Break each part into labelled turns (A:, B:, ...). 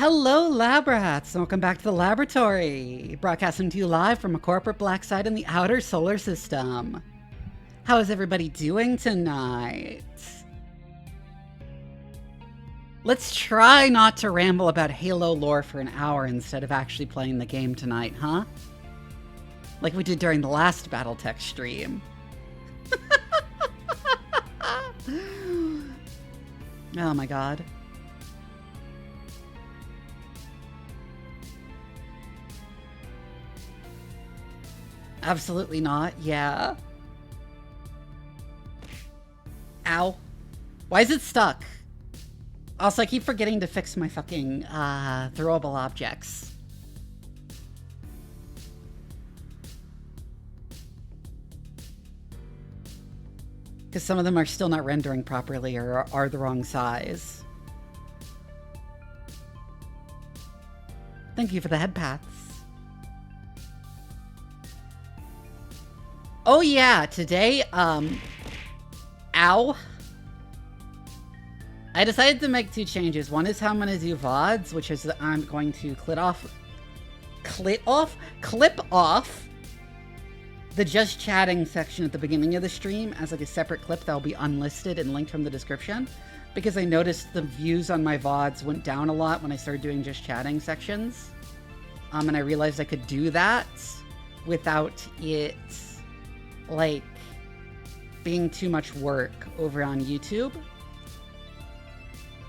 A: Hello, lab rats! Welcome back to the laboratory! Broadcasting to you live from a corporate black site in the outer solar system. How is everybody doing tonight? Let's try not to ramble about Halo lore for an hour instead of actually playing the game tonight, huh? Like we did during the last BattleTech stream. Oh my god. Absolutely not, yeah. Ow. Why is it stuck? Also, I keep forgetting to fix my fucking throwable objects. Because some of them are still not rendering properly or are the wrong size. Thank you for the head pats. Oh yeah, today, ow. I decided to make two changes. One is how I'm gonna do VODs, which is that I'm going to clip off the just chatting section at the beginning of the stream as like a separate clip that will be unlisted and linked from the description. Because I noticed the views on my VODs went down a lot when I started doing just chatting sections. And I realized I could do that without it like being too much work over on YouTube.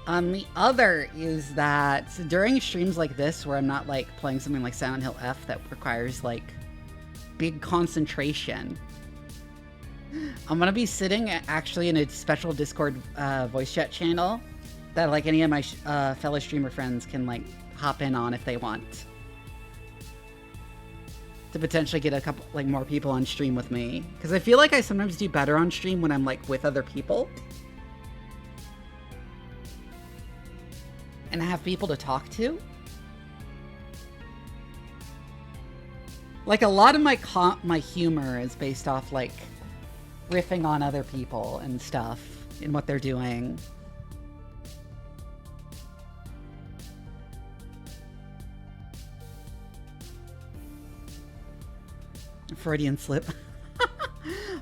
A: The other is that during streams like this where I'm not like playing something like Silent Hill F that requires like big concentration, I'm gonna be sitting actually in a special Discord voice chat channel that like any of my fellow streamer friends can like hop in on if they want, to potentially get a couple like more people on stream with me, because I feel like I sometimes do better on stream when I'm like with other people and I have people to talk to. Like a lot of my humor is based off like riffing on other people and stuff and what they're doing. Freudian slip.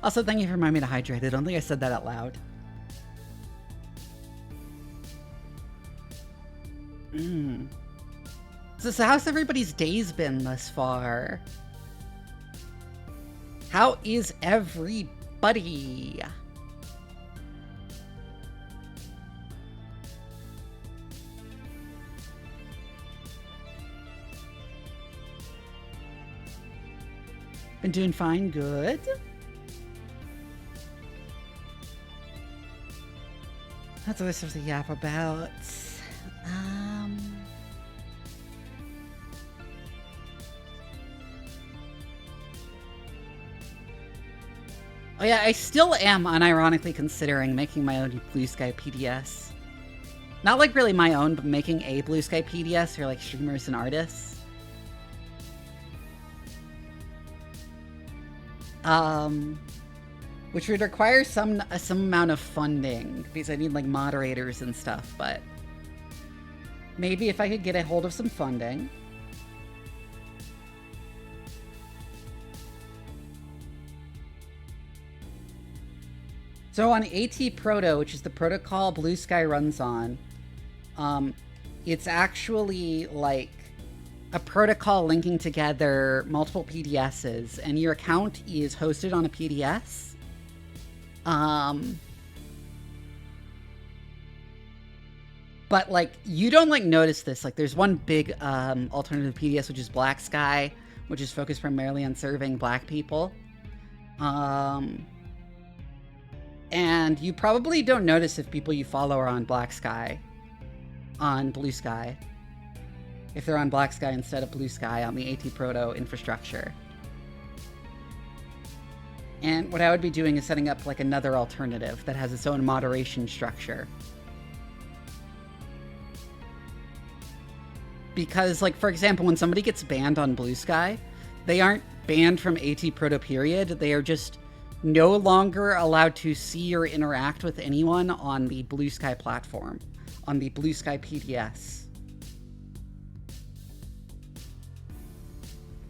A: Also, thank you for reminding me to hydrate. I don't think I said that out loud. So how's everybody's days been thus far? How is everybody? Been doing fine, good. That's what we're supposed to yap about. Oh yeah, I still am unironically considering making my own Blue Sky PDS. Not like really my own, but making a Blue Sky PDS for like streamers and artists. Which would require some amount of funding because I need like moderators and stuff, but maybe if I could get a hold of some funding. So on AT Proto, which is the protocol Blue Sky runs on, it's actually like a protocol linking together multiple PDSs, and your account is hosted on a PDS. But like you don't like notice this. Like there's one big alternative PDS, which is Black Sky, which is focused primarily on serving black people. And you probably don't notice if people you follow are on Black Sky, on Blue Sky. If they're on Black Sky instead of Blue Sky on the AT Proto infrastructure. And what I would be doing is setting up like another alternative that has its own moderation structure. Because like, for example, when somebody gets banned on Blue Sky, they aren't banned from AT Proto period. They are just no longer allowed to see or interact with anyone on the Blue Sky platform, on the Blue Sky PDS.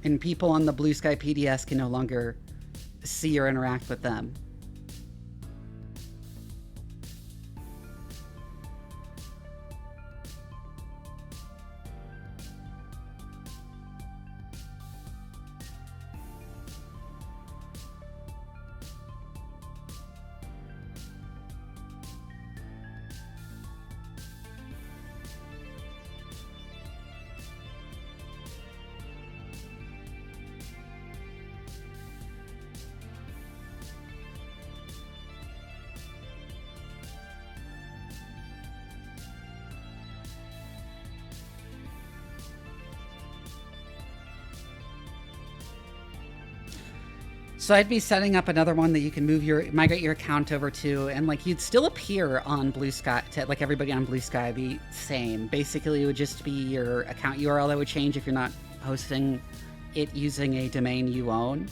A: And people on the Blue Sky PDS can no longer see or interact with them. So I'd be setting up another one that you can migrate your account over to, and like you'd still appear on Blue Sky, like everybody on Blue Sky, the same. Basically, it would just be your account URL that would change if you're not hosting it using a domain you own.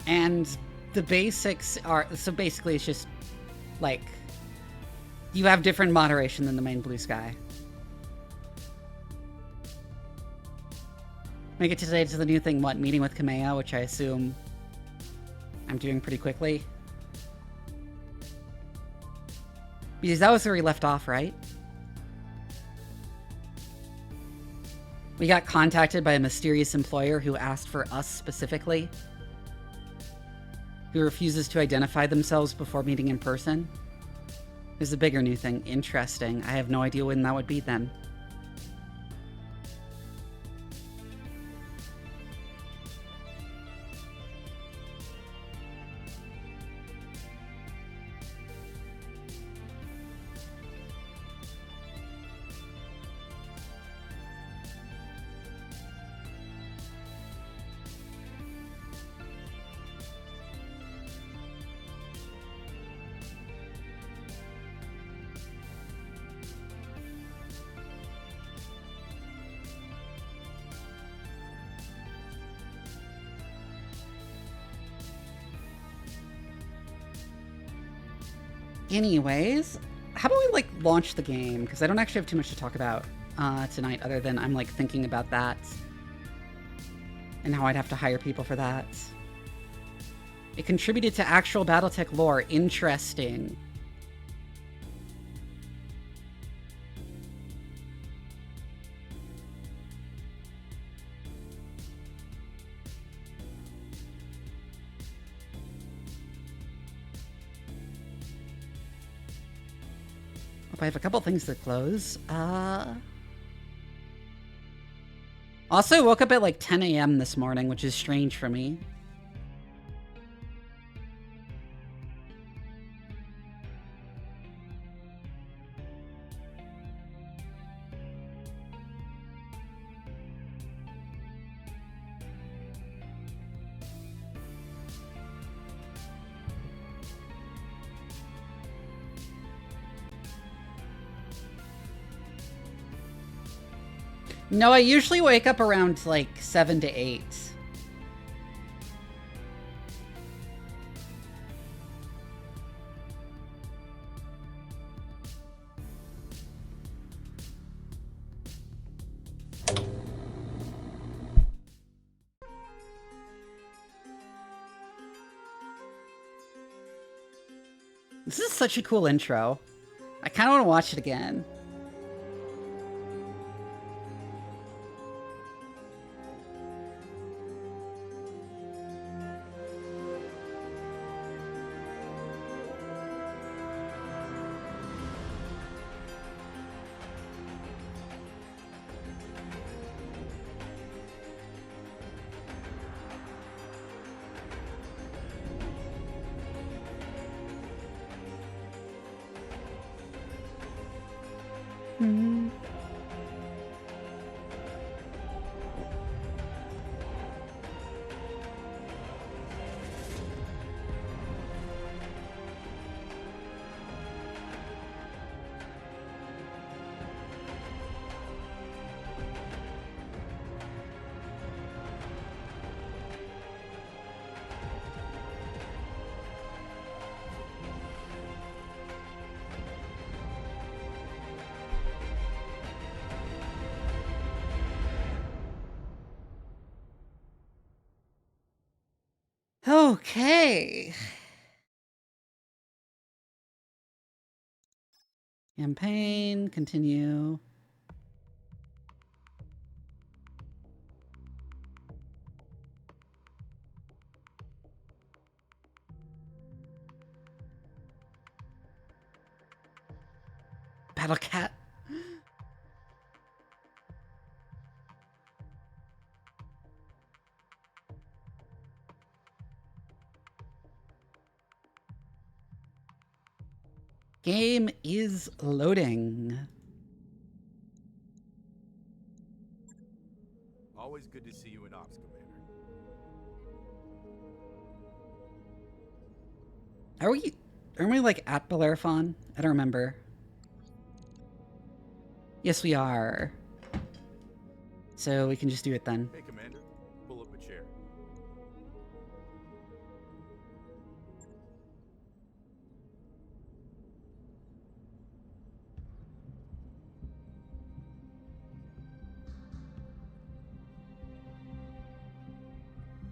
A: And the basics are, so basically it's just like you have different moderation than the main Blue Sky. Make it today to the new thing, what? Meeting with Kamea, which I assume I'm doing pretty quickly. Because that was where we left off, right? We got contacted by a mysterious employer who asked for us specifically, who refuses to identify themselves before meeting in person. There's a bigger new thing. Interesting. I have no idea when that would be then. Anyways, how about we like launch the game? Because I don't actually have too much to talk about tonight, other than I'm like thinking about that and how I'd have to hire people for that. It contributed to actual BattleTech lore. Interesting. I have a couple things to close. Also, woke up at like 10 a.m. this morning, which is strange for me. No, I usually wake up around like 7 to 8. This is such a cool intro. I kind of want to watch it again. Okay. Campaign, continue. Battle Cat. Game is loading.
B: Always good to see you in Ops, Commander.
A: Are we like at Bellerophon? I don't remember. Yes, we are. So we can just do it then.
B: Hey, Commander. Pull up a chair.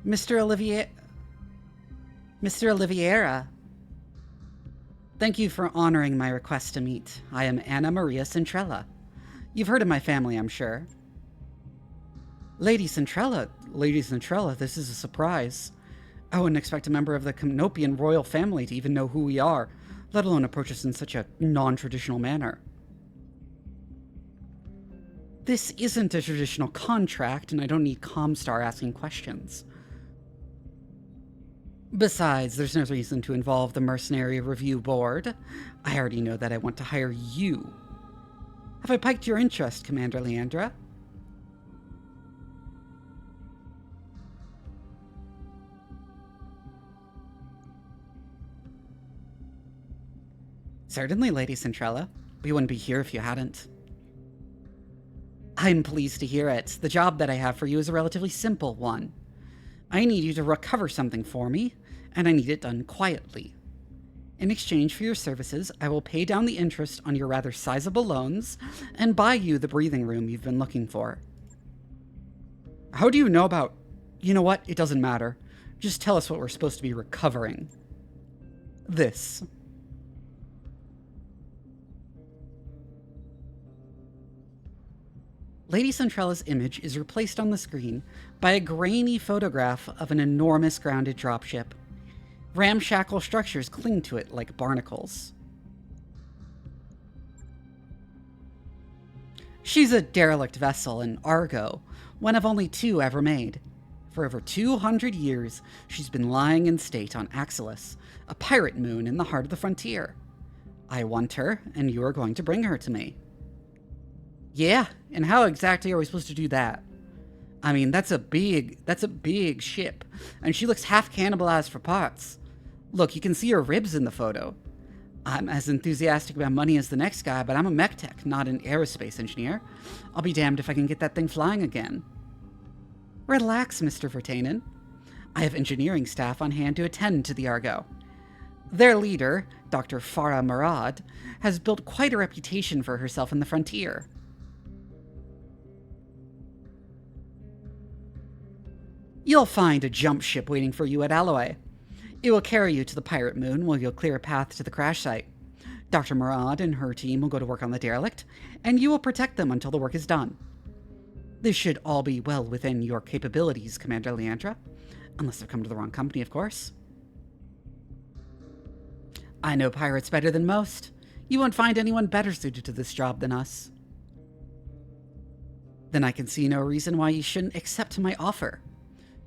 A: Mr. Oliveira. Thank you for honoring my request to meet. I am Anna Maria Centrella. You've heard of my family, I'm sure. Lady Centrella, this is a surprise. I wouldn't expect a member of the Canopian royal family to even know who we are, let alone approach us in such a non-traditional manner. This isn't a traditional contract, and I don't need Comstar asking questions. Besides, there's no reason to involve the Mercenary Review Board. I already know that I want to hire you. Have I piqued your interest, Commander Leandra? Certainly, Lady Centrella. We wouldn't be here if you hadn't. I'm pleased to hear it. The job that I have for you is a relatively simple one. I need you to recover something for me, and I need it done quietly. In exchange for your services, I will pay down the interest on your rather sizable loans and buy you the breathing room you've been looking for. How do you know about... You know what? It doesn't matter. Just tell us what we're supposed to be recovering. This. Lady Centrella's image is replaced on the screen by a grainy photograph of an enormous grounded dropship. Ramshackle structures cling to it like barnacles. She's a derelict vessel, an Argo, one of only 2 ever made. For over 200 years, she's been lying in state on Axelis, a pirate moon in the heart of the frontier. I want her, and you are going to bring her to me. Yeah, and how exactly are we supposed to do that? I mean, that's a big ship, and she looks half cannibalized for parts. Look, you can see her ribs in the photo. I'm as enthusiastic about money as the next guy, but I'm a mech tech, not an aerospace engineer. I'll be damned if I can get that thing flying again. Relax, Mr. Vertanen. I have engineering staff on hand to attend to the Argo. Their leader, Dr. Farah Murad, has built quite a reputation for herself in the frontier. You'll find a jump ship waiting for you at Alloy. It will carry you to the pirate moon where you'll clear a path to the crash site. Dr. Murad and her team will go to work on the derelict, and you will protect them until the work is done. This should all be well within your capabilities, Commander Leandra. Unless I've come to the wrong company, of course. I know pirates better than most. You won't find anyone better suited to this job than us. Then I can see no reason why you shouldn't accept my offer.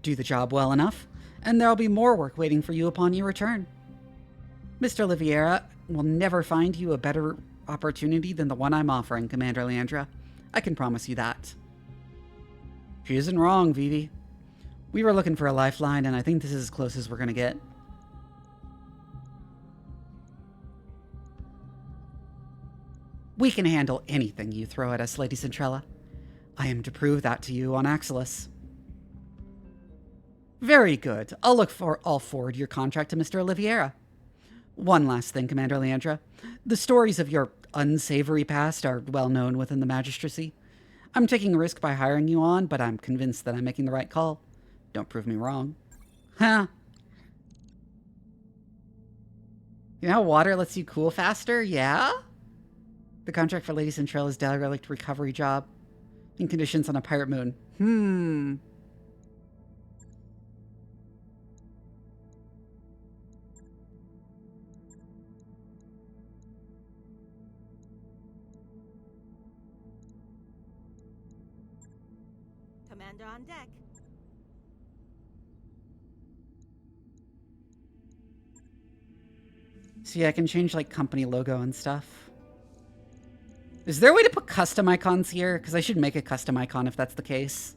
A: Do the job well enough, and there'll be more work waiting for you upon your return. Mr. Oliveira will never find you a better opportunity than the one I'm offering, Commander Leandra. I can promise you that. She isn't wrong, Vivi. We were looking for a lifeline, and I think this is as close as we're going to get. We can handle anything you throw at us, Lady Centrella. I am to prove that to you on Axelis. Very good. I'll forward your contract to Mr. Oliveira. One last thing, Commander Leandra. The stories of your unsavory past are well known within the magistracy. I'm taking a risk by hiring you on, but I'm convinced that I'm making the right call. Don't prove me wrong. Huh. You know how water lets you cool faster? Yeah? The contract for Lady Central is derelict recovery job. In conditions on a pirate moon.
C: Commander on deck.
A: See, I can change, like, company logo and stuff. Is there a way to put custom icons here? Because I should make a custom icon if that's the case.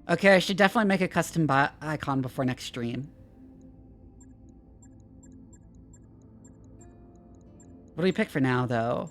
A: Okay, I should definitely make a custom icon before next stream. What do we pick for now, though?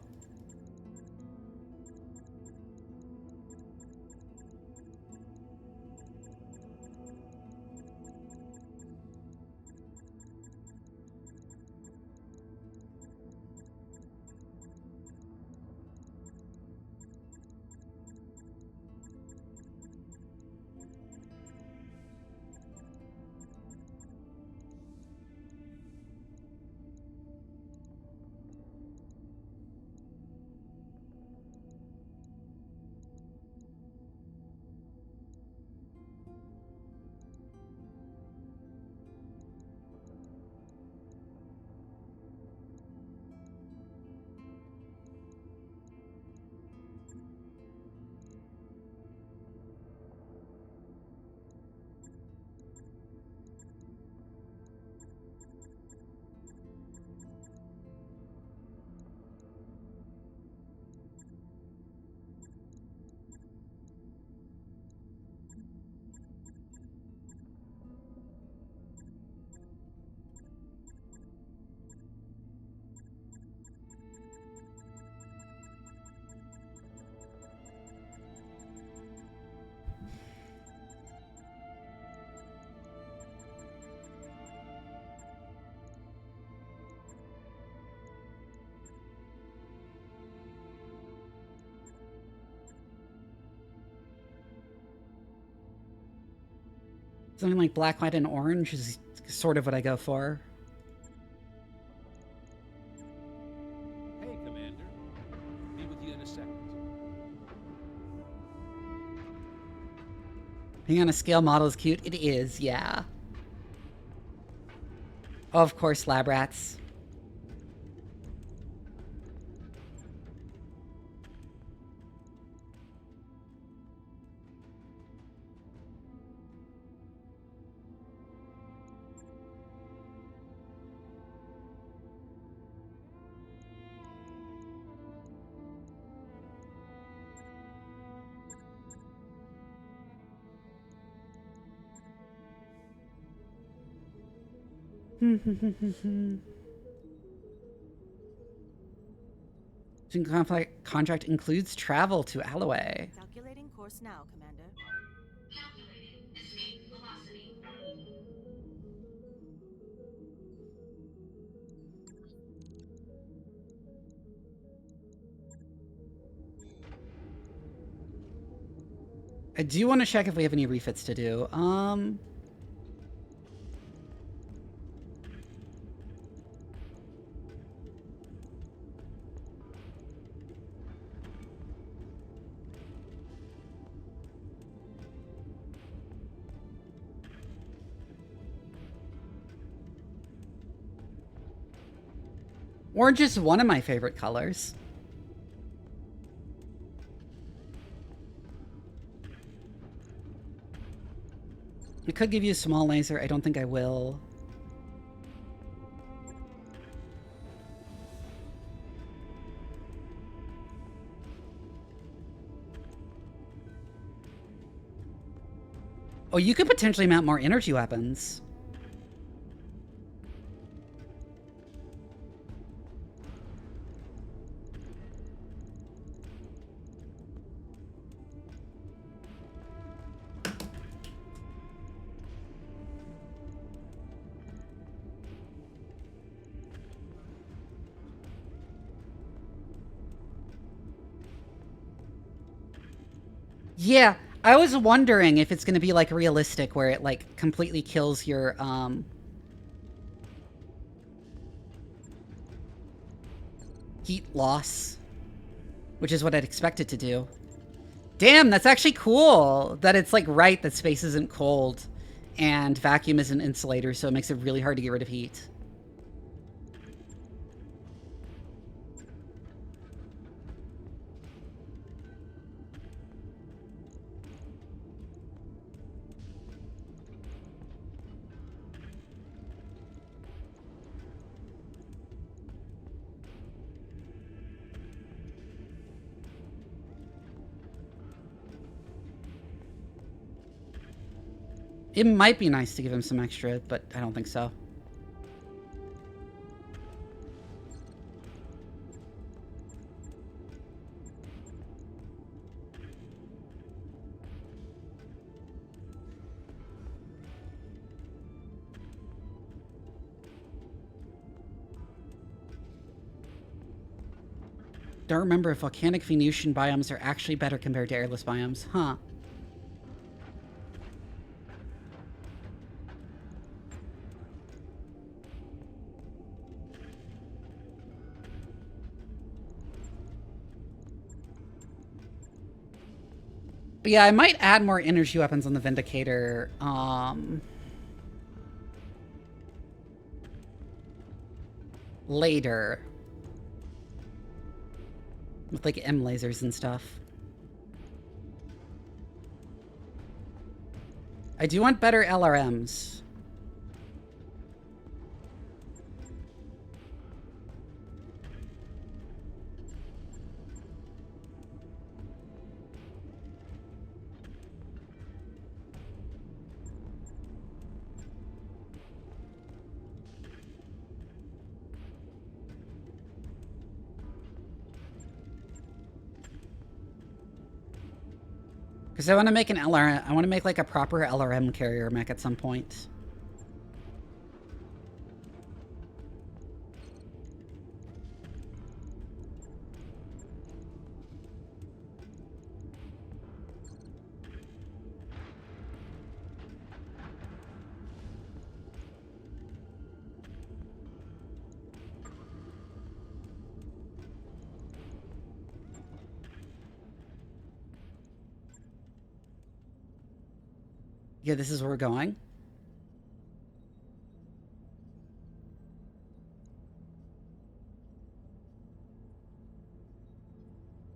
A: Something like black, white, and orange is sort of what I go for.
D: Hey, Commander. Be with you in a second.
A: Being on a scale model is cute. It is, yeah. Oh, of course, lab rats. Contract includes travel to Alloway.
C: Calculating course now, Commander.
E: Calculating escape velocity.
A: I do want to check if we have any refits to do. Orange is one of my favorite colors. I could give you a small laser. I don't think I will. Oh, you could potentially mount more energy weapons. Yeah, I was wondering if it's going to be like realistic, where it like completely kills your heat loss, which is what I'd expect it to do. Damn, that's actually cool that it's like right that space isn't cold and vacuum is an insulator, so it makes it really hard to get rid of heat. It might be nice to give him some extra, but I don't think so. Don't remember if volcanic Venusian biomes are actually better compared to airless biomes. Huh. But yeah, I might add more energy weapons on the Vindicator. Later. With like M lasers and stuff. I do want better LRMs. Because I want to make an LRM. I want to make like a proper LRM carrier mech at some point. Yeah, this is where we're going.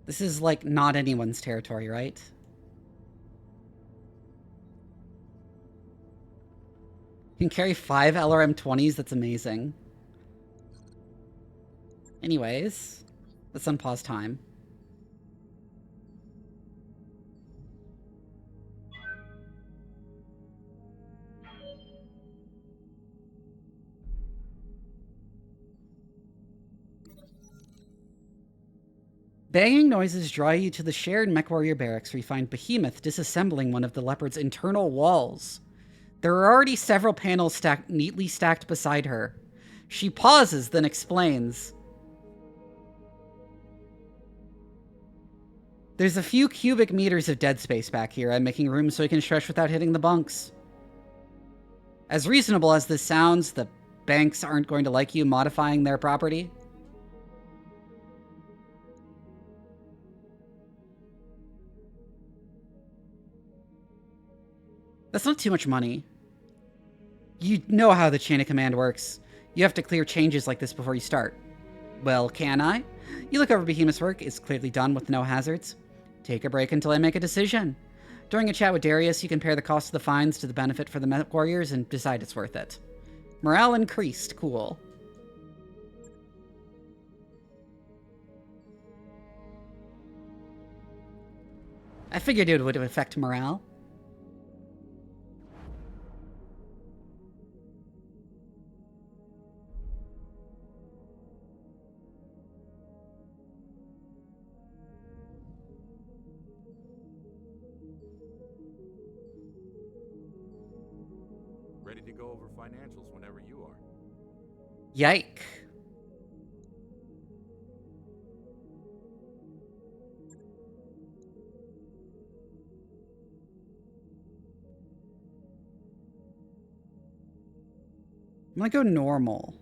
A: This is like not anyone's territory, right? You can carry 5 LRM-20s, that's amazing. Anyways, let's unpause time. Banging noises draw you to the shared mech warrior barracks, where you find Behemoth disassembling one of the leopard's internal walls. There are already several panels neatly stacked beside her. She pauses, then explains. There's a few cubic meters of dead space back here. I'm making room so I can stretch without hitting the bunks. As reasonable as this sounds, the banks aren't going to like you modifying their property. That's not too much money. You know how the chain of command works. You have to clear changes like this before you start. Well, can I? You look over Behemoth's work. It's clearly done with no hazards. Take a break until I make a decision. During a chat with Darius, you compare the cost of the finds to the benefit for the mech warriors and decide it's worth it. Morale increased. Cool. I figured it would affect morale.
B: Ready to go over financials whenever you are.
A: Yike. I'm gonna go normal.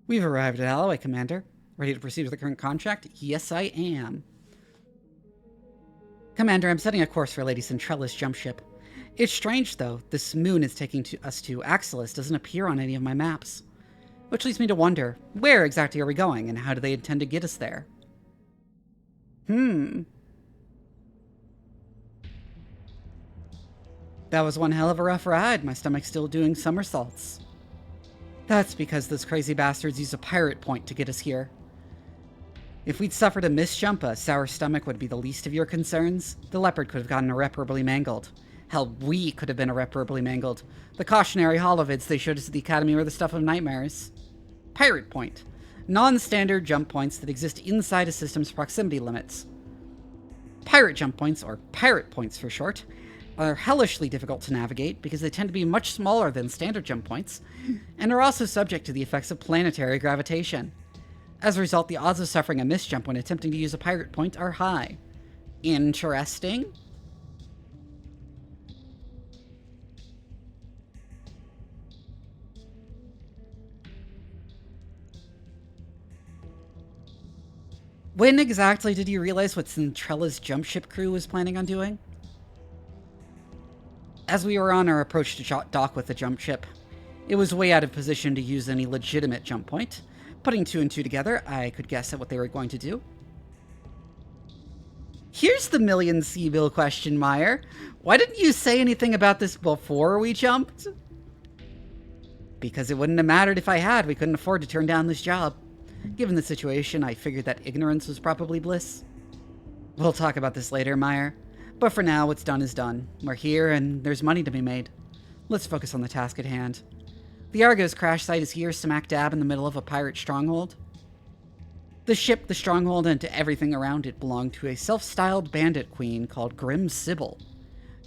A: We've arrived at Alloway, Commander. Ready to proceed with the current contract? Yes, I am. Commander, I'm setting a course for Lady Centrella's jump ship. It's strange, though. This moon is taking us to Axilis doesn't appear on any of my maps. Which leads me to wonder, where exactly are we going, and how do they intend to get us there? That was one hell of a rough ride. My stomach's still doing somersaults. That's because those crazy bastards used a pirate point to get us here. If we'd suffered a misjump, a sour stomach would be the least of your concerns. The leopard could have gotten irreparably mangled. Hell, we could have been irreparably mangled. The cautionary holovids they showed us at the Academy were the stuff of nightmares. Pirate point. Non-standard jump points that exist inside a system's proximity limits. Pirate jump points, or pirate points for short, are hellishly difficult to navigate because they tend to be much smaller than standard jump points, and are also subject to the effects of planetary gravitation. As a result, the odds of suffering a misjump when attempting to use a pirate point are high. Interesting. When exactly did you realize what Centrella's jump ship crew was planning on doing? As we were on our approach to dock with the jump ship, it was way out of position to use any legitimate jump point. Putting two and two together, I could guess at what they were going to do. Here's the million C-bill question, Meyer. Why didn't you say anything about this before we jumped? Because it wouldn't have mattered if I had. We couldn't afford to turn down this job. Given the situation, I figured that ignorance was probably bliss. We'll talk about this later, Meyer. But for now, what's done is done. We're here, and there's money to be made. Let's focus on the task at hand. The Argo's crash site is here, smack dab in the middle of a pirate stronghold. The ship, the stronghold, and everything around it belong to a self-styled bandit queen called Grim Sybil.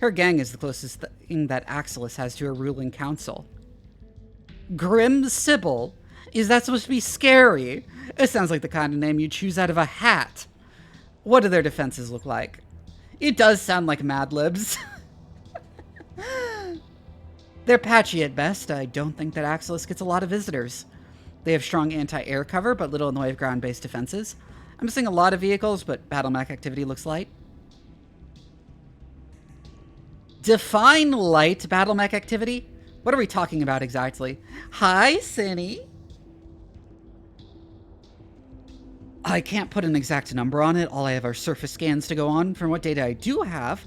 A: Her gang is the closest thing that Axilis has to a ruling council. Grim Sybil? Is that supposed to be scary? It sounds like the kind of name you'd choose out of a hat. What do their defenses look like? It does sound like Mad Libs. They're patchy at best. I don't think that Axilis gets a lot of visitors. They have strong anti-air cover, but little in the way of ground-based defenses. I'm seeing a lot of vehicles, but battle mech activity looks light. Define light battle mech activity? What are we talking about exactly? Hi, Cinny. I can't put an exact number on it. All I have are surface scans to go on. From what data I do have,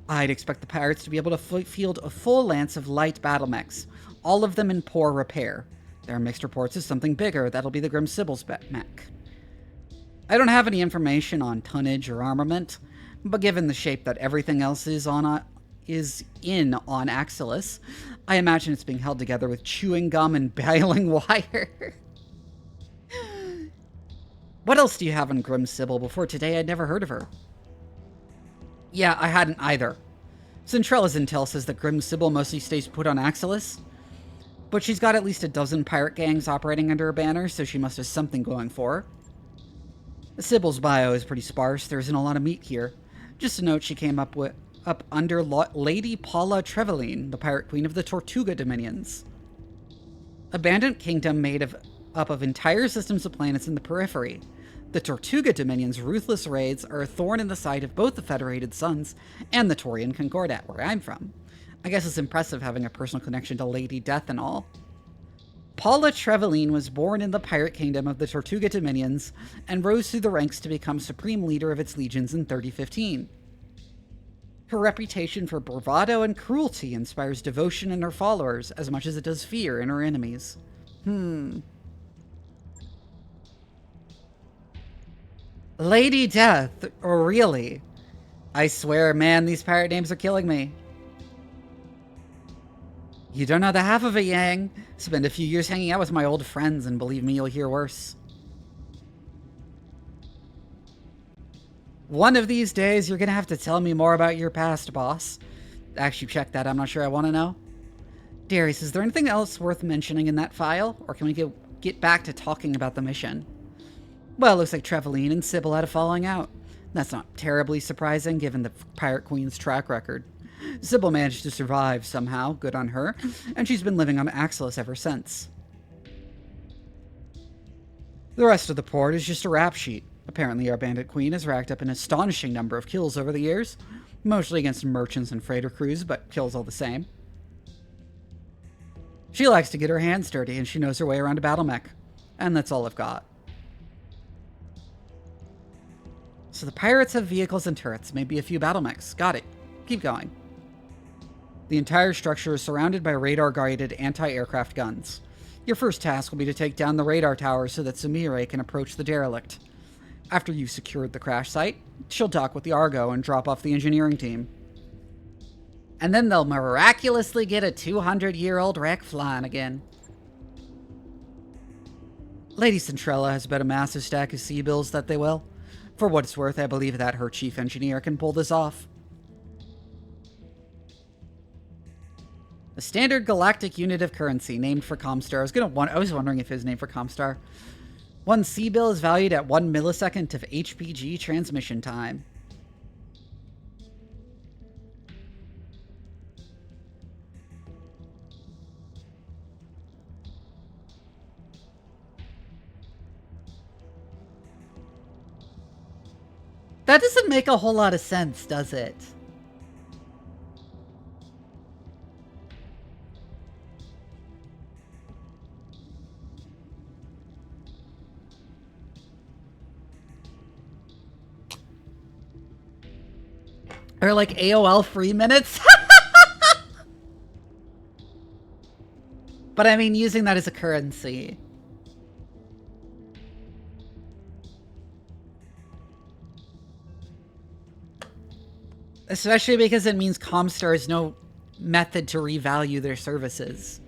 A: I'd expect the pirates to be able to field a full lance of light battle mechs, all of them in poor repair. There are mixed reports of something bigger. That'll be the Grim Sybil's mech. I don't have any information on tonnage or armament, but given the shape that everything else is in on Axilis, I imagine it's being held together with chewing gum and baling wire. What else do you have on Grim Sybil? Before today, I'd never heard of her. Yeah, I hadn't either. Centrella's intel says that Grim Sybil mostly stays put on Axilis, but she's got at least a dozen pirate gangs operating under her banner, so she must have something going for her. Sybil's bio is pretty sparse. There isn't a lot of meat here. Just a note, she came up under Lady Paula Trevelyan, the pirate queen of the Tortuga Dominions. A bandit kingdom made up of entire systems of planets in the periphery. The Tortuga Dominion's ruthless raids are a thorn in the side of both the Federated Suns and the Taurian Concordat, where I'm from. I guess it's impressive having a personal connection to Lady Death and all. Paula Trevelyan was born in the pirate kingdom of the Tortuga Dominions and rose through the ranks to become supreme leader of its legions in 3015. Her reputation for bravado and cruelty inspires devotion in her followers as much as it does fear in her enemies. Lady Death, really? I swear, man, these pirate names are killing me. You don't know the half of it, Yang. Spend a few years hanging out with my old friends, and believe me, you'll hear worse. One of these days, you're gonna have to tell me more about your past, boss. Actually, check that. I'm not sure I want to know. Darius, is there anything else worth mentioning in that file? Or can we get back to talking about the mission? Well, it looks like Treveline and Sybil had a falling out. That's not terribly surprising, given the Pirate Queen's track record. Sybil managed to survive somehow, good on her, and she's been living on Axelis ever since. The rest of the port is just a rap sheet. Apparently our bandit queen has racked up an astonishing number of kills over the years, mostly against merchants and freighter crews, but kills all the same. She likes to get her hands dirty, and she knows her way around a battle mech. And that's all I've got. So the pirates have vehicles and turrets, maybe a few battle mechs. Got it. Keep going. The entire structure is surrounded by radar-guided anti-aircraft guns. Your first task will be to take down the radar tower so that Sumire can approach the derelict. After you've secured the crash site, she'll dock with the Argo and drop off the engineering team. And then they'll miraculously get a 200-year-old wreck flying again. Lady Centrella has bet a massive stack of sea bills that they will. For what it's worth, I believe that her chief engineer can pull this off. A standard galactic unit of currency named for Comstar. I was wondering if his name for Comstar. One sea bill is valued at 1 millisecond of HPG transmission time. That doesn't make a whole lot of sense, does it? Or like AOL free minutes? But I mean, using that as a currency. Especially because it means Comstar has no method to revalue their services.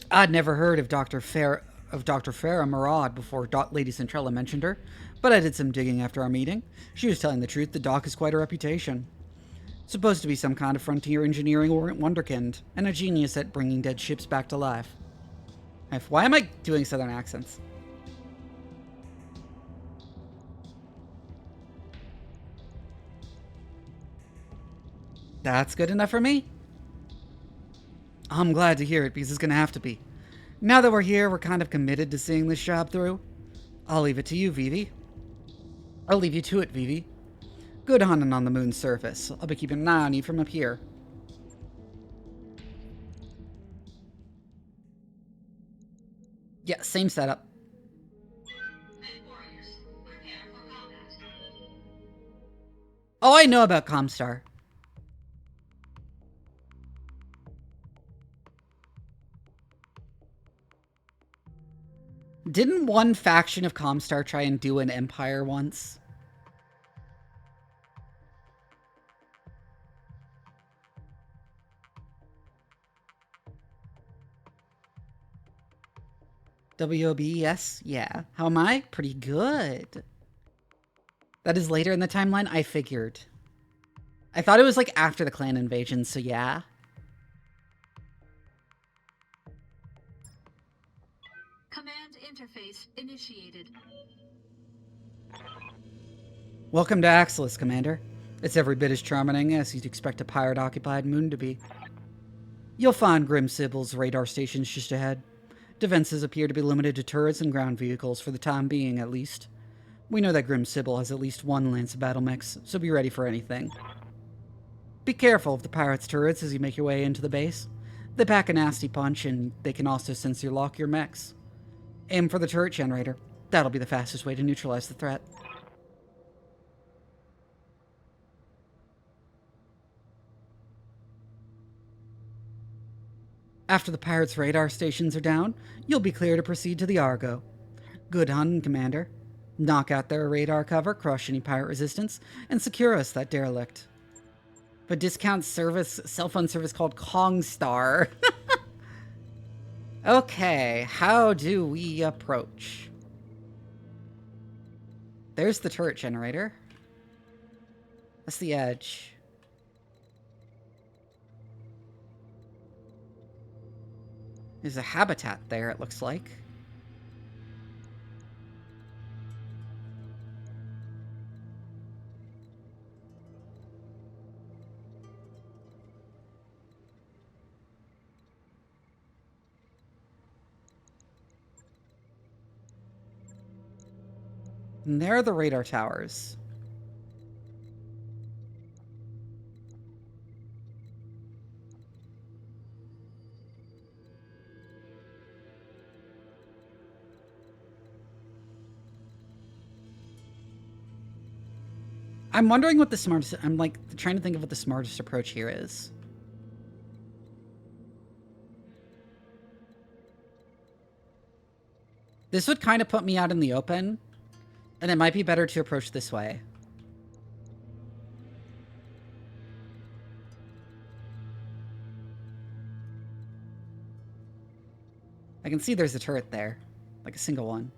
A: I'd never heard of Dr. Farah Murad before Lady Centrella mentioned her, but I did some digging after our meeting. She was telling the truth, the doc has quite a reputation. Supposed to be some kind of frontier engineering wonderkind, and a genius at bringing dead ships back to life. Why am I doing southern accents? That's good enough for me. I'm glad to hear it, because it's going to have to be. Now that we're here, we're kind of committed to seeing this job through. I'll leave it to you, Vivi. I'll leave you to it, Vivi. Good hunting on the moon's surface. I'll be keeping an eye on you from up here. Yeah, same setup.
E: Warriors, prepare for combat.
A: Oh, I know about Comstar. Didn't one faction of Comstar try and do an empire once? WOBS? Yeah. How am I? Pretty good. That is later in the timeline? I figured. I thought it was like after the clan invasion, so yeah.
E: Command interface initiated.
A: Welcome to Axelis, Commander. It's every bit as charming as you'd expect a pirate-occupied moon to be. You'll find Grim Sybil's radar stations just ahead. Defenses appear to be limited to turrets and ground vehicles for the time being, at least. We know that Grim Sybil has at least one lance of battle mechs, so be ready for anything. Be careful of the pirates' turrets as you make your way into the base. They pack a nasty punch, and they can also sensor lock your mechs. Aim for the turret generator. That'll be the fastest way to neutralize the threat. After the pirates' radar stations are down, you'll be clear to proceed to the Argo. Good hunting, Commander. Knock out their radar cover, crush any pirate resistance, and secure us that derelict. But discount cell phone service called Kongstar. Okay, how do we approach? there's the turret generator. That's the edge. There's a habitat there, it looks like. And there are the radar towers. I'm wondering what the smartest... I'm like trying to think of what the smartest approach here is. This would kind of put me out in the open. And it might be better to approach this way. I can see there's a turret there. Like a single one.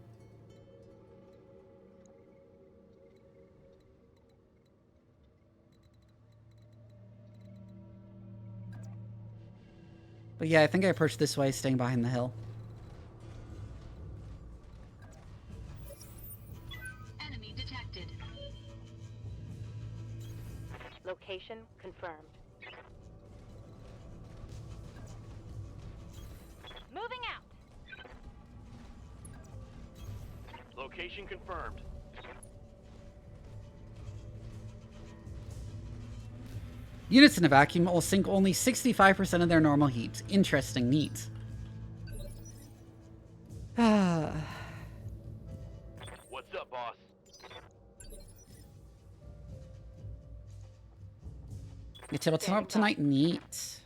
A: But yeah, I think I approached this way, staying behind the hill.
C: Location confirmed. Moving out.
F: Location confirmed.
A: Units in a vacuum will sink only 65% of their normal heat. Interesting, neat.
F: What's up, boss?
A: Your tabletop tonight, neat.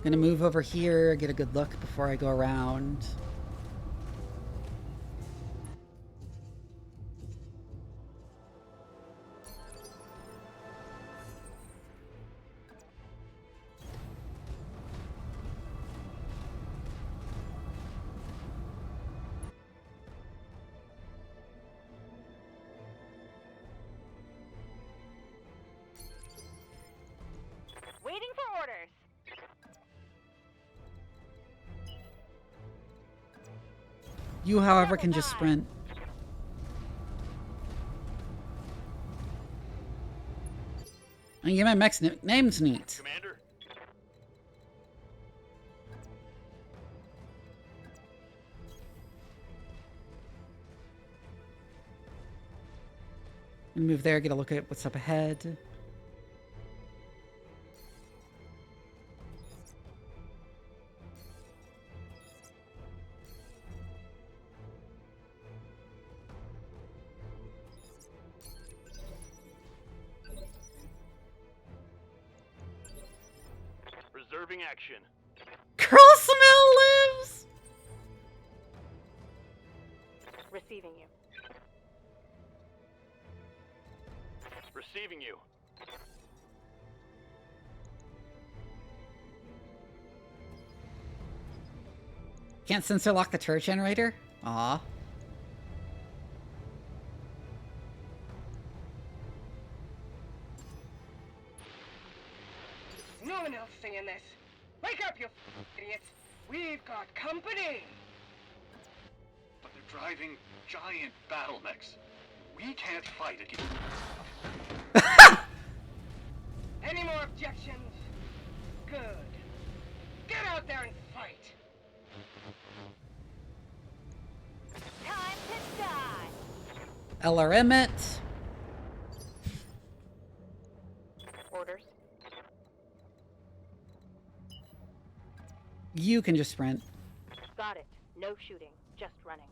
A: Gonna move over here, get a good look before I go around.
C: Waiting for orders.
A: You, however, can just sprint. And get my mech's name's neat.
F: Commander?
A: Move there, get a look at what's up ahead.
F: Reserving action.
A: Girl Smell lives!
C: Receiving you.
F: Receiving you.
A: Can't sensor lock the turret generator? Aw.
G: No one else singing this. Wake up, you idiots. We've got company.
H: But they're driving giant battle mechs. We can't fight again.
G: Any more objections? Good. Get out there and fight.
C: Time to die.
A: LRM it.
C: Orders.
A: You can just sprint.
C: Got it. No shooting. Just running.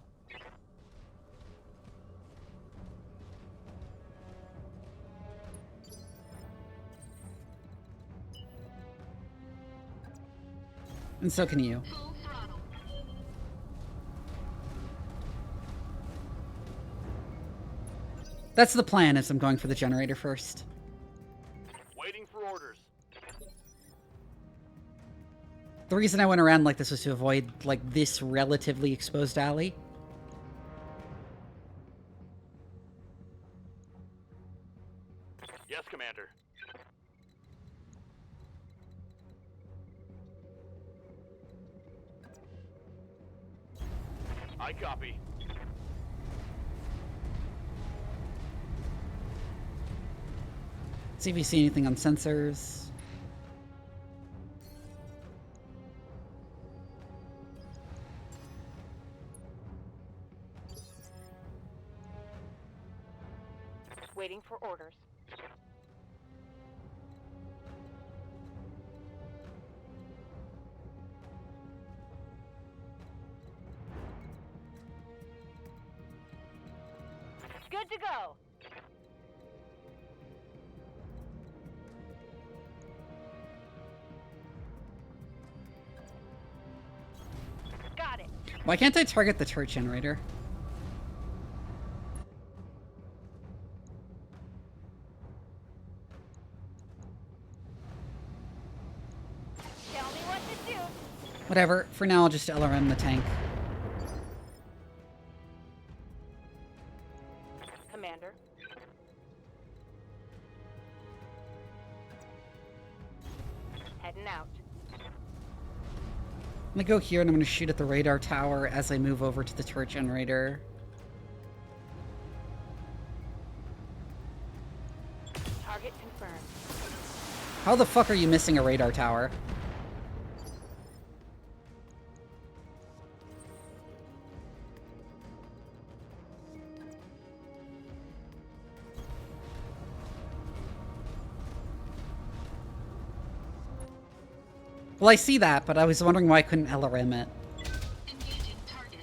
A: And so can you.
E: Full throttle.
A: That's the plan, as I'm going for the generator first.
F: Waiting for orders.
A: The reason I went around like this was to avoid, like, this relatively exposed alley.
F: Yes, Commander. I copy.
A: See if you see anything on sensors.
C: Waiting for orders. Good to go. Got it.
A: Why can't I target the turret generator?
C: Tell me what to do.
A: Whatever. For now, I'll just LRM the tank.
C: Commander. Heading out.
A: I'm gonna go here and I'm gonna shoot at the radar tower as I move over to the turret generator.
C: Target confirmed.
A: How the fuck are you missing a radar tower? Well, I see that, but I was wondering why I couldn't LRM it.
E: Engaging target.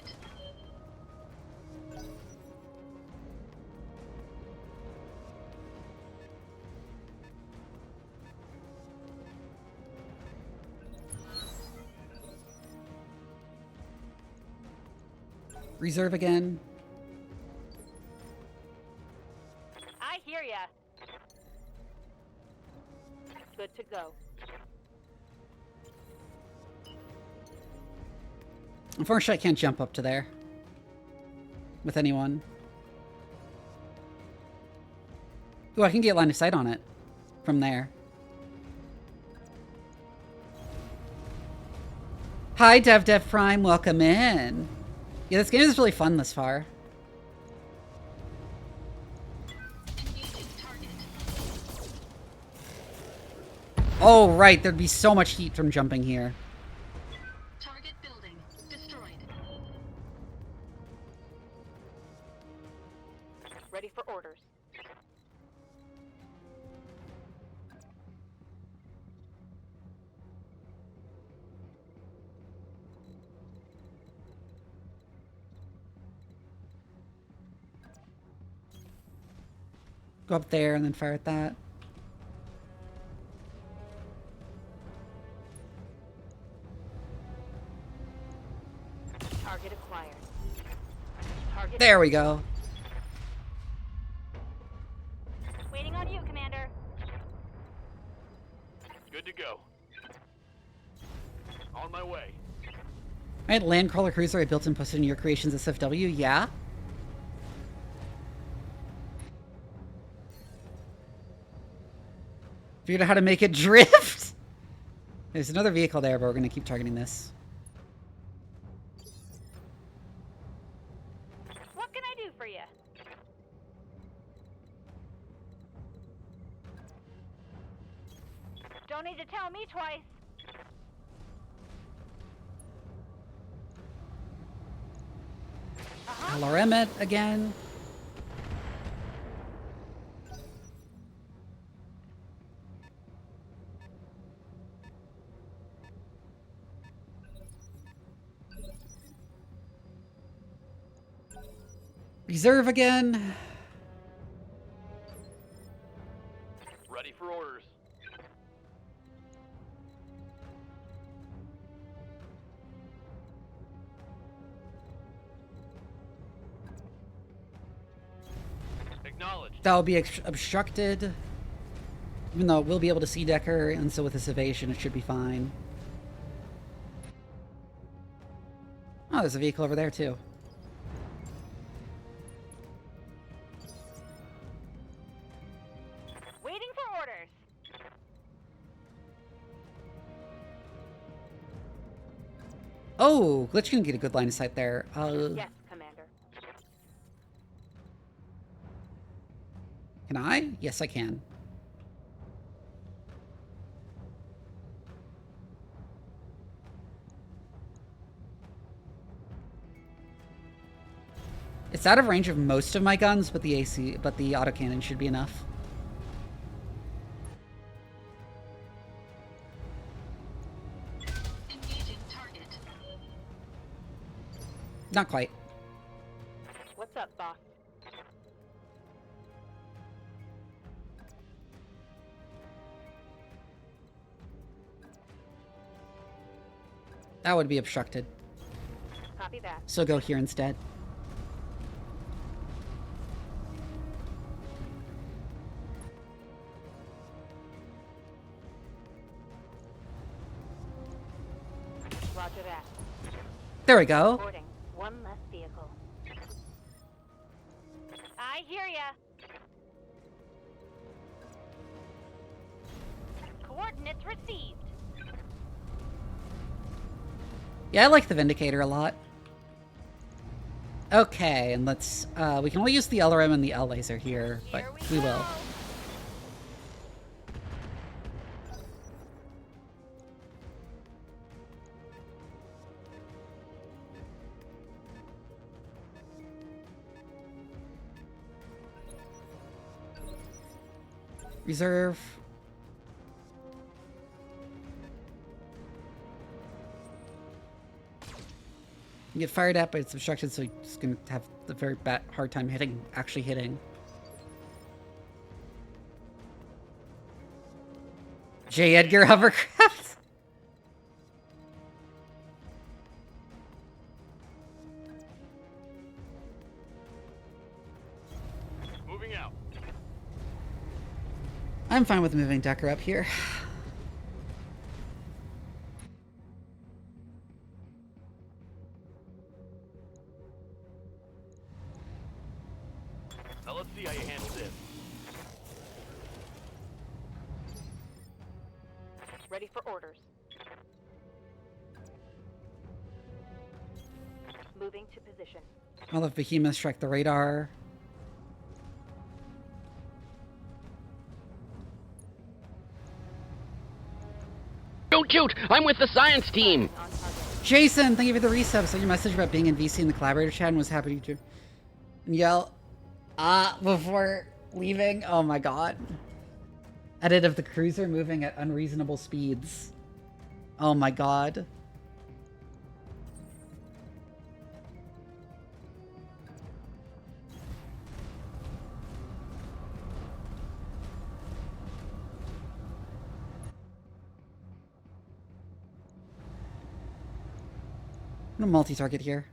A: Reserve again.
C: I hear ya. Good to go.
A: Unfortunately, I can't jump up to there. With anyone. Ooh, I can get line of sight on it. From there. Hi, Dev Prime. Welcome in. Yeah, this game is really fun this far.
E: Engaging target.
A: Oh, right. There'd be so much heat from jumping here.
E: Target building destroyed.
C: Ready for orders.
A: Go up there and then fire at that.
C: Target acquired. Target.
A: There we go.
C: Waiting on you, Commander.
F: Good to go. On my way.
A: I had land crawler cruiser I built and posted in your creations SFW. Yeah. Figured out how to make it drift. There's another vehicle there, but we're gonna keep targeting this.
C: What can I do for you? Don't need to tell me twice.
A: LRM it again. Reserve again.
F: Ready for orders. Acknowledged.
A: That'll be obstructed. Even though we'll be able to see Decker, and so with this evasion, it should be fine. Oh, there's a vehicle over there, too.
C: Waiting for orders.
A: Oh, Glitch can get a good line of sight there.
C: Yes, Commander.
A: Can I? Yes, I can. It's out of range of most of my guns, but the autocannon should be enough.
E: Engaging target.
A: Not quite.
C: What's up, boss?
A: That would be obstructed.
C: Copy that.
A: So go here instead.
C: Roger that.
A: There we go.
C: Boarding. One less vehicle. I hear ya. Coordinates received.
A: Yeah, I like the Vindicator a lot. Okay, and let's, we can only use the LRM and the L laser here, but we will. Reserve. You get fired at, but it's obstructed, so you're just gonna have a very hard time actually hitting. J. Edgar hovercraft.
F: Moving out.
A: I'm fine with moving Decker up here.
F: Now let's see how you handle this.
C: Ready for orders. Moving to position.
A: I'll have Behemoth strike the radar.
I: Don't shoot! I'm with the science team!
C: On target.
A: Jason, thank you for the resub. So your message about being in VC in the collaborator chat and was happy to yell before leaving. Oh my god. Edit of the cruiser moving at unreasonable speeds. Oh my god. I'm gonna multi-target here.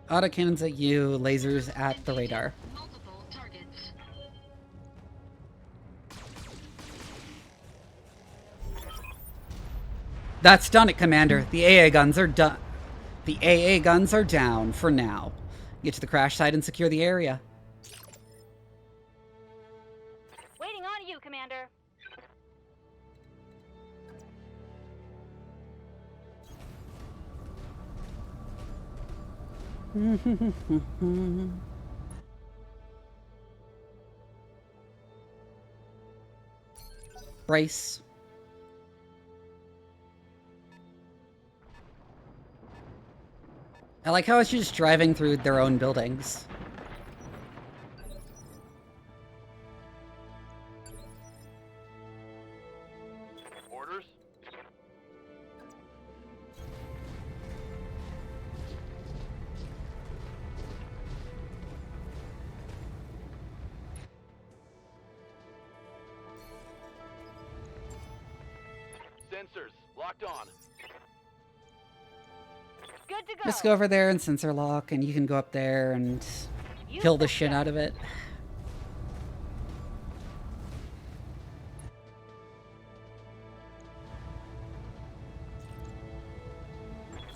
A: Autocannons at you, lasers at the radar.
E: Multiple targets.
A: That's done it, Commander. The AA guns are done. The AA guns are down for now. Get to the crash site and secure the area.
C: Waiting on you, Commander.
A: Brace. I like how it's just driving through their own buildings.
F: Orders? Sensors locked on.
C: Good to go.
A: Just go over there and sensor lock, and you can go up there and kill the shit out of it.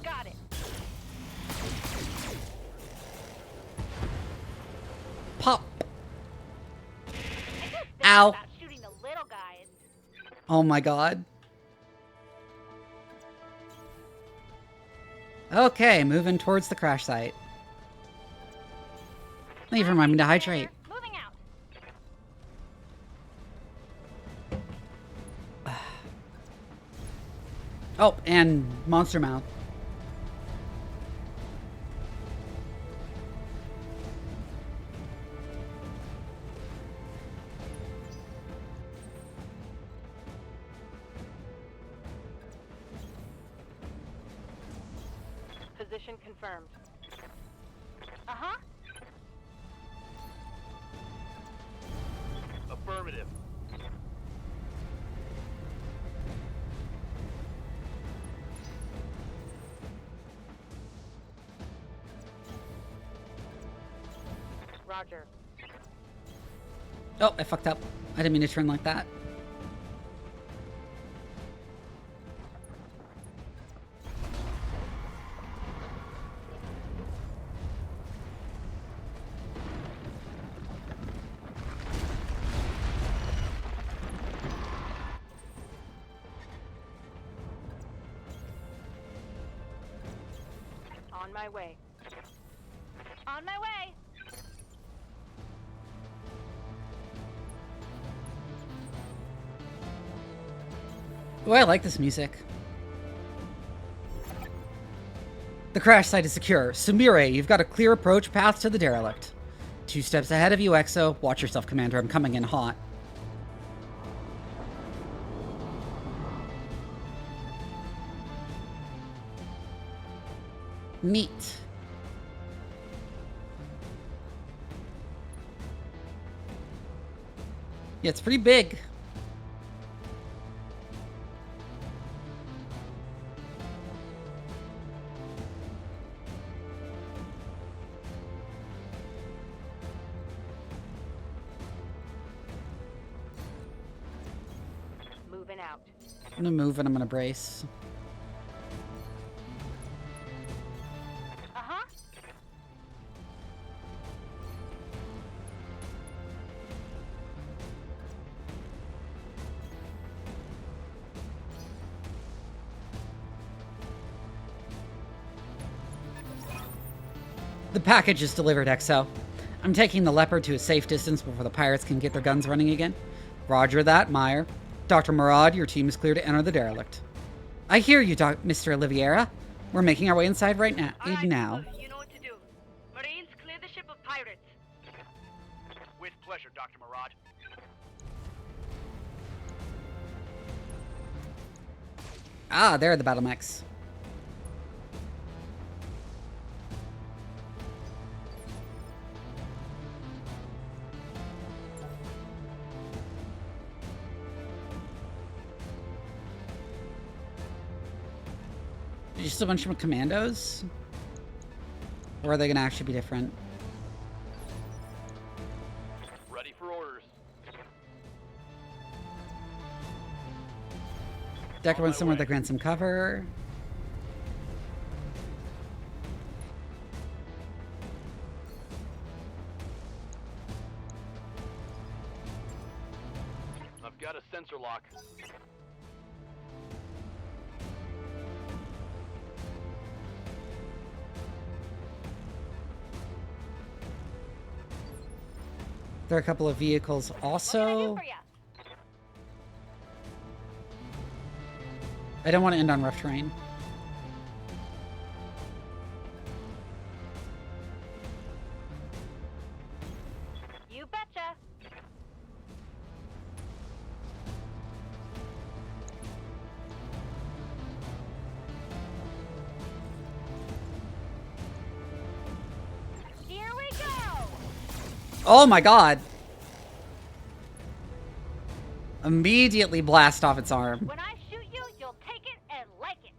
C: Got it.
A: Pop.
C: I just think
A: Ow.
C: about shooting the little guys.
A: Oh my god. Okay, moving towards the crash site. Thank you for reminding me to hydrate.
C: Moving out.
A: Oh, and monster mouth.
C: Position confirmed. Uh-huh.
F: Affirmative.
C: Roger.
A: Oh, I fucked up. I didn't mean to turn like that.
C: On my way. On my way.
A: Oh, I like this music. The crash site is secure. Sumire, you've got a clear approach path to the derelict. 2 steps ahead of you, Exo. Watch yourself, Commander. I'm coming in hot. Neat. Yeah, it's pretty big.
C: Moving out.
A: I'm gonna move and I'm gonna brace.
C: Uh-huh.
A: The package is delivered, Exo. I'm taking the Leopard to a safe distance before the pirates can get their guns running again. Roger that, Meyer. Dr. Murad, your team is clear to enter the derelict. I hear you, Mr. Oliveira. We're making our way inside right now.
G: All right,
A: now.
G: people, you know what to do. Marines, clear the ship of pirates.
F: With pleasure, Dr. Murad.
A: Ah, there are the battle mechs. Just a bunch of commandos? Or are they gonna actually be different?
F: Ready for orders.
A: Decker went somewhere that grants some cover.
F: I've got a sensor lock.
A: There are a couple of vehicles
C: What can I do
A: also.
C: for ya?
A: I don't want to end on rough terrain.
C: You betcha. Here we go.
A: Oh my god! Immediately blast off its arm.
C: When I shoot you, you'll take it and like it.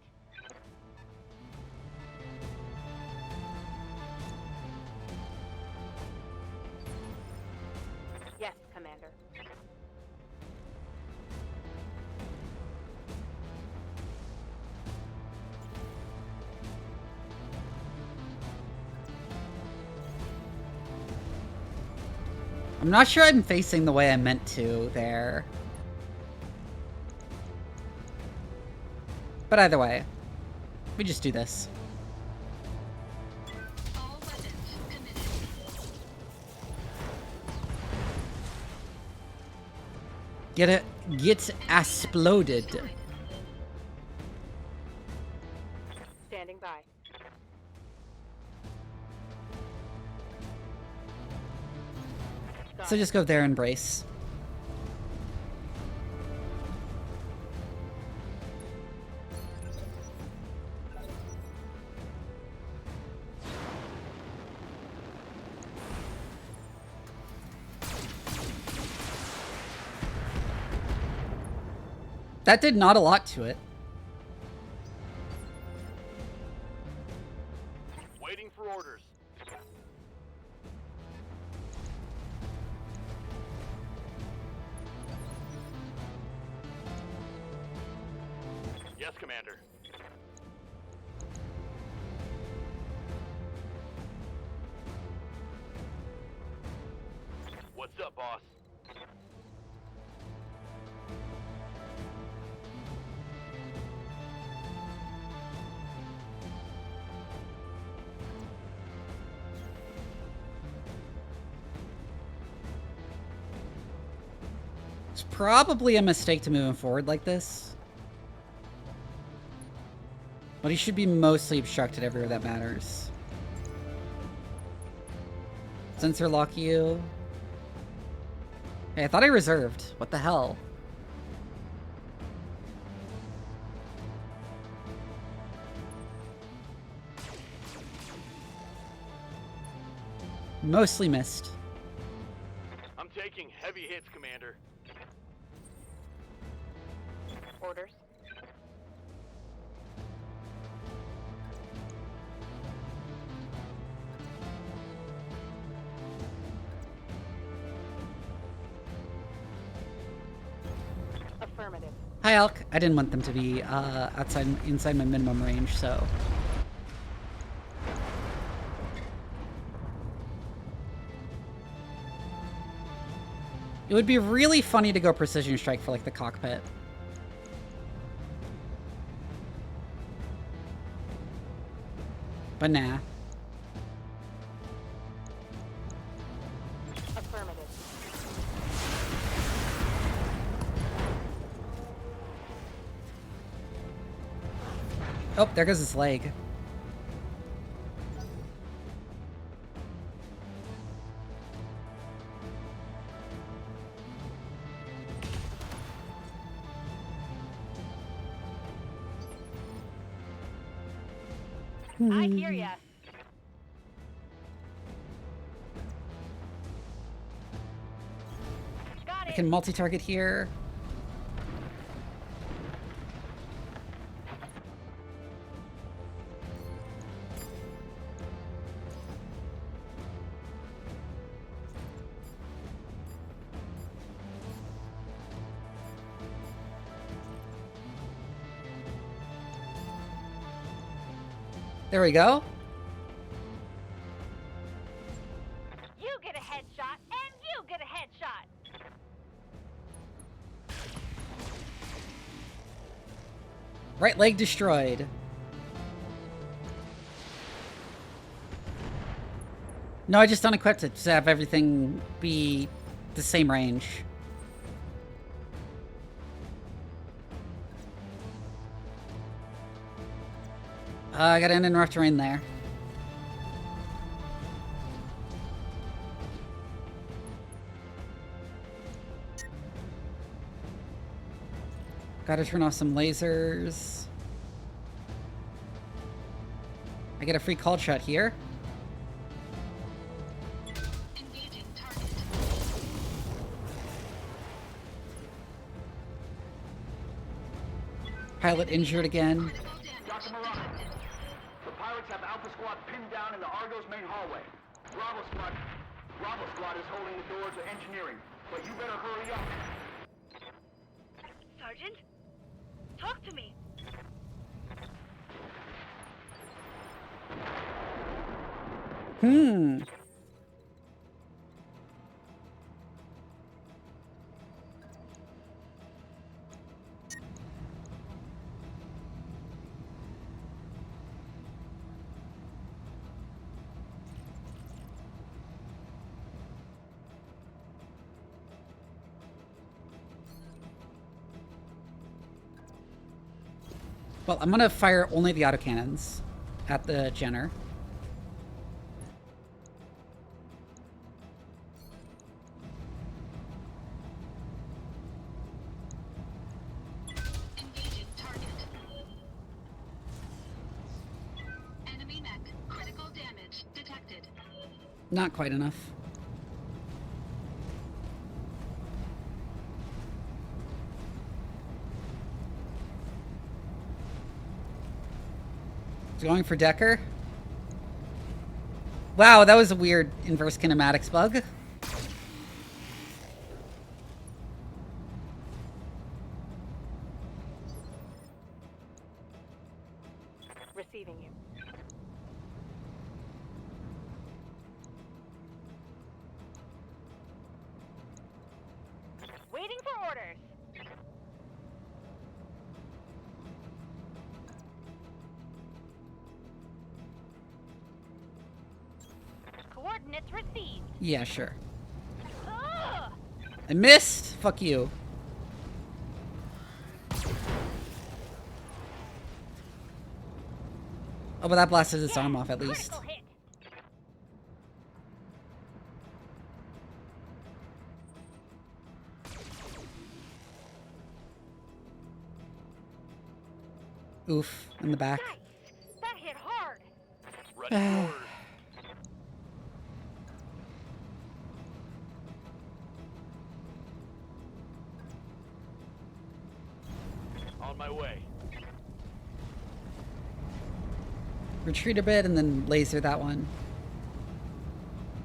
A: I'm not sure I'm facing the way I meant to there. But either way, we just do this.
E: All weapons committed.
A: Get exploded.
C: Standing by.
A: So just go there and brace. That did not a lot to it.
F: Waiting for orders. Yes, Commander. What's up, boss?
A: It's probably a mistake to move him forward like this. But he should be mostly obstructed everywhere that matters. Sensor lock you. Hey, I thought I reserved. What the hell? Mostly missed.
F: I'm taking heavy hits, Commander.
C: Orders. Affirmative.
A: Hi, Alk. I didn't want them to be inside my minimum range, so. It would be really funny to go precision strike for like the cockpit. But nah.
C: Affirmative.
A: Oh, there goes his leg.
C: I hear ya. Got
A: I
C: it.
A: can multi-target here. There we go.
C: You get a headshot, and you get a headshot.
A: Right leg destroyed. No, I just unequipped it to have everything be the same range. I got in rough terrain there. Gotta turn off some lasers. I get a free call shot here.
E: Engaging target.
A: Pilot injured again.
H: Dr. Morocco, the pilots have Alpha Squad pinned down in the Argo's main hallway. Bravo Squad is holding the door to engineering, but you better hurry up.
C: Sergeant, talk to me.
A: Well, I'm gonna fire only the autocannons at the Jenner.
E: Engaging target. Enemy mech. Critical damage detected.
A: Not quite enough. It's going for Decker. Wow, that was a weird inverse kinematics bug.
C: Receiving you. Waiting for orders. Coordinates received.
A: Yeah, sure.
C: Ugh!
A: I missed. Fuck you. Oh, but that blasted its arm off at least.
C: Critical hit.
A: Oof, in the back.
C: Nice. That hit hard.
F: Ready for orders. On my way.
A: Retreat a bit and then laser that one.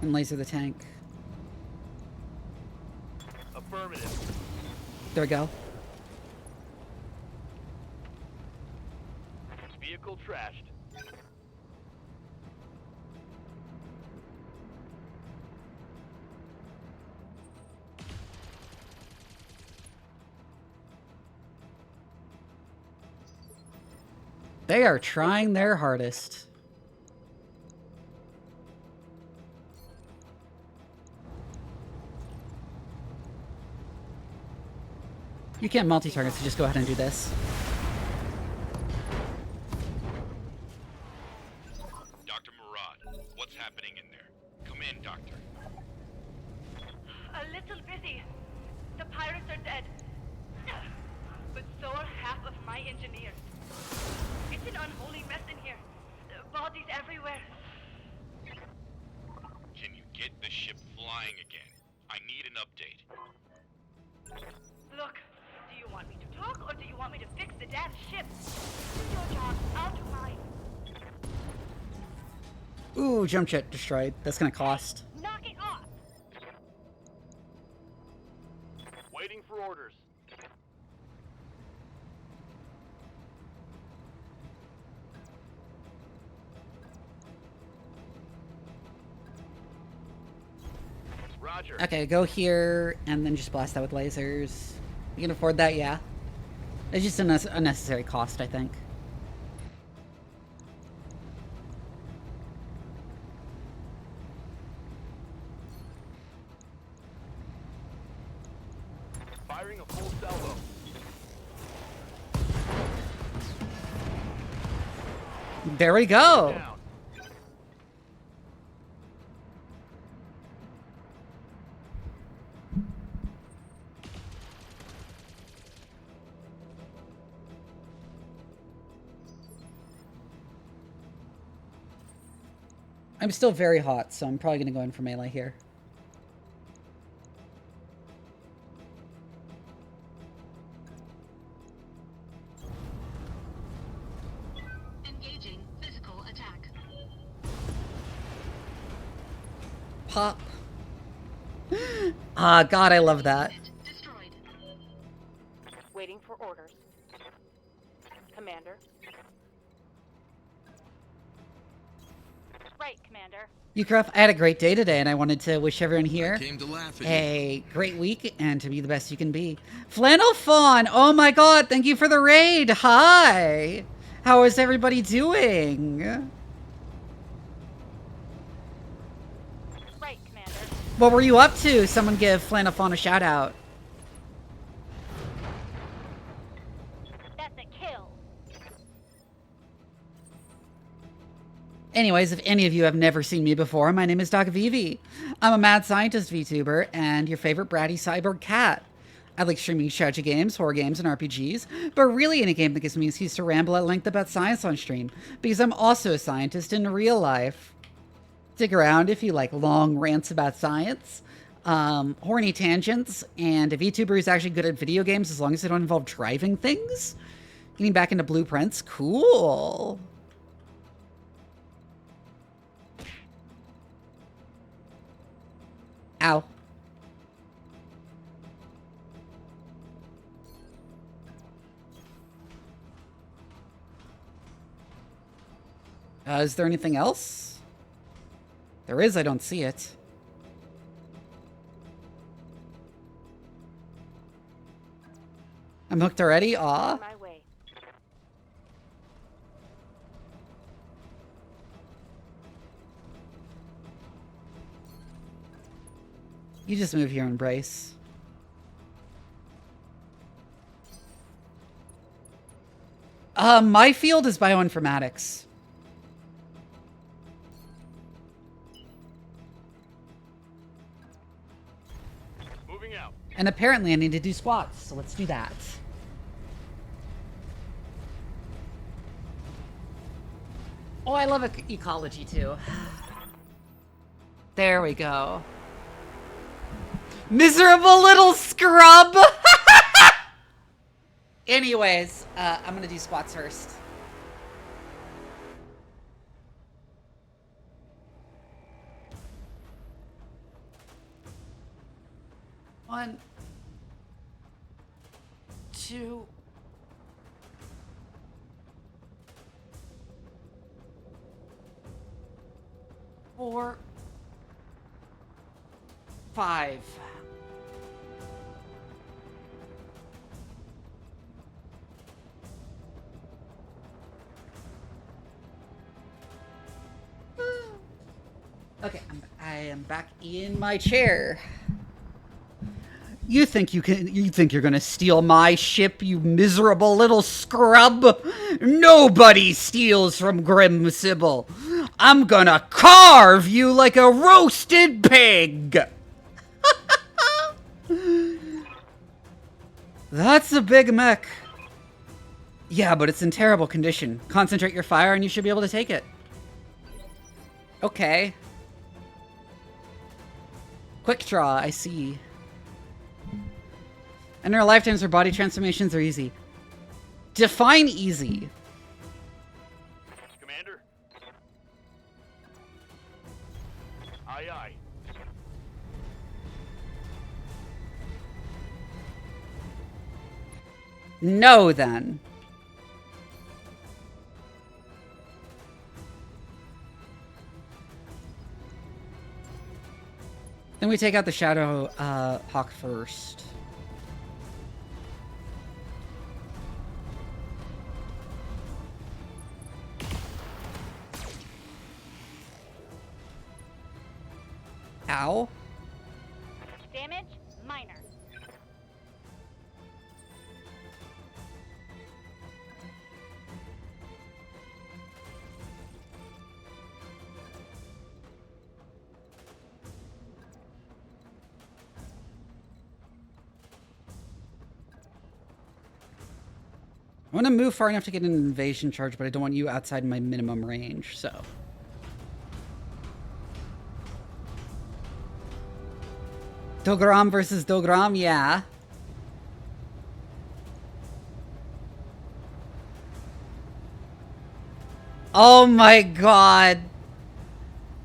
A: And laser the tank.
F: Affirmative.
A: There we go.
F: Vehicle trashed.
A: They are trying their hardest. You can't multi-target, so just go ahead and do this.
J: Dr. Murad, what's happening in there? Come in, Doctor.
C: A little busy. The pirates are dead. But so are half of my engineers. It's an unholy mess in here. Bodies everywhere.
J: Can you get the ship flying again? I need an update.
C: Look, do you want me to talk or do you want me to fix the damn ship? Do your job, I'll do mine.
A: Ooh, jump jet destroyed. That's gonna cost.
C: Knock it off.
F: Waiting for orders. Roger.
A: Okay, go here and then just blast that with lasers. You can afford that, yeah. It's just an unnecessary cost, I think.
F: Firing a full salvo.
A: There we go.
F: Down.
A: I'm still very hot, so I'm probably going to go in for melee here.
E: Engaging physical attack.
A: Pop. Ah, God, I love that.
E: Destroyed.
C: Waiting for orders. Commander. Right, Commander.
A: Ukruff, I had a great day today, and I wanted to wish everyone here
K: Came to laugh at
A: a great week and to be the best you can be. Flannel Fawn, oh my God, thank you for the raid. Hi. How is everybody doing?
C: Right, Commander.
A: What were you up to? Someone give Flannel Fawn a shout out.
C: That's a kill.
A: Anyways, if any of you have never seen me before, my name is Doc Vivi. I'm a mad scientist VTuber and your favorite bratty cyborg cat. I like streaming strategy games, horror games, and RPGs, but really any game that gives me an excuse to ramble at length about science on stream, because I'm also a scientist in real life. Stick around if you like long rants about science, horny tangents, and a VTuber who's actually good at video games as long as they don't involve driving things. Getting back into blueprints, cool. Ow. Is there anything else? There is, I don't see it. I'm hooked already? Aw.
C: My way.
A: You just move here and brace. My field is bioinformatics.
F: Moving out.
A: And apparently I need to do squats, so let's do that. Oh, I love ecology too. There we go. Miserable little scrub! Anyways, I'm gonna do squats first. One, two, four, five. Okay, I am back in my chair. You think you're gonna steal my ship, you miserable little scrub? Nobody steals from Grim Sybil. I'm gonna carve you like a roasted pig. That's a big mech. Yeah, but it's in terrible condition. Concentrate your fire and you should be able to take it. Okay. Quick draw, I see. In our lifetimes, our body transformations are easy. Define easy.
F: Commander? Aye, aye.
A: No, then. Then we take out the Shadow Hawk first. Ow.
C: Damage minor.
A: I want to move far enough to get an invasion charge, but I don't want you outside my minimum range, so. Dogram versus Dogram, yeah. Oh my god.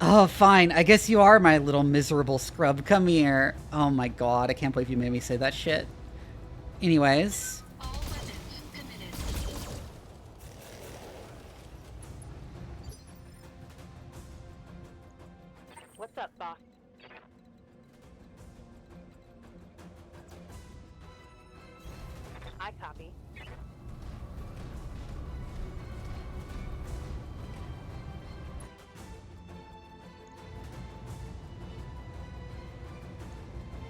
A: Oh, fine. I guess you are my little miserable scrub. Come here. Oh my god, I can't believe you made me say that shit. Anyways.
E: All weapons committed.
C: What's up, boss? I copy.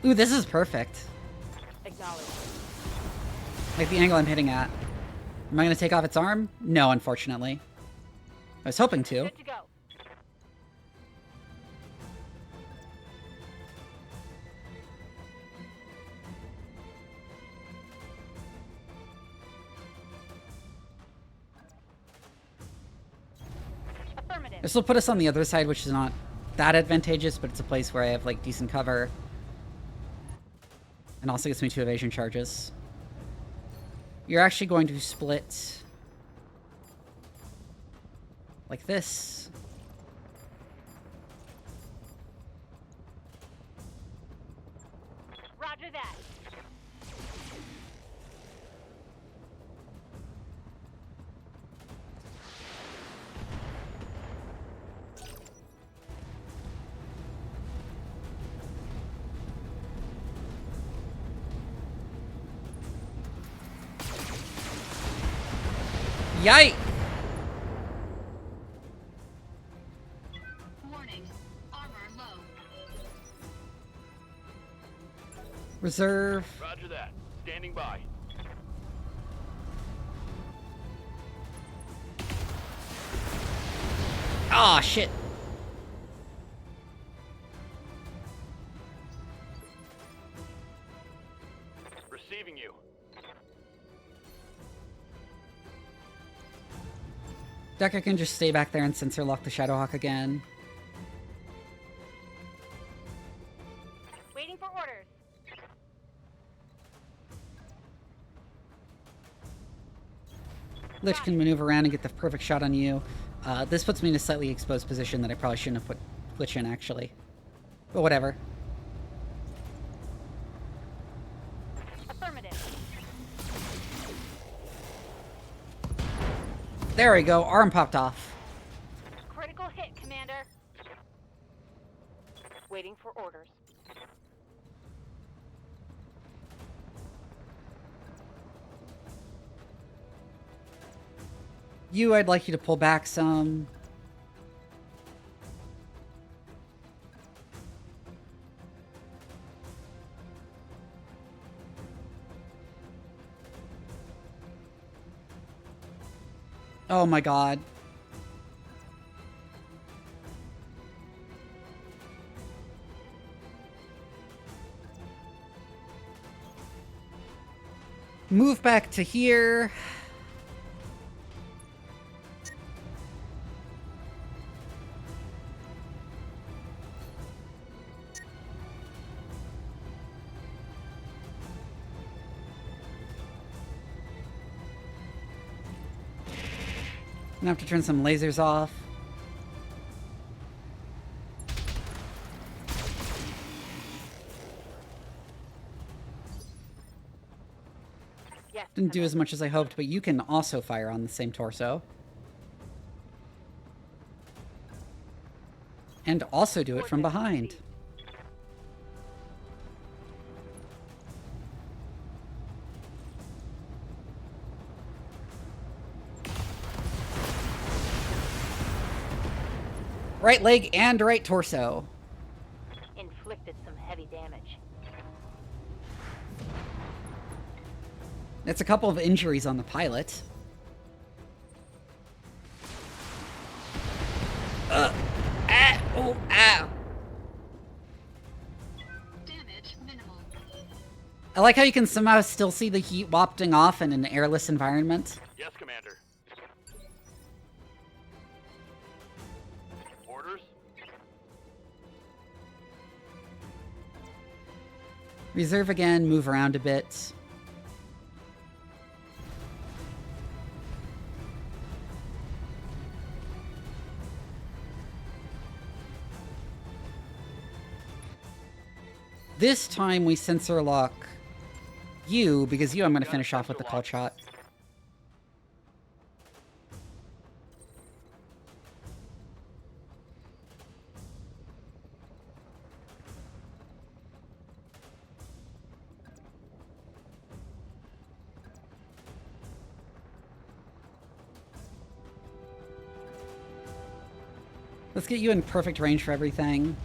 A: Ooh, this is perfect.
C: Acknowledge.
A: Like the angle I'm hitting at. Am I going to take off its arm? No, unfortunately. I was hoping to.
C: Good to go.
A: This will put us on the other side, which is not that advantageous, but it's a place where I have, like, decent cover. And also gets me 2 evasion charges. You're actually going to split... like this.
C: Roger that.
A: Yike!
E: Warning. Armor low.
A: Reserve.
F: Roger that. Standing by.
A: Ah, shit.
F: Receiving you.
A: Decker can just stay back there and sensor lock the Shadowhawk again.
C: Waiting for orders.
A: Lich can maneuver around and get the perfect shot on you. This puts me in a slightly exposed position that I probably shouldn't have put Lich in, actually. But whatever.
C: Affirmative.
A: There we go. Arm popped off.
C: Critical hit, Commander. Waiting for orders.
A: You, I'd like you to pull back some. Oh my god. Move back to here. I'm gonna have to turn some lasers off.
C: Yes.
A: Didn't do as much as I hoped, but you can also fire on the same torso. And also do it from behind. Right leg and right torso.
C: Inflicted some heavy damage.
A: That's a couple of injuries on the pilot. Oh, ow.
E: Damage minimal.
A: I like how you can somehow still see the heat wafting off in an airless environment.
F: Yes, Commander. Orders?
A: Reserve again, move around a bit. This time we sensor lock you, because you I'm going to finish off with the call shot. Let's get you in perfect range for everything.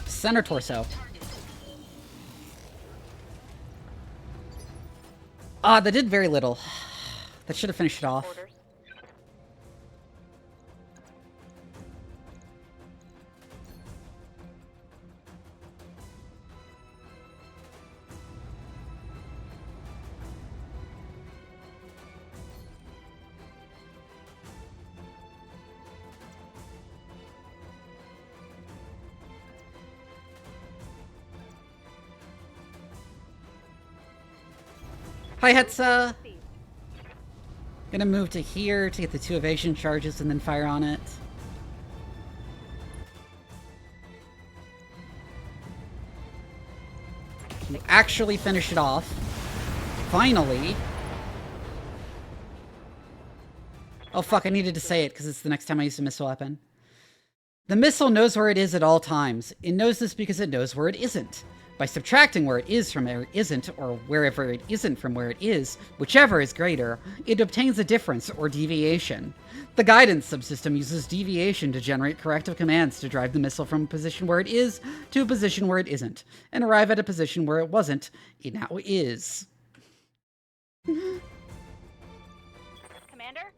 A: Center torso. Ah, that did very little. That should have finished it off.
C: Orders.
A: Hi, Hetza. Gonna move to here to get the 2 evasion charges and then fire on it. To actually finish it off. Finally. Oh fuck, I needed to say it because it's the next time I use a missile weapon. The missile knows where it is at all times. It knows this because it knows where it isn't. By subtracting where it is from where it isn't, or wherever it isn't from where it is, whichever is greater, it obtains a difference, or deviation. The guidance subsystem uses deviation to generate corrective commands to drive the missile from a position where it is to a position where it isn't, and arrive at a position where it wasn't, it now is.
C: Commander?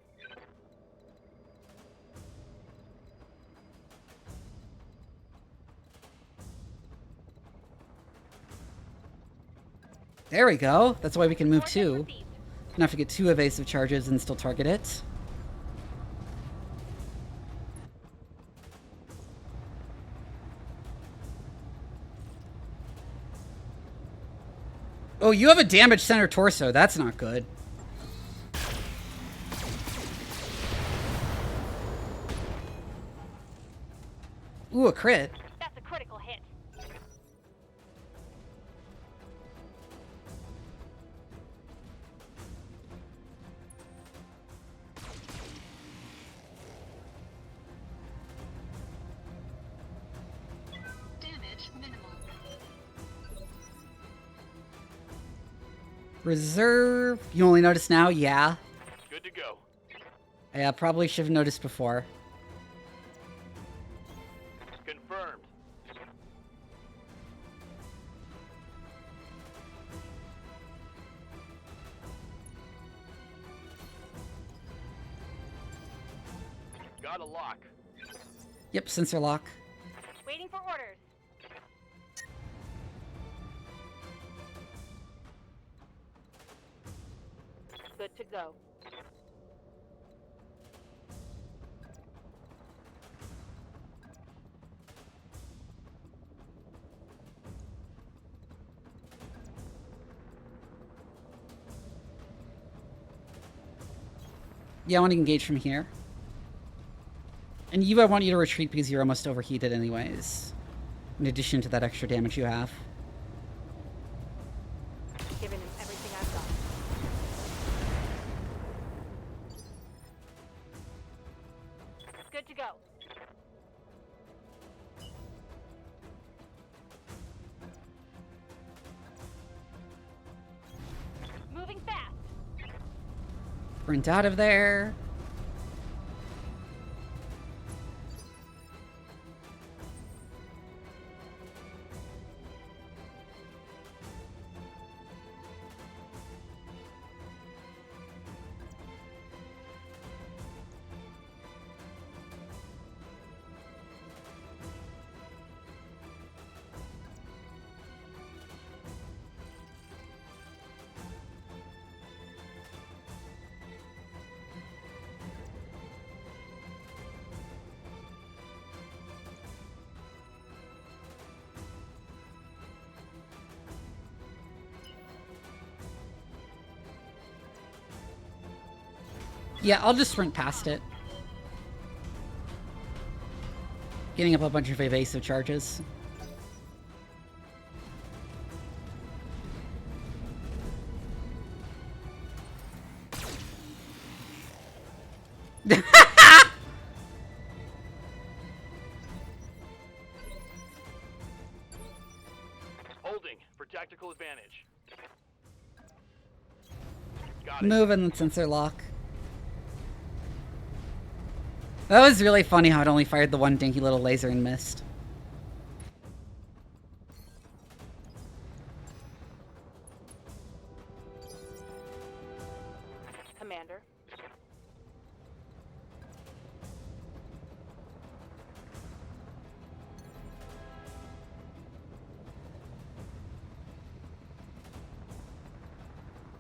A: There we go. That's why we can move 2. Don't have to get 2 evasive charges and still target it. Oh, you have a damaged center torso. That's not good. Ooh, a crit.
C: That's a critical hit.
E: Damage minimal.
A: Reserve. You only notice now? Yeah.
F: Good to go.
A: Yeah, probably should have noticed before.
F: Confirmed. Got a lock.
A: Yep, sensor lock.
C: Waiting for orders. Good to go.
A: Yeah, I want to engage from here. And you, I want you to retreat because you're almost overheated anyways. In addition to that extra damage you have.
C: Giving him everything I've got. Good to go. Moving fast.
A: Sprint out of there. Yeah, I'll just sprint past it. Getting up a bunch of evasive charges.
F: Holding for tactical advantage. Got it.
A: Move and then sensor lock. That was really funny how it only fired the one dinky little laser and missed.
C: Commander.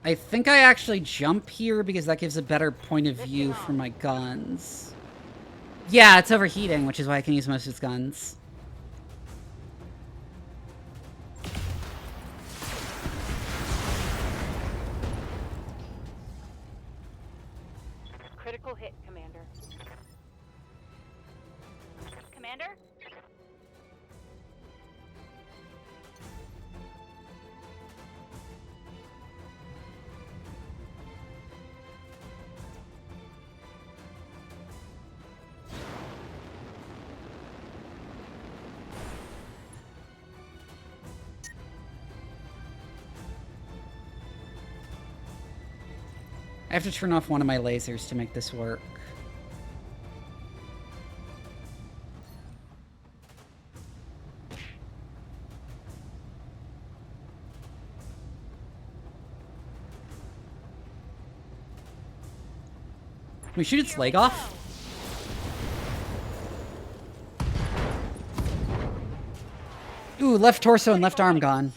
A: I think I actually jump here because that gives a better point of view for my guns. Yeah, it's overheating, which is why I can use most of its guns.
C: Commander?
A: I have to turn off one of my lasers to make this work. Can we shoot its leg off? Ooh, left torso and left arm gone.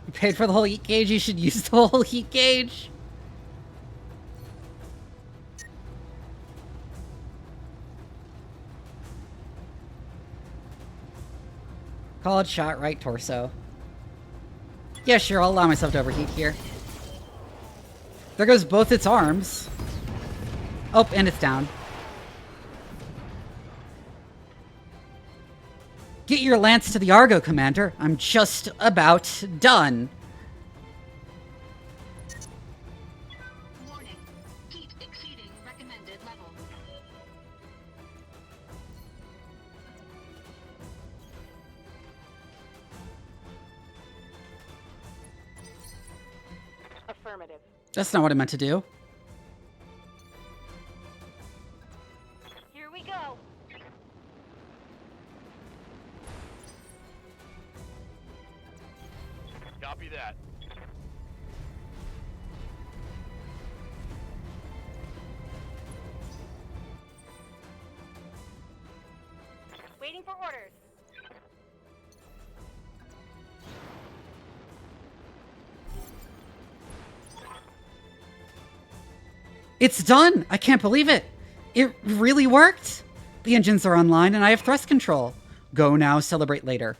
A: You paid for the whole heat gauge, you should use the whole heat gauge. Call it shot right torso. Yeah, sure, I'll allow myself to overheat here. There goes both its arms. Oh, and it's down. Get your lance to the Argo, Commander. I'm just about done.
E: Warning. Heat exceeding recommended level.
C: Affirmative.
A: That's not what I meant to do.
C: Here we go.
F: Copy that.
C: Waiting for orders.
A: It's done! I can't believe it! It really worked! The engines are online and I have thrust control. Go now, celebrate later.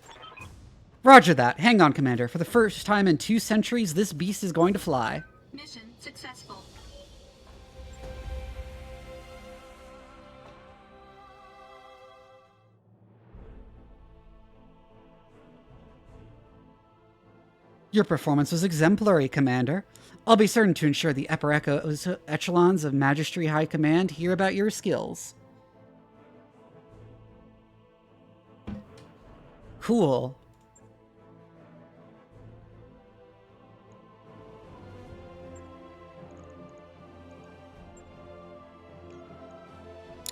A: Roger that. Hang on, Commander. For the first time in 2 centuries, this beast is going to fly.
E: Mission successful.
A: Your performance was exemplary, Commander. I'll be certain to ensure the upper echelons of Magistry High Command hear about your skills. Cool.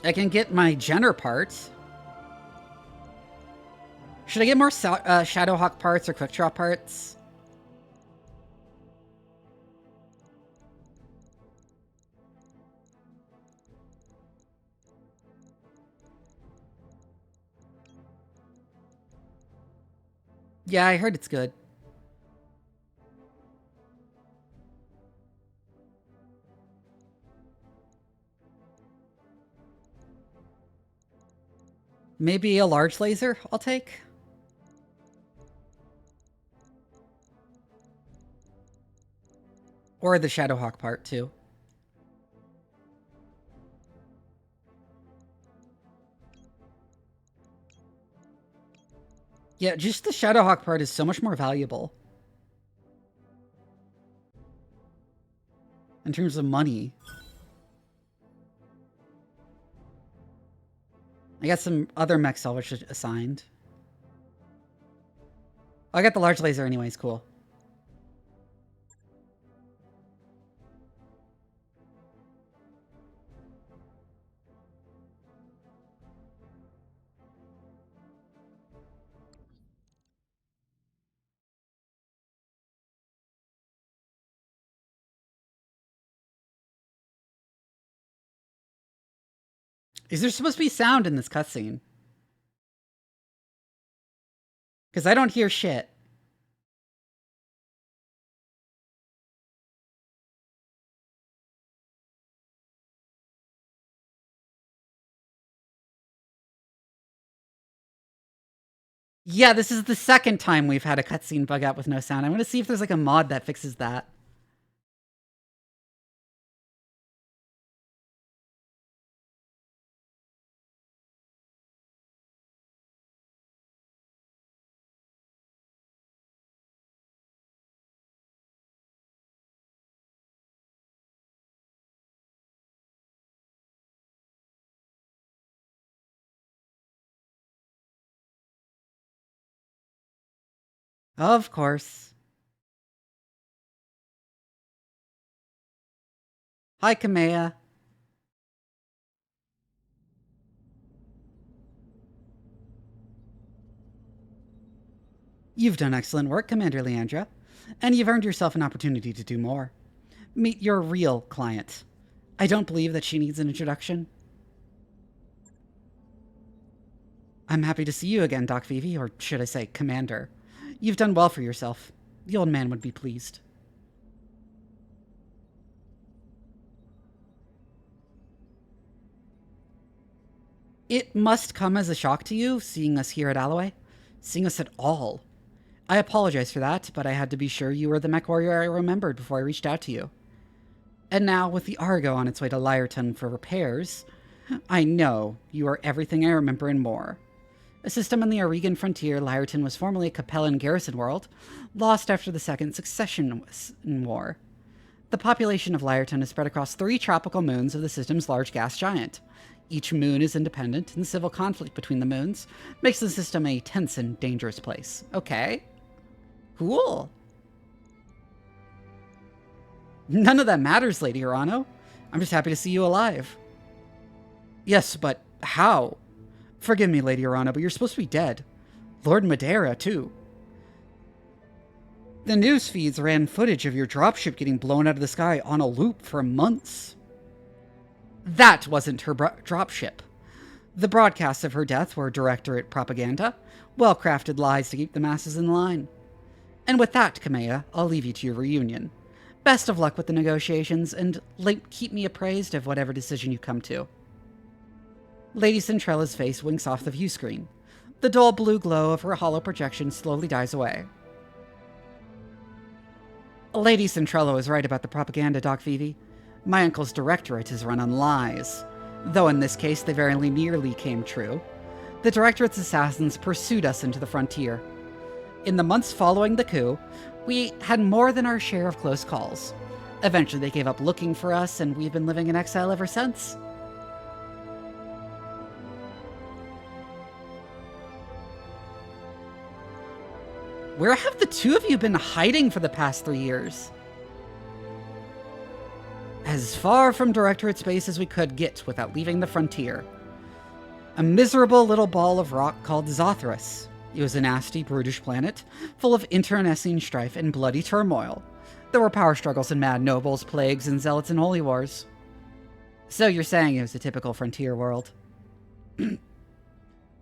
A: I can get my Jenner parts. Should I get more Shadowhawk parts or Quick Draw parts? Yeah, I heard it's good. Maybe a large laser I'll take? Or the Shadowhawk part, too. Yeah, just the Shadowhawk part is so much more valuable. In terms of money. I got some other mech salvage assigned. Oh, I got the large laser anyways, cool. Is there supposed to be sound in this cutscene? Because I don't hear shit. Yeah, this is the second time we've had a cutscene bug out with no sound. I'm going to see if there's like a mod that fixes that. Of course. Hi, Kamea. You've done excellent work, Commander Leandra, and you've earned yourself an opportunity to do more. Meet your real client. I don't believe that she needs an introduction. I'm happy to see you again, Doc Vivi, or should I say, Commander. You've done well for yourself. The old man would be pleased. It must come as a shock to you, seeing us here at Alloway. Seeing us at all. I apologize for that, but I had to be sure you were the mech warrior I remembered before I reached out to you. And now, with the Argo on its way to Lyreton for repairs, I know you are everything I remember and more. A system on the Oregon frontier, Lyreton was formerly a Capellan garrison world, lost after the Second Succession War. The population of Lyreton is spread across 3 tropical moons of the system's large gas giant. Each moon is independent, and civil conflict between the moons makes the system a tense and dangerous place. Okay. Cool. None of that matters, Lady Urano. I'm just happy to see you alive. Yes, but how? Forgive me, Lady Urano, but you're supposed to be dead. Lord Madeira, too. The news feeds ran footage of your dropship getting blown out of the sky on a loop for months. That wasn't her dropship. The broadcasts of her death were directorate propaganda, well-crafted lies to keep the masses in line. And with that, Kamea, I'll leave you to your reunion. Best of luck with the negotiations, and keep me appraised of whatever decision you come to. Lady Centrella's face winks off the view screen. The dull blue glow of her hollow projection slowly dies away. Lady Centrella was right about the propaganda, Doc Vivi. My uncle's directorate is run on lies, though in this case they very nearly came true. The directorate's assassins pursued us into the frontier. In the months following the coup, we had more than our share of close calls. Eventually they gave up looking for us, and we've been living in exile ever since. Where have the two of you been hiding for the past 3 years? As far from directorate space as we could get without leaving the frontier. A miserable little ball of rock called Zothrus. It was a nasty, brutish planet, full of internecine strife and bloody turmoil. There were power struggles and mad nobles, plagues, and zealots and holy wars. So you're saying it was a typical frontier world?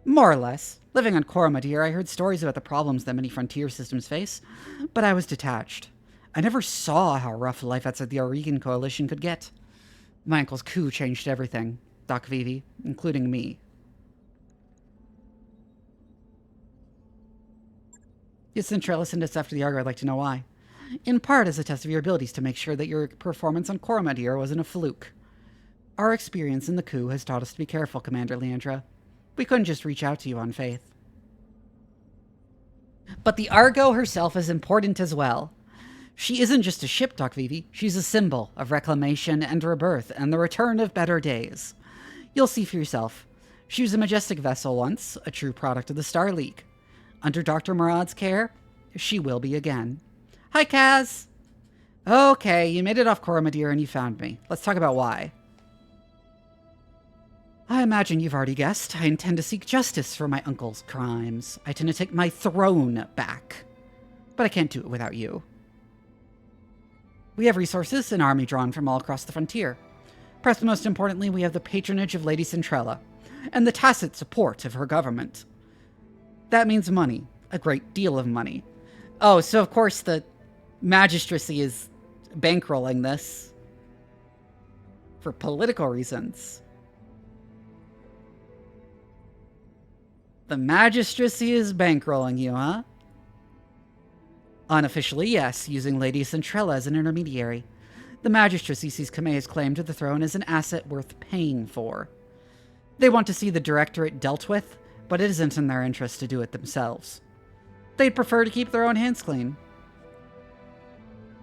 A: More or less. Living on Coromadir, I heard stories about the problems that many frontier systems face, but I was detached. I never saw how rough life outside the Oregon Coalition could get. My uncle's coup changed everything, Doc Vivi, including me. If Centrella sent us after the Argo, I'd like to know why. In part as a test of your abilities to make sure that your performance on Coromadir wasn't a fluke. Our experience in the coup has taught us to be careful, Commander Leandra. We couldn't just reach out to you on faith. But the Argo herself is important as well. She isn't just a ship, Doc Vivi. She's a symbol of reclamation and rebirth and the return of better days. You'll see for yourself. She was a majestic vessel once, a true product of the Star League. Under Dr. Murad's care, she will be again. Hi, Kaz! Okay, you made it off Coromadir and you found me. Let's talk about why. I imagine you've already guessed. I intend to seek justice for my uncle's crimes. I intend to take my throne back. But I can't do it without you. We have resources, an army drawn from all across the frontier. Perhaps most importantly, we have the patronage of Lady Centrella, and the tacit support of her government. That means money. A great deal of money. Oh, so of course the magistracy is bankrolling this. For political reasons. The magistracy is bankrolling you, huh? Unofficially, yes, using Lady Centrella as an intermediary. The magistracy sees Kamea's claim to the throne as an asset worth paying for. They want to see the Directorate dealt with, but it isn't in their interest to do it themselves. They'd prefer to keep their own hands clean.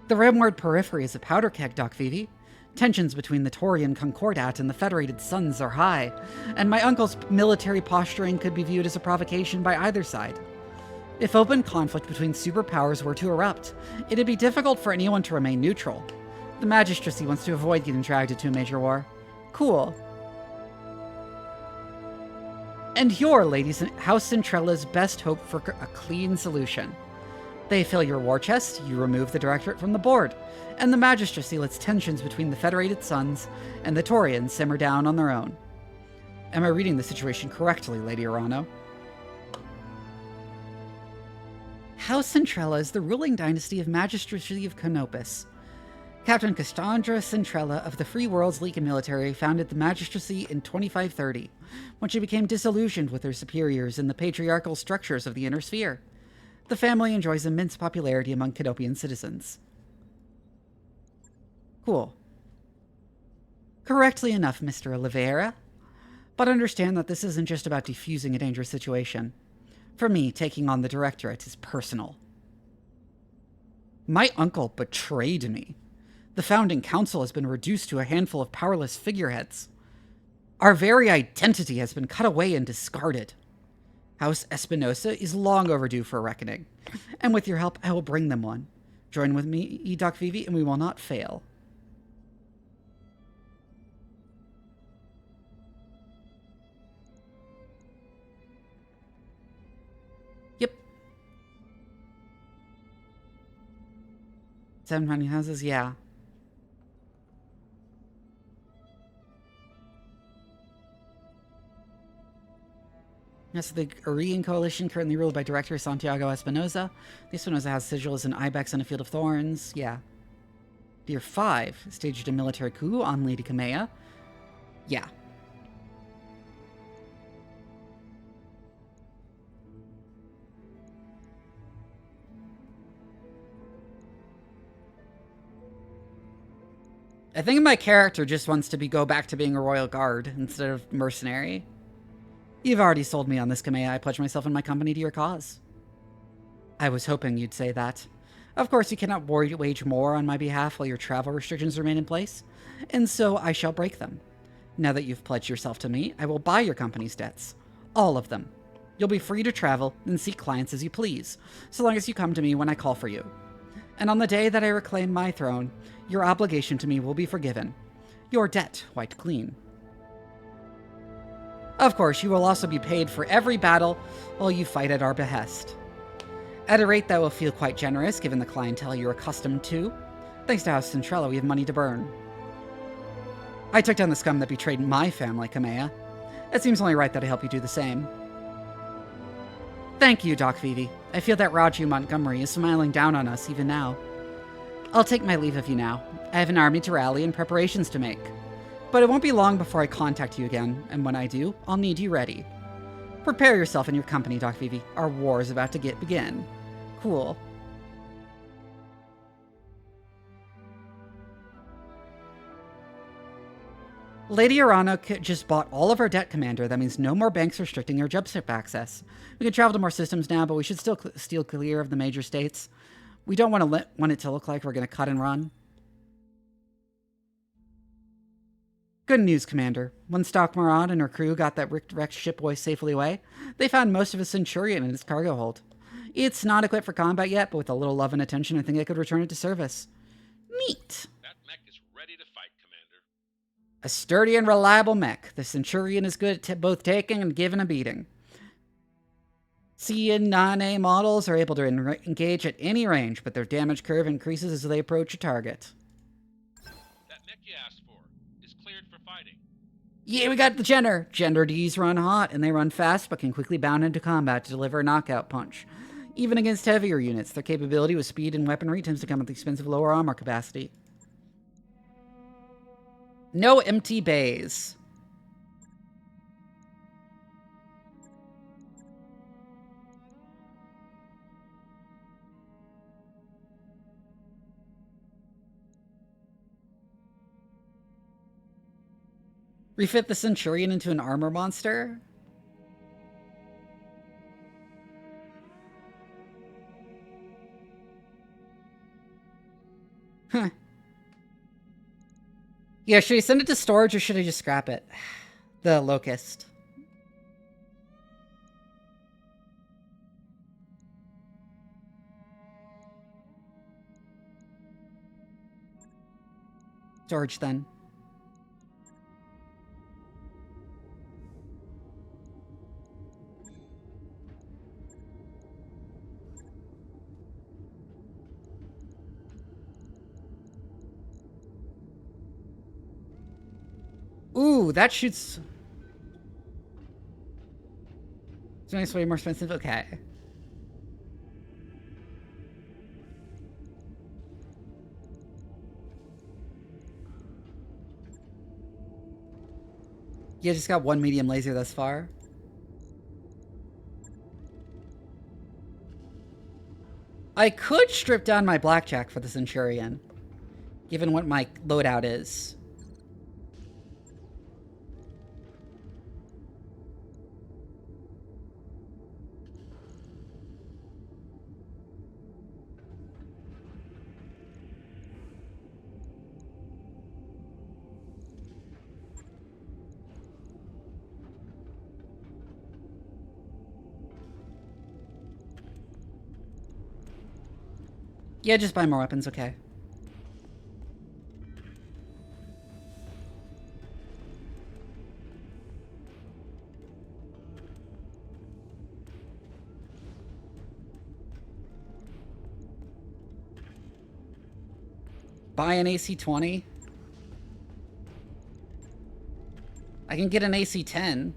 A: The Rimward Periphery is a powder keg, Doc Vivi. Tensions between the Taurian Concordat and the Federated Suns are high, and my uncle's military posturing could be viewed as a provocation by either side. If open conflict between superpowers were to erupt, it'd be difficult for anyone to remain neutral. The magistracy wants to avoid getting dragged into a major war. Cool. And you're, House Centrella's best hope for a clean solution. They fill your war chest, you remove the Directorate from the board, and the magistracy lets tensions between the Federated Suns and the Taurians simmer down on their own. Am I reading the situation correctly, Lady Urano? House Centrella is the ruling dynasty of Magistracy of Canopus. Captain Cassandra Centrella of the Free Worlds League military founded the magistracy in 2530, when she became disillusioned with her superiors in the patriarchal structures of the Inner Sphere. The family enjoys immense popularity among Canopian citizens. Cool. Correctly enough, Mr. Oliveira. But understand that this isn't just about defusing a dangerous situation. For me, taking on the Directorate is personal. My uncle betrayed me. The founding council has been reduced to a handful of powerless figureheads. Our very identity has been cut away and discarded. House Espinosa is long overdue for a reckoning, and with your help, I will bring them one. Join with me, Doc Vivi, and we will not fail. Yep. 7 founding houses, yeah. Yes, the Arian coalition, currently ruled by Director Santiago Espinosa. The Espinosa has sigils and ibex and a field of thorns. Yeah. Tier 5 staged a military coup on Lady Kamea. Yeah. I think my character just wants to go back to being a royal guard instead of mercenary. You've already sold me on this, Kamea. I pledge myself and my company to your cause. I was hoping you'd say that. Of course, you cannot wage war on my behalf while your travel restrictions remain in place, and so I shall break them. Now that you've pledged yourself to me, I will buy your company's debts. All of them. You'll be free to travel and seek clients as you please, so long as you come to me when I call for you. And on the day that I reclaim my throne, your obligation to me will be forgiven. Your debt wiped clean. Of course, you will also be paid for every battle while you fight at our behest. At a rate that will feel quite generous, given the clientele you're accustomed to. Thanks to House Centrella, we have money to burn. I took down the scum that betrayed my family, Kamea. It seems only right that I help you do the same. Thank you, Doc Vivi. I feel that Raju Montgomery is smiling down on us even now. I'll take my leave of you now. I have an army to rally and preparations to make. But it won't be long before I contact you again, and when I do, I'll need you ready. Prepare yourself and your company, Doc Vivi. Our war is about to begin. Cool. Lady Urano just bought all of our debt, Commander. That means no more banks restricting our jump-ship access. We can travel to more systems now, but we should still steal clear of the major states. We don't want it to look like we're going to cut and run. Good news, Commander. When Stock Marad and her crew got that wrecked shipboy safely away, they found most of a Centurion in its cargo hold. It's not equipped for combat yet, but with a little love and attention, I think I could return it to service. Neat.
D: That mech is ready to fight, Commander.
A: A sturdy and reliable mech. The Centurion is good at both taking and giving a beating. C and non-A models are able to engage at any range, but their damage curve increases as they approach a target.
D: That mech you asked for is cleared for fighting.
A: Yeah, we got the Gender. Gender Ds run hot, and they run fast, but can quickly bound into combat to deliver a knockout punch. Even against heavier units, their capability with speed and weaponry tends to come at the expense of lower armor capacity. No empty bays. Refit the Centurion into an armor monster? Huh. Yeah, should I send it to storage or should I just scrap it? The Locust. Storage then. Ooh, that shoots... It's nice, way more expensive. Okay. Yeah, just got one medium laser thus far. I could strip down my blackjack for the Centurion, given what my loadout is. Yeah, just buy more weapons, okay. Buy an AC-20. I can get an AC-10.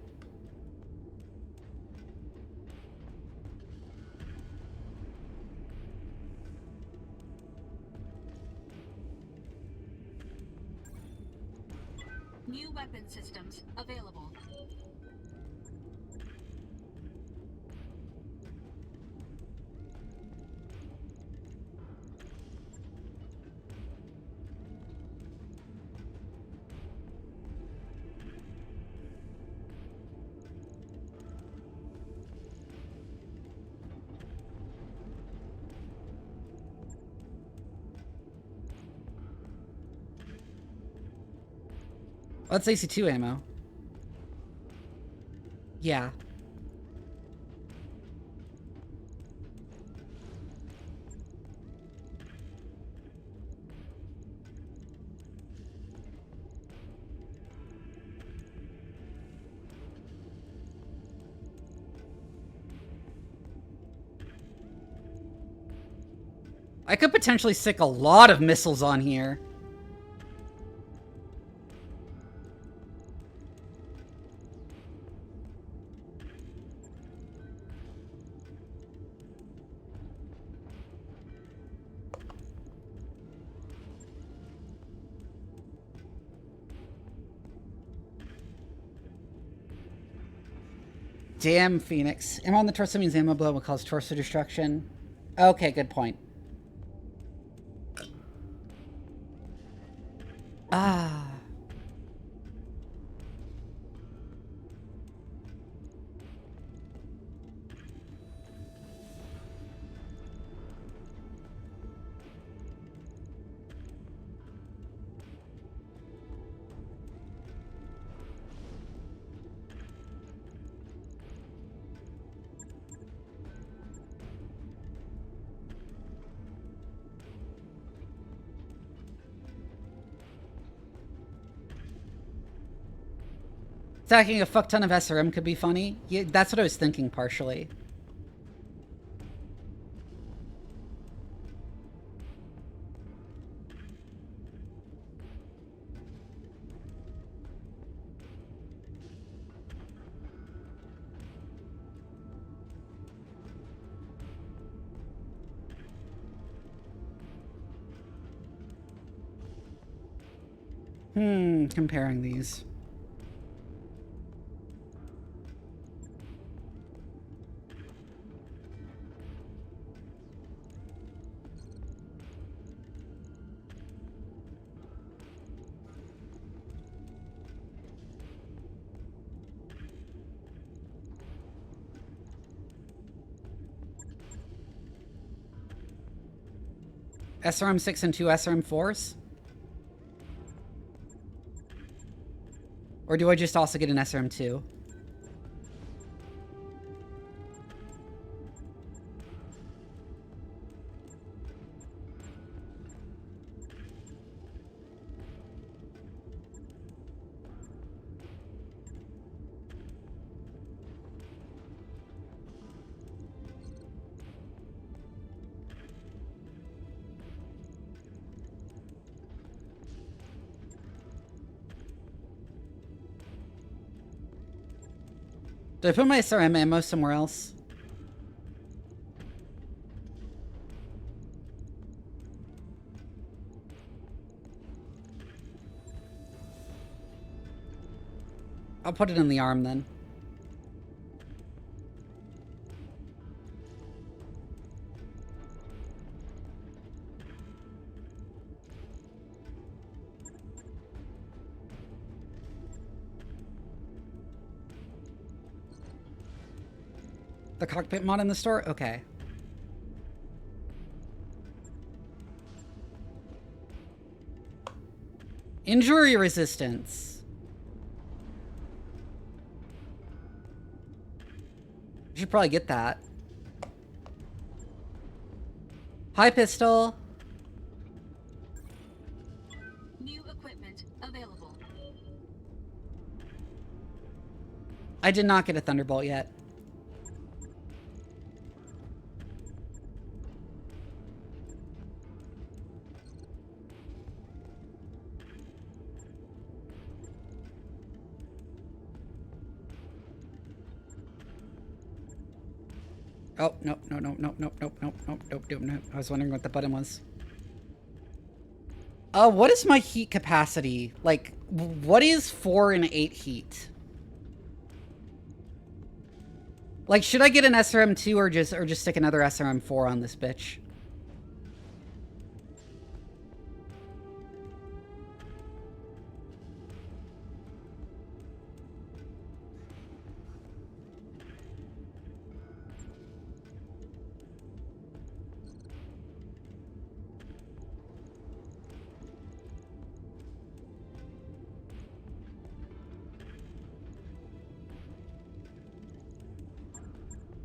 E: New weapon systems available.
A: Oh, that's AC-2 ammo. Yeah. I could potentially stick a lot of missiles on here. Damn, Phoenix. Ammo on the torso means ammo blow will cause torso destruction. Okay, good point. Ah. Stacking a fuck ton of SRM could be funny. Yeah, that's what I was thinking partially. Comparing these. SRM6 and 2 SRM4s? Or do I just also get an SRM2? Did I put my SRM ammo somewhere else? I'll put it in the arm then. The cockpit mod in the store? Okay. Injury resistance. I should probably get that. Hi, pistol.
E: New equipment available.
A: I did not get a Thunderbolt yet. Oh, no. I was wondering what the button was. What is my heat capacity? Like, what is 4 and 8 heat? Like, should I get an SRM2 or just stick another SRM4 on this bitch?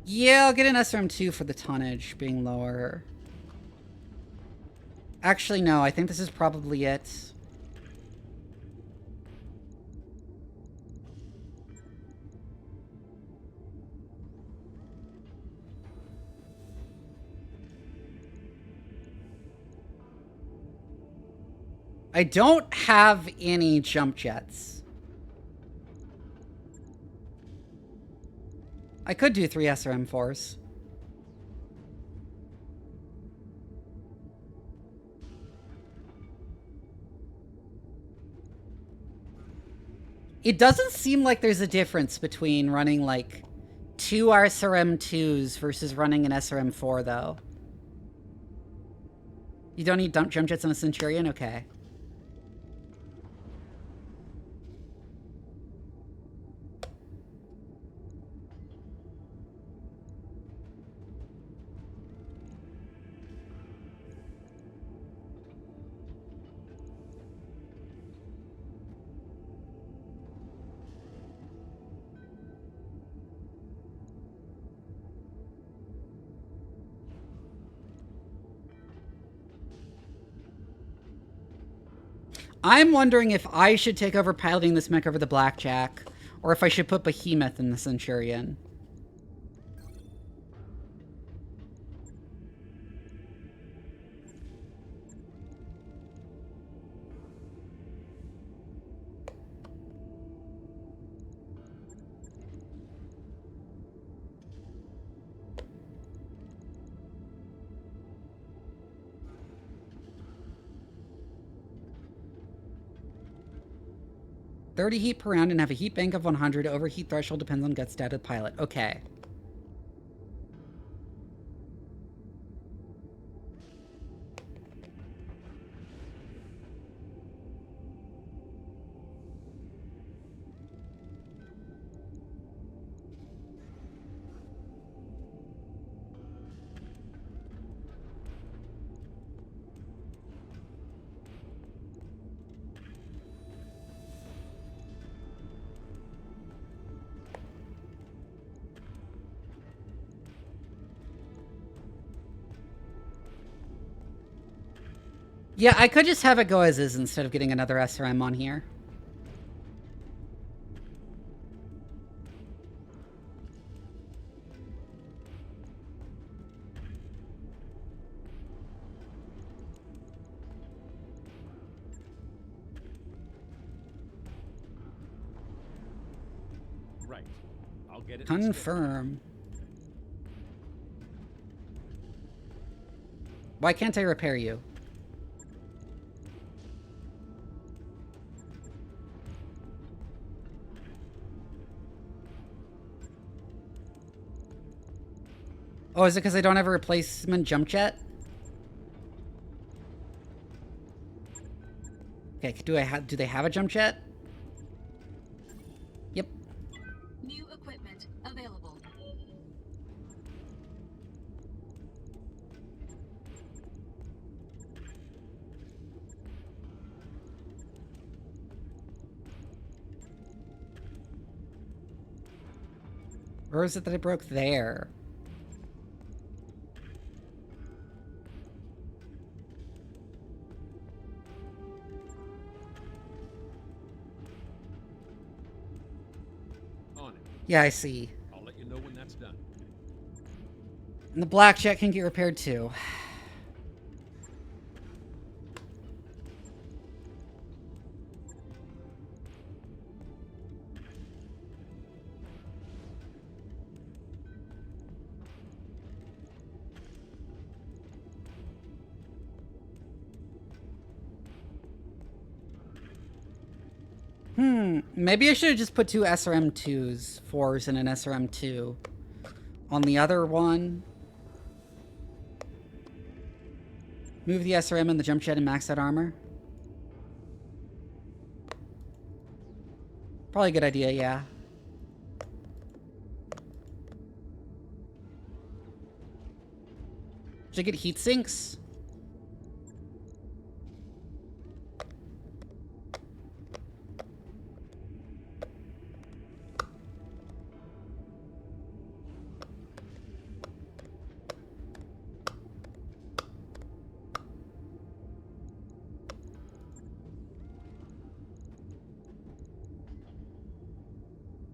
A: Yeah, I'll get an SRM2 for the tonnage being lower. Actually, no, I think this is probably it. I don't have any jump jets. I could do 3 SRM4s. It doesn't seem like there's a difference between running like 2 SRM2s versus running an SRM4 though. You don't need jump jets on a Centurion? Okay. I'm wondering if I should take over piloting this mech over the Blackjack, or if I should put Behemoth in the Centurion. $30 heat per round and have a heat bank of 100. Overheat threshold depends on gut stat of the pilot. Okay. Yeah, I could just have it go as is instead of getting another SRM on here.
D: Right. I'll get it.
A: Confirm. Why can't I repair you? Oh, is it because I don't have a replacement jump jet? Okay, do they have a jump jet? Yep.
E: New equipment available.
A: Or is it that I broke there?
D: On it.
A: Yeah, I see.
D: I'll let you know when that's done.
A: And the black jet can get repaired too. Maybe I should have just put two SRM2s, 4s, and an SRM2 on the other one. Move the SRM and the jump jet and max out armor. Probably a good idea, yeah. Should I get heat sinks?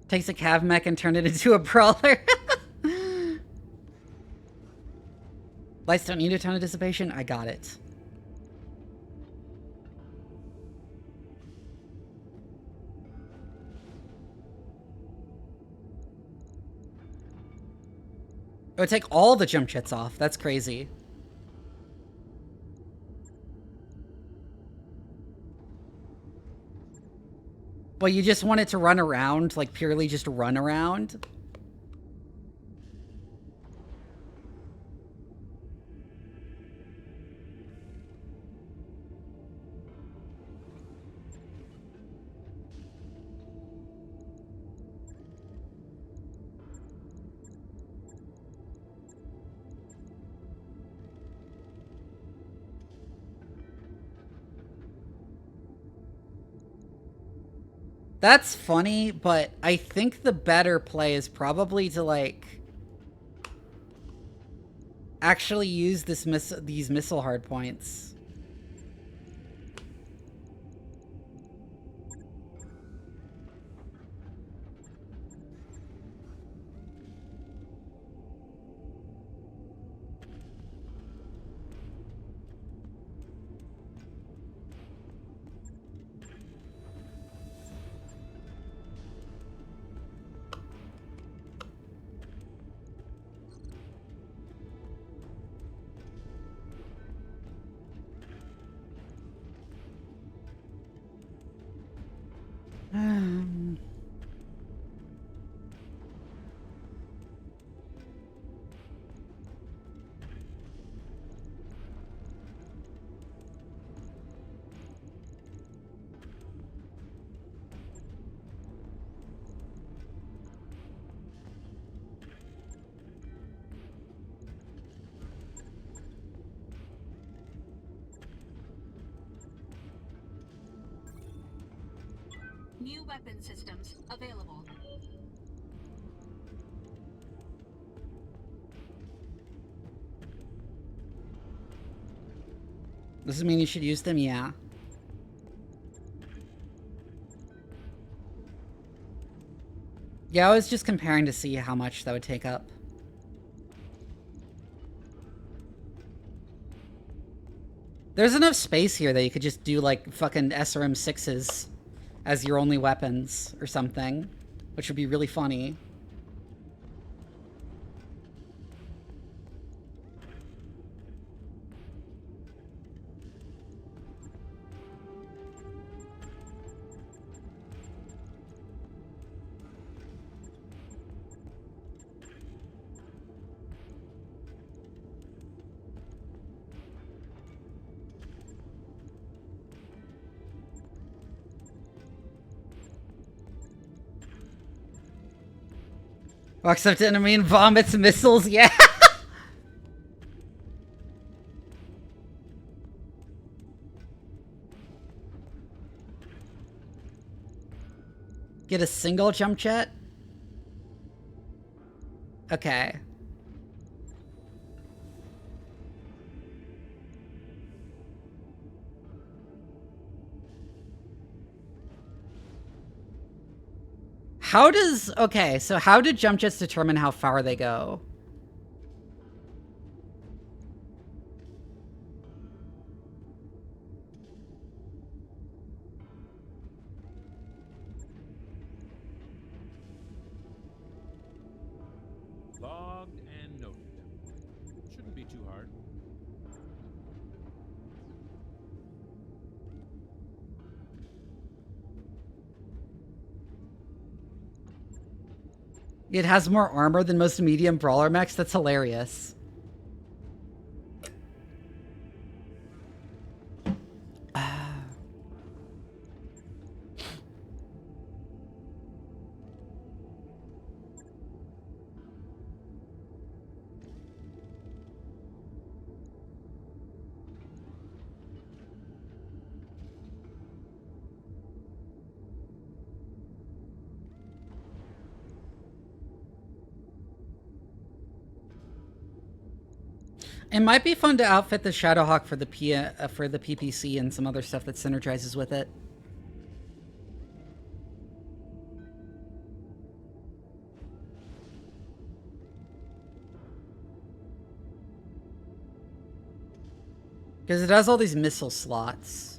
A: Takes a cav mech and turn it into a brawler. Lights don't need a ton of dissipation. I got it. It would take all the jump jets off. That's crazy. Well, you just want it to run around, like purely just run around? That's funny, but I think the better play is probably to, like, actually use these missile hardpoints.
E: New weapon systems available.
A: Does it mean you should use them? Yeah. Yeah, I was just comparing to see how much that would take up. There's enough space here that you could just do like fucking SRM6s as your only weapons or something, which would be really funny. Walks up to enemy and vomits missiles, yeah! Get a single jump jet? Okay. How does... Okay, so how do jump jets determine how far they go?
D: Logged and noted. Shouldn't be too hard.
A: It has more armor than most medium brawler mechs? That's hilarious. It might be fun to outfit the Shadowhawk for the PPC and some other stuff that synergizes with it. Because it has all these missile slots.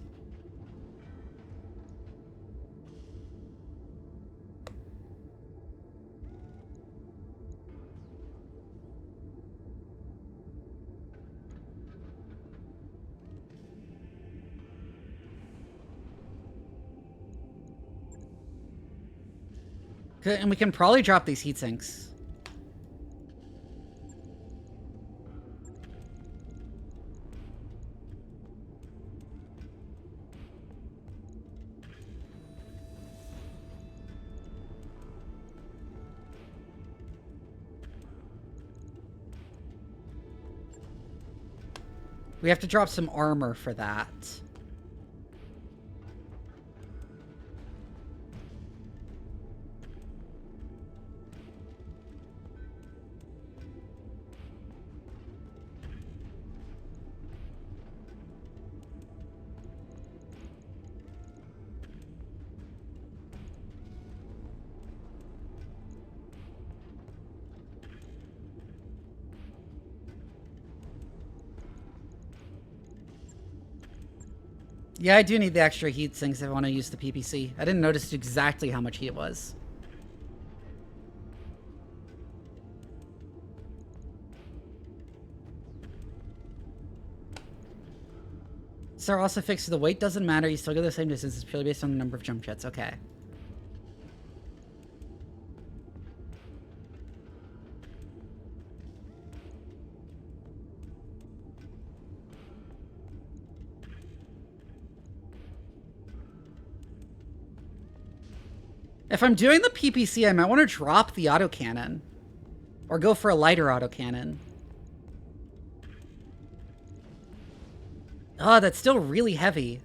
A: And we can probably drop these heat sinks. We have to drop some armor for that. Yeah, I do need the extra heat sinks if I want to use the PPC. I didn't notice exactly how much heat it was. So also fixed the weight doesn't matter. You still get the same distance. It's purely based on the number of jump jets. Okay. If I'm doing the PPC, I might want to drop the autocannon. Or go for a lighter autocannon. Oh, that's still really heavy.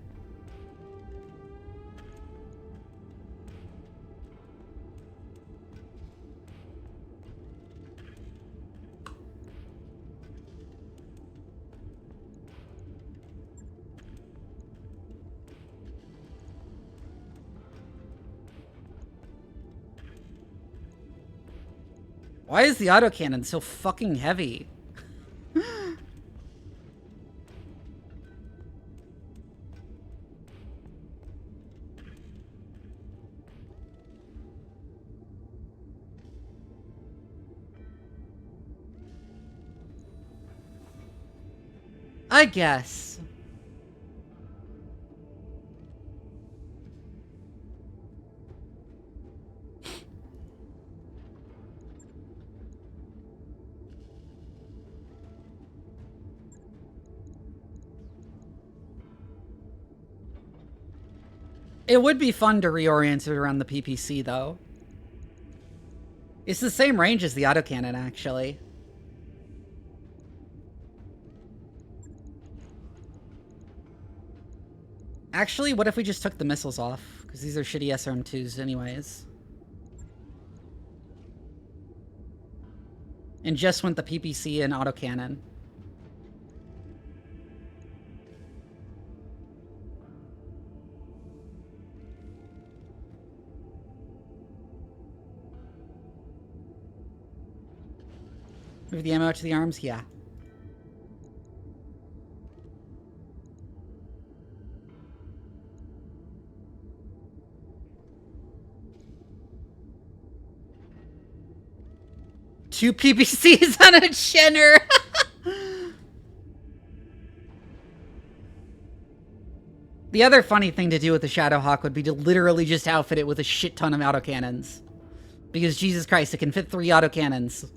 A: Why is the autocannon so fucking heavy? I guess. It would be fun to reorient it around the PPC, though. It's the same range as the autocannon, actually. Actually, what if we just took the missiles off? Because these are shitty SRM-2s anyways. And just went the PPC and autocannon. Move the ammo to the arms? Yeah. Two PPCs on a Jenner. The other funny thing to do with the Shadowhawk would be to literally just outfit it with a shit ton of autocannons. Because Jesus Christ, it can fit 3 autocannons.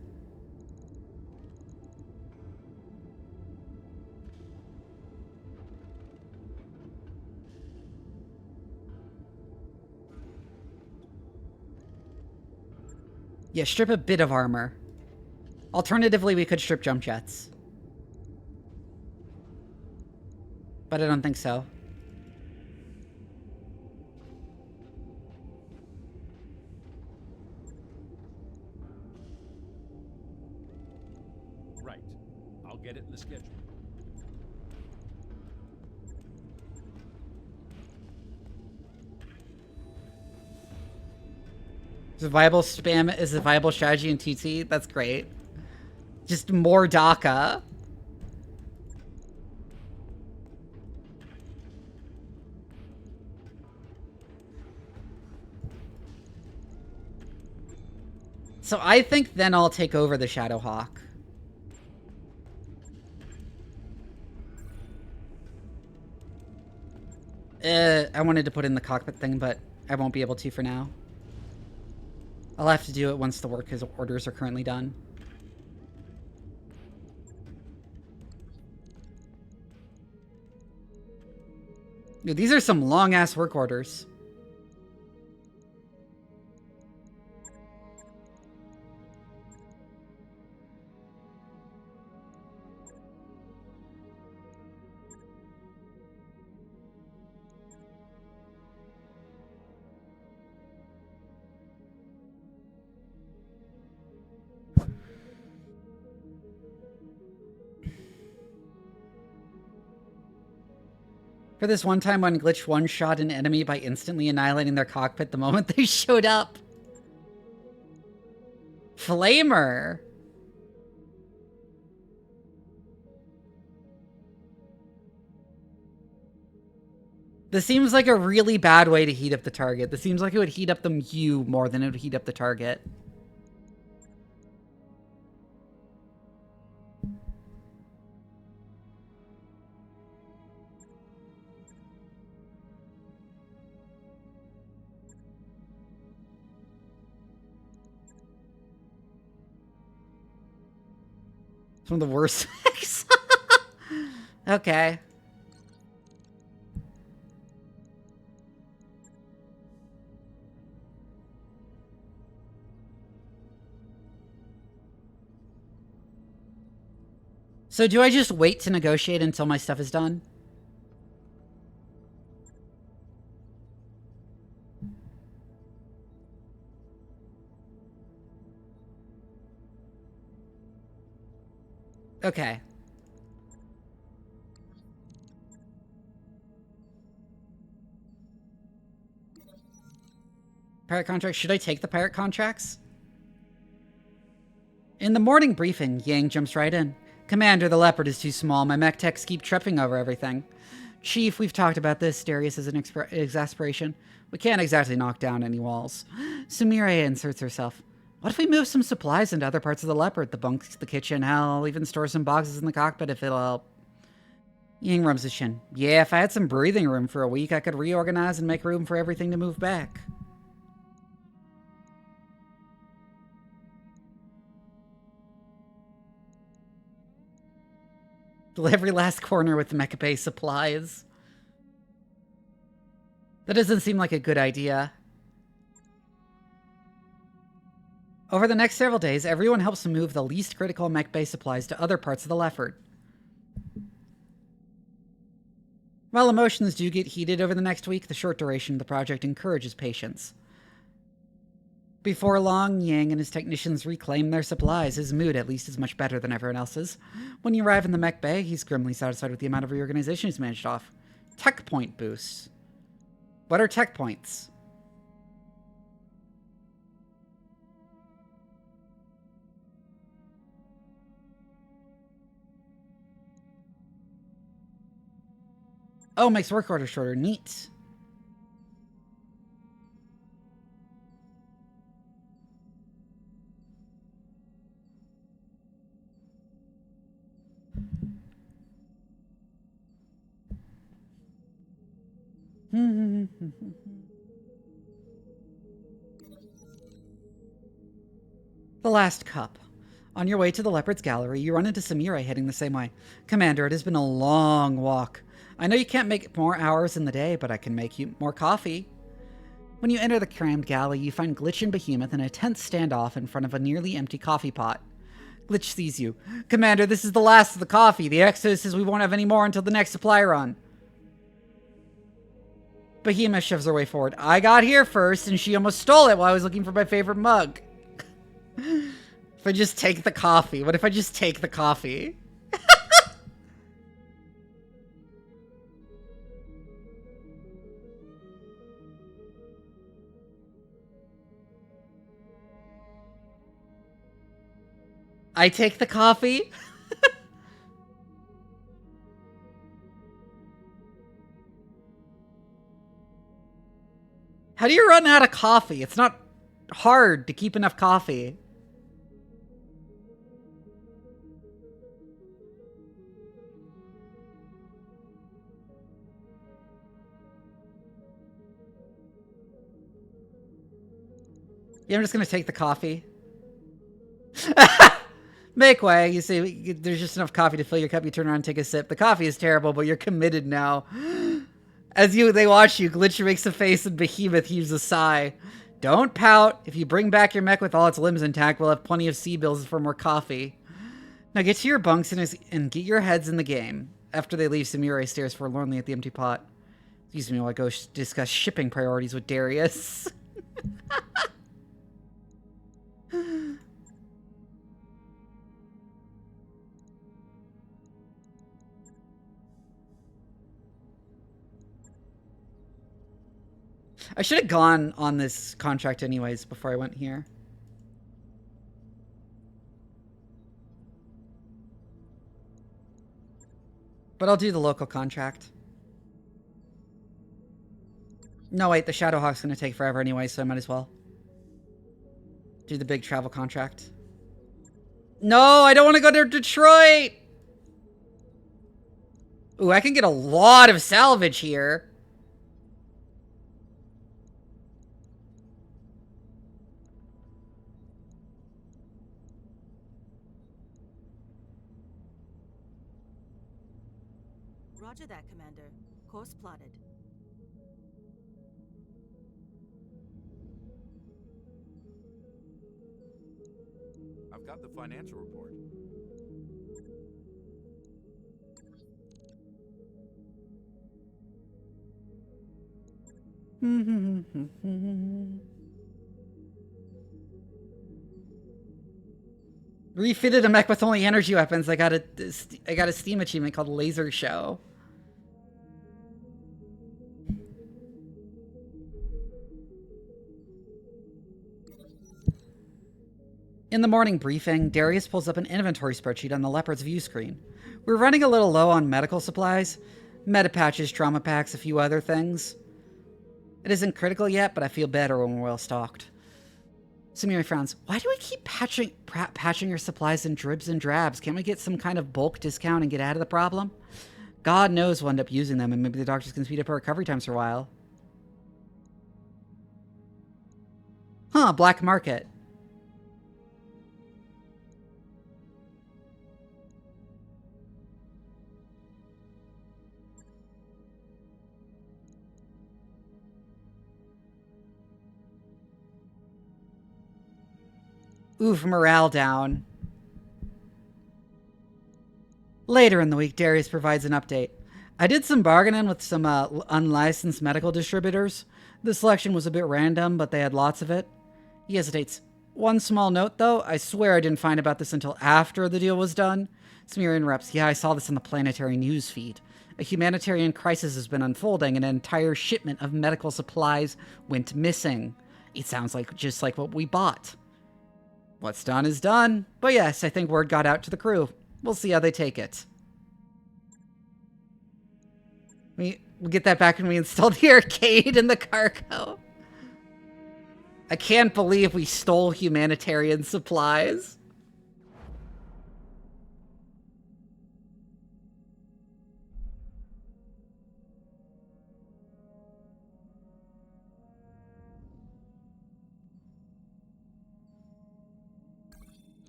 A: Yeah, strip a bit of armor. Alternatively, we could strip jump jets. But I don't think so.
D: Right. I'll get it in the schedule.
A: Is a viable spam is a viable strategy in TT? That's great. Just more DACA. So I think then I'll take over the Shadowhawk. I wanted to put in the cockpit thing, but I won't be able to for now. I'll have to do it once the work orders are currently done. Dude, these are some long-ass work orders. For this one time when Glitch one-shot an enemy by instantly annihilating their cockpit the moment they showed up. Flamer. This seems like a really bad way to heat up the target. This seems like it would heat up the MU more than it would heat up the target. Some of the worst things. Okay. So do I just wait to negotiate until my stuff is done? Okay. Pirate contracts. Should I take the pirate contracts? In the morning briefing, Yang jumps right in. Commander, the leopard is too small. My mech techs keep tripping over everything. Chief, we've talked about this. Darius is an exasperation. We can't exactly knock down any walls. Sumire inserts herself. What if we move some supplies into other parts of the leopard? The bunks, the kitchen, hell, I'll even store some boxes in the cockpit if it'll help. Yang rubs his chin. Yeah, if I had some breathing room for a week, I could reorganize and make room for everything to move back. Fill every last corner with mecha bay supplies. That doesn't seem like a good idea. Over the next several days, everyone helps move the least critical mech bay supplies to other parts of the leopard. While emotions do get heated over the next week, the short duration of the project encourages patience. Before long, Yang and his technicians reclaim their supplies, his mood at least is much better than everyone else's. When you arrive in the mech bay, he's grimly satisfied with the amount of reorganization he's managed off. Tech point boosts. What are tech points? Oh, makes work orders shorter. Neat. The last cup. On your way to the Leopard's Gallery, you run into Sumire heading the same way. Commander, it has been a long walk. I know you can't make more hours in the day, but I can make you more coffee. When you enter the crammed galley, you find Glitch and Behemoth in a tense standoff in front of a nearly empty coffee pot. Glitch sees you. Commander, this is the last of the coffee. The Exodus says we won't have any more until the next supply run. Behemoth shoves her way forward. I got here first, and she almost stole it while I was looking for my favorite mug. If I just take the coffee? What if I just take the coffee? I take the coffee? How do you run out of coffee? It's not hard to keep enough coffee. Yeah, I'm just gonna take the coffee. Make way. You see, there's just enough coffee to fill your cup. You turn around and take a sip. The coffee is terrible, but you're committed now. As they watch you, Glitch makes a face and Behemoth heaves a sigh. Don't pout. If you bring back your mech with all its limbs intact, we'll have plenty of C-bills for more coffee. Now get to your bunks and get your heads in the game. After they leave, Sumire stares forlornly at the empty pot. Excuse me while I go discuss shipping priorities with Darius. I should have gone on this contract anyways before I went here. But I'll do the local contract. No, wait, the Shadowhawk's gonna take forever anyway, so I might as well do the big travel contract. No, I don't want to go to Detroit! Ooh, I can get a lot of salvage here.
K: Roger that, Commander. Course plotted.
B: I've got the financial report.
A: Refitted a mech with only energy weapons. I got a Steam achievement called Laser Show. In the morning briefing, Darius pulls up an inventory spreadsheet on the Leopard's view screen. We're running a little low on medical supplies. Meta patches, trauma packs, a few other things. It isn't critical yet, but I feel better when we're well stocked. Samiri frowns. Why do we keep patching your supplies in dribs and drabs? Can't we get some kind of bulk discount and get out of the problem? God knows we'll end up using them, and maybe the doctors can speed up our recovery times for a while. Huh, black market. Oof, morale down. Later in the week, Darius provides an update. I did some bargaining with some unlicensed medical distributors. The selection was a bit random, but they had lots of it. He hesitates. One small note, though. I swear I didn't find about this until after the deal was done. Samir interrupts. Yeah, I saw this on the planetary news feed. A humanitarian crisis has been unfolding, and an entire shipment of medical supplies went missing. It sounds like just like what we bought. What's done is done. But yes, I think word got out to the crew. We'll see how they take it. We'll get that back when we install the arcade in the cargo. I can't believe we stole humanitarian supplies.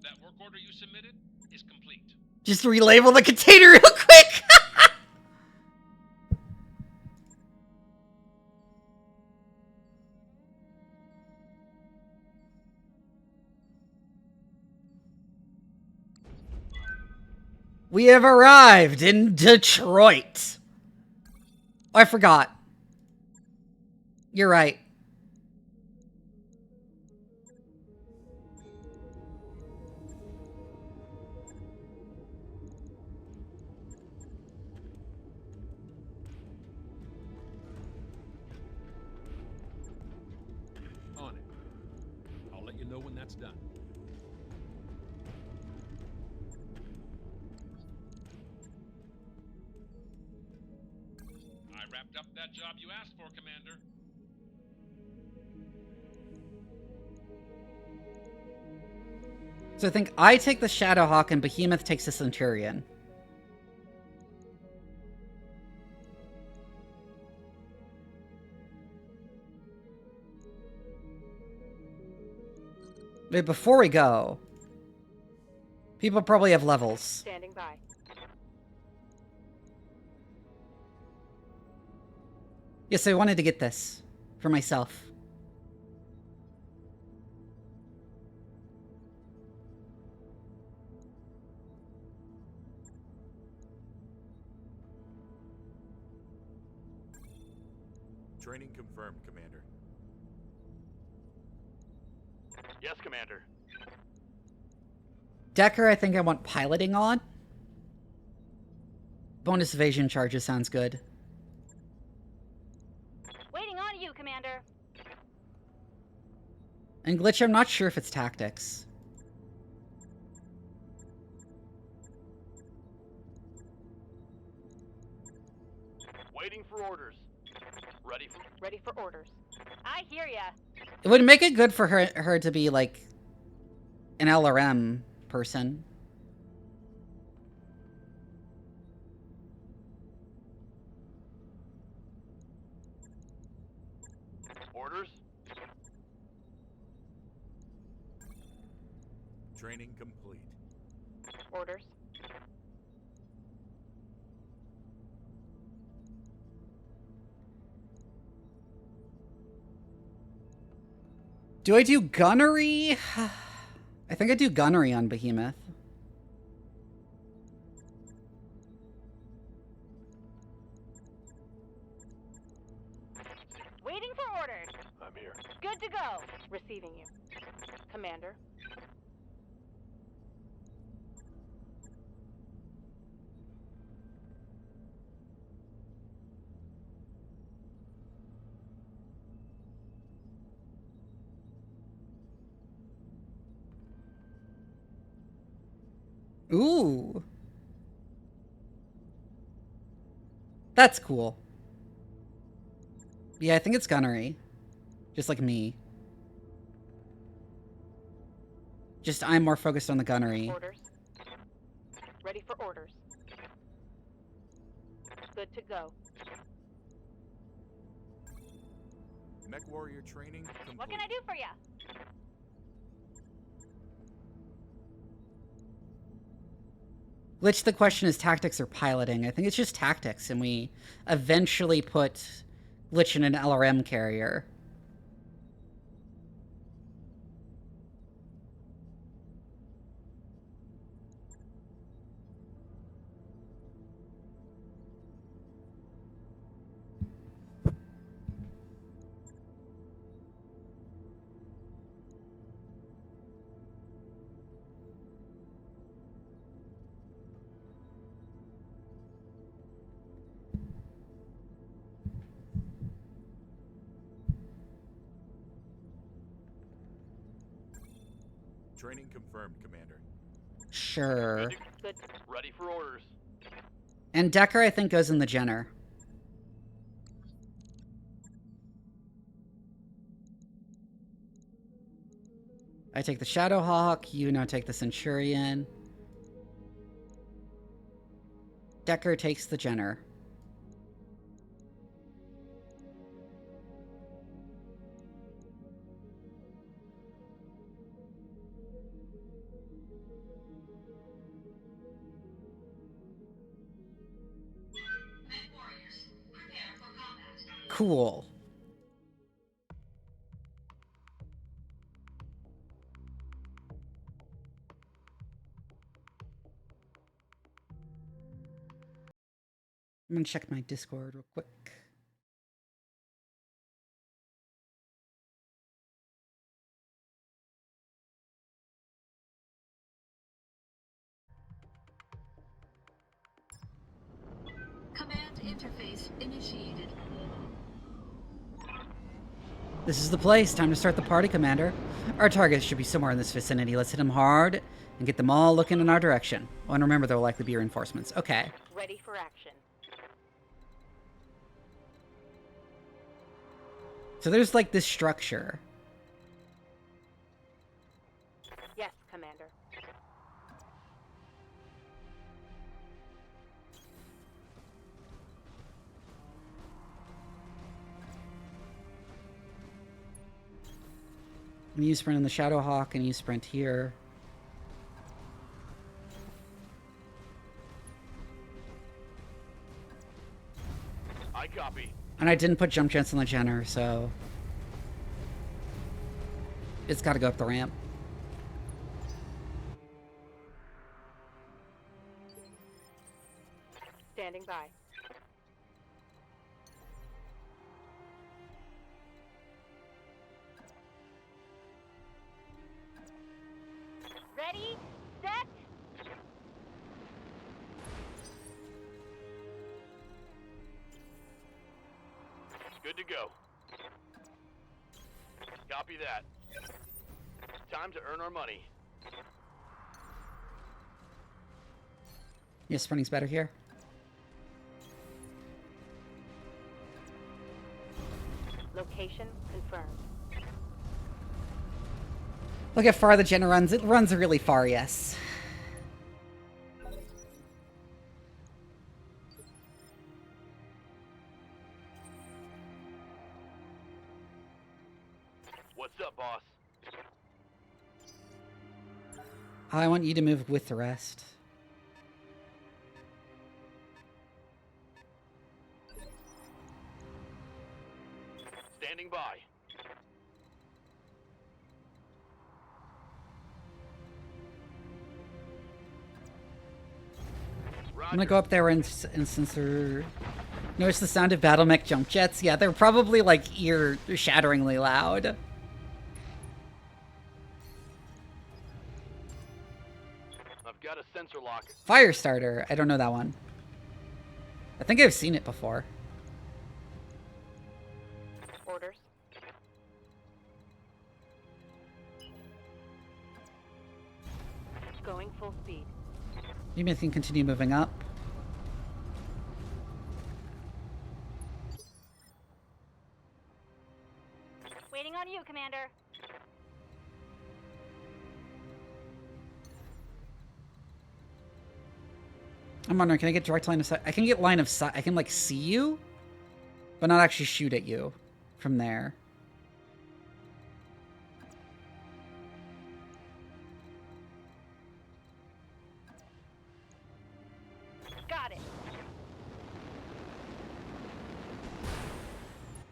D: That work order you submitted is complete.
A: Just relabel the container real quick. We have arrived in Detroit. Oh, I forgot. You're right.
D: On it. I'll let you know when that's done. I wrapped up that job you asked for, Commander.
A: So I think I take the Shadowhawk and Behemoth takes the Centurion. Wait, before we go, people probably have levels.
C: Standing by.
A: Yes, I wanted to get this for myself.
B: Training confirmed, Commander.
F: Yes, Commander.
A: Decker, I think I want piloting on. Bonus evasion charges sounds good.
C: Waiting on you, Commander.
A: And Glitch, I'm not sure if it's tactics.
F: Waiting for orders. Ready for
C: orders. I hear ya.
A: It would make it good for her to be like an LRM person.
F: orders.
B: Training complete.
C: Orders.
A: Do I do gunnery? I think I do gunnery on Behemoth.
C: Waiting for orders.
F: I'm here.
C: Good to go. Receiving you. Commander.
A: Ooh. That's cool. Yeah, I think it's gunnery. Just like me. Just I'm more focused on the gunnery.
C: Orders. Ready for orders. Good to go.
B: Mech warrior training complete.
C: What can I do for ya?
A: Glitch, the question is tactics or piloting. I think it's just tactics, and we eventually put Glitch in an LRM carrier.
B: Training confirmed, Commander.
A: Sure.
C: Good.
F: Ready for orders.
A: And Decker, I think, goes in the Jenner. I take the Shadowhawk, you now take the Centurion. Decker takes the Jenner. Cool. I'm gonna check my Discord real quick.
E: Command interface initiated.
A: This is the place. Time to start the party, Commander. Our targets should be somewhere in this vicinity. Let's hit them hard and get them all looking in our direction. Oh, and remember, there will likely be reinforcements. Okay.
C: Ready for action.
A: So there's like this structure.
C: Yes, Commander.
A: And you sprint in the Shadowhawk, and you sprint here.
F: I copy.
A: And I didn't put jump jets on the Jenner, so it's got to go up the ramp.
C: Standing by. Ready, set.
F: Good to go. Copy that. Time to earn our money.
A: Yeah, sprinting's better here.
C: Location confirmed.
A: Look how far the Jenner runs. It runs really far, yes.
F: What's up, boss?
A: I want you to move with the rest.
F: Standing by.
A: I'm gonna go up there and since they're... Notice the sound of BattleTech jump jets? Yeah, they're probably like ear-shatteringly loud.
F: I've got a sensor lock.
A: Firestarter. I don't know that one. I think I've seen it before.
C: Orders. Going full speed.
A: Maybe I can continue moving up.
C: Waiting on you, Commander.
A: I'm wondering, can I get direct line of sight? I can get line of sight. I can, like, see you, but not actually shoot at you from there.
C: Got it.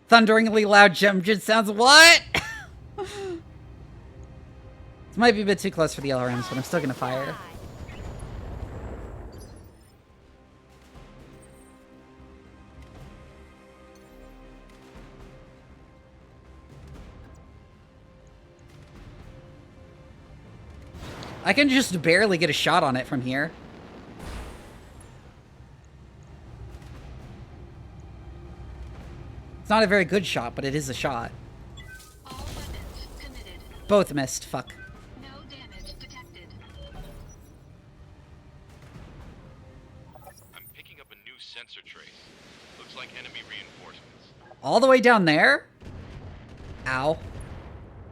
A: Thunderingly loud jump sounds. What? This might be a bit too close for the LRMs, but I'm still gonna fire. I can just barely get a shot on it from here. It's not a very good shot, but it is a shot.
E: All weapons committed.
A: Both missed. Fuck.
E: No damage detected.
J: I'm picking up a new sensor trace. Looks like enemy reinforcements.
A: All the way down there? Ow.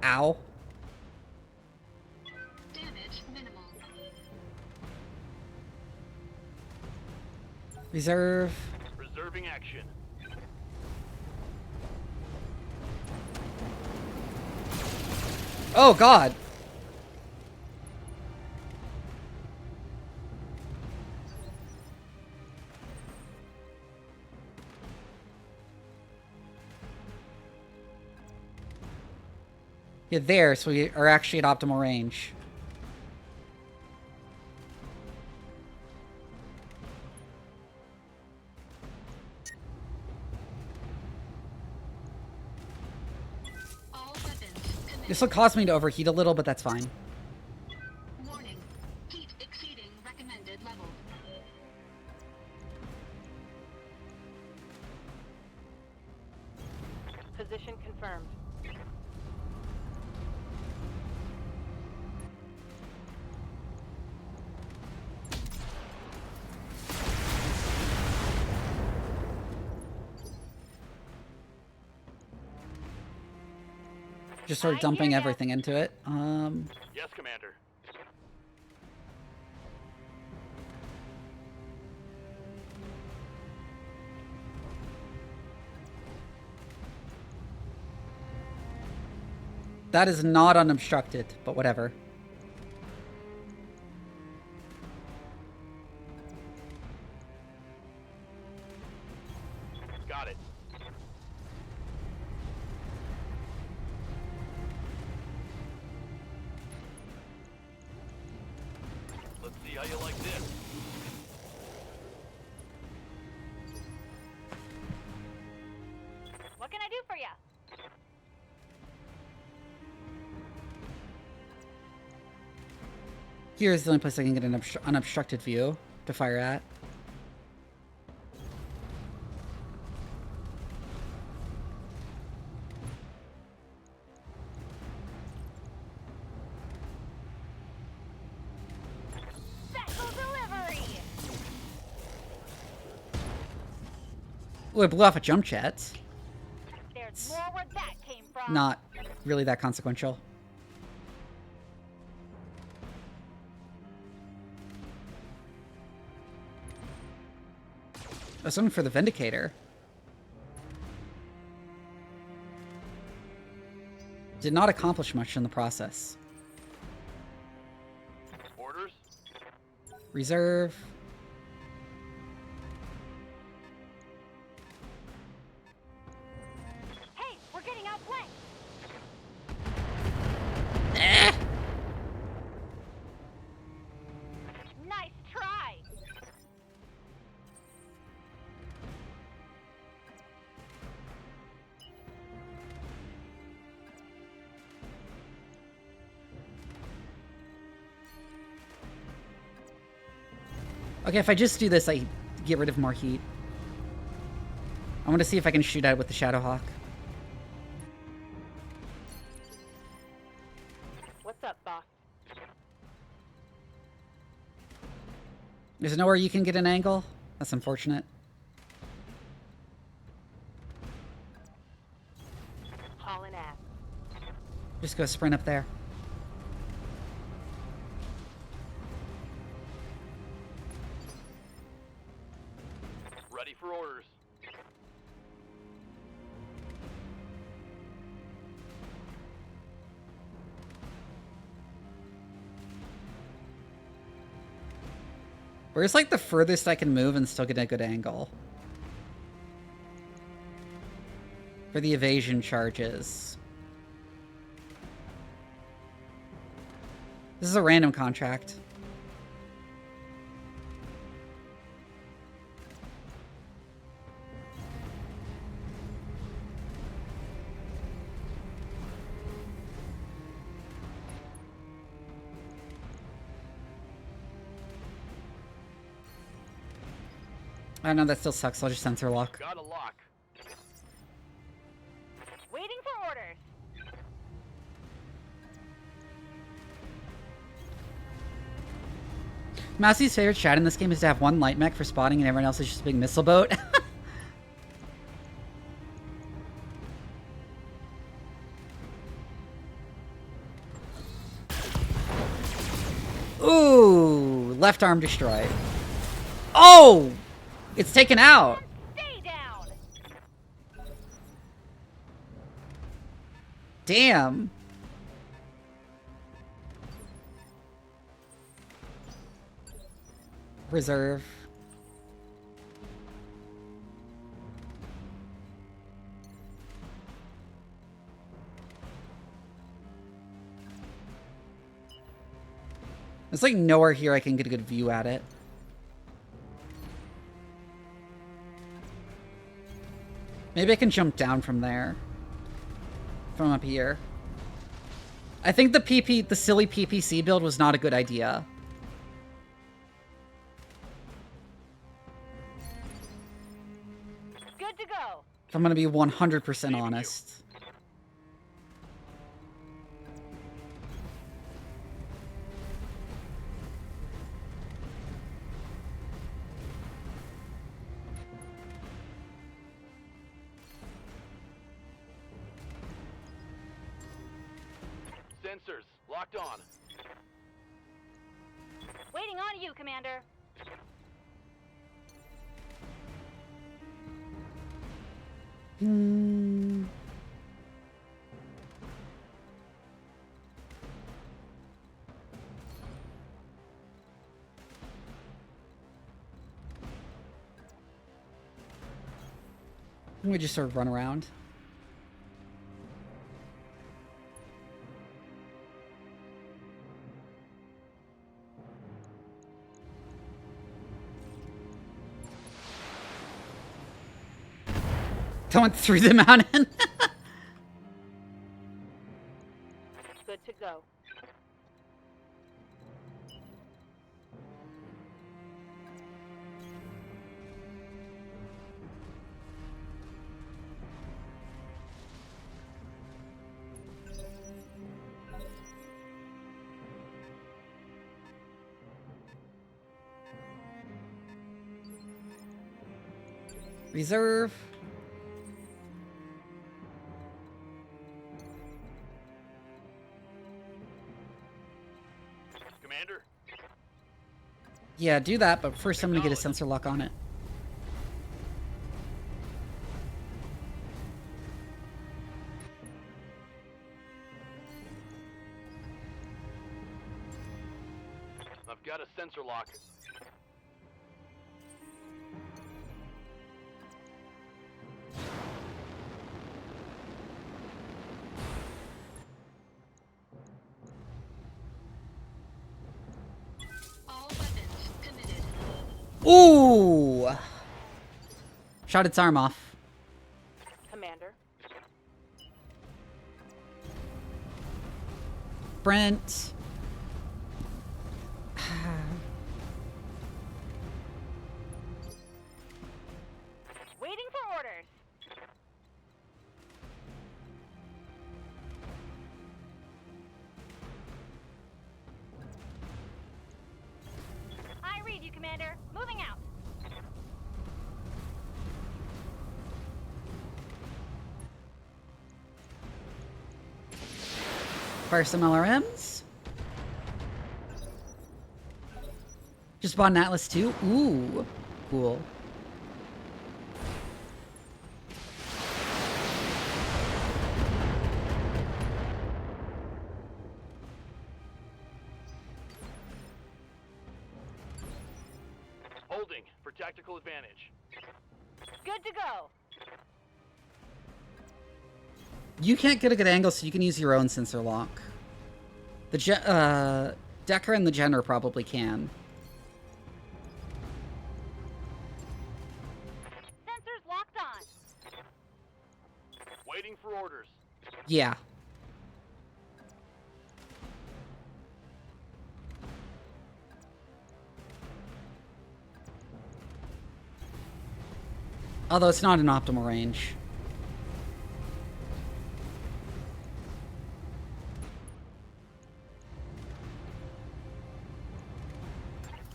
A: Ow.
E: Damage minimal.
A: Reserve.
F: Reserving action.
A: Oh, God. Yeah, there, so we are actually at optimal range.
E: All weapons committed.
A: This will cause me to overheat a little, but that's fine.
E: Warning. Heat exceeding recommended level.
C: Position confirmed.
A: Just sort of dumping everything into it.
F: Yes, Commander.
A: That is not unobstructed, but whatever.
F: Got it. Let's see how you like this.
C: What can I do for you?
A: Here's the only place I can get an unobstructed view to fire at.
C: Special delivery!
A: Ooh, it blew off a jump jet.
C: There's more where that came from.
A: Not really that consequential. I was looking for the Vindicator. Did not accomplish much in the process.
F: Orders?
A: Reserve.
C: Hey, we're getting outflanked. Nice try.
A: Okay, if I just do this, I get rid of more heat. I want to see if I can shoot at it with the Shadowhawk.
C: What's up, boss?
A: There's nowhere you can get an angle? That's unfortunate.
C: Hauling ass.
A: Just go sprint up there.
F: Ready for orders.
A: Where's like the furthest I can move and still get a good angle? For the evasion charges. This is a random contract. I know that still sucks, so I'll just sensor lock.
F: Got a lock.
C: Waiting for orders.
A: Mousy's favorite chat in this game is to have one light mech for spotting and everyone else is just a big missile boat. Ooh, left arm destroyed. Oh! It's taken out.
C: Stay down.
A: Damn. Reserve. There's like nowhere here I can get a good view at it. Maybe I can jump down from there. From up here. I think the silly PPC build was not a good idea.
C: Good to go.
A: If I'm gonna be 100% honest.
F: Sensors locked on.
C: Waiting on you, Commander.
A: We just sort of run around. Going through the mountain.
C: Good to go.
A: Reserve.
F: Commander?
A: Yeah, do that, but first I'm gonna get a sensor lock on it.
F: I've got a sensor lock.
E: All weapons committed.
A: Ooh! Shot its arm off.
C: Commander.
A: Brent.
C: Waiting for orders. I read you, Commander.
A: Fire some LRMs. Just bought an Atlas 2. Ooh, cool.
F: Holding for tactical advantage.
C: Good to go.
A: You can't get a good angle, so you can use your own sensor lock. The Decker and the Jenner probably can.
C: Sensors locked on.
F: Waiting for orders.
A: Yeah. Although it's not an optimal range.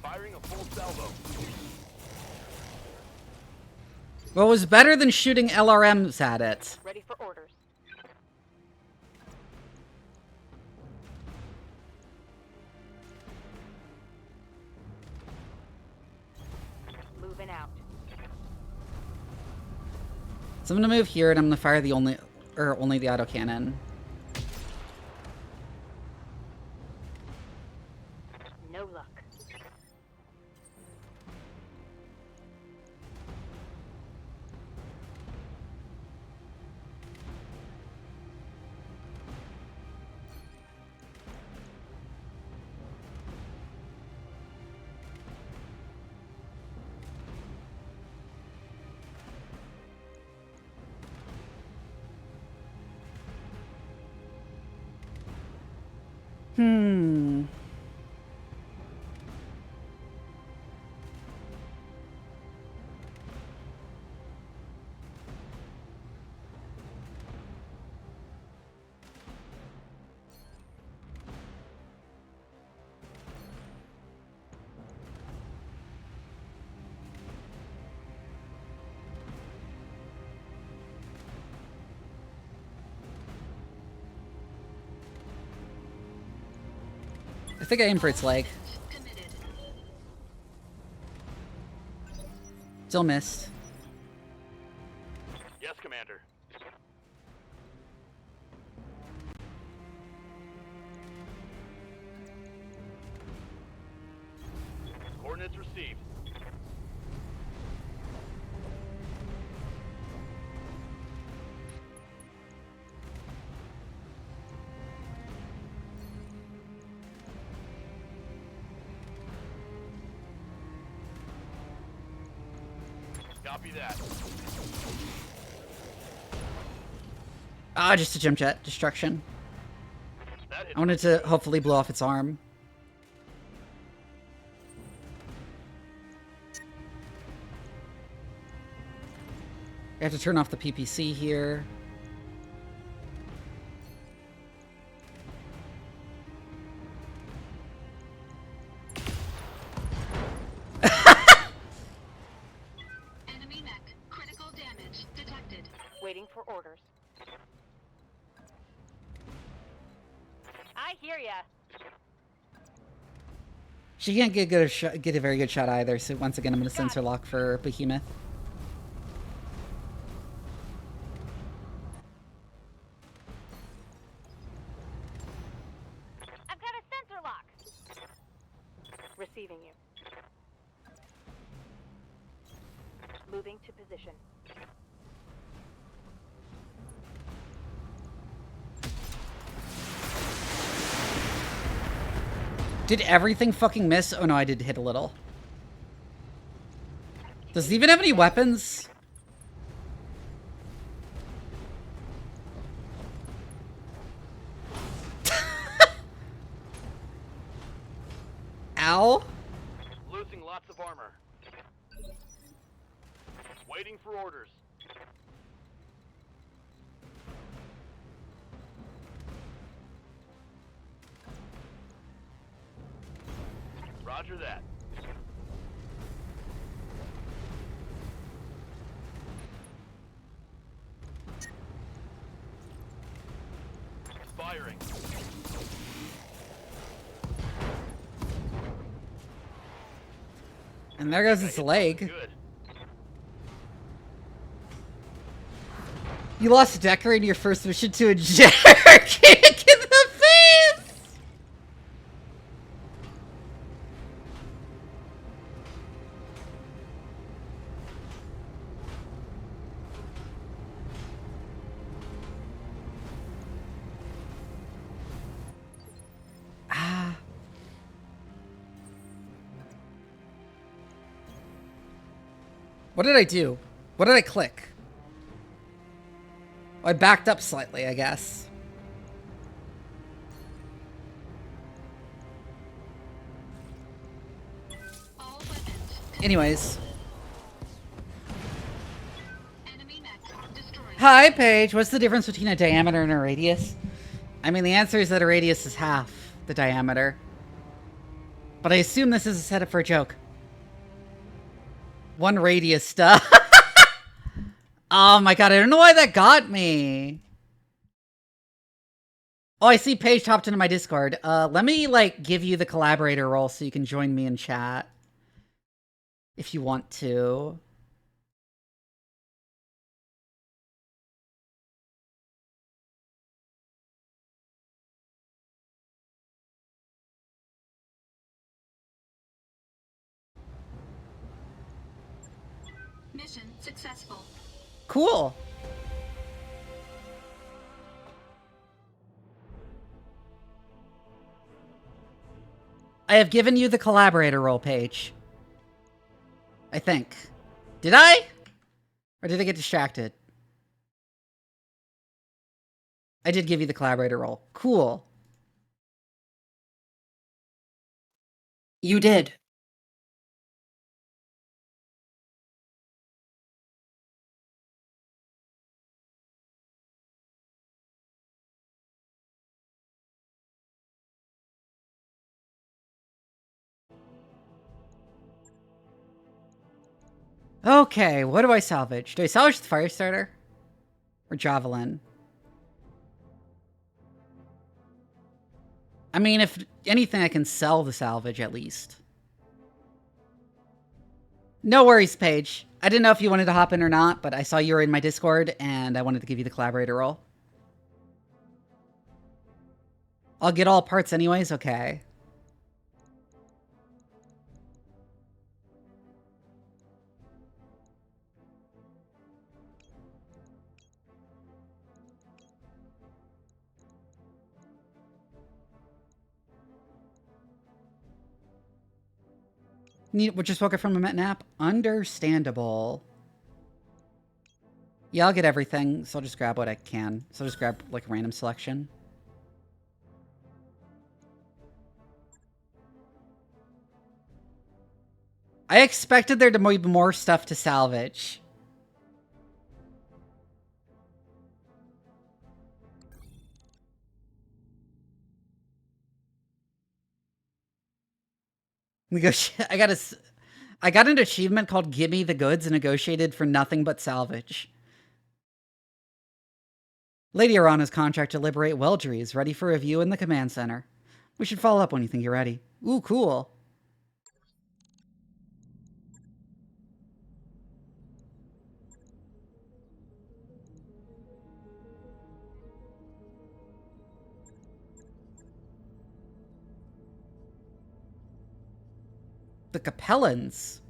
F: Firing a full salvo.
A: What was better than shooting LRMs at it?
C: Ready for orders. Moving out.
A: So I'm gonna move here and I'm gonna fire the only the autocannon.
C: No luck.
A: I think I aimed for its leg. Still missed.
F: Yes, Commander. Coordinates received. Copy that.
A: Ah, just a jump jet. Destruction.
F: That hit.
A: I wanted to hopefully blow off its arm. I have to turn off the PPC here.
E: Enemy mech. Critical damage detected.
C: Waiting for orders. I hear ya.
A: She can't get a very good shot either, so once again I'm going to sensor lock for Behemoth.
C: I've got a sensor lock. Receiving you. Moving to position.
A: Did everything fucking miss? Oh no, I did hit a little. Does it even have any weapons? Ow.
F: Losing lots of armor. Waiting for orders. Roger that. Firing.
A: And there goes its leg.
F: Good.
A: You lost Decker in your first mission to a jerk kick in the face! Ah. What did I do? What did I click? I backed up slightly, I guess. Anyways. Hi, Paige. What's the difference between a diameter and a radius? I mean, the answer is that a radius is half the diameter. But I assume this is a setup for a joke. One radius stuff. Oh my god, I don't know why that got me. Oh, I see Paige hopped into my Discord. Let me, like, give you the collaborator role so you can join me in chat. If you want to.
E: Mission successful.
A: Cool. I have given you the collaborator role, Paige. I think. Did I? Or did I get distracted? I did give you the collaborator role. Cool.
L: You did.
A: Okay, what do I salvage? Do I salvage the fire starter? Or javelin? I mean, if anything, I can sell the salvage at least. No worries, Paige. I didn't know if you wanted to hop in or not, but I saw you were in my Discord, and I wanted to give you the collaborator role. I'll get all parts anyways? Okay. We just woke up from a nap? Understandable. Yeah, I'll get everything, so I'll just grab what I can. So I'll just grab, like, a random selection. I expected there to be more stuff to salvage. I got an achievement called Gimme the Goods and negotiated for nothing but salvage. Lady Arana's contract to liberate Weldry is ready for review in the command center. We should follow up when you think you're ready. Ooh, cool. The Capellans.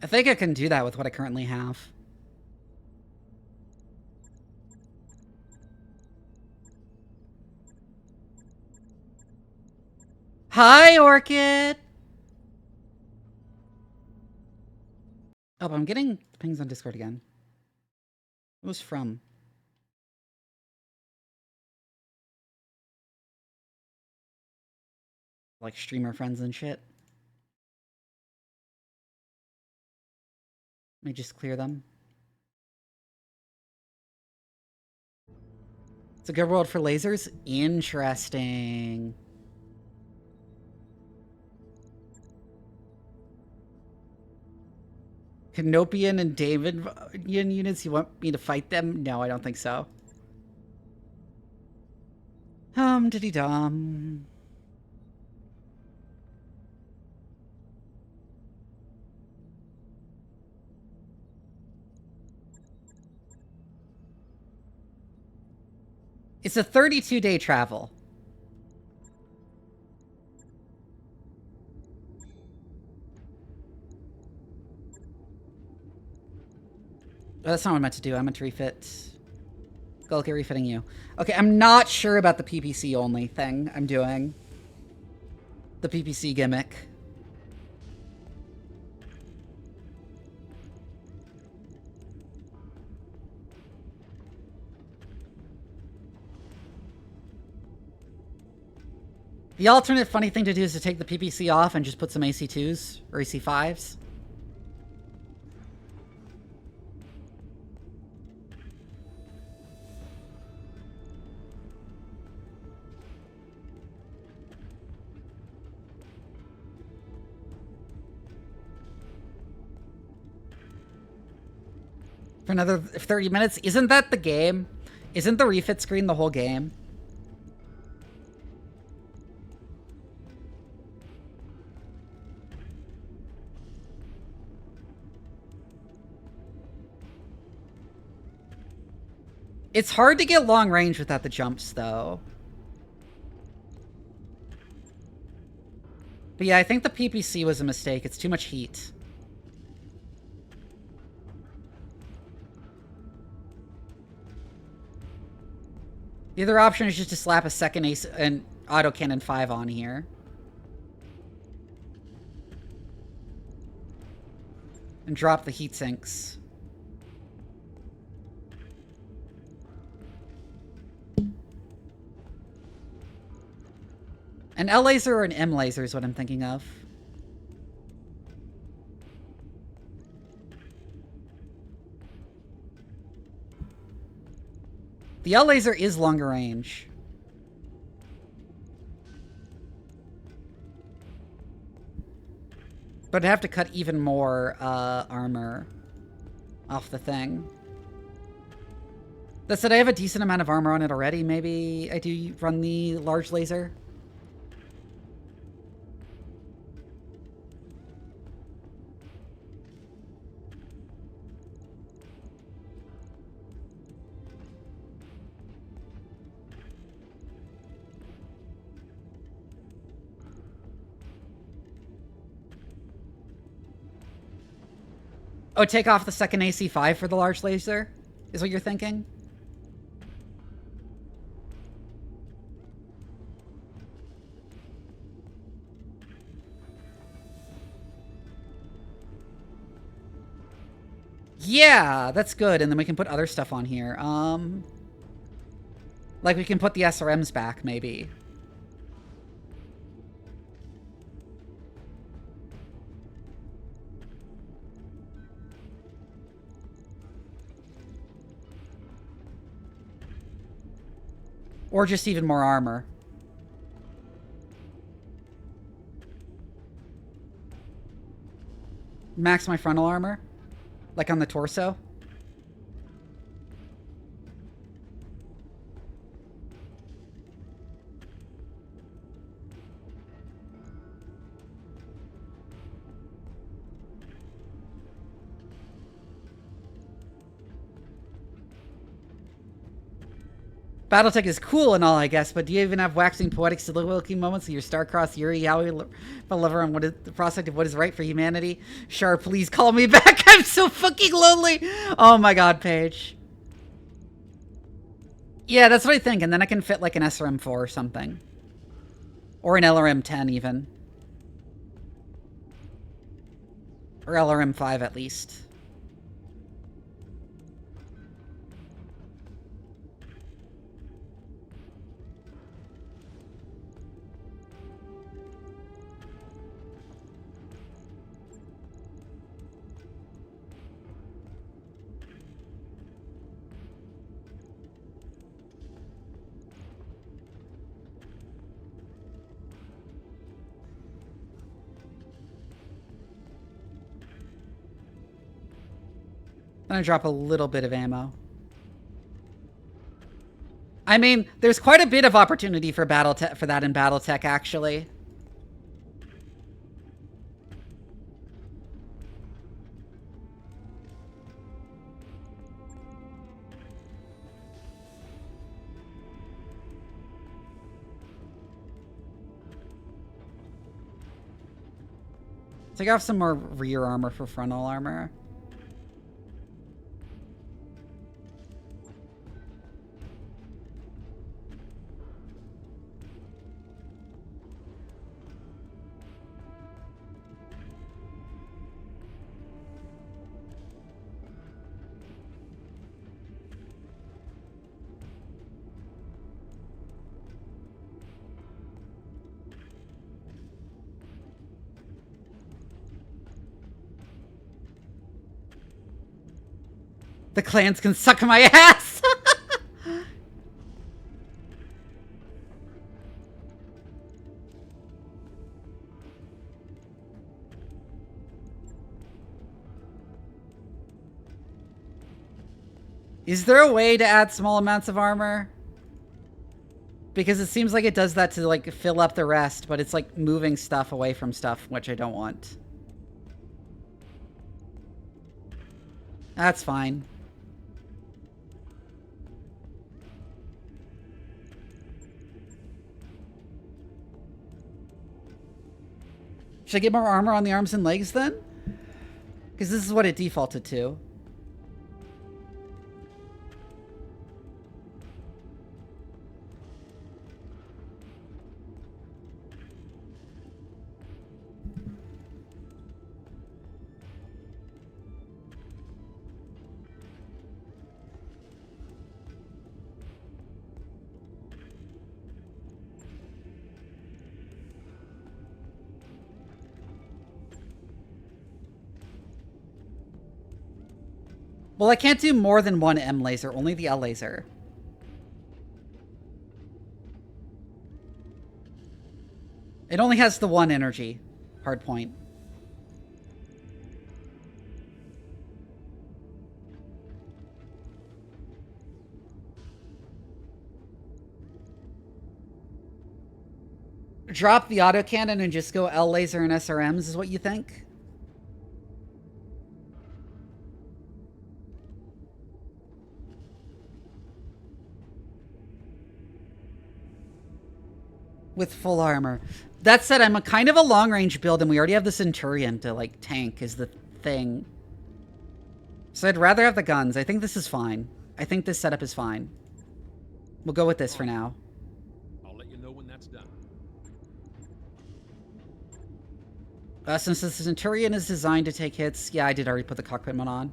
A: I think I can do that with what I currently have. Hi, Orchid! Oh, but I'm getting pings on Discord again. It was from. Like streamer friends and shit. Let me just clear them. It's a good world for lasers? Interesting. Canopian and Davidian units, you want me to fight them? No, I don't think so. Diddy dum. It's a 32-day travel. Oh, that's not what I meant to do. I meant to refit. Go look at refitting you. Okay, I'm not sure about the PPC only thing I'm doing. The PPC gimmick. The alternate funny thing to do is to take the PPC off and just put some AC2s or AC5s. For another 30 minutes? Isn't that the game? Isn't the refit screen the whole game? It's hard to get long range without the jumps, though. But yeah, I think the PPC was a mistake. It's too much heat. The other option is just to slap a second an autocannon 5 on here. And drop the heat sinks. An L laser or an M laser is what I'm thinking of. The L laser is longer range. But I'd have to cut even more armor off the thing. That said, I have a decent amount of armor on it already. Maybe I do run the large laser. Oh, take off the second AC5 for the large laser? Is what you're thinking? Yeah, that's good. And then we can put other stuff on here. Like we can put the SRMs back, maybe. Or just even more armor. Max my frontal armor. Like on the torso. BattleTech is cool and all, I guess, but do you even have waxing poetic soliloquy moments of your star-crossed Yuri, Howie, lover on what is the prospect of what is right for humanity? Char, please call me back. I'm so fucking lonely. Oh my god, Paige. Yeah, that's what I think, and then I can fit like an SRM4 or something. Or an LRM10 even. Or LRM5 at least. I'm gonna drop a little bit of ammo. I mean, there's quite a bit of opportunity for BattleTech for that in BattleTech, actually. Take off some more rear armor for frontal armor. The clans can suck my ass! Is there a way to add small amounts of armor? Because it seems like it does that to, like, fill up the rest, but it's, like, moving stuff away from stuff, which I don't want. That's fine. Should I get more armor on the arms and legs then? Because this is what it defaulted to. Well, I can't do more than one M laser, only the L laser. It only has the one energy. Hard point. Drop the autocannon and just go L laser and SRMs is what you think? With full armor. That said, I'm a kind of a long-range build, and we already have the Centurion to, like, tank is the thing. So I'd rather have the guns. I think this is fine. I think this setup is fine. We'll go with this for now.
D: I'll let you know when that's done.
A: Since the Centurion is designed to take hits... Yeah, I did already put the cockpit mode on.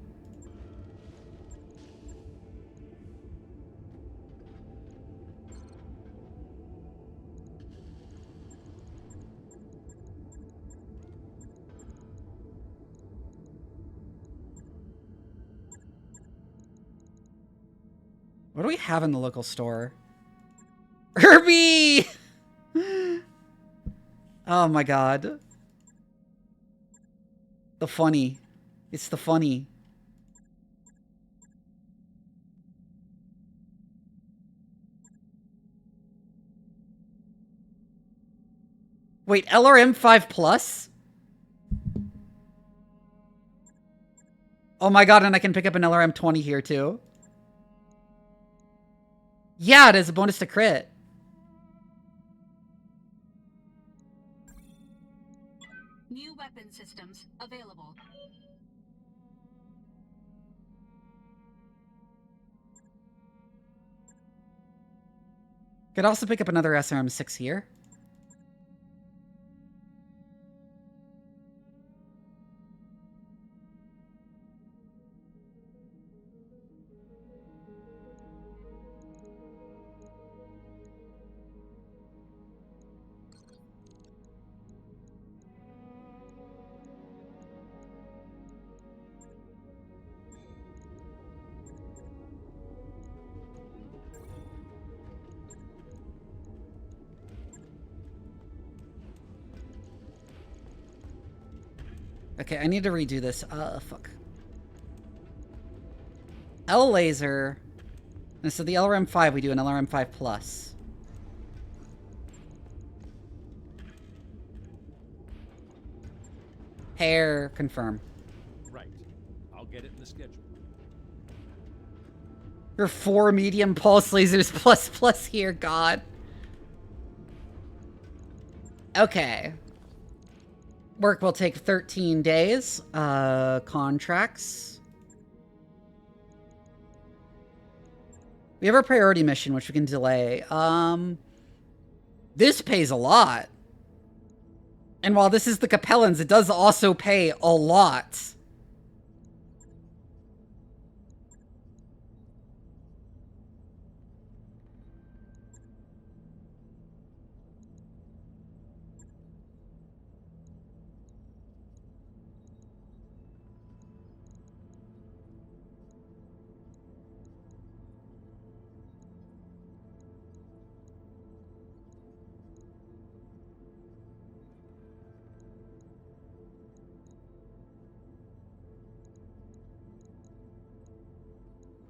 A: What do we have in the local store? Herbie! Oh my god. The funny. It's the funny. Wait, LRM 5 plus? Oh my god, and I can pick up an LRM 20 here too. Yeah, it is a bonus to crit.
E: New weapon systems available.
A: Could also pick up another SRM 6 here. Okay, I need to redo this. Fuck. L laser. And so the LRM5, we do an LRM5 plus. Hair, confirm.
D: Right. I'll get it in the schedule.
A: Your 4 medium pulse lasers plus here, God. Okay. Work will take 13 days. Contracts. We have our priority mission, which we can delay. This pays a lot. And while this is the Capellans, it does also pay a lot.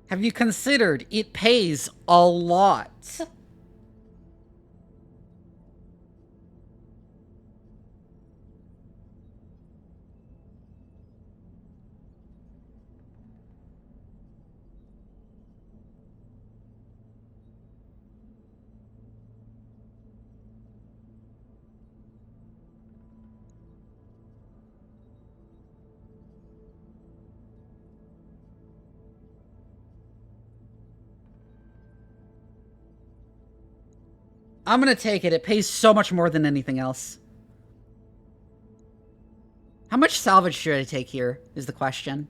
A: Have you considered it pays a lot? I'm gonna take it. It pays so much more than anything else. How much salvage should I take here, is the question.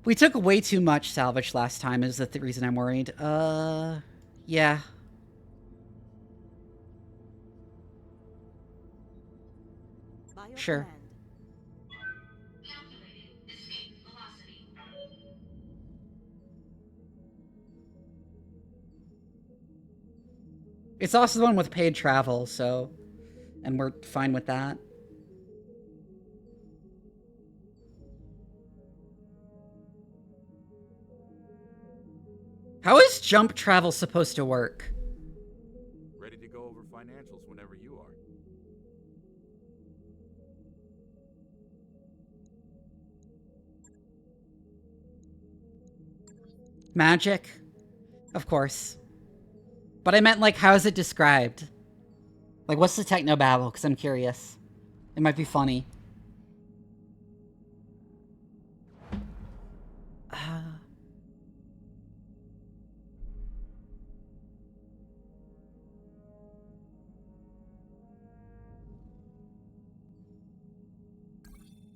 A: We took way too much salvage last time, is the reason I'm worried. Yeah. Sure. It's also the one with paid travel, so... And we're fine with that. How is jump travel supposed to work?
B: Ready to go over financials whenever you are.
A: Magic? Of course. But I meant, like, how is it described? Like, what's the techno babble? Because I'm curious. It might be funny.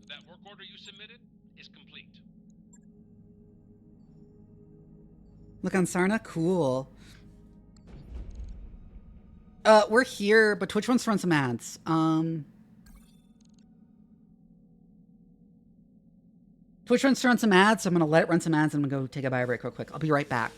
J: That work order you submitted is complete.
A: Look on Sarna? Cool. We're here, but Twitch wants to run some ads. Twitch wants to run some ads, so I'm gonna let it run some ads and I'm gonna go take a bio break real quick. I'll be right back.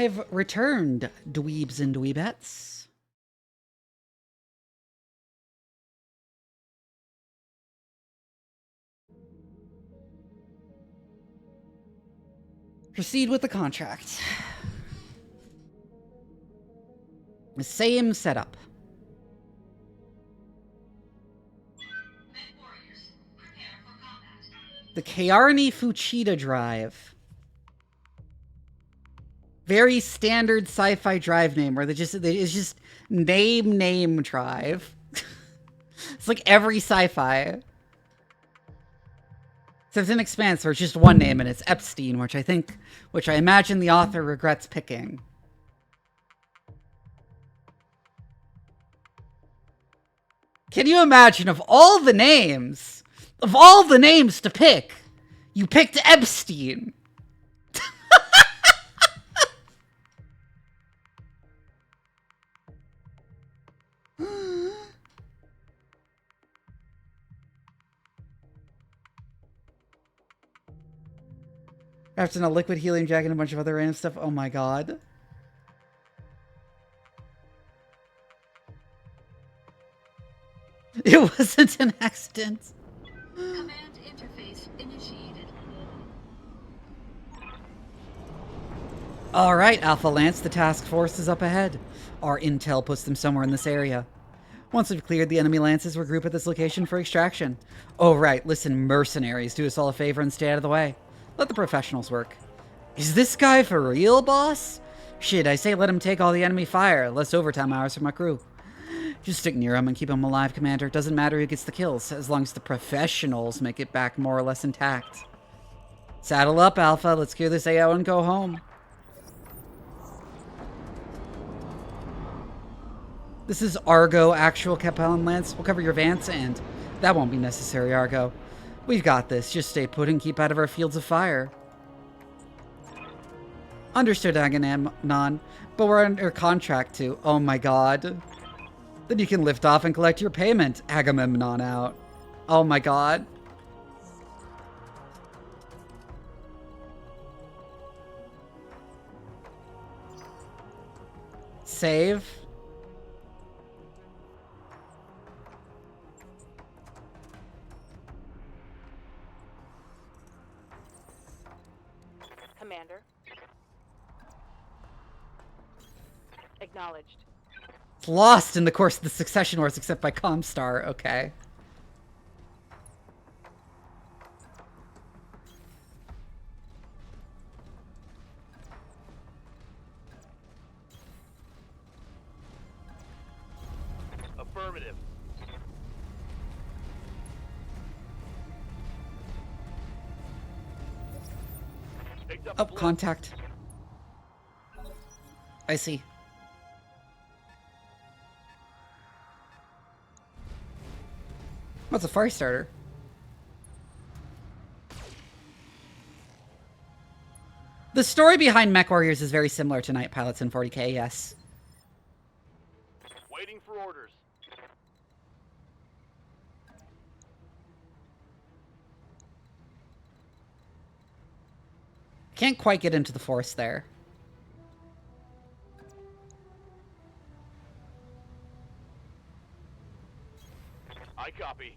A: I've returned, dweebs and dweebettes. Proceed with the contract. The same setup. The Kaarni Fuchida drive. Very standard sci-fi drive name where it's just name drive. It's like every sci-fi. So it's an Expanse where it's just one name and it's Epstein, which I imagine the author regrets picking. Can you imagine of all the names to pick, you picked Epstein? After a liquid helium jacket and a bunch of other random stuff. Oh my god. It wasn't an accident.
E: Command interface initiated.
A: Alright, Alpha Lance, the task force is up ahead. Our intel puts them somewhere in this area. Once we've cleared the enemy lances, we'll group at this location for extraction. Oh right, listen, mercenaries, do us all a favor and stay out of the way. Let the professionals work. Is this guy for real, boss? Shit, I say let him take all the enemy fire. Less overtime hours for my crew. Just stick near him and keep him alive, Commander. Doesn't matter who gets the kills, as long as the professionals make it back more or less intact. Saddle up, Alpha. Let's clear this AO and go home. This is Argo, actual Capellan Lance. We'll cover your Vance, and that won't be necessary, Argo. We've got this. Just stay put and keep out of our fields of fire. Understood, Agamemnon. But we're under contract to. Oh my god. Then you can lift off and collect your payment. Agamemnon out. Oh my god. Save.
C: Commander. Acknowledged.
A: Lost in the course of the Succession Wars except by Comstar. Okay.
F: Affirmative.
A: Oh, contact. I see. What's a fire starter? The story behind Mech Warriors is very similar to Night Pilots in 40k, yes.
F: Waiting for orders.
A: Can't quite get into the forest there.
F: I copy.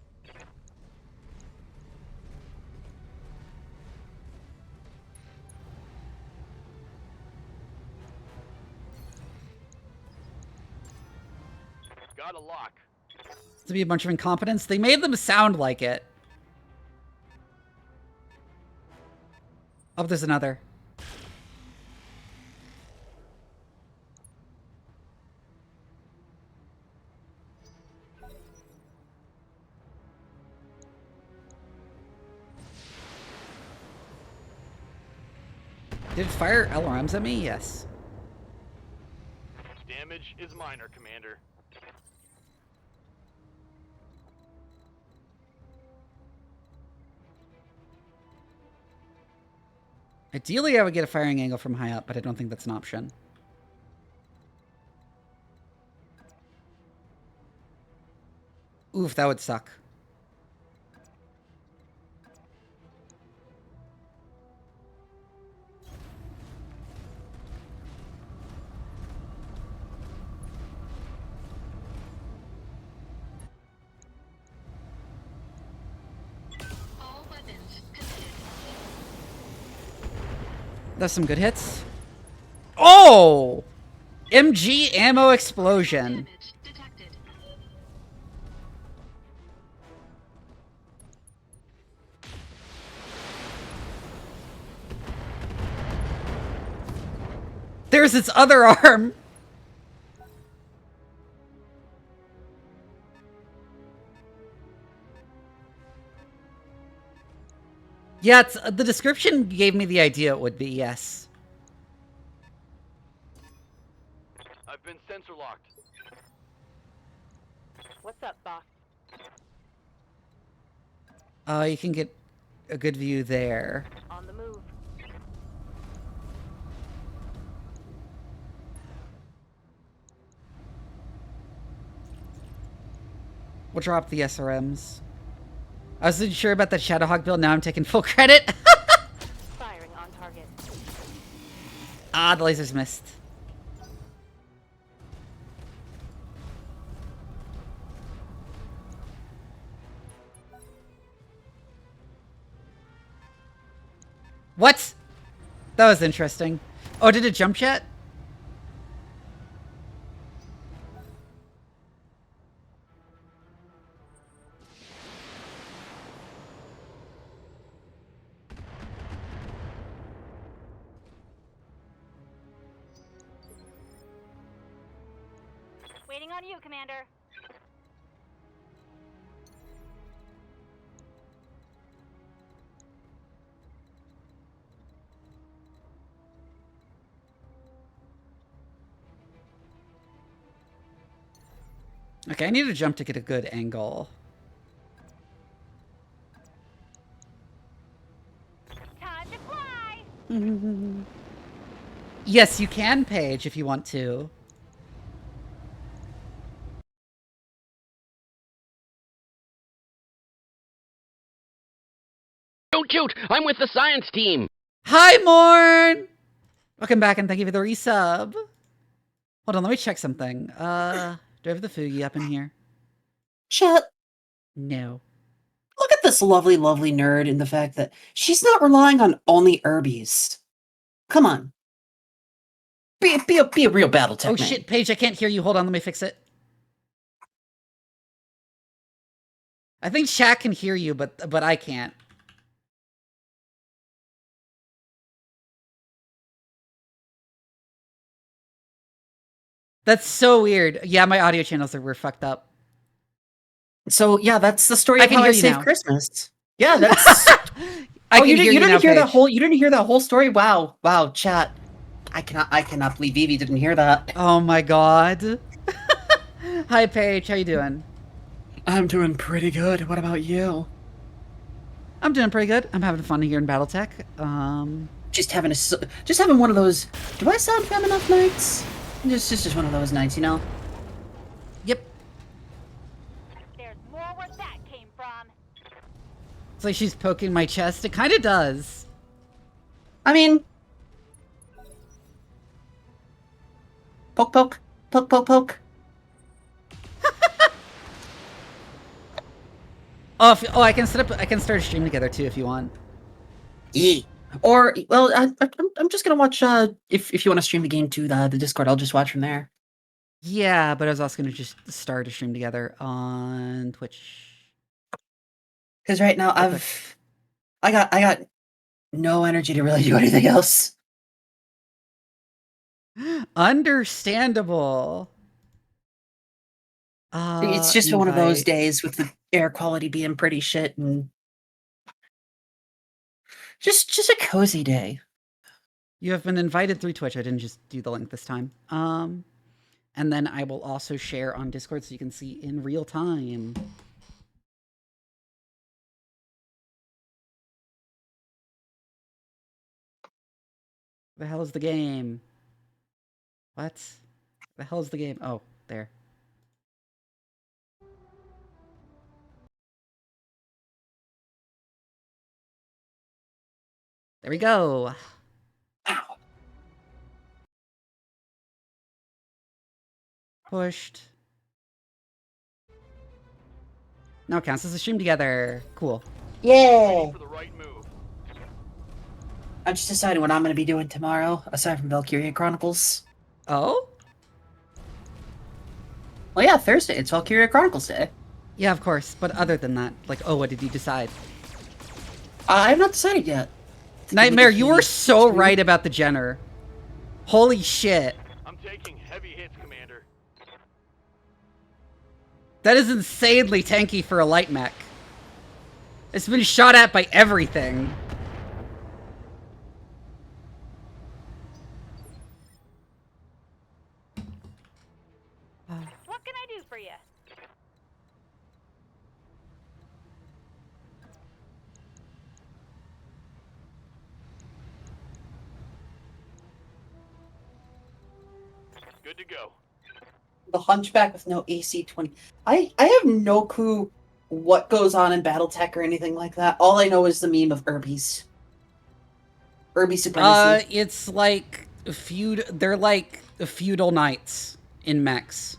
F: Got a lock.
A: To be a bunch of incompetents. They made them sound like it. Oh, there's another. Did it fire LRMs at me? Yes.
F: Damage is minor, Commander.
A: Ideally, I would get a firing angle from high up, but I don't think that's an option. Oof, that would suck. That's some good hits. Oh! MG ammo explosion.
E: Damage detected.
A: There's its other arm. Yeah, the description gave me the idea it would be, yes.
F: I've been sensor locked.
C: What's up, boss?
A: You can get a good view there.
C: On the move.
A: We'll drop the SRMs. I wasn't sure about that Shadowhawk build, now I'm taking full credit.
C: Firing on target.
A: Ah, the lasers missed. What? That was interesting. Oh, did it jump yet?
C: Waiting on you, Commander.
A: Okay, I need to jump to get a good angle.
C: Time to fly!
A: Yes, you can, Paige, if you want to.
I: Don't shoot! I'm with the science team!
A: Hi, Morn! Welcome back and thank you for the resub. Hold on, let me check something. Do I have the Fugi up in here?
L: Chat,
A: No.
L: look at this lovely, lovely nerd in the fact that she's not relying on only Herbies. Come on. Be a real BattleTech
A: Oh
L: man.
A: shit, Paige, I can't hear you. Hold on, let me fix it. I think chat can hear you, but I can't. That's so weird. Yeah, my audio channels were fucked up.
L: So yeah, that's the story
A: I
L: of
A: can
L: how
A: hear
L: I
A: you
L: saved
A: now.
L: Christmas. Yeah, that's.
A: I can
L: you
A: hear you
L: didn't
A: now,
L: hear that
A: Paige.
L: whole. You didn't hear that whole story. Wow, chat. I cannot believe Vivi didn't hear that.
A: Oh my god. Hi, Paige. How you doing?
L: I'm doing pretty good. What about you?
A: I'm doing pretty good. I'm having fun here in BattleTech.
L: Just having one of those. Do I sound femme enough nights? Just one of those nights, you know.
A: Yep.
C: There's more where that came from.
A: It's like she's poking my chest. It kind of does.
L: I mean, poke, poke, poke, poke, poke.
A: Oh, I can start a stream together too if you want.
L: Yeah. Or well, I'm just gonna watch. If you want to stream the game to the Discord, I'll just watch from there.
A: Yeah, but I was also gonna just start a stream together on Twitch.
L: Because right now I got no energy to really do anything else.
A: Understandable.
L: It's just one of those days with the air quality being pretty shit and just a cozy day.
A: You have been invited through Twitch. I didn't just do the link this time. And then I will also share on Discord so you can see in real time. The hell is the game? What? The hell is the game? Oh, there. There we go.
L: Ow.
A: Pushed. Now it counts as a stream together. Cool.
L: Yeah.
F: For the right move.
L: I'm just deciding what I'm going to be doing tomorrow, aside from Valkyria Chronicles.
A: Oh?
L: Well, yeah, Thursday. It's Valkyria Chronicles Day.
A: Yeah, of course. But other than that, like, oh, what did you decide?
L: I have not decided yet.
A: Nightmare, you were so right about the Jenner. Holy shit.
F: I'm taking heavy hits, Commander.
A: That is insanely tanky for a light mech. It's been shot at by everything.
C: What can I do for you?
F: Good to go.
L: The Hunchback with no AC-20. I have no clue what goes on in BattleTech or anything like that. All I know is the meme of Irby's. Irby supremacy.
A: It's like they're like feudal knights in mechs.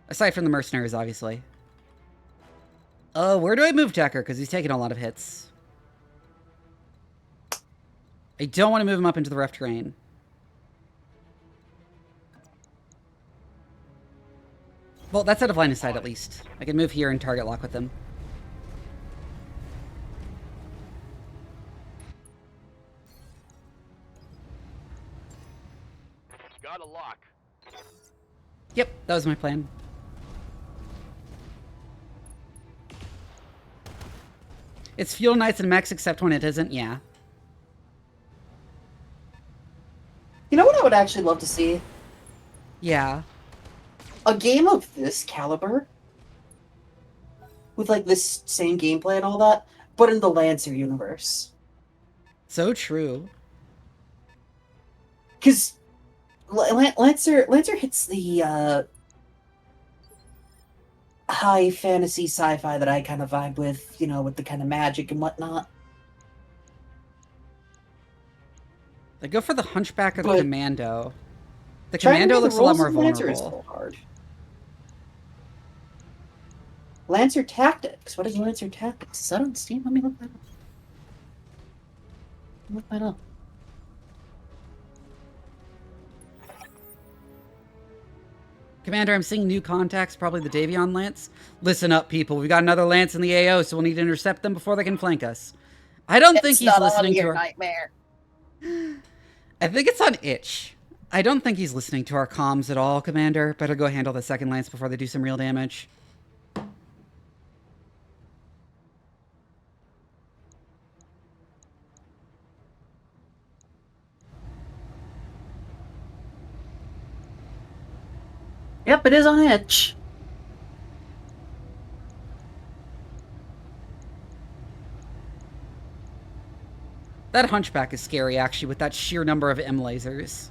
A: Aside from the mercenaries, obviously. Where do I move Decker? Because he's taking a lot of hits. I don't want to move him up into the rough terrain. Well, that's out of line of sight, at least. I can move here and target lock with him.
F: Got a lock.
A: Yep, that was my plan. It's feudal knights and mechs, except when it isn't, yeah.
L: You know what I would actually love to see?
A: Yeah.
L: A game of this caliber, with like this same gameplay and all that, but in the Lancer universe.
A: So true.
L: Because Lancer hits the high fantasy sci-fi that I kind of vibe with, you know, with the kind of magic and whatnot.
A: I go for the Hunchback or the
L: But
A: Commando. The
L: trying to
A: Commando
L: do the
A: looks a lot
L: roles
A: more
L: of Lancer is
A: vulnerable.
L: so hard. Lancer Tactics. What is Lancer Tactics? Is that on Steam? Let me look that up. Look that up.
A: Commander, I'm seeing new contacts, probably the Davion Lance. Listen up, people. We got another Lance in the AO, so we'll need to intercept them before they can flank us. I don't think he's listening to our
L: Nightmare.
A: I think it's on itch. I don't think he's listening to our comms at all, Commander. Better go handle the second Lance before they do some real damage.
L: Yep, it is on itch.
A: That Hunchback is scary, actually, with that sheer number of M lasers.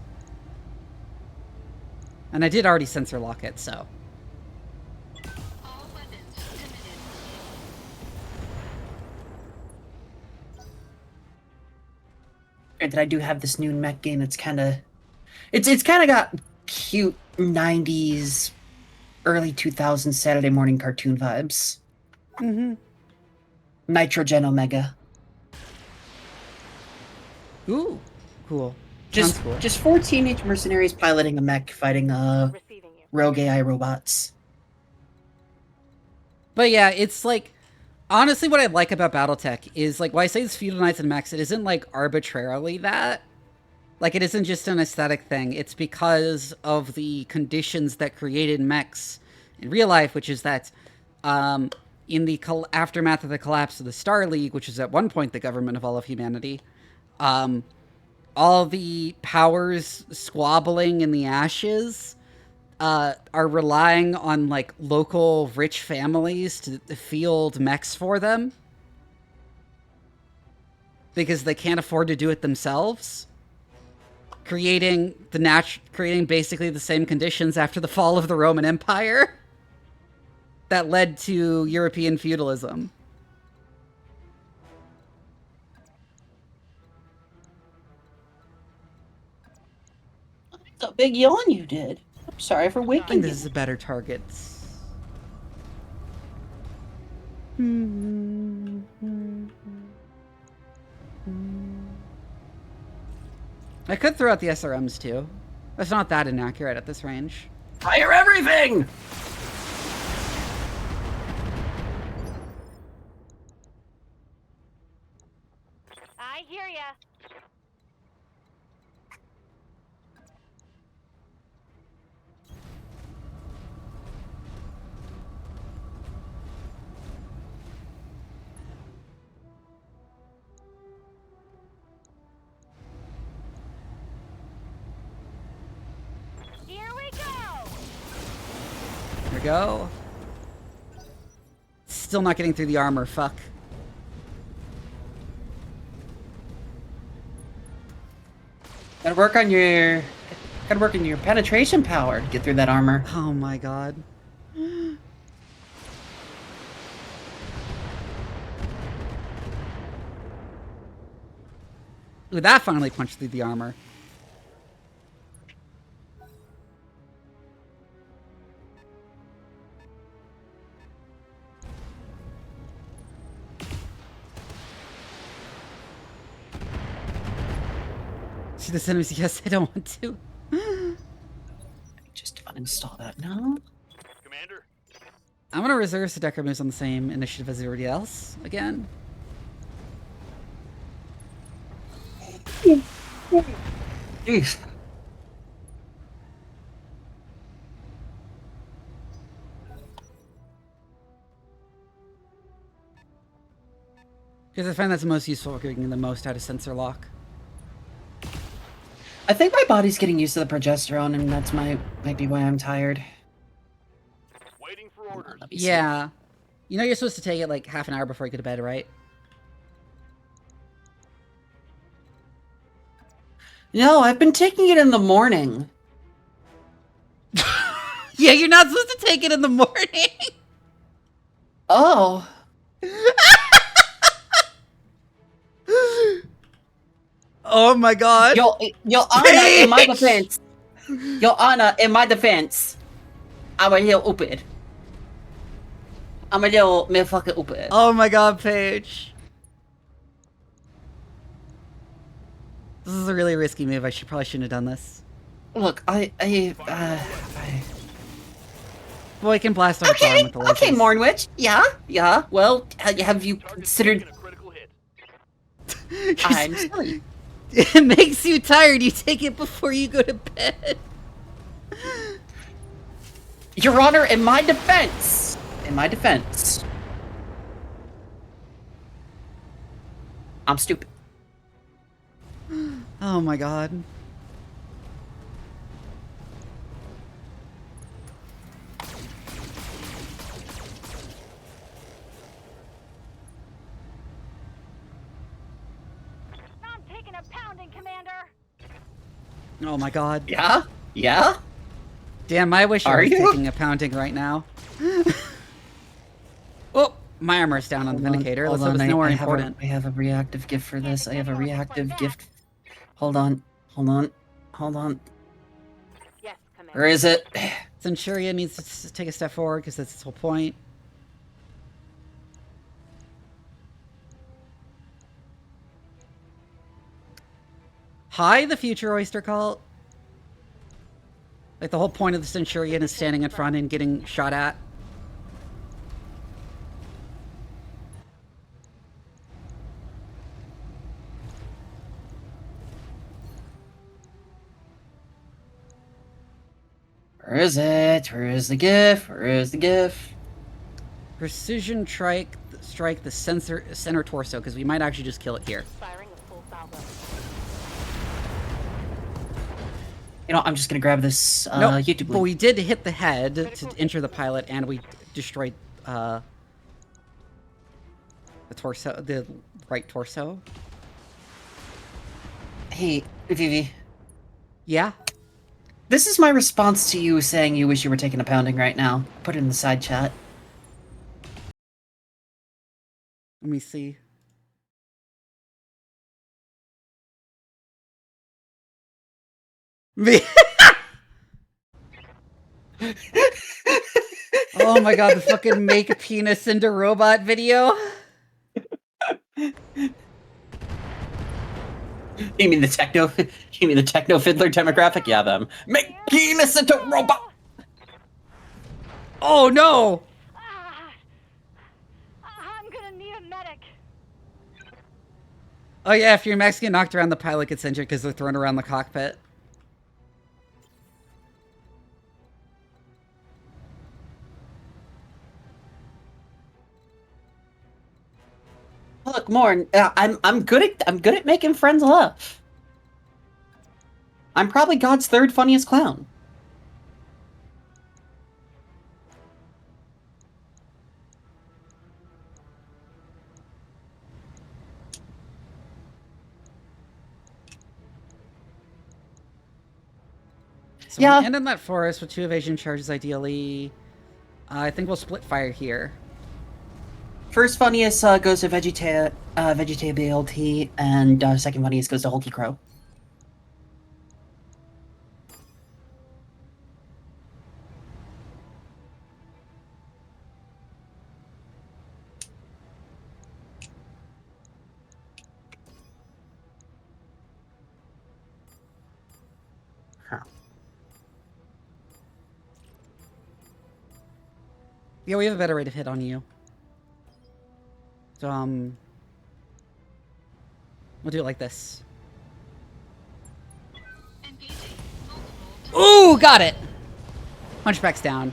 A: And I did already sensor lock it, so.
E: All weapons committed.
L: Granted, I do have this new mech game that's kind of... It's kind of got cute 90s, early 2000s Saturday morning cartoon vibes.
A: Mm-hmm.
L: Nitrogen Omega.
A: Ooh, cool.
L: Just
A: Sounds cool.
L: just 4 teenage mercenaries piloting a mech fighting rogue AI robots.
A: But yeah, it's like, honestly, what I like about BattleTech is, like, when I say it's feudal knights and mechs, it isn't, like, arbitrarily that. Like, it isn't just an aesthetic thing. It's because of the conditions that created mechs in real life, which is that in the aftermath of the collapse of the Star League, which is at one point the government of all of humanity, all the powers squabbling in the ashes are relying on, like, local rich families to field mechs for them because they can't afford to do it themselves, creating basically the same conditions after the fall of the Roman Empire that led to European feudalism.
L: That's a big yawn you did. I'm sorry for
A: I
L: waking
A: think
L: you.
A: this is a better target. Hmm. I could throw out the SRMs too. That's not that inaccurate at this range.
L: Fire everything!
C: I hear ya. Here we go.
A: There we go. Still not getting through the armor, fuck.
L: Gotta work on your penetration power to get through that armor.
A: Oh my god. Ooh, that finally punched through the armor. See the enemies? Yes, I don't want to.
L: Just uninstall that now.
F: Commander?
A: I'm gonna reserve so Decker moves on the same initiative as everybody else again.
L: Jeez.
A: Because I find that's the most useful for getting the most out of sensor lock.
L: I think my body's getting used to the progesterone, and that's might be why I'm tired.
F: Waiting for orders.
A: Yeah. You know you're supposed to take it like half an hour before you go to bed, right?
L: No, I've been taking it in the morning.
A: Yeah, you're not supposed to take it in the morning.
L: Oh.
A: Oh my god.
L: Your Honor, in my defense. Your Honor, in my defense. I'm a little stupid. I'm a little motherfucking stupid.
A: Oh my god, Paige. This is a really risky move. I probably shouldn't have done this.
L: Look,
A: Well, I can blast off the arm with the lasers.
L: Okay, Mornwich. Yeah. Well, have you considered... I'm sorry.
A: It makes you tired. You take it before you go to bed.
L: Your Honor, in my defense. I'm stupid.
A: Oh my god.
C: I'm taking a pounding, Commander.
A: Oh my god.
L: Yeah?
A: Damn, I wish I
L: Are
A: was
L: you?
A: taking a pounding right now. Oh, my armor's down on the Vindicator. Let's hope it's nowhere important.
L: I have a reactive gift for this. I have a reactive gift. Hold on.
C: Yes, Commander.
L: Where is it?
A: Centurion needs to take a step forward because that's its whole point. Hi, the future oyster cult. Like, the whole point of the Centurion is standing in front and getting shot at.
L: Where is it? Where is the GIF?
A: Precision strike the center torso, because we might actually just kill it here.
C: Firing a full salvo.
L: You know, I'm just gonna grab this
A: Nope,
L: YouTube
A: but
L: link.
A: we did hit the head to enter the pilot, and we destroyed the torso, the right torso.
L: Hey, Vivi.
A: Yeah?
L: This is my response to you saying you wish you were taking a pounding right now. Put it in the side chat.
A: Let me see. Me. Oh my god, the fucking make a penis into robot video.
L: You mean the techno? You mean the techno fiddler demographic? Yeah, them. Make penis into robot.
A: Oh no!
C: I'm gonna need a medic.
A: Oh yeah, if your mechs get knocked around, the pilot gets injured because they're thrown around the cockpit.
L: Look, Morn, I'm good at making friends laugh. I'm probably God's third funniest clown.
A: So
L: Yeah.
A: we'll end in that forest with 2 evasion charges, ideally. I think we'll split fire here.
L: First funniest goes to Vegetability, and second funniest goes to Hulky Crow.
A: Yeah, we have a better rate of hit on you. So, we'll do it like this. Ooh, got it! Hunchback's down.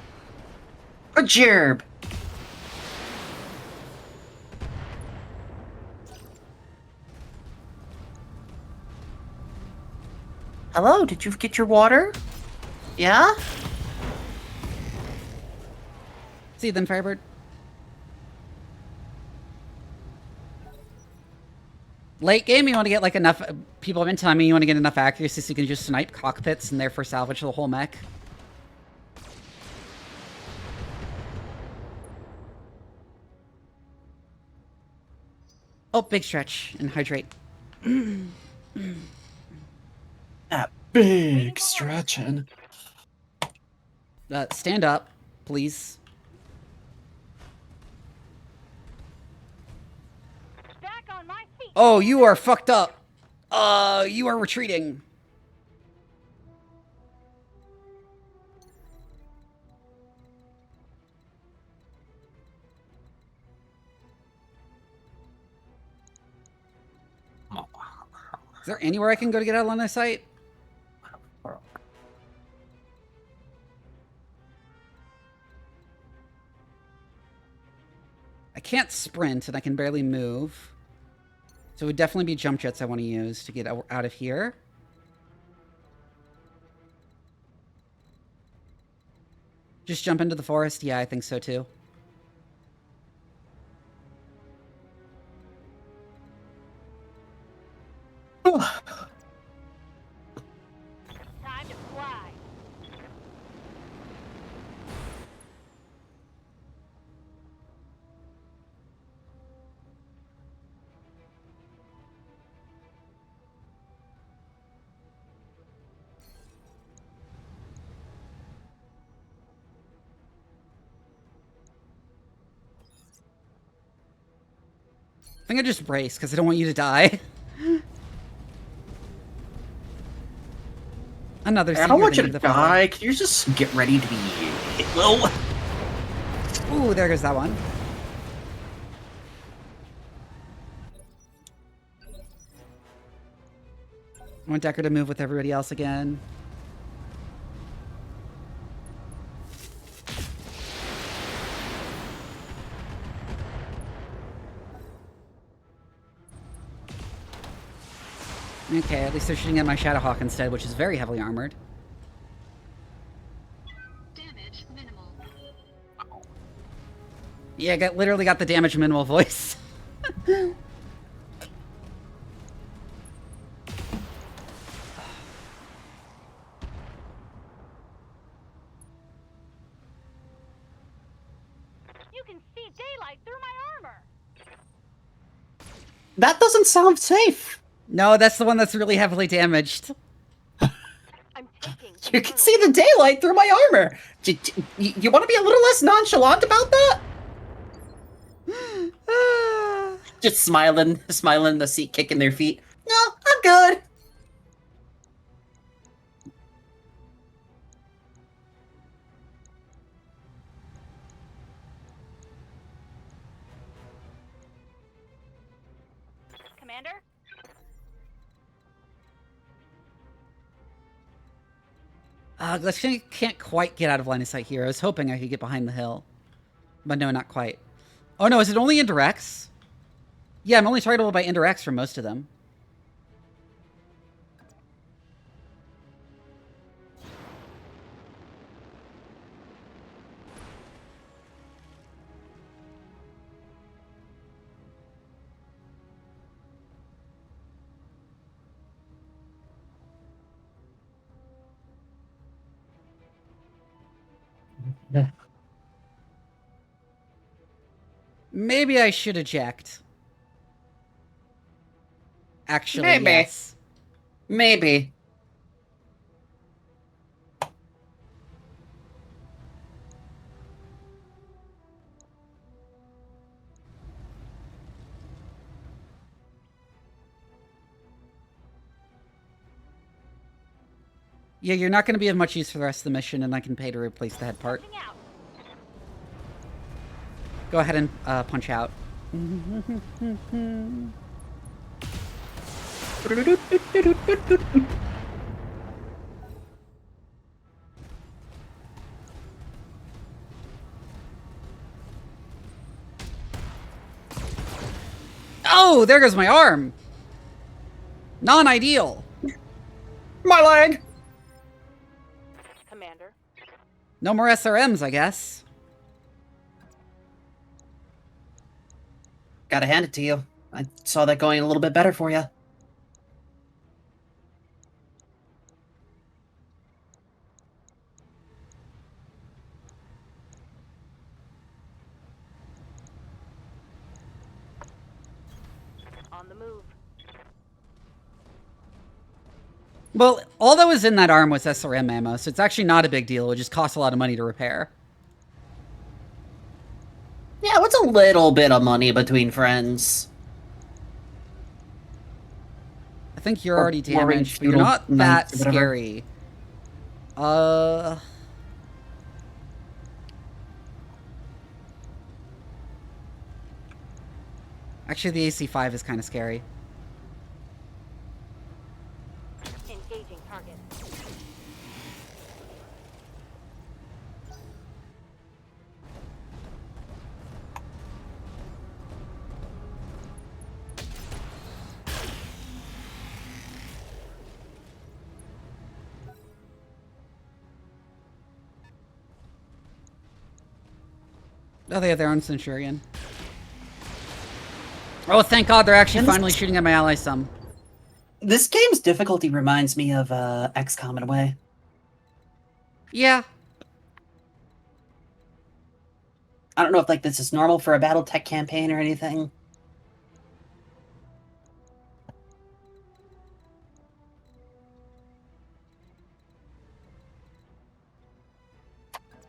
L: A gerb. Hello, did you get your water? Yeah?
A: See you then, Firebird. Late game, you want to get like enough people have been telling me you want to get enough accuracy so you can just snipe cockpits and therefore salvage the whole mech. Oh, big stretch and hydrate.
L: That big stretching.
A: Stand up, please. Oh, you are fucked up. You are retreating. Is there anywhere I can go to get out of line of sight? I can't sprint and I can barely move. So it would definitely be jump jets I want to use to get out of here. Just jump into the forest? Yeah, I think so too.
C: Time to fly.
A: I think I just brace because I don't want you to die. Another.
L: I don't want you to die. Can you just get ready to be hit low?
A: Ooh, there goes that one. I want Decker to move with everybody else again. Okay, at least they're shooting at my Shadowhawk instead, which is very heavily armored.
E: Damage minimal.
A: Yeah, literally got the damage minimal voice.
C: You can see daylight through my armor.
L: That doesn't sound safe.
A: No, that's the one that's really heavily damaged.
C: I'm taking.
L: You can see the daylight through my armor. You want to be a little less nonchalant about that? Just smiling in the seat, kicking their feet. No, I'm good.
C: Commander?
A: Glitch can't quite get out of line of sight here. I was hoping I could get behind the hill. But no, not quite. Oh no, is it only indirects? Yeah, I'm only targetable by indirects for most of them. Maybe I should eject. Actually,
L: Maybe.
A: yes.
L: Maybe.
A: Yeah, you're not going to be of much use for the rest of the mission, and I can pay to replace the head part. Go ahead and punch out. Oh, there goes my arm. Non-ideal.
L: My leg.
C: Commander?
A: No more SRMs, I guess.
L: Gotta hand it to you. I saw that going a little bit better for you.
C: On the move.
A: Well, all that was in that arm was SRM ammo, so it's actually not a big deal. It just costs a lot of money to repair.
L: Yeah, what's a little bit of money between friends?
A: I think you're
L: Or
A: already damaged, but you're
L: feudal
A: not
L: knights
A: that
L: or whatever.
A: scary. Actually, the AC-5 is kind of scary.
C: Engaging target.
A: Oh, they have their own Centurion. Oh, thank God they're actually finally shooting at my allies some.
L: This game's difficulty reminds me of XCOM in a way.
A: Yeah.
L: I don't know if like this is normal for a BattleTech campaign or anything.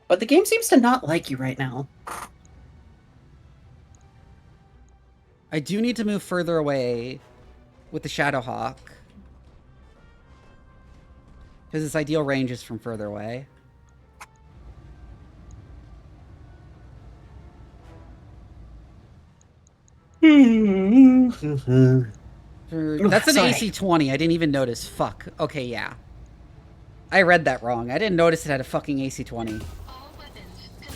L: But the game seems to not like you right now.
A: I do need to move further away with the Shadowhawk. Because its ideal range is from further away.
L: That's
A: That's an AC-20. I didn't even notice. Fuck. Okay, yeah. I read that wrong. I didn't notice it had a fucking AC-20.
E: All weapons committed.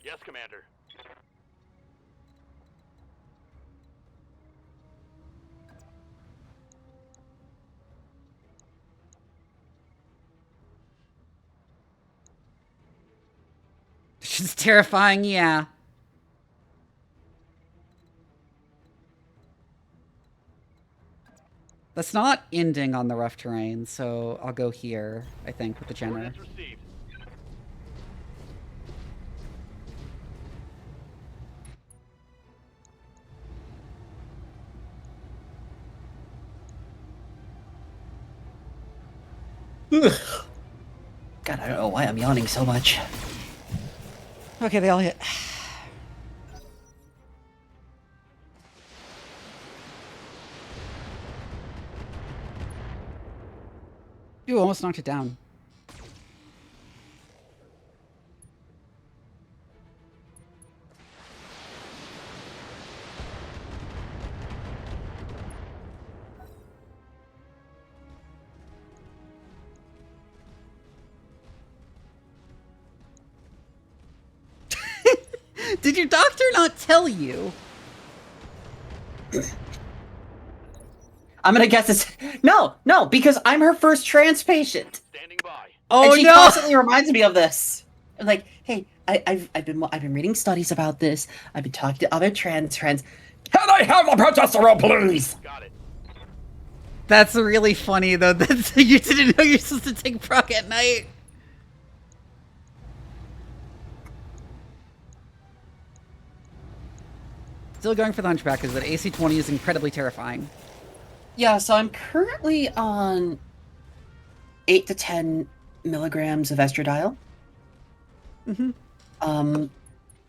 F: Yes, Commander.
A: It's terrifying, yeah. That's not ending on the rough terrain, so I'll go here, I think, with the general.
F: Ordnance received.
L: God, I don't know why I'm yawning so much.
A: Okay, they all hit. You almost knocked it down. Did your doctor not tell you?
L: I'm gonna guess it's no, because I'm her first trans patient.
F: Standing by.
A: Oh
L: and she
A: no!
L: constantly reminds me of this. I'm like, hey, I've been reading studies about this. I've been talking to other trans friends. Can I have a progesterone, please?
F: Got it.
A: That's really funny though. That's, you didn't know you're supposed to take proc at night. Still going for the hunchback because that AC-20 is incredibly terrifying.
L: Yeah, so I'm currently on 8 to 10 milligrams of estradiol.
A: Mm-hmm.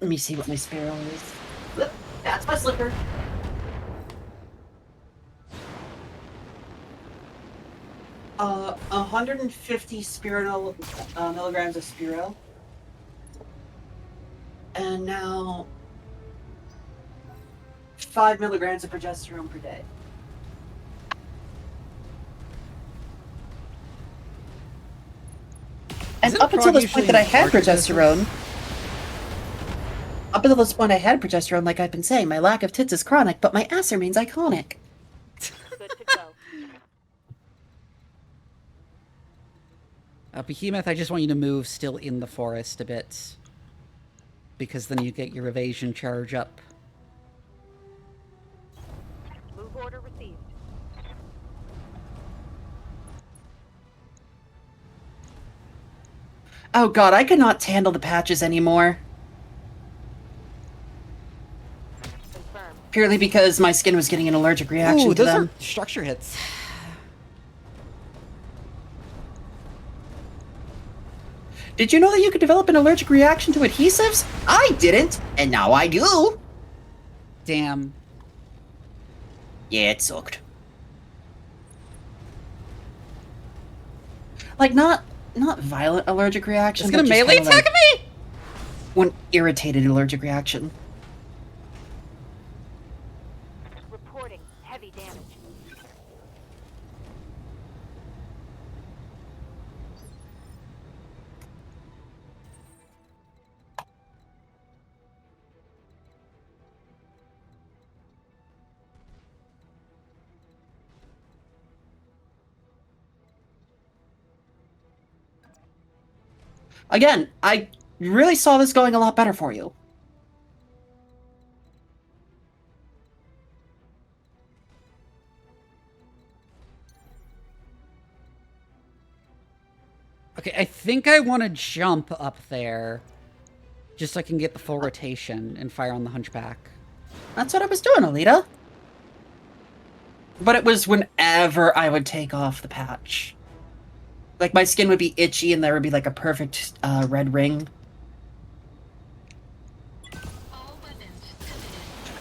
L: Let me see what my spiral is. Look, that's my slipper. Uh, 150 spiral milligrams of spiral. And now 5 milligrams of progesterone per day. And up until this point that I had progesterone, like I've been saying, my lack of tits is chronic, but my ass remains iconic.
C: Good to go.
A: Behemoth, I just want you to move still in the forest a bit. Because then you get your evasion charge up.
C: Move order received.
L: Oh god, I could not handle the patches anymore.
C: Confirmed.
L: Purely because my skin was getting an allergic reaction to them.
A: Those are structure hits.
L: Did you know that you could develop an allergic reaction to adhesives? I didn't, and now I do.
A: Damn.
L: Yeah, it sucked. Like, not violent allergic reaction.
A: It's gonna
L: but just
A: melee
L: kinda
A: attack
L: like
A: me?
L: one irritated allergic reaction.
C: Reporting heavy damage.
L: Again, I really saw this going a lot better for you.
A: Okay, I think I want to jump up there. Just so I can get the full rotation and fire on the hunchback.
L: That's what I was doing, Alita. But it was whenever I would take off the patch. Like, my skin would be itchy and there would be, like, a perfect red ring.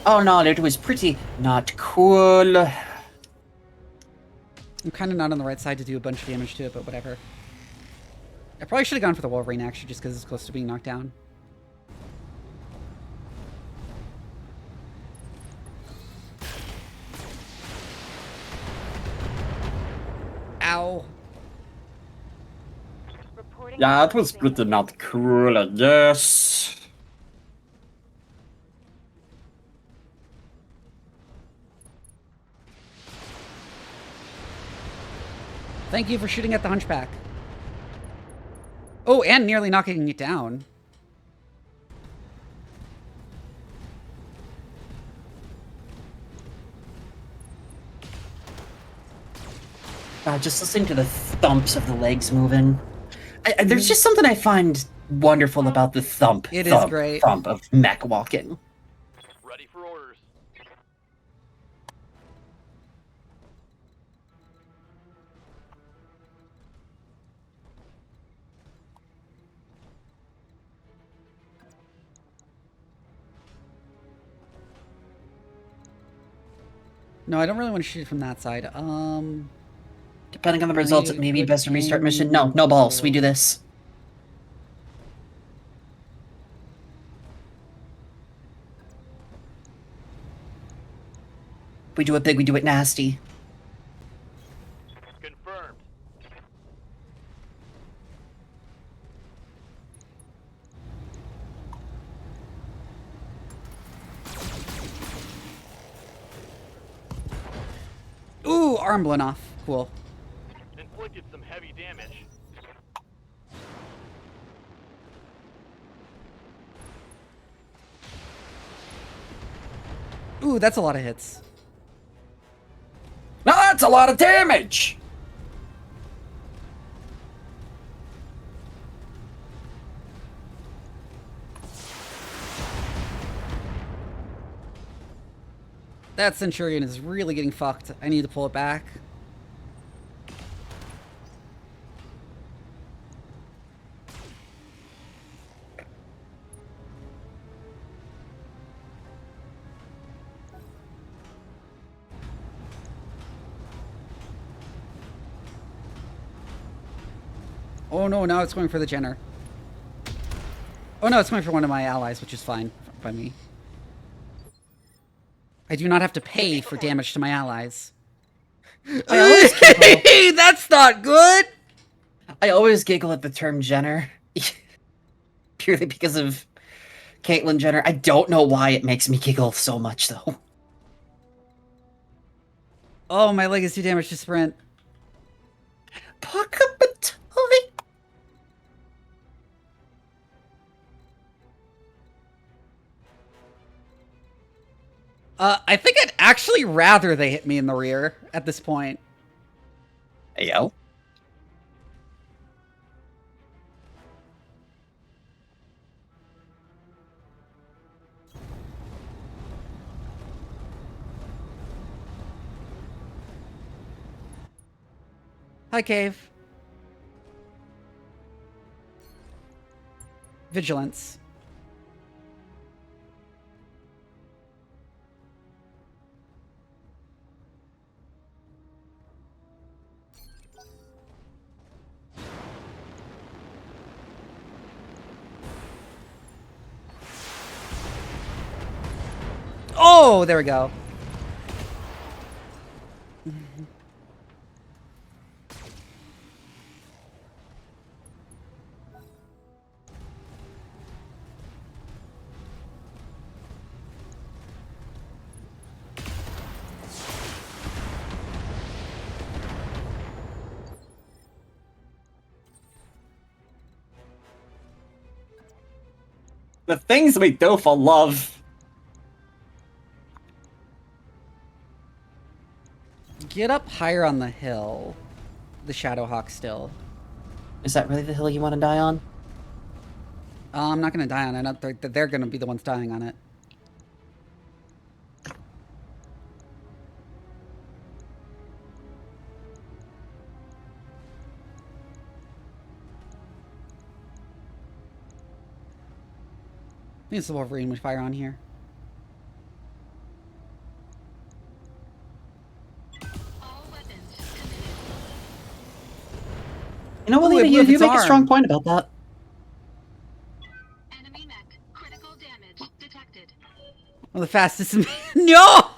L: Oh no, it was pretty not cool.
A: I'm kind of not on the right side to do a bunch of damage to it, but whatever. I probably should have gone for the Wolverine, actually, just because it's close to being knocked down. Ow.
L: Yeah, it was pretty not cool, I guess.
A: Thank you for shooting at the hunchback. Oh, and nearly knocking it down.
L: Just listening to the thumps of the legs moving. There's just something I find wonderful about the thump.
A: It is great.
L: Thump of mech walking.
F: Ready for orders.
A: No, I don't really want to shoot it from that side.
L: Do Depending on the results, it may be best to restart mission. No, no balls. We do this. We do it big, we do it nasty.
F: Confirmed.
A: Ooh, arm blown off. Cool.
F: Inflicted some heavy damage.
A: Ooh, that's a lot of hits.
L: Now that's a lot of damage!
A: That Centurion is really getting fucked. I need to pull it back. Oh no, now it's going for the Jenner. Oh no, it's going for one of my allies, which is fine by me. I do not have to pay for damage to my allies. That's not good!
L: I always giggle at the term Jenner. Purely because of Caitlyn Jenner. I don't know why it makes me giggle so much, though.
A: Oh, my legacy damage to sprint. I think I'd actually rather they hit me in the rear at this point.
L: Ayo.
A: Hi, Cave. Vigilance. Oh, there we go.
L: The things we do for love.
A: Get up higher on the hill. The Shadowhawk still.
L: Is that really the hill you want to die on?
A: I'm not going to die on it. They're going to be the ones dying on it. I think it's the Wolverine with fire on here.
L: You know what,
A: Ooh,
L: Lena, you make
A: arm.
L: a strong point about that.
E: Enemy mech. Critical damage detected.
A: Well, the fastest man. No!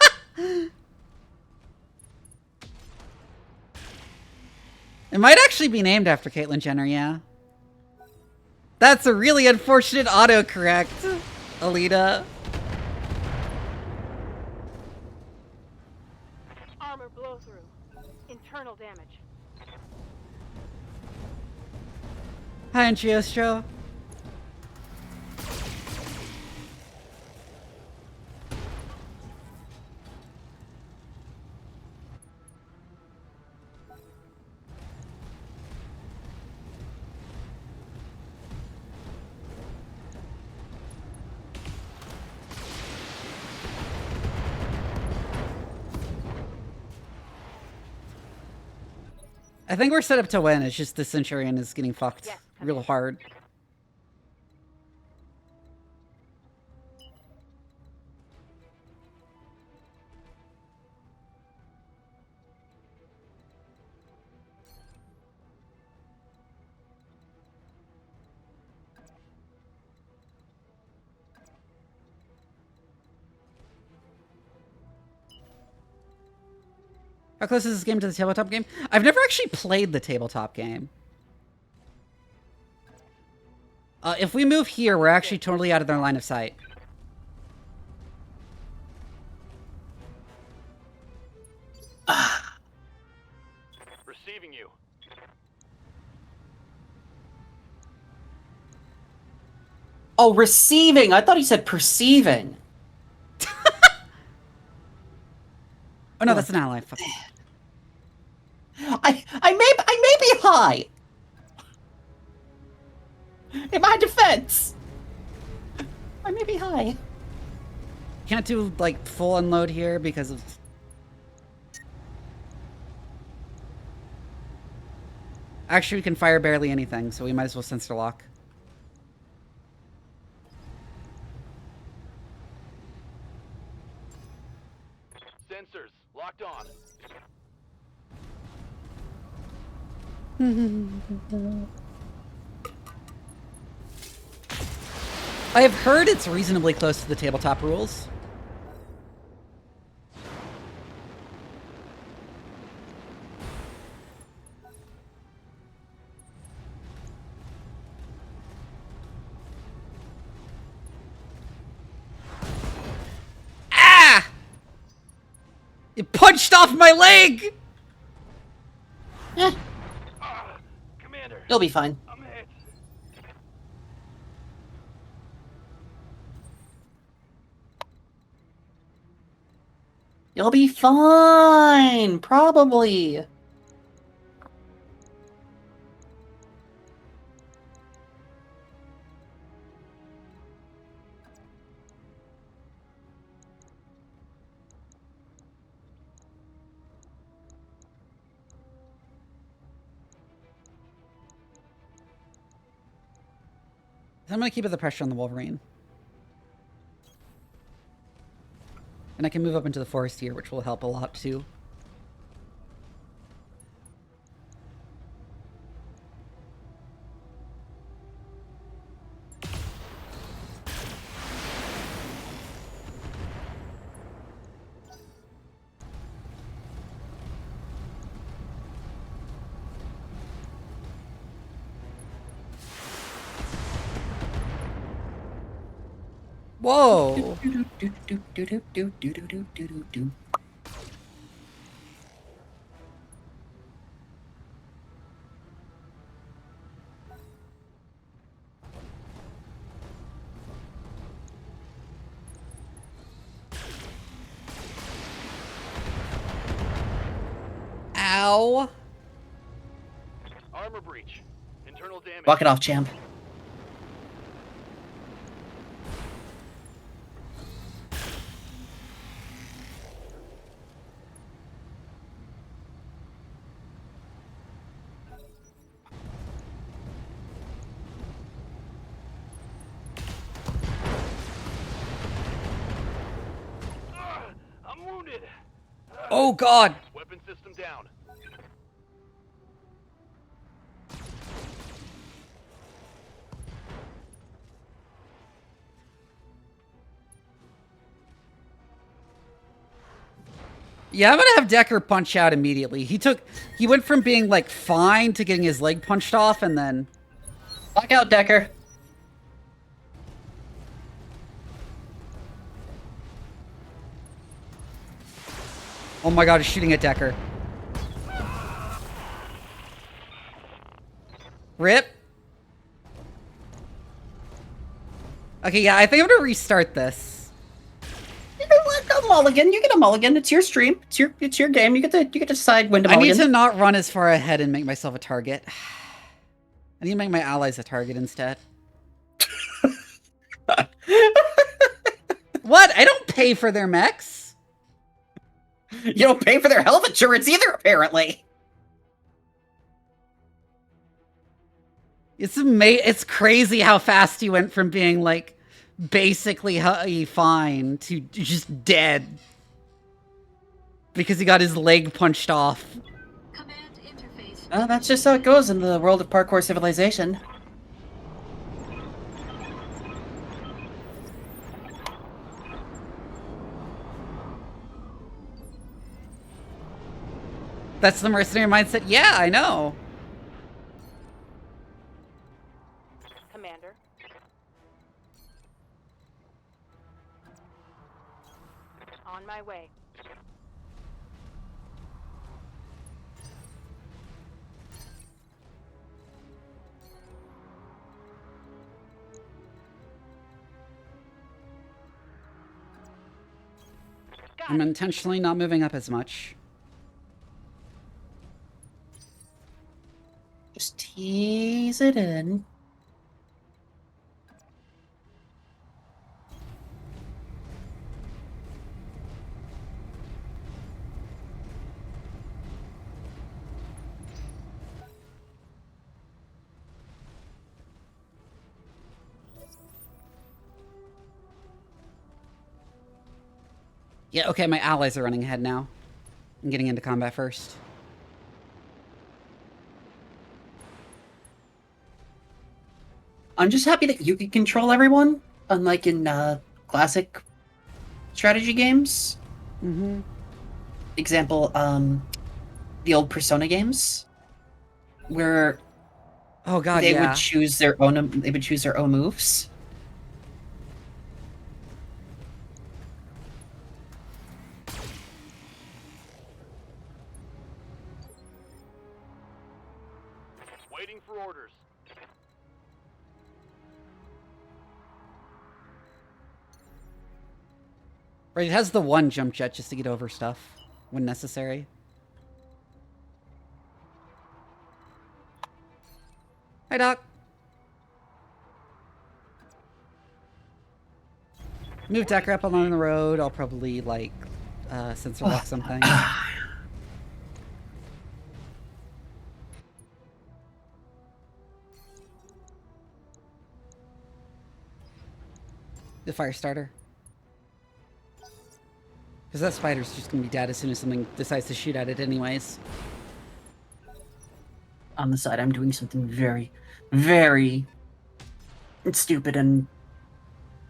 A: It might actually be named after Caitlyn Jenner, yeah. That's a really unfortunate autocorrect, Alita.
C: Armor blow through. Internal damage.
A: Hi, Anchiostro. I think we're set up to win. It's just the Centurion is getting fucked real hard. How close is this game to the tabletop game? I've never actually played the tabletop game. If we move here, we're actually totally out of their line of sight.
F: Receiving you.
L: Oh, receiving. I thought he said perceiving.
A: Oh no, that's an ally. Fuck.
L: I may be high. In my defense, I may be high.
A: Can't do like full unload here because of. Actually, we can fire barely anything, so we might as well sensor lock.
F: Sensors locked on.
A: I have heard it's reasonably close to the tabletop rules. Ah! It punched off my leg!
F: Commander.
L: You'll be fine.
F: I'm hit.
L: You'll be fine. Probably.
A: I'm gonna keep the pressure on the Wolverine. And I can move up into the forest here, which will help a lot too. Whoa! Ow!
F: Armor breach. Internal damage.
L: Walk it off, champ.
F: I'm wounded.
A: Oh god!
F: Weapon system down.
A: Yeah, I'm gonna have Decker punch out immediately. He went from being like fine to getting his leg punched off and then...
L: Lock out, Decker.
A: Oh my god, he's shooting at Decker. Rip. Okay, yeah, I think I'm gonna restart this.
L: You know what? A mulligan. You get a mulligan. It's your stream. It's your game. You get to decide when to mulligan.
A: I need to not run as far ahead and make myself a target. I need to make my allies a target instead. What? I don't pay for their mechs.
L: You don't pay for their health insurance either, apparently.
A: It's crazy how fast he went from being like basically fine to just dead because he got his leg punched off.
E: Command interface.
L: That's just how it goes in the world of parkour civilization.
A: That's the mercenary mindset. Yeah, I know.
C: Commander. On my way.
A: I'm intentionally not moving up as much.
L: Just tease it in.
A: Yeah, okay, my allies are running ahead now. I'm getting into combat first.
L: I'm just happy that you can control everyone, unlike in classic strategy games.
A: Mm-hmm.
L: Example, the old Persona games, where
A: oh god,
L: they
A: yeah.
L: would choose their own. They would choose their own moves.
F: Waiting for orders.
A: Right, it has the one jump jet just to get over stuff when necessary. Hi, Doc. Move Decker up along the road. I'll probably, like, sensor lock something. The fire starter. Because that spider's just going to be dead as soon as something decides to shoot at it anyways.
L: On the side, I'm doing something very, very stupid in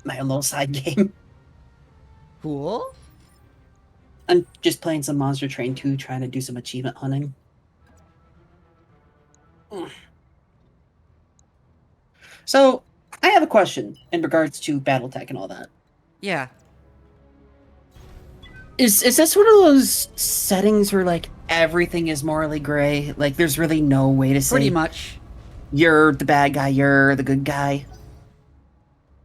L: my own little side game.
A: Cool.
L: I'm just playing some Monster Train 2, trying to do some achievement hunting. So, I have a question in regards to BattleTech and all that.
A: Yeah.
L: Is this one of those settings where, like, everything is morally gray? Like, there's really no way to say...
A: Pretty much.
L: You're the bad guy, you're the good guy.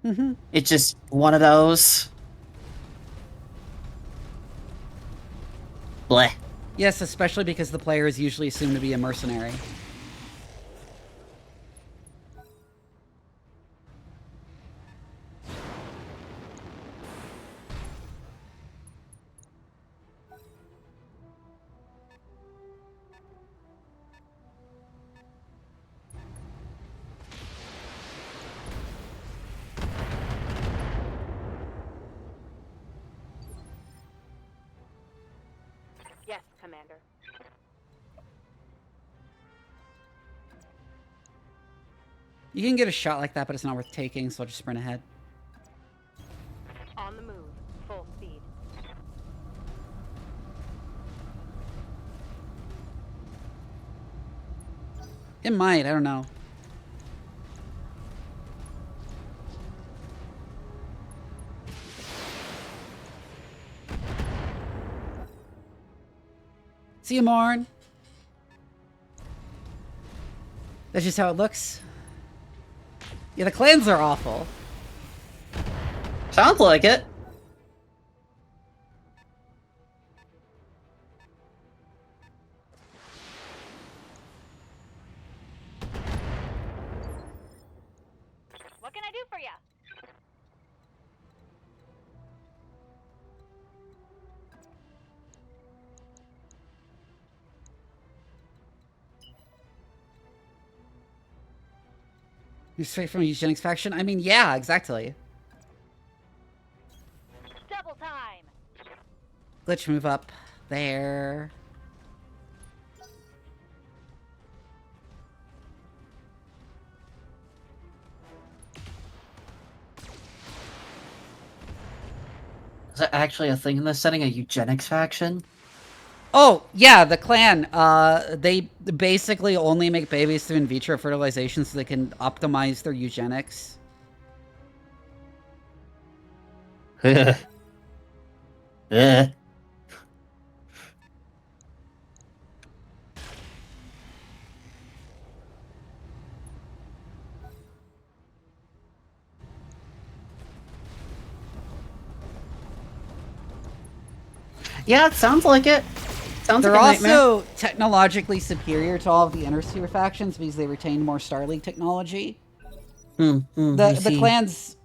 A: Mm-hmm.
L: It's just one of those. Bleh.
A: Yes, especially because the player is usually assumed to be a mercenary.
C: Yes, Commander.
A: You can get a shot like that, but it's not worth taking, so I'll just sprint ahead.
C: On the move. Full speed.
A: It might, I don't know. See you, Marn. That's just how it looks. Yeah, the clans are awful.
L: Sounds like it.
C: What can I do for you?
A: You're straight from a eugenics faction? I mean, yeah, exactly.
C: Double time.
A: Glitch move up there.
L: Is that actually a thing in this setting, a eugenics faction?
A: Oh, yeah, the clan. They basically only make babies through in vitro fertilization so they can optimize their eugenics.
L: Yeah, it sounds like it. Sounds
A: They're
L: like a nightmare.
A: also technologically superior to all of the Inner Sphere factions because they retain more Star League technology. The clans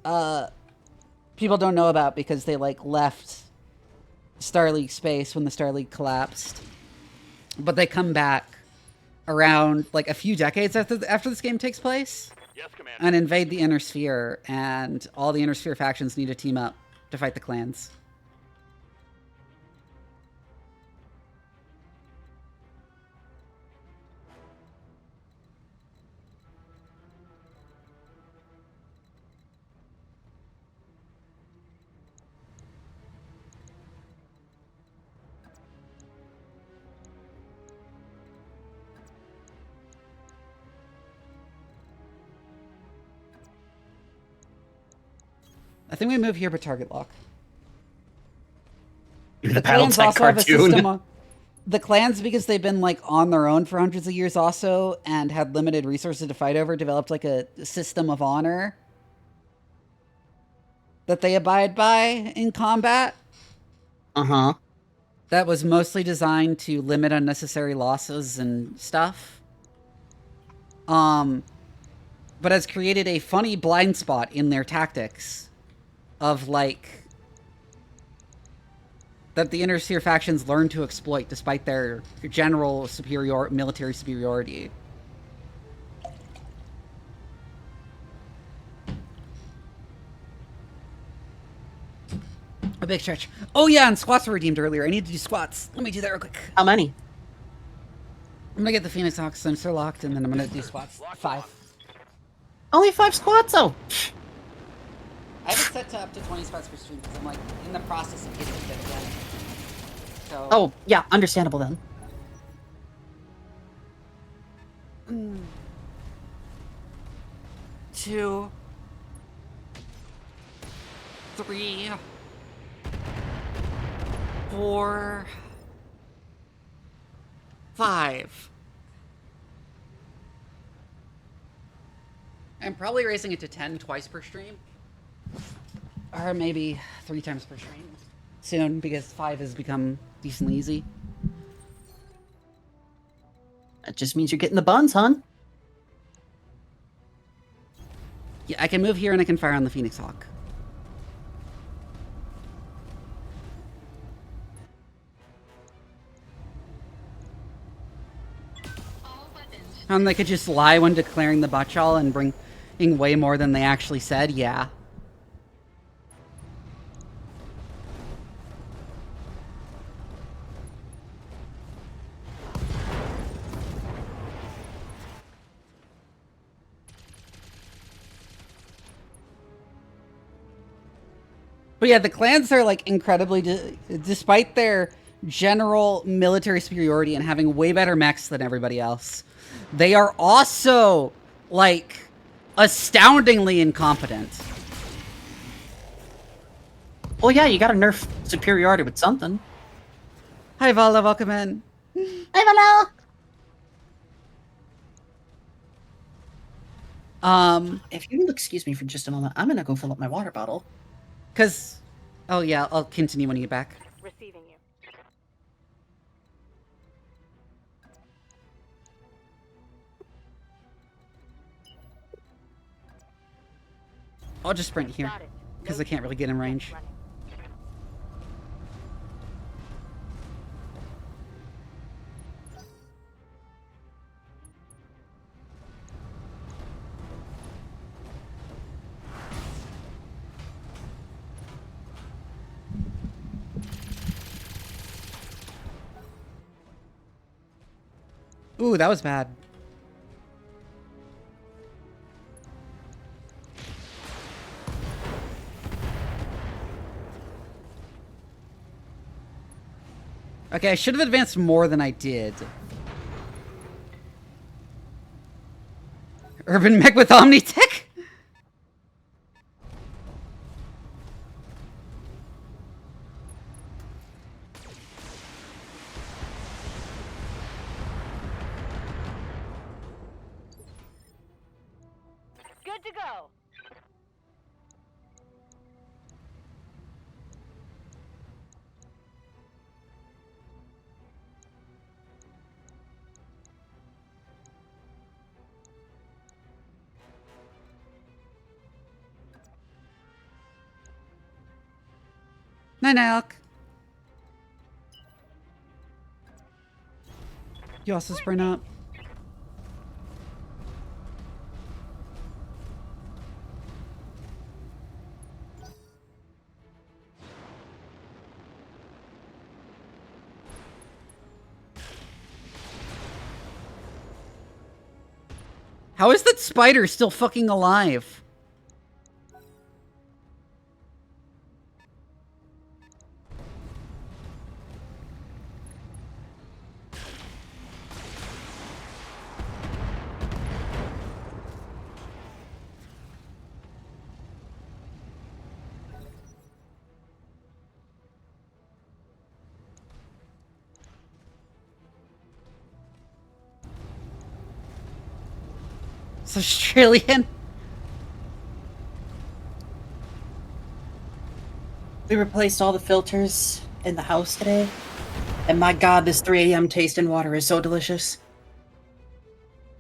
A: people don't know about because they like left Star League space when the Star League collapsed, but they come back around like a few decades after this game takes place.
F: Yes, Commander.
A: And invade the Inner Sphere, and all the Inner Sphere factions need to team up to fight the clans. I think we move here, but target lock.
L: The BattleTech cartoon.
A: The clans, because they've been like on their own for hundreds of years also, and had limited resources to fight over, developed like a system of honor that they abide by in combat.
L: Uh-huh.
A: That was mostly designed to limit unnecessary losses and stuff. But has created a funny blind spot in their tactics of like that the Inner Sphere factions learn to exploit despite their general military superiority. A big stretch. Oh yeah, and squats were redeemed earlier. I need to do squats. Let me do that real quick.
L: How many?
A: I'm gonna get the Phoenix Oct sensor locked, and then I'm gonna do squats. 5.
L: Only 5 squats, oh.
A: I have it set to up to 20 squats per stream because I'm like in the process of getting it again. So.
L: Oh, yeah, understandable then.
A: 2, 3, 4, 5. I'm probably raising it to 10 twice per stream. Or maybe 3 times per stream soon, because 5 has become decently easy.
L: That just means you're getting the buns, hon.
A: Yeah, I can move here and I can fire on the Phoenix Hawk. And they could just lie when declaring the Butchall and bring in way more than they actually said, yeah. But yeah, the clans are like incredibly, despite their general military superiority and having way better mechs than everybody else, they are also like astoundingly incompetent.
L: Well, yeah, you gotta nerf superiority with something.
A: Hi, Vala, welcome in.
L: Hi,
A: Vala.
L: If you will excuse me for just a moment, I'm gonna go fill up my water bottle.
A: Oh yeah, I'll continue when you get back.
C: Receiving you.
A: I'll just sprint here, because I can't really get in range. Ooh, that was bad. Okay, I should have advanced more than I did. Urban mech with Omnitech?
C: Good to go.
A: Night, Alk. You also sprint up. How is that spider still fucking alive? It's Australian.
L: We replaced all the filters in the house today. And my god, this 3 a.m. taste in water is so delicious.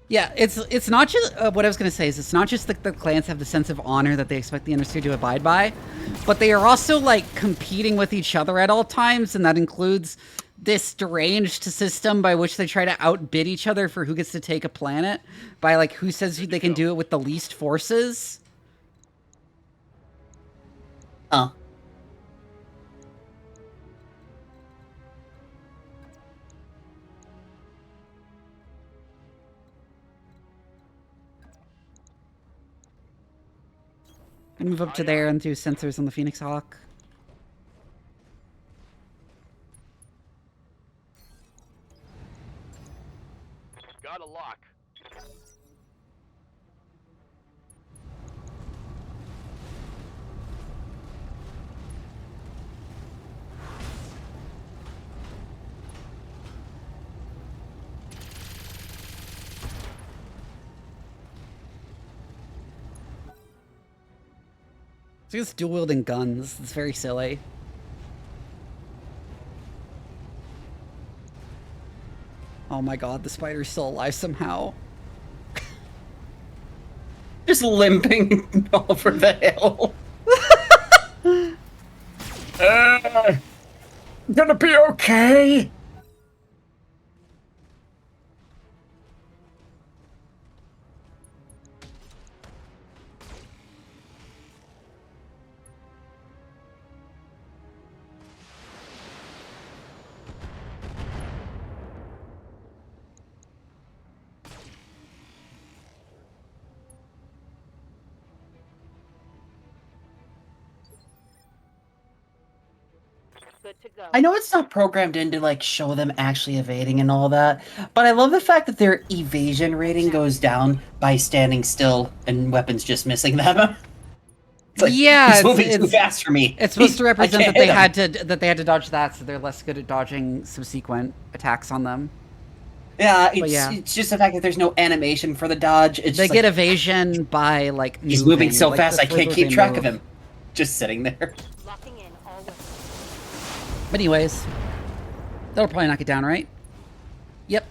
A: Yeah, it's not just what I was gonna say is it's not just that the clans have the sense of honor that they expect the industry to abide by, but they are also like competing with each other at all times, and that includes this deranged system by which they try to outbid each other for who gets to take a planet by like who says they can do it with the least forces.
L: Huh.
A: Move up to there and do sensors on the Phoenix Hawk.
F: Got a lock.
A: So it's dual wielding guns. It's very silly. Oh my god, the spider's still alive somehow.
L: Just limping over the hill. Gonna be okay.
C: Good to go.
L: I know it's not programmed in to like show them actually evading and all that, but I love the fact that their evasion rating goes down by standing still and weapons just missing them. It's like,
A: yeah,
L: he's moving too fast for me.
A: It's supposed to represent that
L: hit
A: they had to dodge that, so they're less good at dodging subsequent attacks on them.
L: Yeah,
A: yeah.
L: It's just the fact that there's no animation for the dodge. It's
A: they
L: just
A: get
L: like,
A: evasion by like
L: he's moving so
A: like,
L: fast I can't keep track of
A: move.
L: him. Just sitting there.
C: Locking in all weapons.
A: But anyways, that'll probably knock it down, right? Yep.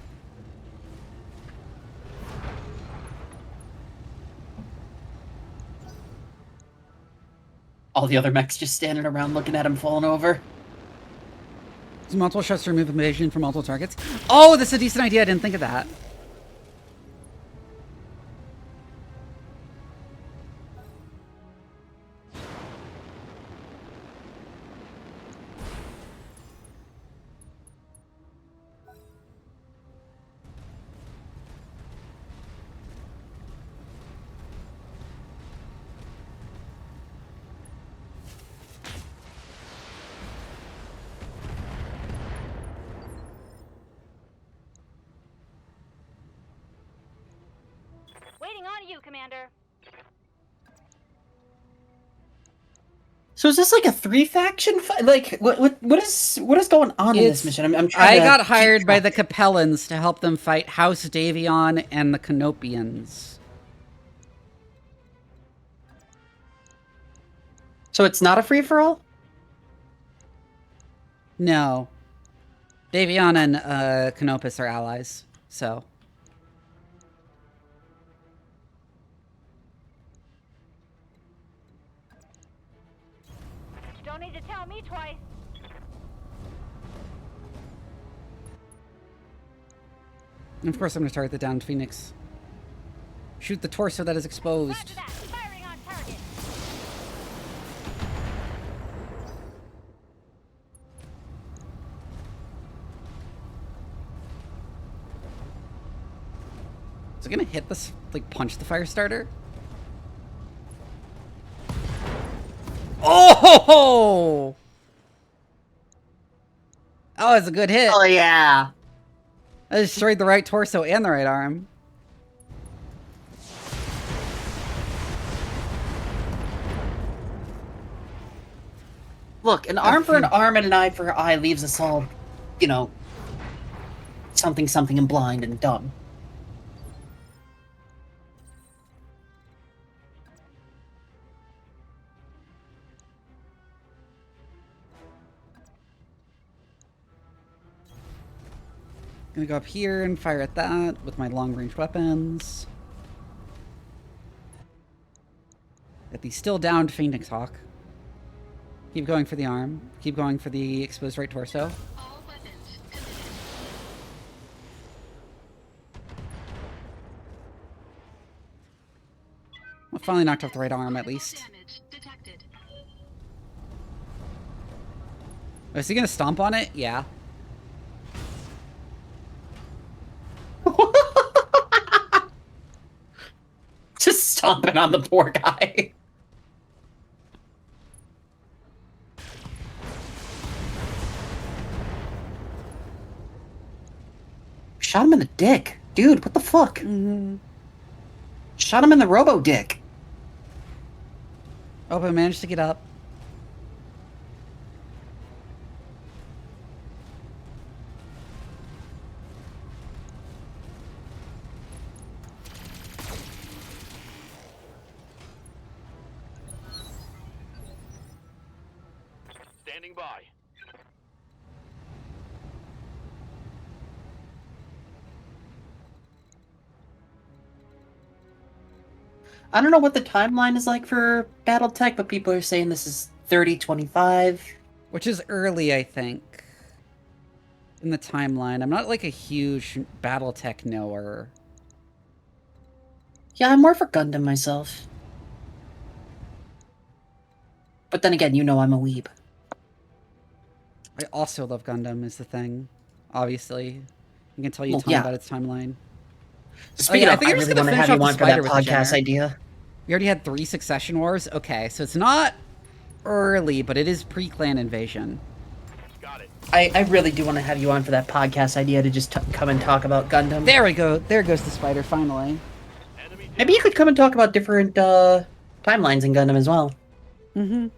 L: All the other mechs just standing around looking at him falling over.
A: There's multiple shots to remove evasion from multiple targets. Oh, that's a decent idea. I didn't think of that.
C: you, Commander.
L: So is this like a 3-faction fight? Like, what is going on in this mission? I'm trying
A: I
L: to
A: got
L: keep
A: hired by
L: track.
A: the Capellans to help them fight House Davion and the Canopians.
L: So it's not a free-for-all?
A: No. Davion and Canopus are allies, so...
C: Don't need to tell me twice.
A: And of course I'm going to target the downed Phoenix. Shoot the torso that is exposed.
C: Firing on target.
A: Is it going to hit this, like, punch the fire starter? Oh! Oh, it's a good hit.
L: Oh, yeah.
A: I destroyed the right torso and the right arm.
L: Look, an arm for an arm and an eye for an eye leaves us all, you know, something and blind and dumb.
A: Gonna go up here and fire at that with my long-range weapons. At the still downed Phoenix Hawk. Keep going for the arm. Keep going for the exposed right torso.
E: All weapons
A: Well, finally knocked off the right arm, at least.
E: damage detected.
A: Oh, is he gonna stomp on it? Yeah.
L: Just stomping on the poor guy. Shot him in the dick. Dude, what the fuck?
A: Mm-hmm.
L: Shot him in the robo-dick.
A: Oh, but I managed to get up.
F: Standing by.
L: I don't know what the timeline is like for BattleTech, but people are saying this is 3025.
A: Which is early, I think. In the timeline. I'm not like a huge BattleTech knower.
L: Yeah, I'm more for Gundam myself. But then again, you know I'm a weeb.
A: I also love Gundam, is the thing. Obviously. I can tell you a
L: Well,
A: ton
L: yeah.
A: about its timeline.
L: Speaking
A: I
L: of,
A: think
L: I
A: I'm just
L: really
A: gonna
L: want to
A: finish
L: have you
A: off
L: on
A: the
L: for that
A: Spider with the
L: podcast
A: Jenner.
L: idea.
A: We already had 3 Succession Wars? Okay, so it's not early, but it is pre-clan invasion.
F: Got it.
L: I really do want to have you on for that podcast idea to just come and talk about Gundam.
A: There we go. There goes the spider, finally.
F: Enemy
L: Maybe you could come and talk about different timelines in Gundam as well.
A: Mm-hmm.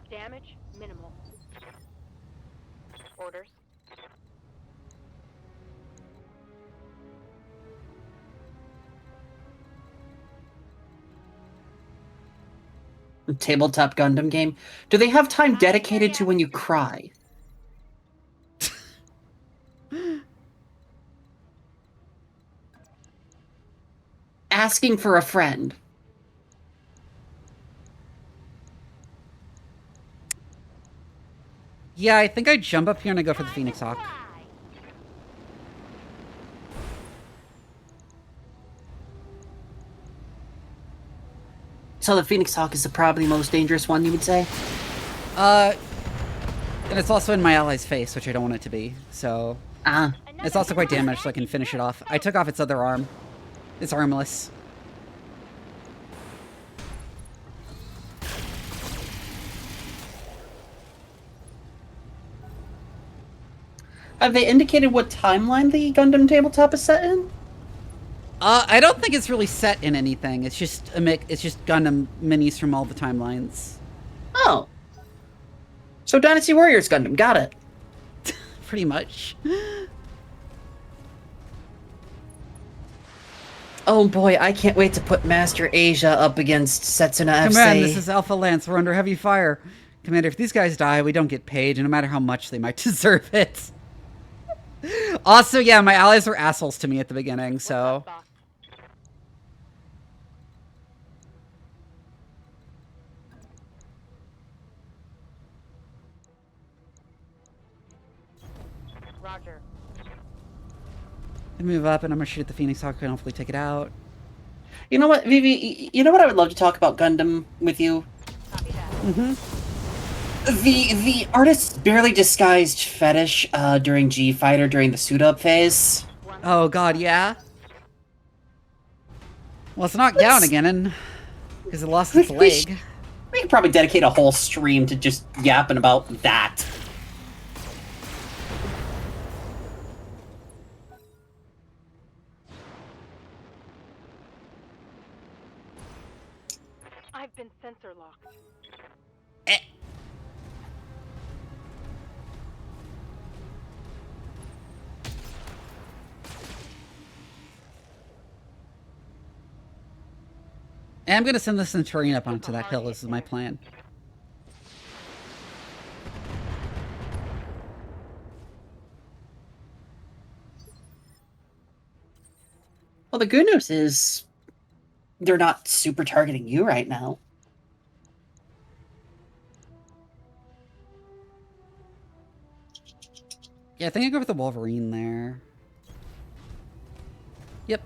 C: Damage minimal. Orders.
L: Tabletop Gundam game. Do they have time dedicated to when you cry? Asking for a friend.
A: Yeah, I think I jump up here and I go for the Phoenix Hawk.
L: So the Phoenix Hawk is the probably most dangerous one, you would say?
A: And it's also in my ally's face, which I don't want it to be, so...
L: Ah.
A: It's also quite damaged, so I can finish it off. I took off its other arm. It's armless.
L: Have they indicated what timeline the Gundam tabletop is set in?
A: I don't think it's really set in anything. It's just it's just Gundam minis from all the timelines.
L: Oh. So Dynasty Warriors Gundam, got it.
A: Pretty much.
L: Oh boy, I can't wait to put Master Asia up against Setsuna FC.
A: Command, this is Alpha Lance. We're under heavy fire. Commander, if these guys die, we don't get paid, and no matter how much they might deserve it. Also, yeah, my allies were assholes to me at the beginning, so...
C: Roger.
A: I move up, and I'm gonna shoot at the Phoenix Hawk and hopefully take it out.
L: You know what, Vivi? You know what I would love to talk about Gundam with you?
C: Copy that.
A: Mm-hmm.
L: The artist's barely disguised fetish during G-Fighter during the suit-up phase.
A: Oh god, yeah? Well, it's not down again, because it lost its leg.
L: We could probably dedicate a whole stream to just yapping about that.
C: I've been sensor locked.
A: And I'm gonna send the Centurion up onto that hill. This is my plan.
L: Well, the good news is they're not super targeting you right now.
A: Yeah, I think I go with the Wolverine there. Yep.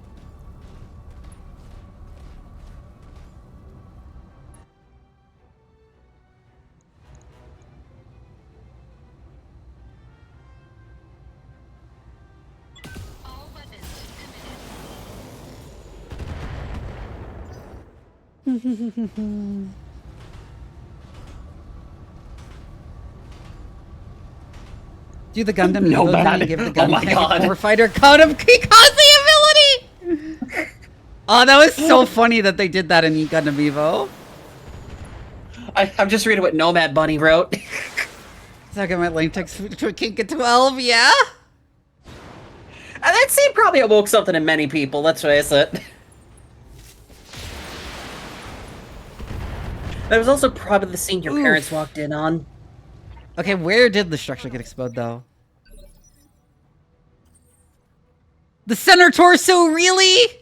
E: All weapons
A: Do the Gundam
L: No,
A: Evo
L: man.
A: thing, give the
L: Oh
A: Gundam
L: my God.
A: Warfighter Gundam Kikaze ability! Oh, that was so funny that they did that in Gundam Evo.
L: I'm just reading what Nomad Bunny wrote.
A: Second, my lane text to a kink at 12, yeah?
L: That scene probably awoke something in many people, let's face it. That was also probably the scene your parents walked in on.
A: Okay, where did the structure get exploded, though? The center torso, really?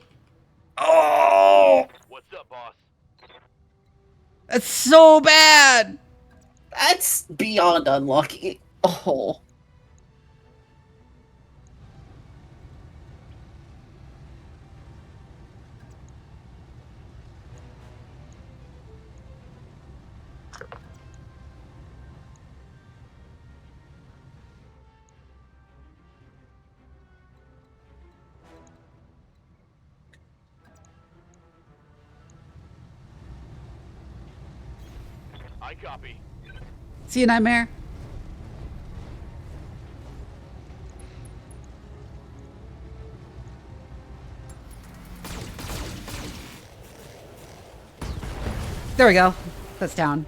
L: Oh!
F: What's up, boss?
A: That's so bad!
L: That's beyond unlucky. Oh.
F: I copy.
A: See you, Nightmare. There we go. That's down.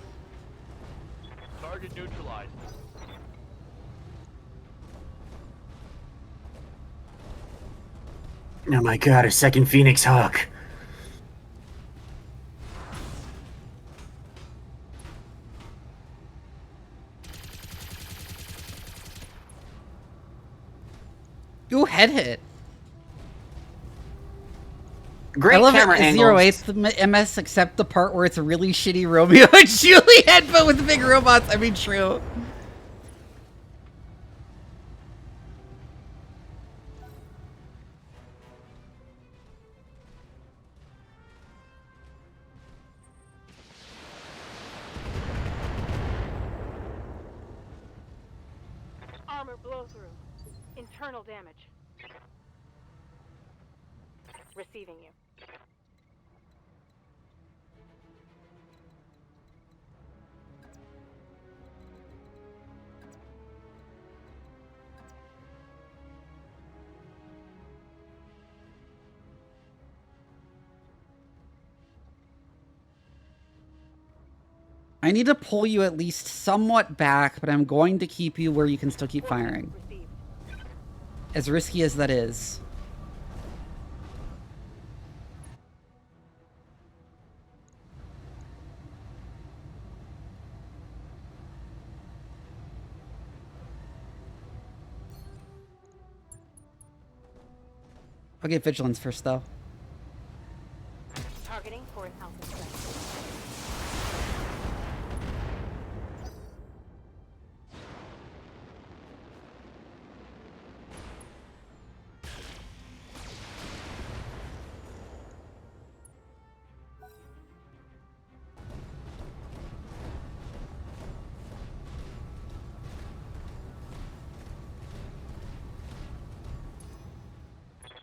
F: Target neutralized.
L: Oh my god, a second Phoenix Hawk.
A: Ooh, head hit.
L: Great
A: I love
L: camera
A: it.
L: angles.
A: 08 MS, except the part where it's a really shitty Romeo and Juliet, but with big robots. I mean, true.
C: Armor blow through. Internal damage. Receiving you.
A: I need to pull you at least somewhat back, but I'm going to keep you where you can still keep firing. As risky as that is. I'll get vigilance first, though.
E: Targeting for an alpha strike.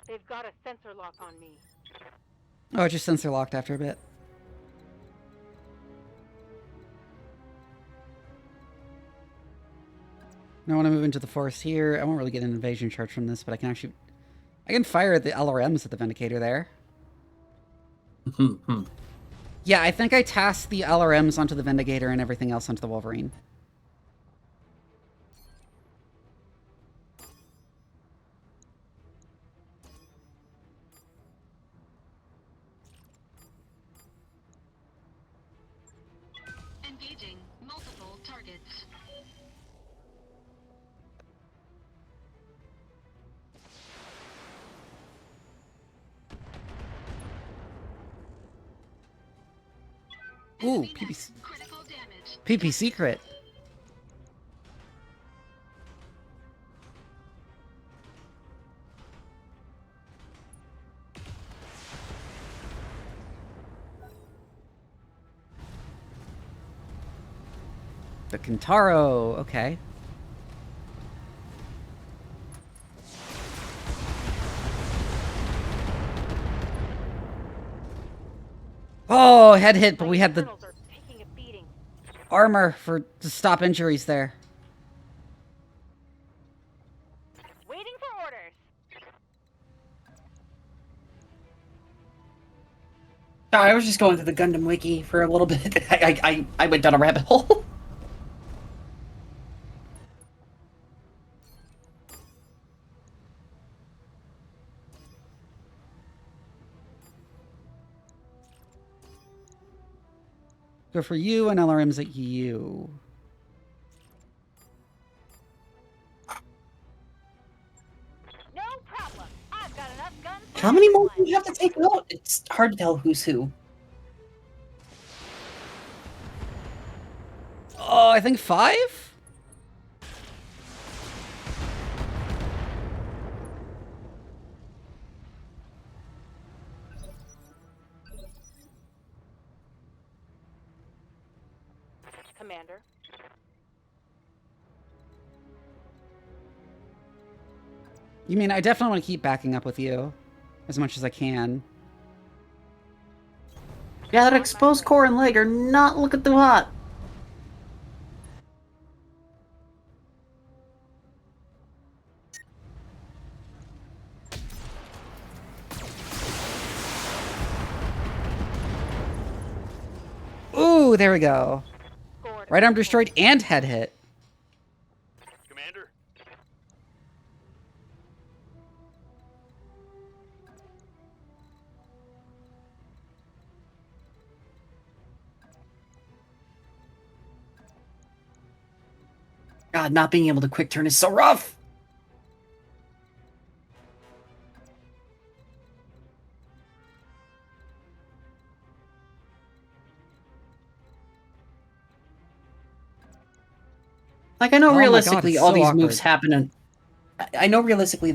E: They've got a sensor lock on me.
A: Oh, it just sensor locked after a bit. Now I want to move into the forest here. I won't really get an invasion charge from this, but I can fire the LRMs at the Vindicator there. Yeah, I think I tasked the LRMs onto the Vindicator and everything else onto the Wolverine.
E: Engaging multiple targets.
A: Ooh, PP secret. The Kintaro, okay. Oh, head hit, but we had the armor to stop injuries there.
E: Waiting for orders.
L: No, I was just going through the Gundam wiki for a little bit. I went down a rabbit hole.
A: Go for you and LRMs at you.
E: No problem. I've got enough guns.
L: How many more do you have to take out? It's hard to tell who's who.
A: Oh, I think 5?
E: Commander.
A: You mean I definitely want to keep backing up with you as much as I can.
L: Yeah, that exposed core and leg are not looking too hot.
A: Ooh, there we go. Right arm destroyed and head hit.
F: Commander?
L: God, not being able to quick turn is so rough! Like, I know realistically all these moves happen in... I know realistically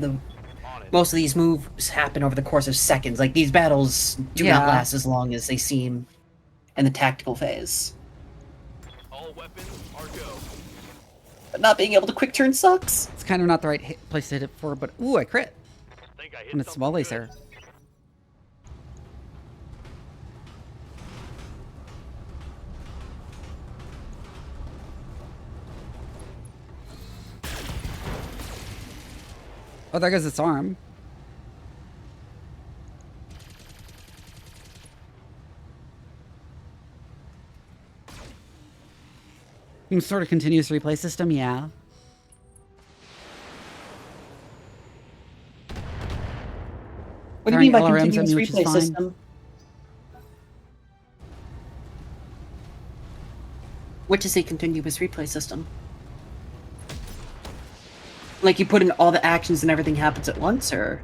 L: most of these moves happen over the course of seconds. Like, these battles do not last as long as they seem in the tactical phase.
F: All weapons are go.
L: But not being able to quick turn sucks.
A: It's kind of not the right place to hit it for, but ooh, I crit.
F: Think I hit
A: And it's small laser. Oh, there goes its arm. Some sort of continuous replay system, yeah.
L: What do you mean by
A: LRMs
L: continuous
A: which is
L: replay
A: fine.
L: system? Which is a continuous replay system? Like you put in all the actions and everything happens at once, or?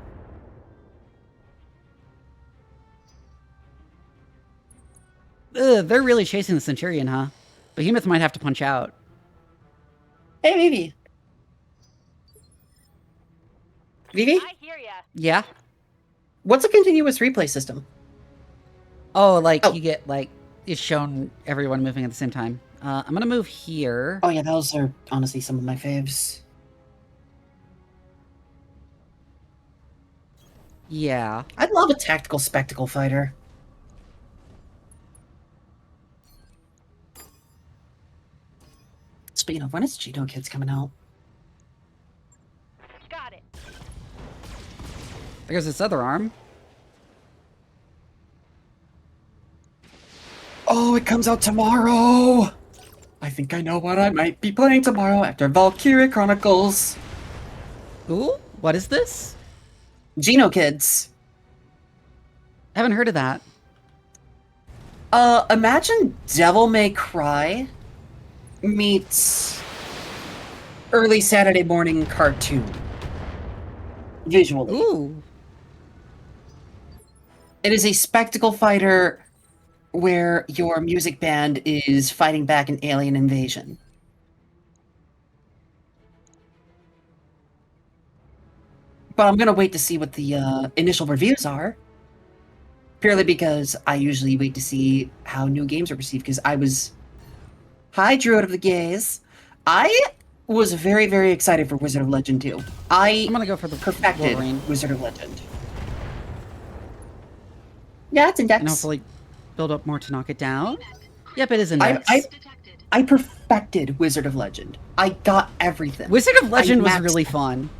A: Ugh, they're really chasing the Centurion, huh? Behemoth might have to punch out.
L: Hey, Vivi. Vivi?
E: I hear ya.
A: Yeah?
L: What's a continuous replay system?
A: Oh, like, you get, like, it's shown everyone moving at the same time. I'm gonna move here.
L: Oh yeah, those are honestly some of my faves.
A: Yeah.
L: I'd love a tactical spectacle fighter. Speaking of, when is Cheeto Kids coming out?
E: Got it.
A: There's this other arm.
L: Oh, it comes out tomorrow! I think I know what I might be playing tomorrow after Valkyria Chronicles.
A: Ooh, what is this?
L: Geno Kids.
A: I haven't heard of that.
L: Imagine Devil May Cry meets early Saturday morning cartoon. Visually.
A: Ooh.
L: It is a spectacle fighter where your music band is fighting back an alien invasion. But I'm gonna wait to see what the initial reviews are. Purely because I usually wait to see how new games are received, because I was... Hi, Druid of the Gaze. I was very, very excited for Wizard of Legend 2. I'm
A: gonna go for the
L: perfected
A: Wolverine.
L: Wizard of Legend. Yeah, it's indexed.
A: And hopefully build up more to knock it down. Yep, it is indexed.
L: I perfected Wizard of Legend. I got everything.
A: Wizard of Legend was
L: maxed
A: really fun.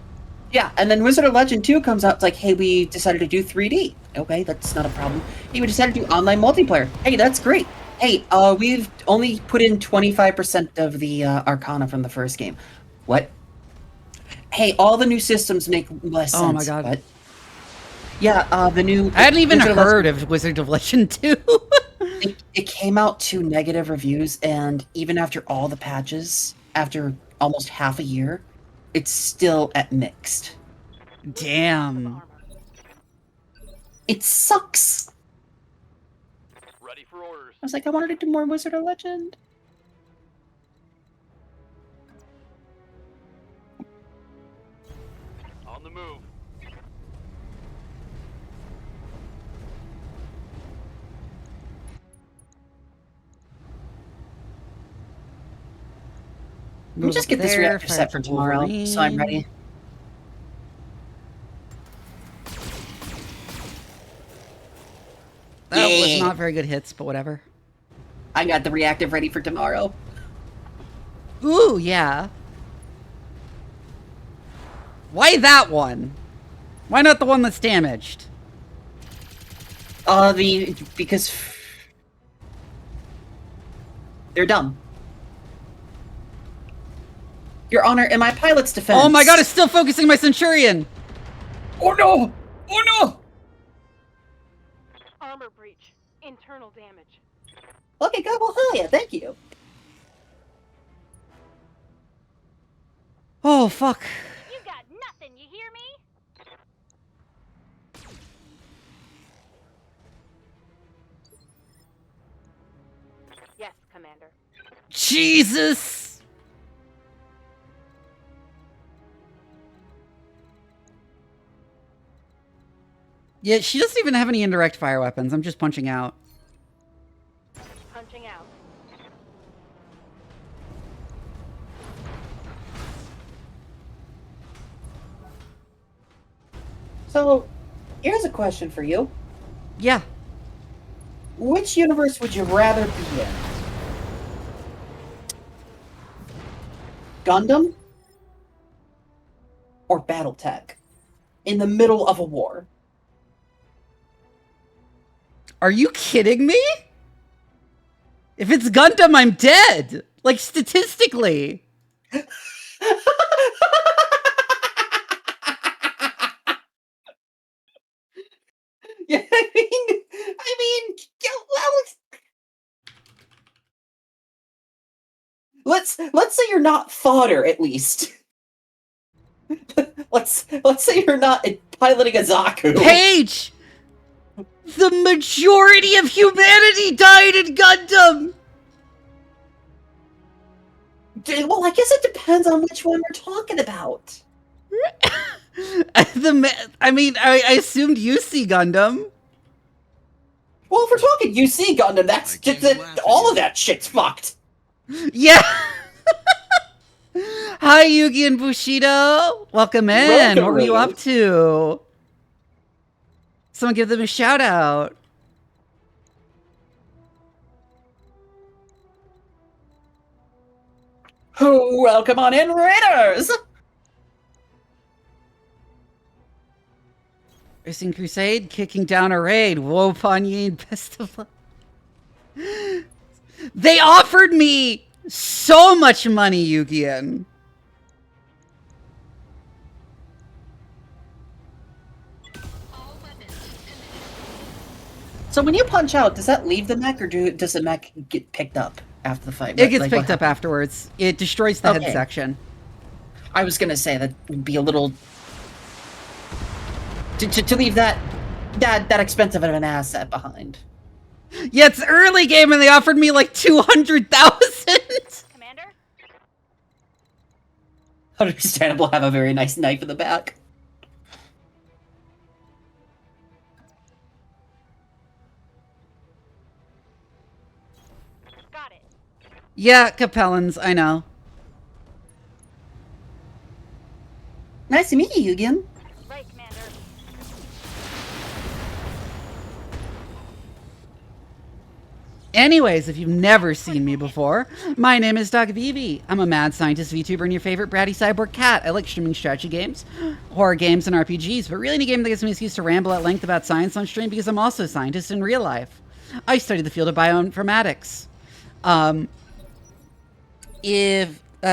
L: Yeah, and then Wizard of Legend 2 comes out, it's like, hey, we decided to do 3D. Okay, that's not a problem. Hey, we decided to do online multiplayer. Hey, that's great. Hey, we've only put in 25% of the Arcana from the first game. What? Hey, all the new systems make less sense.
A: Oh my god.
L: But... Yeah, the new...
A: I hadn't even
L: Wizard
A: heard of Wizard of Legend 2.
L: it came out to negative reviews, and even after all the patches, after almost half a year, it's still at mixed.
A: Damn.
L: It sucks.
F: Ready for orders.
L: I was like, I wanted to do more Wizard of Legend.
F: On the move.
L: Let me just get this reactor set for tomorrow, so I'm ready.
A: That was
L: Yeah.
A: not very good hits, but whatever.
L: I got the reactive ready for tomorrow.
A: Ooh, yeah. Why that one? Why not the one that's damaged?
L: Because they're dumb. Your Honor, in my pilot's defense...
A: Oh my god, it's still focusing my Centurion!
L: Oh no! Oh no!
E: Armor breach. Internal damage.
L: Okay, good. Well, hell yeah, thank you.
A: Oh, fuck.
E: You got nothing, you hear me? Yes, Commander.
A: Jesus! Yeah, she doesn't even have any indirect fire weapons. I'm just punching out.
E: Punching out.
L: So, here's a question for you.
A: Yeah.
L: Which universe would you rather be in? Gundam? Or BattleTech? In the middle of a war?
A: Are you kidding me? If it's Gundam, I'm dead! Like, statistically.
L: Yeah, I mean, let's say you're not fodder at least. let's say you're not piloting a Zaku.
A: Paige, the majority of humanity died in Gundam.
L: Well, I guess it depends on which one we're talking about.
A: I assumed UC Gundam.
L: Well, if we're talking UC Gundam, that's just all of that shit's fucked.
A: Yeah. Hi, Yugi and Bushido. Welcome in.
L: Welcome,
A: what were you up to? Someone give them a shout out.
L: Welcome on in, Raiders.
A: Racing Crusade, kicking down a raid. Woe upon ye and best of luck. They offered me so much money, Yugian.
L: So when you punch out, does that leave the mech, or does the mech get picked up after the fight?
A: It gets picked up afterwards. It destroys the head section.
L: I was gonna say that would be a little to leave that expensive of an asset behind.
A: Yeah, it's early game and they offered me like 200,000.
E: Commander?
L: Understandable. Have a very nice knife in the back.
E: Got it.
A: Yeah, Capellans, I know.
L: Nice to meet you again.
E: Right, Commander.
A: Anyways, if you've never seen me before, my name is Doc Vivi. I'm a mad scientist VTuber and your favorite bratty cyborg cat. I like streaming strategy games, horror games, and RPGs, but really any game that gives me an excuse to ramble at length about science on stream because I'm also a scientist in real life. I study the field of bioinformatics.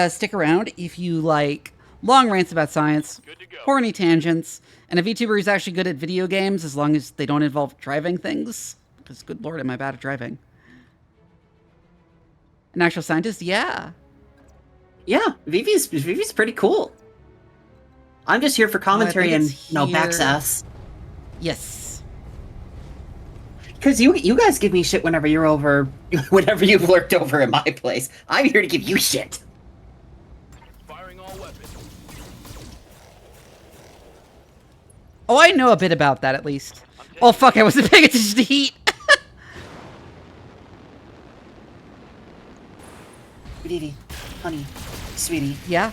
A: Stick around if you like long rants about science, horny tangents, and a VTuber who's actually good at video games as long as they don't involve driving things. Because good lord, am I bad at driving. An actual scientist? Yeah.
L: Yeah, Vivi's pretty cool. I'm just here for commentary and backsass.
A: Yes.
L: Because you guys give me shit whenever you're over, whenever you've lurked over at my place. I'm here to give you shit.
F: Firing all weapons.
A: Oh, I know a bit about that at least. Oh fuck, I wasn't paying attention to heat.
L: Vivi, honey, sweetie.
A: Yeah?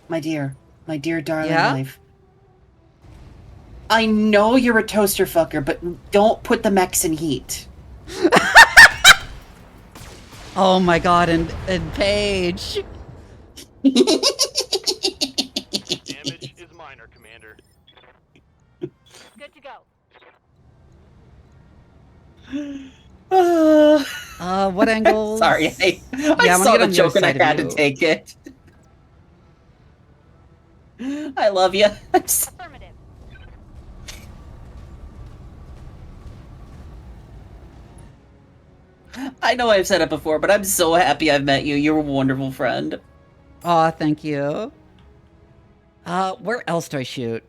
L: My dear darling
A: Yeah?
L: life. I know you're a toaster fucker, but don't put the mechs in heat.
A: Oh my god, and Paige.
F: Damage is minor, Commander.
E: Good to
L: Uh,
A: what angles?
L: Sorry, I saw the joke and I had to take it. I love you.
E: affirmative.
L: I know I've said it before, but I'm so happy I've met you. You're a wonderful friend.
A: Aw, thank you. Where else do I shoot?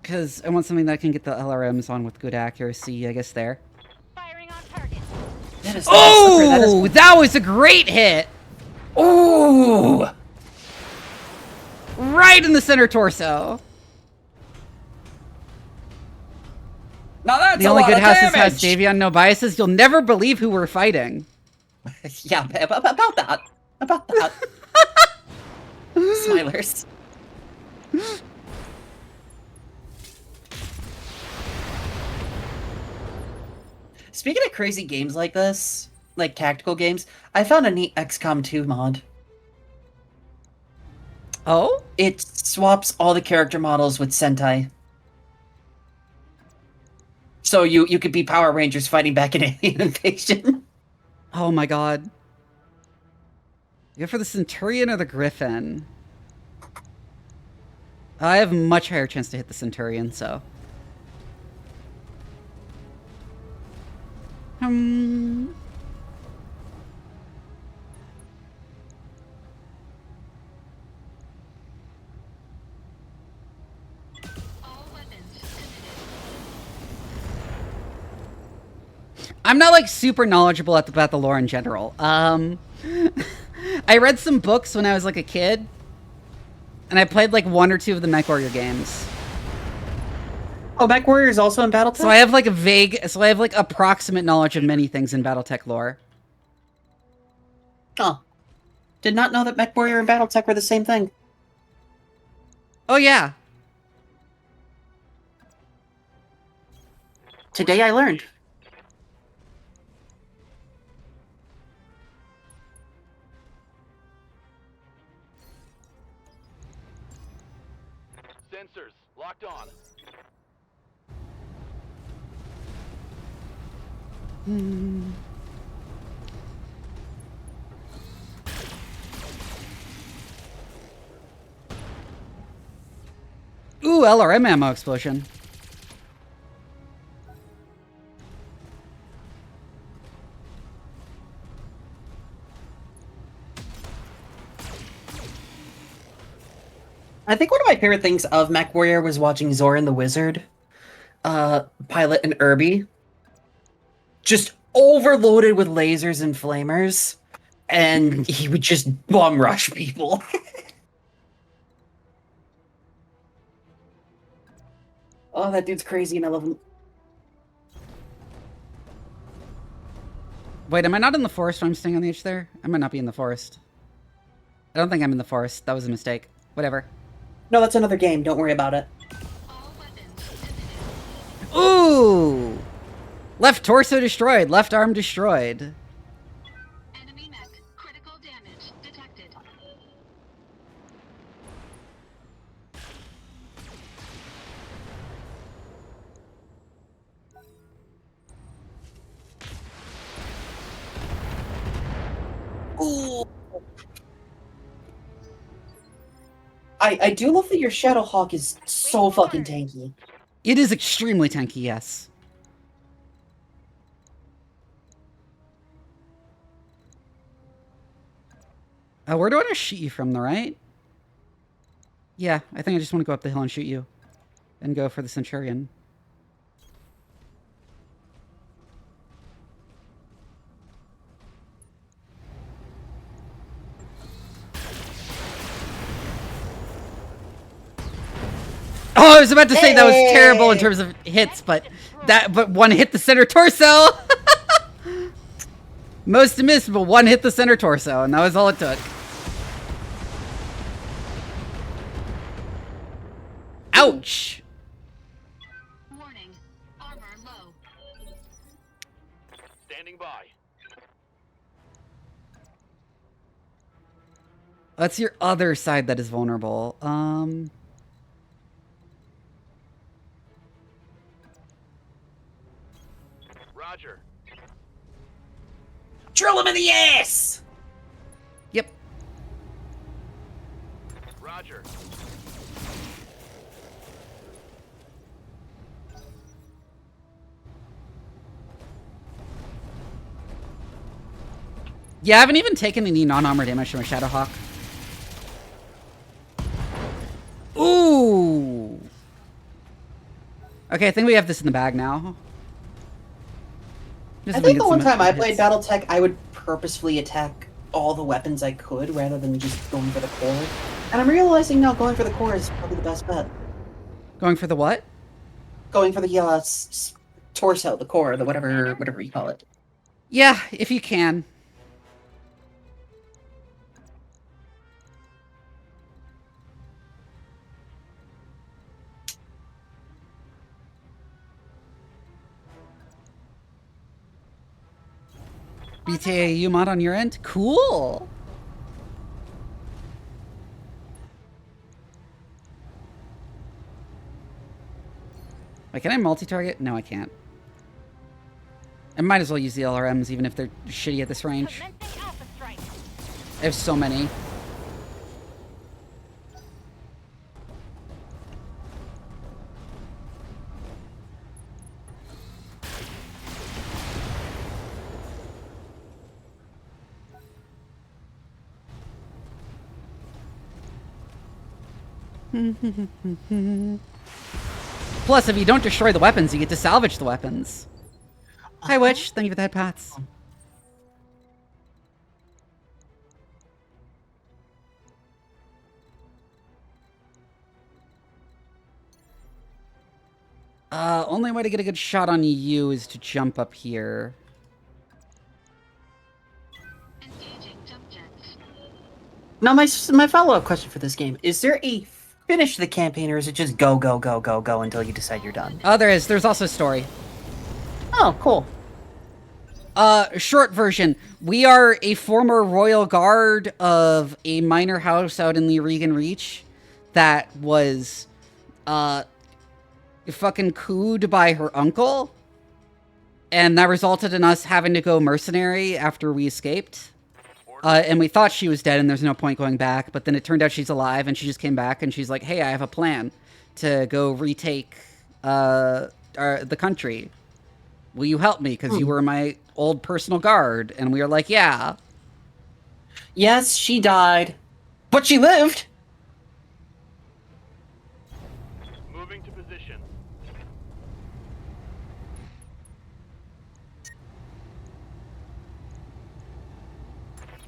A: Because I want something that I can get the LRMs on with good accuracy, I guess there.
E: Firing on target.
A: Oh, that was a great hit!
L: Ooh!
A: Right in the center torso.
L: Now that's
A: the only good house is House Davion, no biases. You'll never believe who we're fighting.
L: Yeah, about that. About that. Smilers. Speaking of crazy games like this, like tactical games, I found a neat XCOM 2 mod.
A: Oh?
L: It swaps all the character models with Sentai. So you could be Power Rangers fighting back in Alien Invasion.
A: Oh my god. You go for the Centurion or the Griffin? I have a much higher chance to hit the Centurion, so. I'm not like super knowledgeable about the lore in general. I read some books when I was like a kid, and I played like 1 or 2 of the MechWarrior games.
L: Oh, MechWarrior is also in BattleTech?
A: So I have like approximate knowledge of many things in BattleTech lore.
L: Oh. Did not know that MechWarrior and BattleTech were the same thing.
A: Oh yeah.
L: Today I learned.
F: Sensors locked on.
A: Ooh, LRM ammo explosion.
L: I think one of my favorite things of MechWarrior was watching Zoran the Wizard, Pilot and Irby, just overloaded with lasers and flamers, and he would just bum rush people. Oh, that dude's crazy and I love him.
A: Wait, am I not in the forest when I'm staying on the edge there? I might not be in the forest. I don't think I'm in the forest. That was a mistake. Whatever.
L: No, that's another game. Don't worry about it.
A: Ooh! Left torso destroyed. Left arm destroyed.
E: Enemy mech. Critical damage detected.
L: Ooh. I do love that your Shadowhawk is so fucking tanky.
A: It is extremely tanky, yes. Where do I want to shoot you from, the right? Yeah, I think I just want to go up the hill and shoot you. And go for the Centurion. Oh, I was about to say that was terrible in terms of hits, but one hit the center torso. Most to miss, but one hit the center torso, and that was all it took. Ouch!
E: Warning. Armor low.
F: Standing by.
A: That's your other side that is vulnerable.
F: Roger.
L: Drill him in the ass!
A: Yep.
F: Roger.
A: Yeah, I haven't even taken any non-armor damage from a Shadowhawk. Ooh! Okay, I think we have this in the bag now.
L: I think the one time I played BattleTech, I would purposefully attack all the weapons I could rather than just going for the core. And I'm realizing now going for the core is probably the best bet.
A: Going for the what?
L: Going for the torso, the core, the whatever you call it.
A: Yeah, if you can. BTA mod on your end? Cool! Wait, can I multi-target? No, I can't. I might as well use the LRMs even if they're shitty at this range. I have so many. Plus, if you don't destroy the weapons, you get to salvage the weapons. Hi, Witch. Thank you for the head pats. Only way to get a good shot on you is to jump up here.
L: Now, my follow-up question for this game, is there a finish to the campaign, or is it just go, go, go, go, go until you decide you're done?
A: Oh, there is. There's also a story.
L: Oh, cool.
A: Short version. We are a former royal guard of a minor house out in the Regan Reach that was, fucking cooed by her uncle. And that resulted in us having to go mercenary after we escaped. And we thought she was dead and there's no point going back. But then it turned out she's alive and she just came back and she's like, hey, I have a plan to go retake the country. Will you help me? Because you were my old personal guard. And we were like, yeah.
L: Yes, she died. But she lived!
F: Moving to position.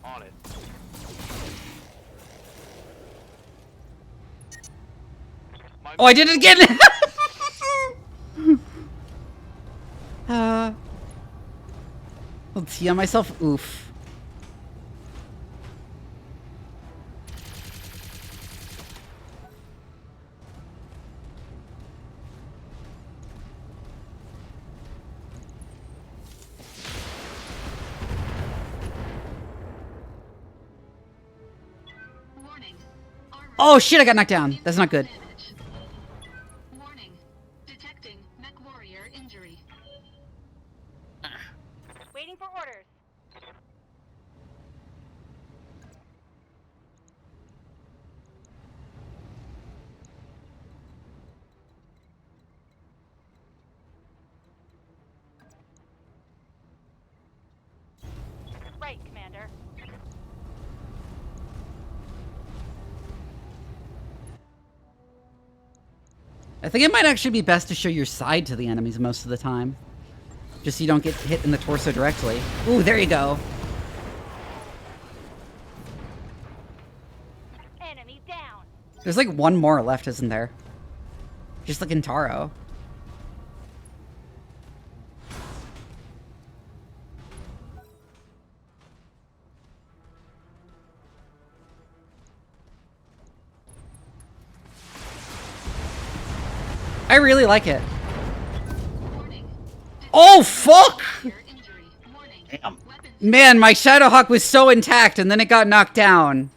F: On it.
A: Oh, I did it again! I'll TM myself. Oof. Oh shit, I got knocked down. That's not good.
E: Warning. Detecting mech warrior injury. Waiting for orders. Right, Commander.
A: I think it might actually be best to show your side to the enemies most of the time. Just so you don't get hit in the torso directly. Ooh, there you go.
E: Enemy down.
A: There's like one more left, isn't there? Just like Kintaro. I really like it. Oh, fuck!
L: Damn.
A: Man, my Shadowhawk was so intact and then it got knocked down.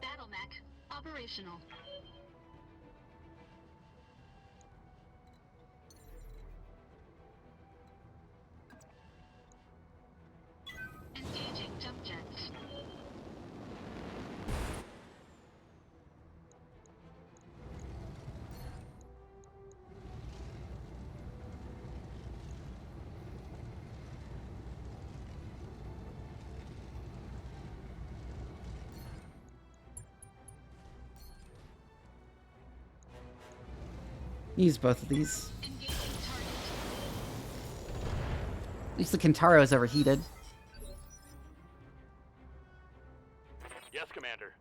E: Battle mech operational. Engaging jump jets.
A: Use both of these.
E: Engaging target.
A: At least the Kintaro is overheated.
F: Yes, Commander.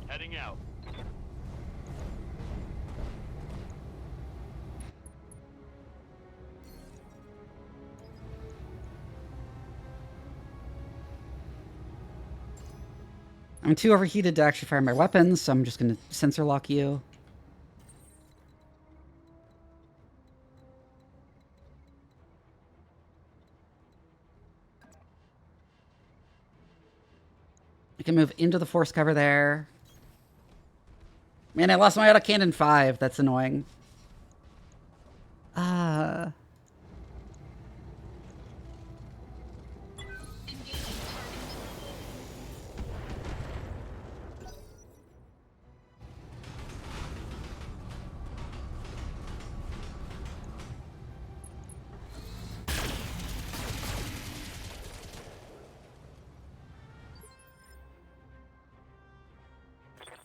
F: Heading out.
A: I'm too overheated to actually fire my weapons, so I'm just gonna sensor lock you. I can move into the force cover there. Man, I lost my autocannon 5. That's annoying.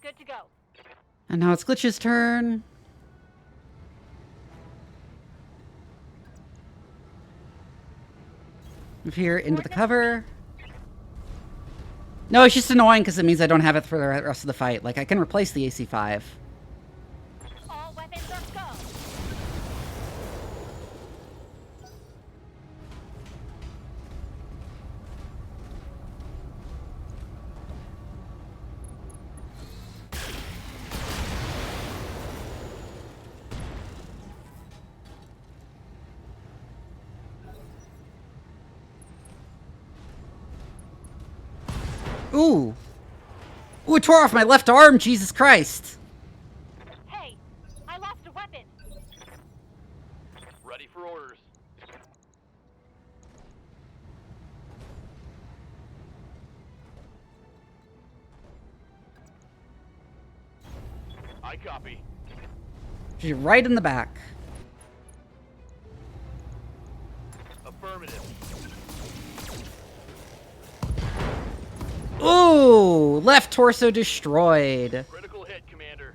E: Good to go.
A: And now it's Glitch's turn. Move here into the cover. No, it's just annoying because it means I don't have it for the rest of the fight. Like, I can replace the AC-5.
E: All weapons, let's go.
A: Ooh. Ooh, it tore off my left arm, Jesus Christ.
E: Hey, I lost a weapon.
F: Ready for orders. I copy.
A: She's right in the back.
F: Affirmative.
A: Ooh, left torso destroyed.
F: Critical hit, Commander.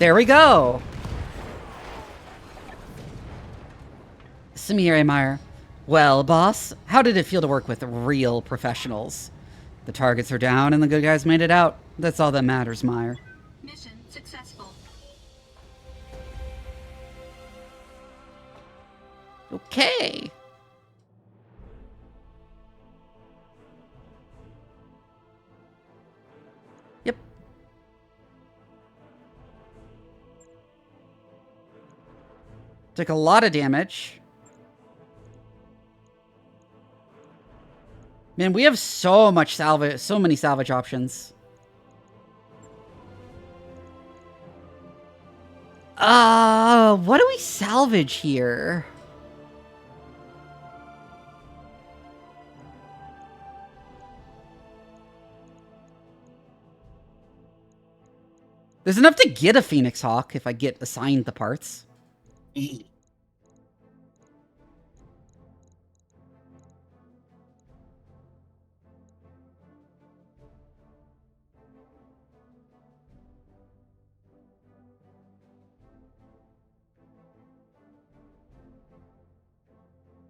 A: There we go. Samir Meyer. Well, boss, how did it feel to work with real professionals? The targets are down and the good guys made it out. That's all that matters, Meyer.
E: Mission successful.
A: Okay. Yep. Took a lot of damage. Man, we have so much salvage, so many salvage options. What do we salvage here? There's enough to get a Phoenix Hawk if I get assigned the parts.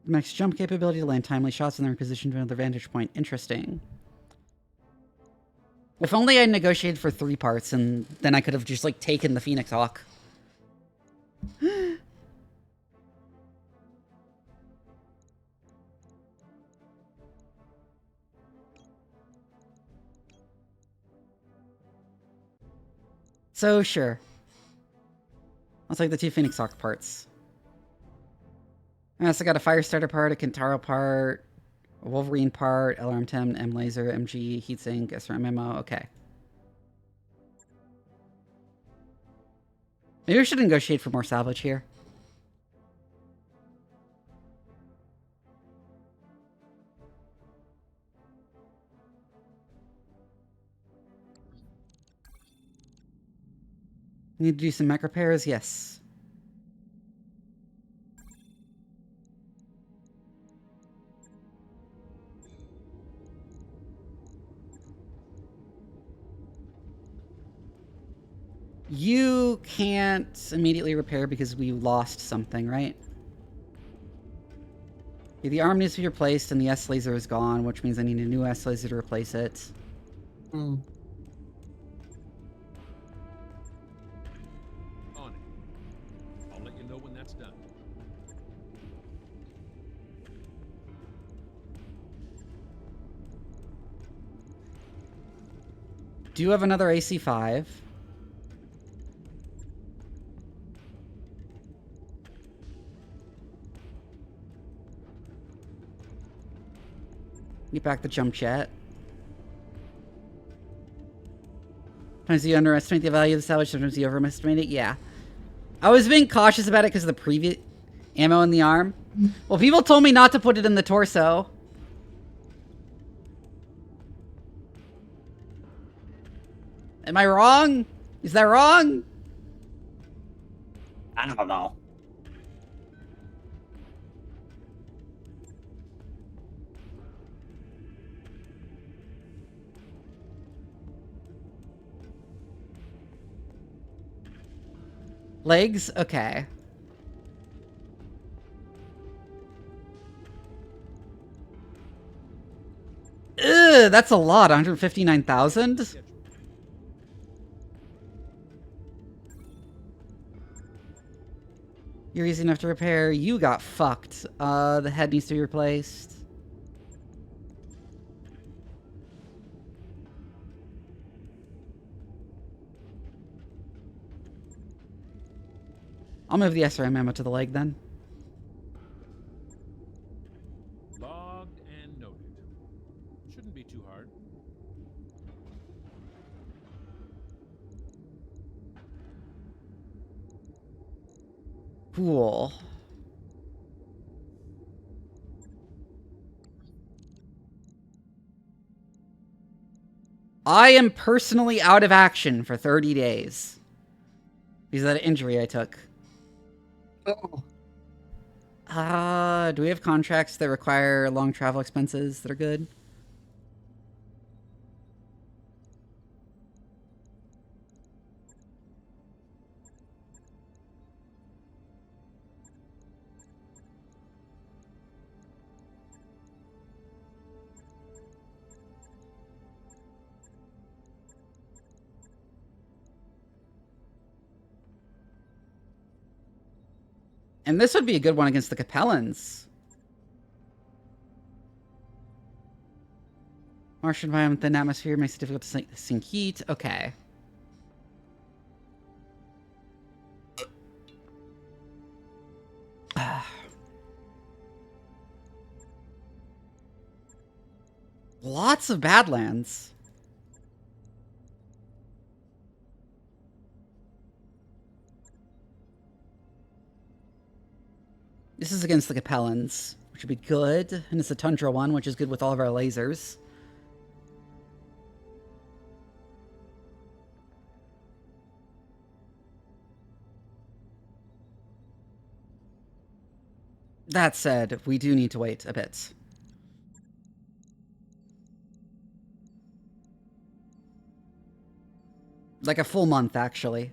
A: Max jump capability to land timely shots in their position to another vantage point. Interesting. If only I negotiated for 3 parts, and then I could have just, like, taken the Phoenix Hawk. So, sure. I'll take the 2 Phoenix Hawk parts. I also got a Firestarter part, a Kentaro part, a Wolverine part, LRM-10, M-Laser, MG, Heatsink, SRM ammo. Okay. Maybe we should negotiate for more salvage here. Need to do some mech repairs? Yes. You can't immediately repair because we lost something, right? Yeah, the arm needs to be replaced and the S-Laser is gone, which means I need a new S-Laser to replace it.
D: On it. I'll let you know when that's done.
A: Do you have another AC-5? Get back the jump jet. Sometimes you underestimate the value of the salvage, sometimes you overestimate it. Yeah. I was being cautious about it because of the previous ammo in the arm. Well, people told me not to put it in the torso. Am I wrong? Is that wrong?
L: I don't know.
A: Legs? Okay. Ugh, that's a lot. 159,000? You're easy enough to repair. You got fucked. The head needs to be replaced. I'll move the SRM ammo to the leg then.
D: Logged and noted. Shouldn't be too hard.
A: Cool. I am personally out of action for 30 days. Because of that injury I took.
L: Oh.
A: Do we have contracts that require long travel expenses that are good? And this would be a good one against the Capellans. Martian environment, thin atmosphere makes it difficult to sink heat. Okay. Lots of Badlands. This is against the Capellans, which would be good. And it's a Tundra one, which is good with all of our lasers. That said, we do need to wait a bit. Like a full month, actually.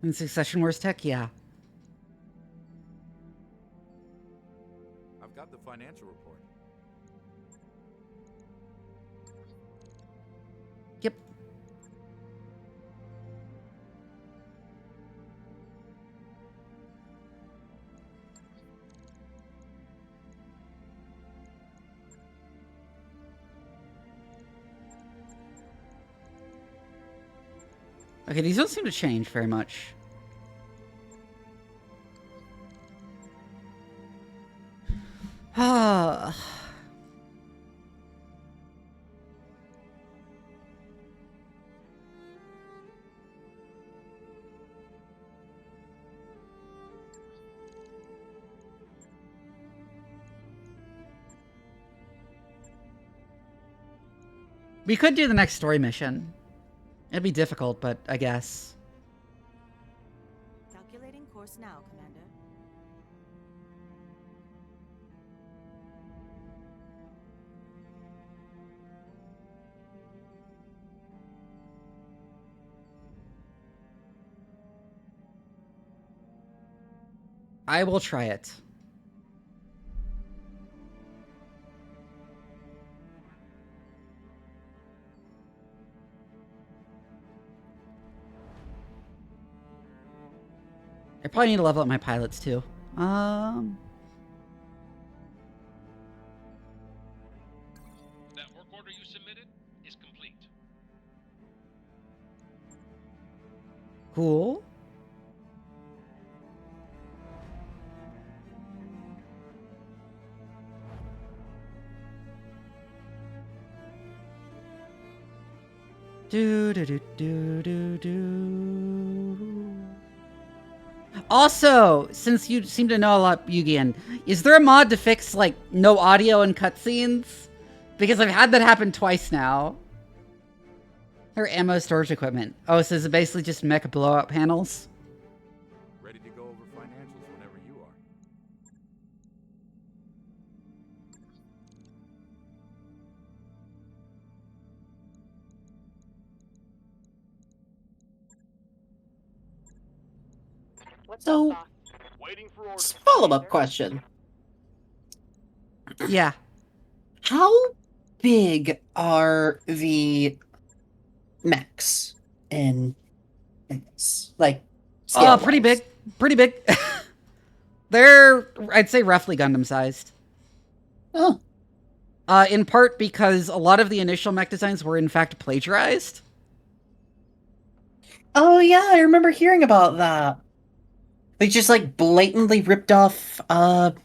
A: In Succession Wars Tech, yeah.
B: I've got the financial report.
A: Yep. Okay, these don't seem to change very much. Ah. We could do the next story mission. It'd be difficult, but I guess.
K: Calculating course now, Commander.
A: I will try it. I probably need to level up my pilots too. Cool. Do do do do do do. Also, since you seem to know a lot, Yugian, is there a mod to fix like no audio in cutscenes? Because I've had that happen twice now. Or ammo storage equipment. Oh, so is it basically just mech blowout panels?
B: Ready to go over financials whenever you are.
L: So,
F: Waiting for orders.
L: follow-up question.
A: Yeah.
L: How big are the mechs in this? Like,
A: Oh, pretty big. Pretty big. They're, I'd say, roughly Gundam sized.
L: Oh.
A: In part because a lot of the initial mech designs were in fact plagiarized.
L: Oh yeah, I remember hearing about that. They just like blatantly ripped off Gundam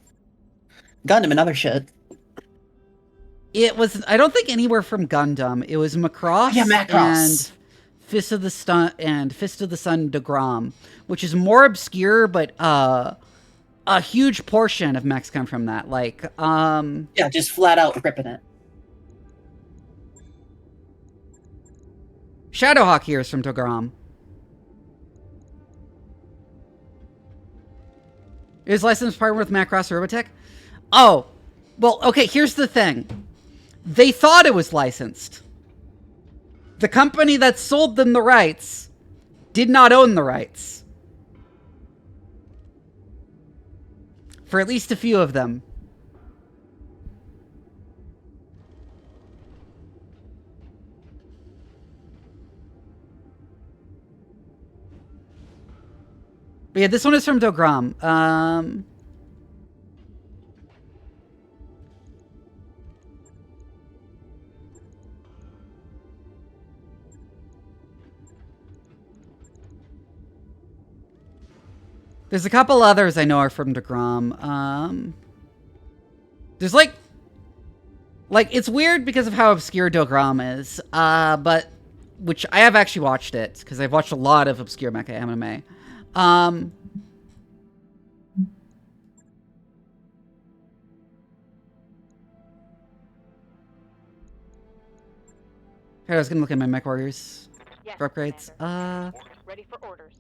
L: and other shit.
A: It was, I don't think anywhere from Gundam. It was Macross,
L: Yeah, Macross.
A: and Fist of the Sun DeGrom, which is more obscure, but a huge portion of mechs come from that. Like,
L: yeah, just flat out ripping it.
A: Shadowhawk here is from DeGrom. Is licensed partner with Macross Robotech? Oh, well, okay, here's the thing. They thought it was licensed. The company that sold them the rights did not own the rights. For at least a few of them. But yeah, this one is from Dogram. There's a couple others I know are from DeGrom. There's like, it's weird because of how obscure DeGrom is. But, which I have actually watched it, because I've watched a lot of obscure mecha anime. Here, I was gonna look at my mech warriors for upgrades.
E: Ready for orders.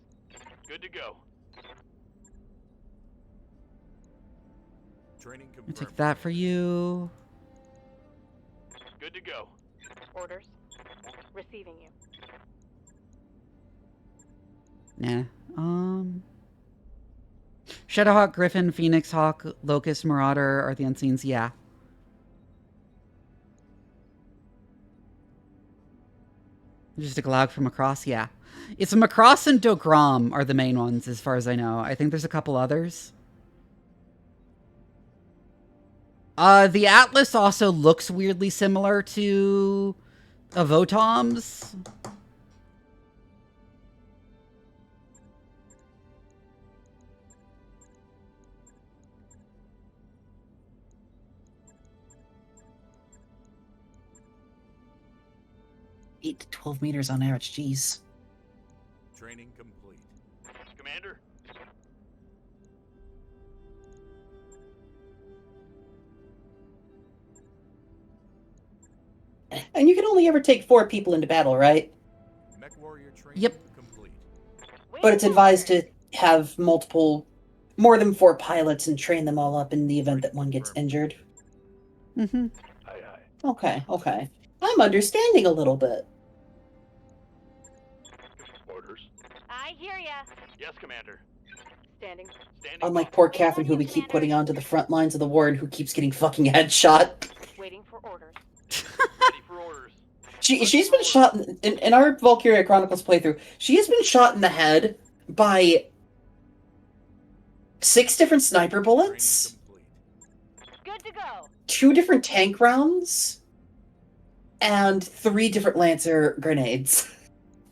F: Good to go.
B: Training
A: I'll
B: confirmed.
A: take that for you.
F: Good to go.
E: Orders. Receiving you.
A: Nah. Shadowhawk, Griffin, Phoenix, Hawk, Locust, Marauder are the Unseens. Yeah. Just a Glaug from Macross. Yeah. It's Macross and Dogram are the main ones, as far as I know. I think there's a couple others. The Atlas also looks weirdly similar to a Votom's.
L: $8 to 12 meters on average, jeez.
B: Training complete.
F: Commander?
L: And you can only ever take 4 people into battle, right?
B: Mech warrior training
A: Yep.
B: complete.
L: But it's advised to have more than 4 pilots and train them all up in the event that one gets injured.
A: Mm-hmm.
F: Aye, aye.
L: Okay. I'm understanding a little bit.
F: Orders.
E: I hear ya.
F: Yes, Commander.
E: Standing.
F: Standing
L: Unlike
F: by.
L: poor Catherine, who we keep putting onto the front lines of the war and who keeps getting fucking headshot.
E: Waiting for orders.
F: Ready for orders.
L: She's been shot in our Valkyria Chronicles playthrough. She has been shot in the head by 6 different sniper bullets,
E: Good to go.
L: 2 different tank rounds, and 3 different Lancer grenades.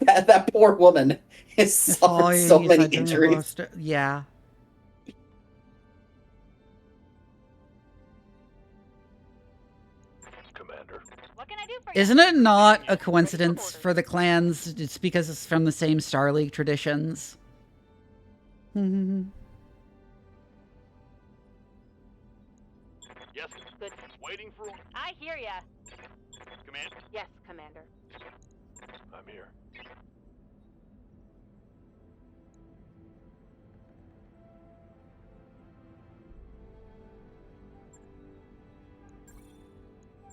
L: That poor woman Has suffered so many injuries.
A: Yeah.
F: Commander.
E: What can I do for you?
A: Isn't it not a coincidence for the clans? It's because it's from the same Star League traditions.
F: Yes.
E: Good.
F: Waiting for.
E: I hear ya.
F: Command.
E: Yes, Commander.
F: I'm here.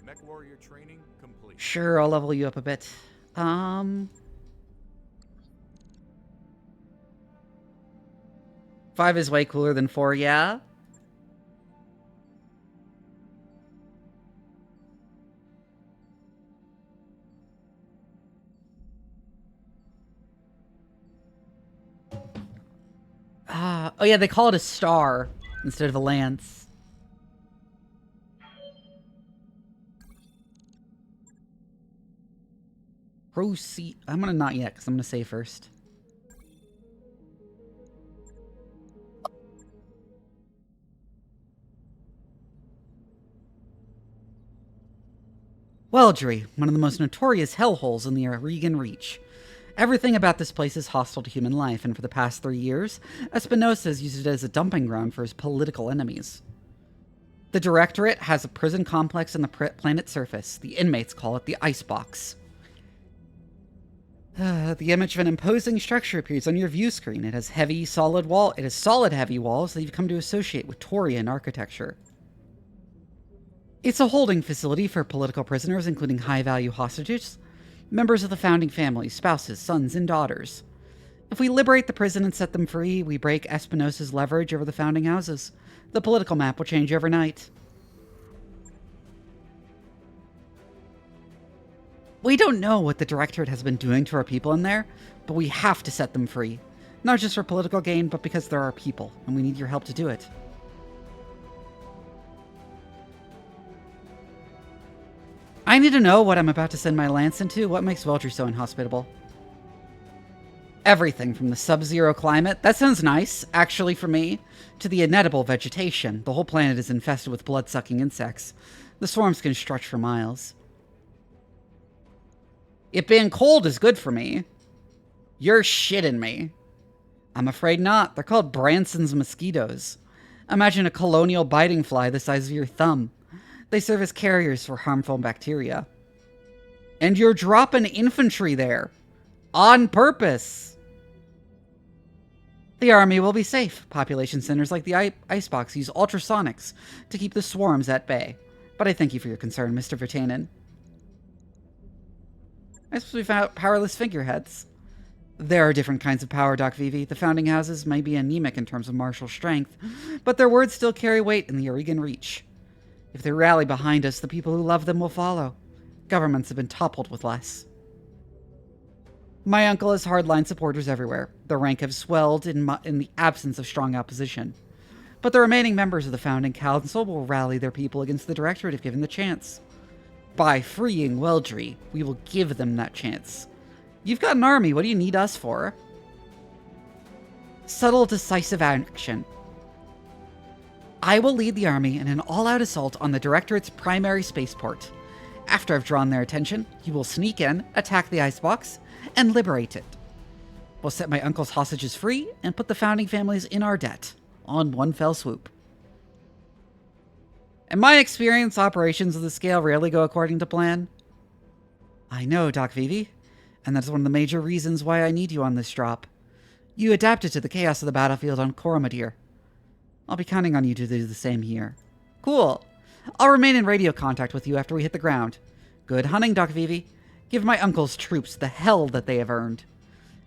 B: Mech warrior training complete.
A: Sure, I'll level you up a bit. 5 is way cooler than 4, yeah? Oh yeah, they call it a star instead of a lance. Proceed. I'm gonna not yet, because I'm gonna say first. Weldry, one of the most notorious hellholes in the Oregon Reach. Everything about this place is hostile to human life, and for the past 3 years, Espinosa has used it as a dumping ground for his political enemies. The Directorate has a prison complex on the planet's surface. The inmates call it the Icebox. The image of an imposing structure appears on your view screen. It has solid heavy walls that you've come to associate with Taurian architecture. It's a holding facility for political prisoners, including high-value hostages, members of the founding family, spouses, sons, and daughters. If we liberate the prison and set them free, we break Espinosa's leverage over the founding houses. The political map will change overnight. We don't know what the Directorate has been doing to our people in there, but we have to set them free. Not just for political gain, but because they're our people, and we need your help to do it. I need to know what I'm about to send my lance into. What makes Weldry so inhospitable? Everything from the sub-zero climate, that sounds nice, actually for me, to the inedible vegetation. The whole planet is infested with blood-sucking insects. The swarms can stretch for miles. It being cold is good for me. You're shitting me. I'm afraid not. They're called Branson's mosquitoes. Imagine a colonial biting fly the size of your thumb. They serve as carriers for harmful bacteria. And you're dropping infantry there. On purpose. The army will be safe. Population centers like the Icebox use ultrasonics to keep the swarms at bay. But I thank you for your concern, Mr. Vertanen. I suppose we found powerless figureheads. There are different kinds of power, Doc Vivi. The founding houses may be anemic in terms of martial strength, but their words still carry weight in the Oregon Reach. If they rally behind us, the people who love them will follow. Governments have been toppled with less. My uncle has hardline supporters everywhere. Their rank have swelled in the absence of strong opposition. But the remaining members of the founding council will rally their people against the Directorate if given the chance. By freeing Weldry, we will give them that chance. You've got an army. What do you need us for? Subtle, decisive action. I will lead the army in an all-out assault on the Directorate's primary spaceport. After I've drawn their attention, you will sneak in, attack the Icebox, and liberate it. We'll set my uncle's hostages free and put the founding families in our debt, on one fell swoop. In my experience, operations of this scale rarely go according to plan. I know, Doc Vivi, and that's one of the major reasons why I need you on this drop. You adapted to the chaos of the battlefield on Coromadir. I'll be counting on you to do the same here. Cool. I'll remain in radio contact with you after we hit the ground. Good hunting, Doc Vivi. Give my uncle's troops the hell that they have earned.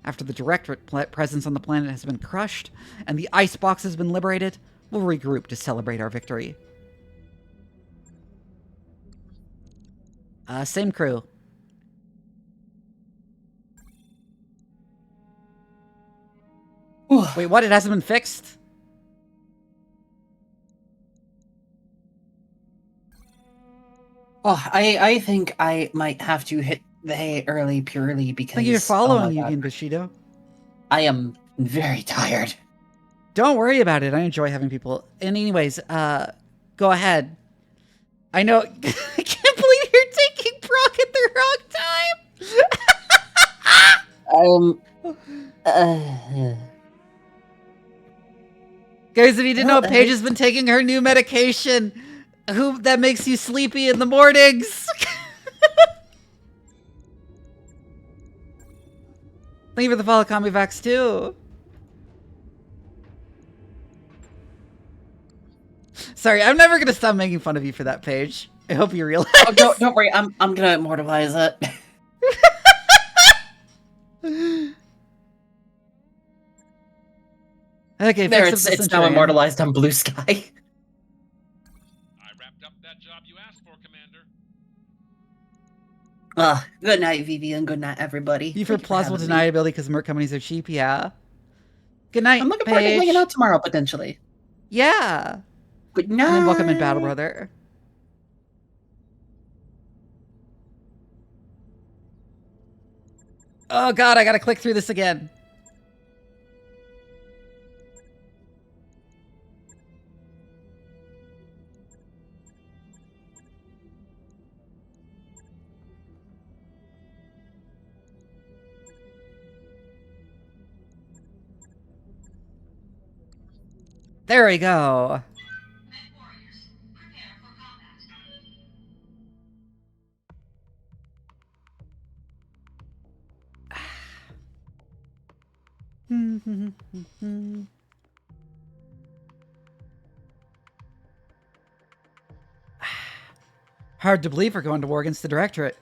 A: After the Directorate presence on the planet has been crushed, and the Icebox has been liberated, we'll regroup to celebrate our victory. Same crew. Wait, what? It hasn't been fixed?
L: Oh, I think I might have to hit the hay early purely because...
A: I think you're following Yugen Bushido.
L: I am very tired.
A: Don't worry about it. I enjoy having people. And anyways, go ahead. I know. I can't believe you're taking proc at the wrong time. Guys, if you didn't know, Paige has been taking her new medication. That makes you sleepy in the mornings. Thank you for the follow, Comivax, too. Sorry, I'm never gonna stop making fun of you for that, Paige. I hope you realize.
L: Oh, don't worry, I'm gonna immortalize it.
A: Okay,
L: there, it's now immortalized on Blue Sky.
D: I wrapped up that job you asked for, Commander.
L: Good night, Vivi, and good night, everybody.
A: You for plausible deniability because merc companies are cheap, yeah. Good night,
L: I'm looking forward to hanging out tomorrow, potentially.
A: Yeah.
L: Good night.
A: And then welcome in, Battle Brother. Oh god, I gotta click through this again. There we go. Hard to believe we're going to war against the Directorate.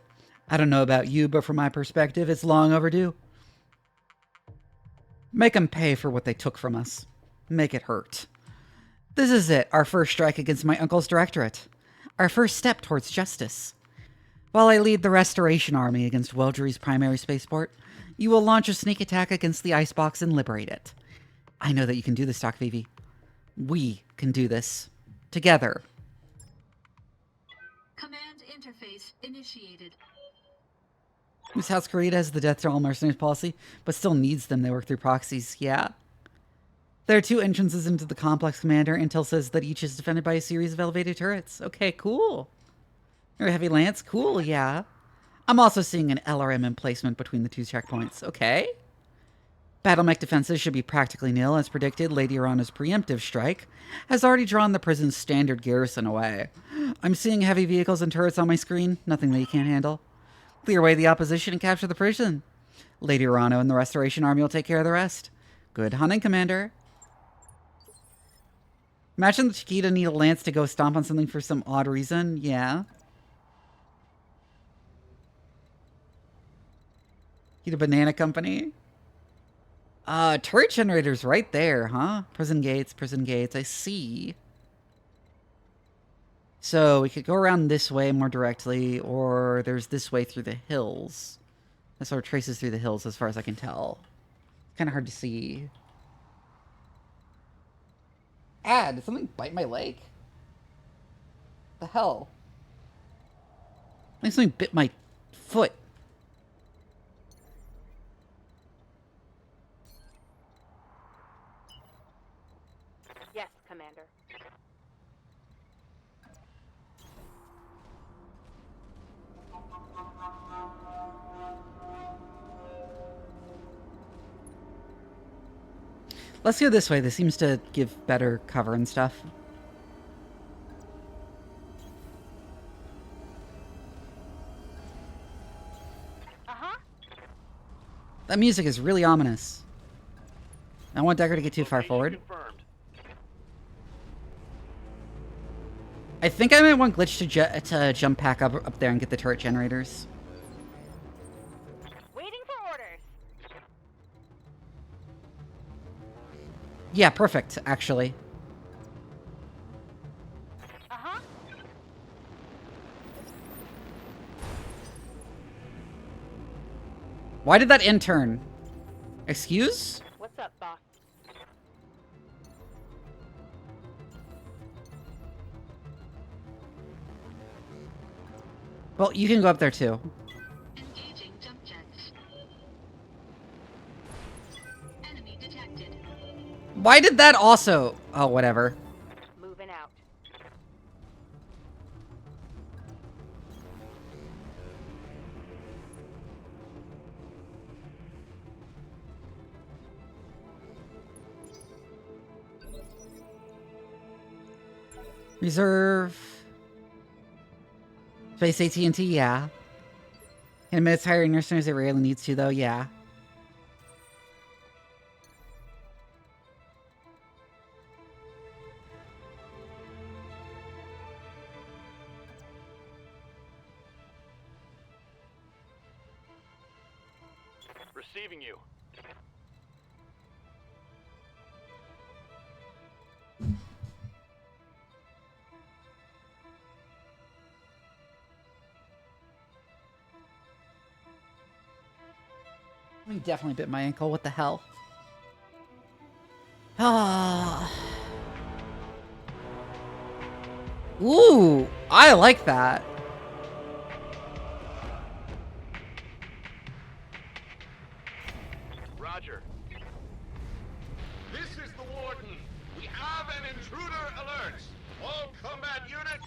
A: I don't know about you, but from my perspective, it's long overdue. Make them pay for what they took from us. Make it hurt. This is it, our first strike against my uncle's Directorate. Our first step towards justice. While I lead the Restoration Army against Weldry's primary spaceport, you will launch a sneak attack against the Icebox and liberate it. I know that you can do this, Doc Vivi. We can do this. Together.
M: Command interface initiated.
A: South Korea has the death to all mercenaries policy, but still needs them. They work through proxies. Yeah. There are 2 entrances into the complex, Commander. Intel says that each is defended by a series of elevated turrets. Okay, cool. Or a heavy lance. Cool, yeah. I'm also seeing an LRM emplacement between the 2 checkpoints. Okay. Battle mech defenses should be practically nil. As predicted, Lady Orana's preemptive strike has already drawn the prison's standard garrison away. I'm seeing heavy vehicles and turrets on my screen. Nothing that you can't handle. Clear away the opposition and capture the prison. Lady Orano and the Restoration Army will take care of the rest. Good hunting, Commander. Imagine the Chiquita need a lance to go stomp on something for some odd reason. Yeah. Need a banana company. Turret generators right there, huh? Prison gates, I see. So we could go around this way more directly, or there's this way through the hills. That sort of traces through the hills as far as I can tell. Kind of hard to see. Did something bite my leg? The hell? I think something bit my foot.
E: Yes, Commander.
A: Let's go this way. This seems to give better cover and stuff. That music is really ominous. I don't want Decker to get too far forward. I think I might want Glitch to jump back up there and get the turret generators.
E: Waiting for orders.
A: Yeah, perfect, actually. Why did that intern? Excuse?
E: What's up, boss?
A: Well, you can go up there too.
M: Engaging jump jets.
A: Why did that also... Oh, whatever.
E: Moving out.
A: Reserve. Space AT&T, yeah. In a minute's hiring nurses, it rarely needs to, though, yeah.
F: Receiving you.
A: He definitely bit my ankle. What the hell? Ah. Ooh, I like that.
F: Roger.
J: This is the Warden. We have an intruder alert. All combat units.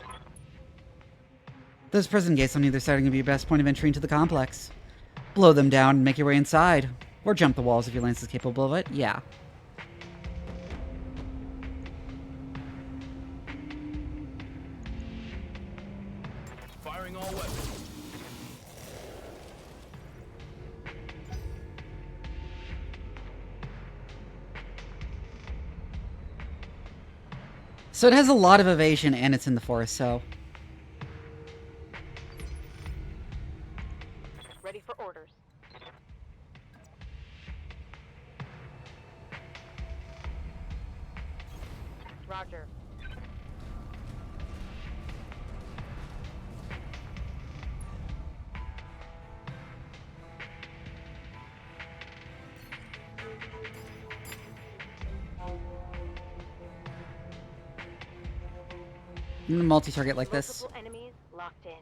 A: Those prison gates on either side are going to be your best point of entry into the complex. Blow them down and make your way inside. Or jump the walls if your lance is capable of it. Yeah.
D: Firing all weapons.
A: So it has a lot of evasion and it's in the forest, so...
E: Ready for orders. Roger.
A: I'm gonna multi-target like this.
E: Multiple enemies locked in.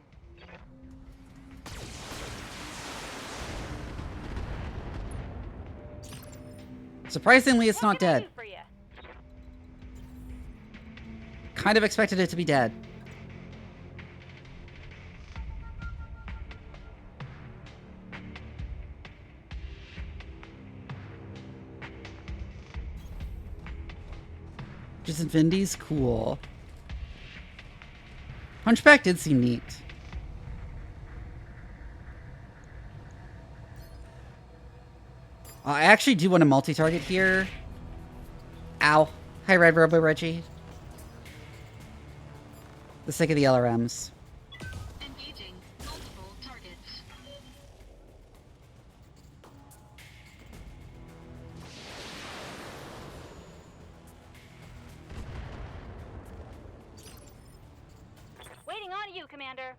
A: Surprisingly, it's not
E: What can I
A: dead.
E: do for ya?
A: Kind of expected it to be dead. Just Infiniti's cool. Hunchback did seem neat. I actually do want to multi-target here. Ow. Hi, Red Robo Reggie. The sake of the LRMs.
M: Engaging multiple targets.
E: Waiting on you, Commander.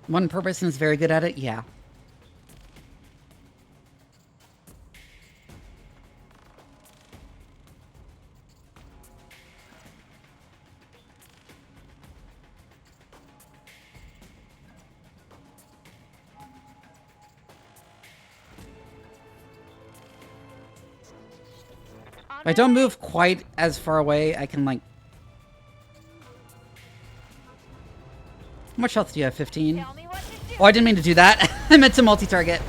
A: One person is very good at it, yeah. If I don't move quite as far away, I can, like... How much health do you have? 15?
E: Tell me what to do.
A: Oh, I didn't mean to do that. I meant to multi-target.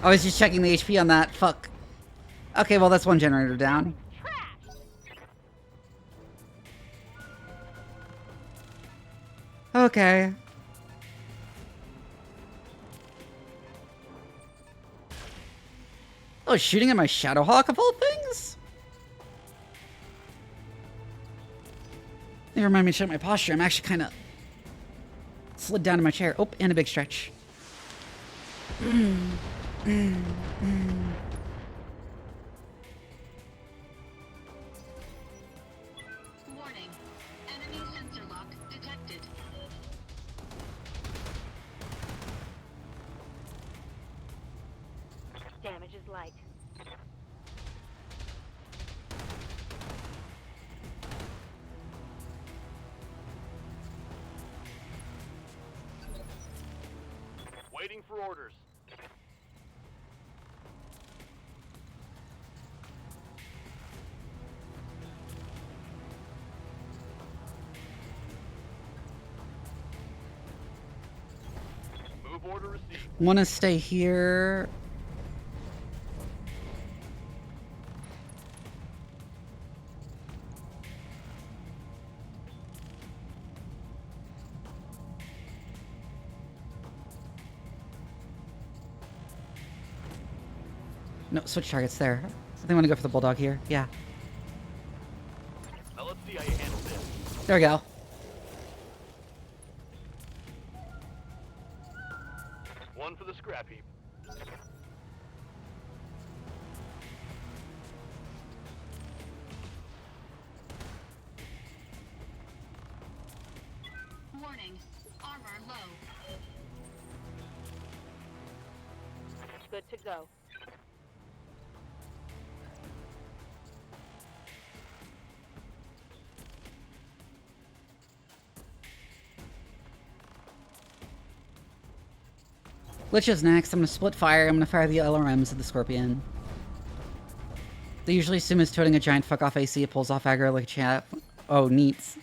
A: I was just checking the HP on that. Fuck. Okay, well, that's one generator down. Okay. Oh, shooting at my Shadowhawk of all things? They remind me to check my posture. I'm actually kind of slid down to my chair. Oh, and a big stretch.
M: Warning. Enemy sensor lock detected.
E: Damage is light.
F: Waiting for orders. Move order received.
A: Want to stay here. No, switch targets there. I think I want to go for the bulldog here. Yeah.
F: Now let's see how you handle this.
A: There we go.
F: One for the scrap heap.
M: Warning. Armor low.
E: Good to go.
A: Lich is next. I'm gonna split fire. I'm gonna fire the LRMs at the Scorpion. They usually assume it's toting a giant fuck off AC. It pulls off aggro like a chat. Oh, neats.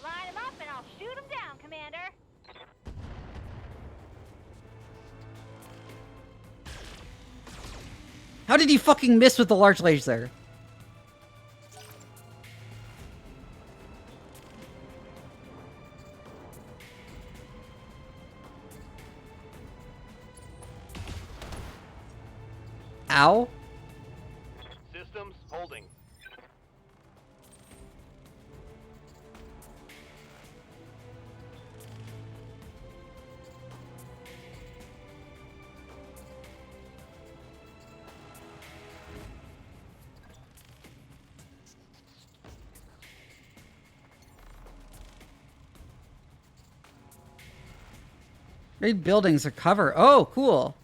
E: Line him up and I'll shoot him down, Commander.
A: How did he fucking miss with the large laser? Ow.
F: Systems holding.
A: Raid buildings are cover. Oh, cool.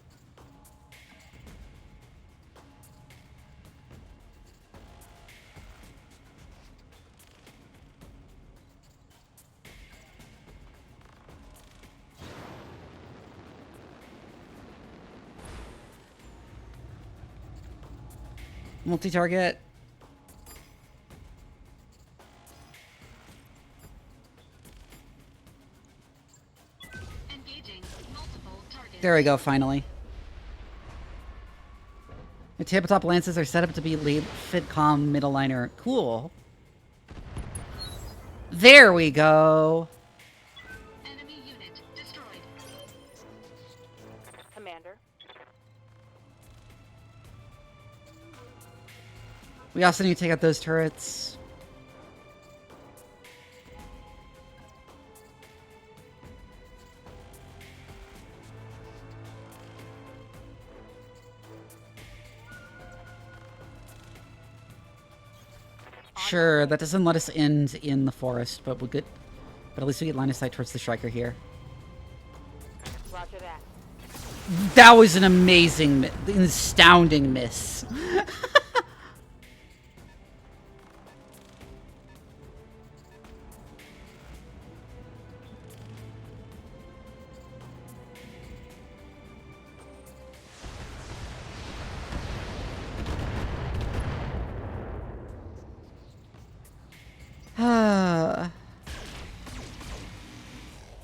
A: Multi-target.
M: Engaging multiple targets.
A: There we go, finally. The tabletop lances are set up to be lead fitcom middle liner. Cool. There we go.
M: Enemy unit destroyed.
E: Commander.
A: We also need to take out those turrets. Sure, that doesn't let us end in the forest, but we're good. But at least we get line of sight towards the striker here.
E: Roger that.
A: That was an amazing, astounding miss.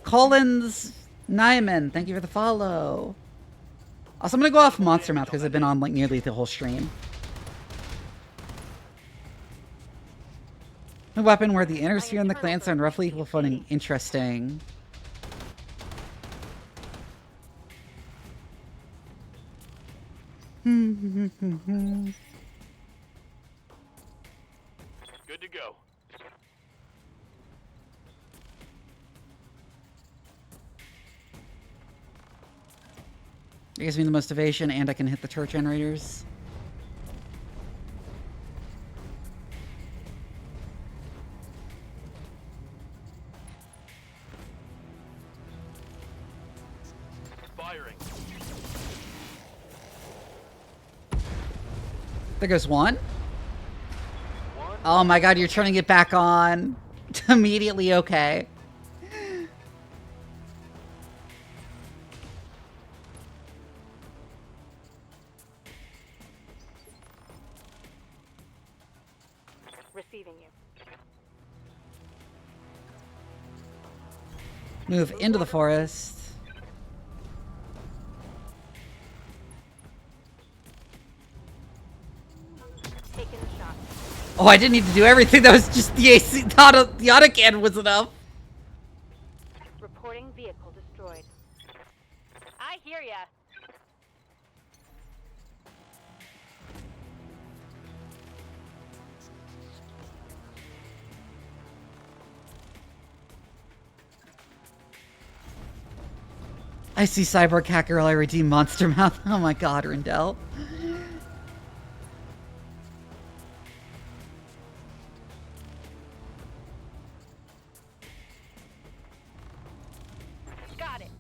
A: Collins Nyman, thank you for the follow. Also, I'm gonna go off Monster Mouth because I've been on like nearly the whole stream. A weapon where the inner sphere and the clans are on roughly equal footing. Interesting.
F: Good to go.
A: It gives me the most evasion, and I can hit the turret generators.
F: Firing.
A: There goes one. Oh my god, you're turning it back on. Immediately okay.
E: Receiving you.
A: Move into the forest.
E: Taking the shot.
A: Oh, I didn't need to do everything. That was just the AC. The autocannon was enough.
E: Reporting vehicle destroyed. I hear ya.
A: I see cyborg catgirl. I redeem monster mouth. Oh my god, Rindell.
E: Got it.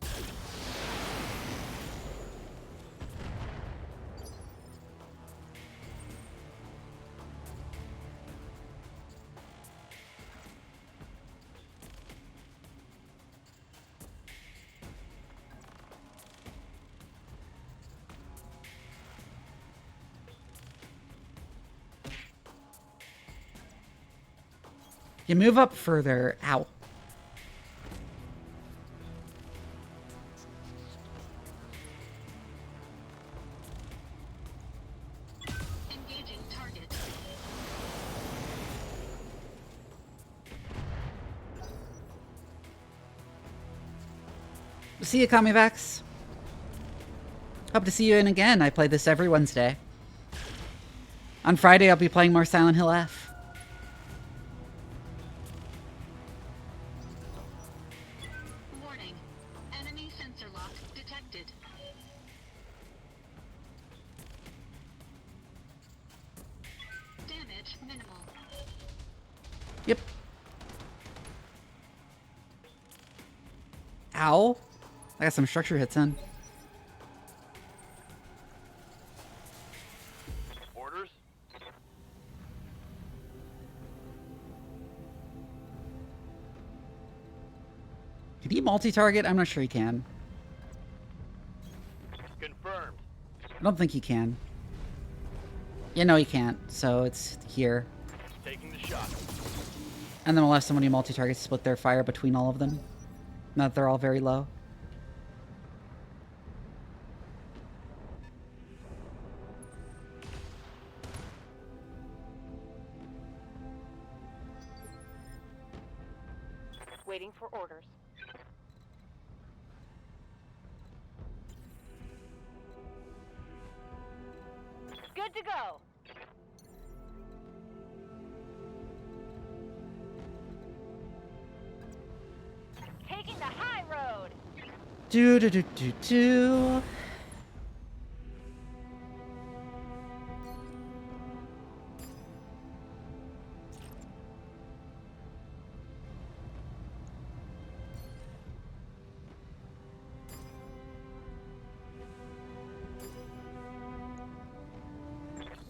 A: You move up further. Ow.
M: Engaging target.
A: See you, Kamivax. Hope to see you in again. I play this every Wednesday. On Friday, I'll be playing more Silent Hill F.
M: Warning. Enemy sensor lock detected. Damage minimal.
A: Yep. Ow. I got some structure hits in.
F: Orders?
A: Can he multi-target? I'm not sure he can.
F: Confirmed.
A: I don't think he can. Yeah, no, he can't. So it's here.
F: Taking the shot.
A: And then we'll have somebody multi-target split their fire between all of them. Now that they're all very low.
E: Waiting for orders. Good to go. Taking the high road.
A: Do do do do do.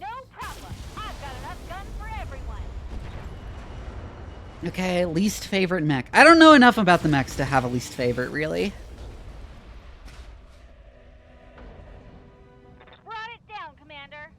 E: No problem. I've got enough guns for everyone.
A: Okay, least favorite mech. I don't know enough about the mechs to have a least favorite, really.
E: Brought it down, Commander.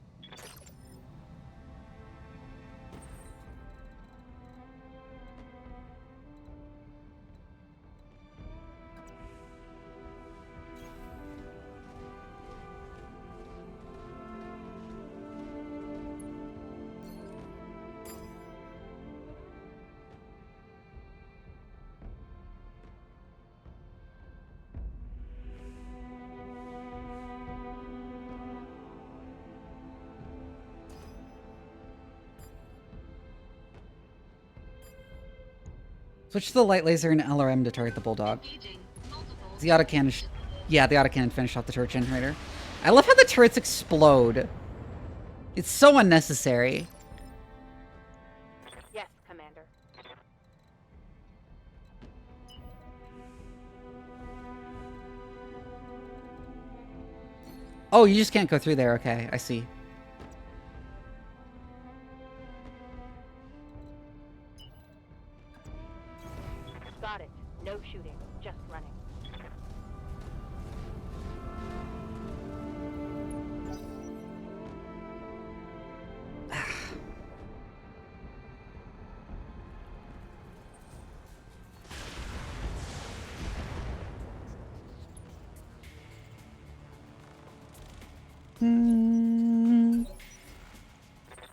A: Switch to the light laser and LRM to target the bulldog.
M: Engaging multiple.
A: The autocannon. Yeah, the autocannon finished off the turret generator. I love how the turrets explode. It's so unnecessary.
E: Yes, Commander.
A: Oh, you just can't go through there. Okay, I see.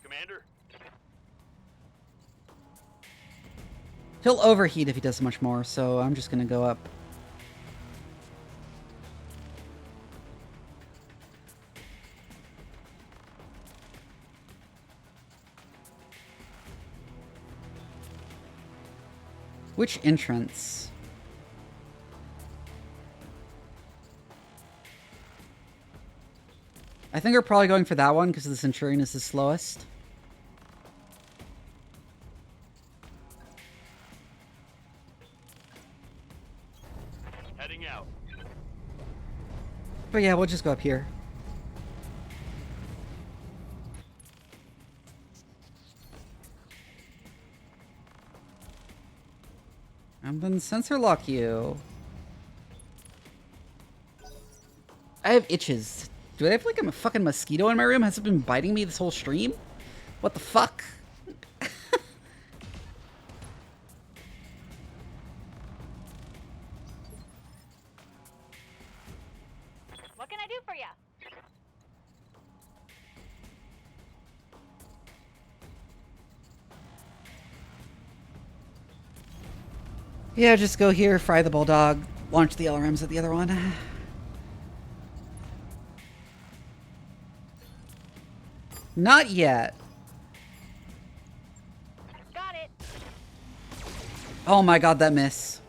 F: Commander?
A: He'll overheat if he does much more, so I'm just gonna go up. Which entrance? I think we're probably going for that one because the Centurion is the slowest.
F: Heading out.
A: But yeah, we'll just go up here. And then sensor lock you. I have itches. Do I have like a fucking mosquito in my room? Has it been biting me this whole stream? What the fuck?
E: What can I do for you?
A: Yeah, just go here, fry the bulldog, launch the LRMs at the other one. Not yet.
E: Got it.
A: Oh my god, that miss.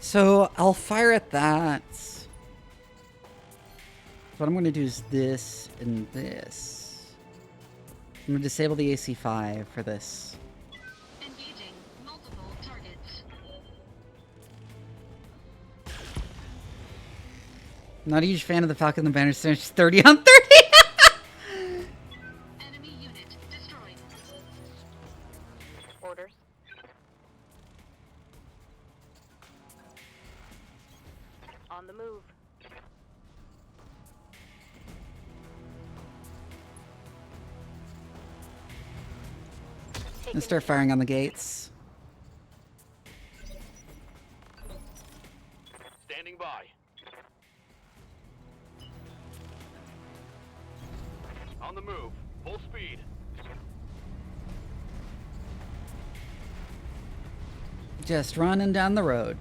A: So I'll fire at that. What I'm going to do is this and this. I'm going to disable the AC5 for this.
M: Engaging multiple targets.
A: Not a huge fan of the Falcon and the Banner Snatch 30 on 30.
M: Enemy unit destroyed.
E: Orders. On the move.
A: And start firing on the gates.
F: Standing by. On the move. Full speed.
A: Just running down the road.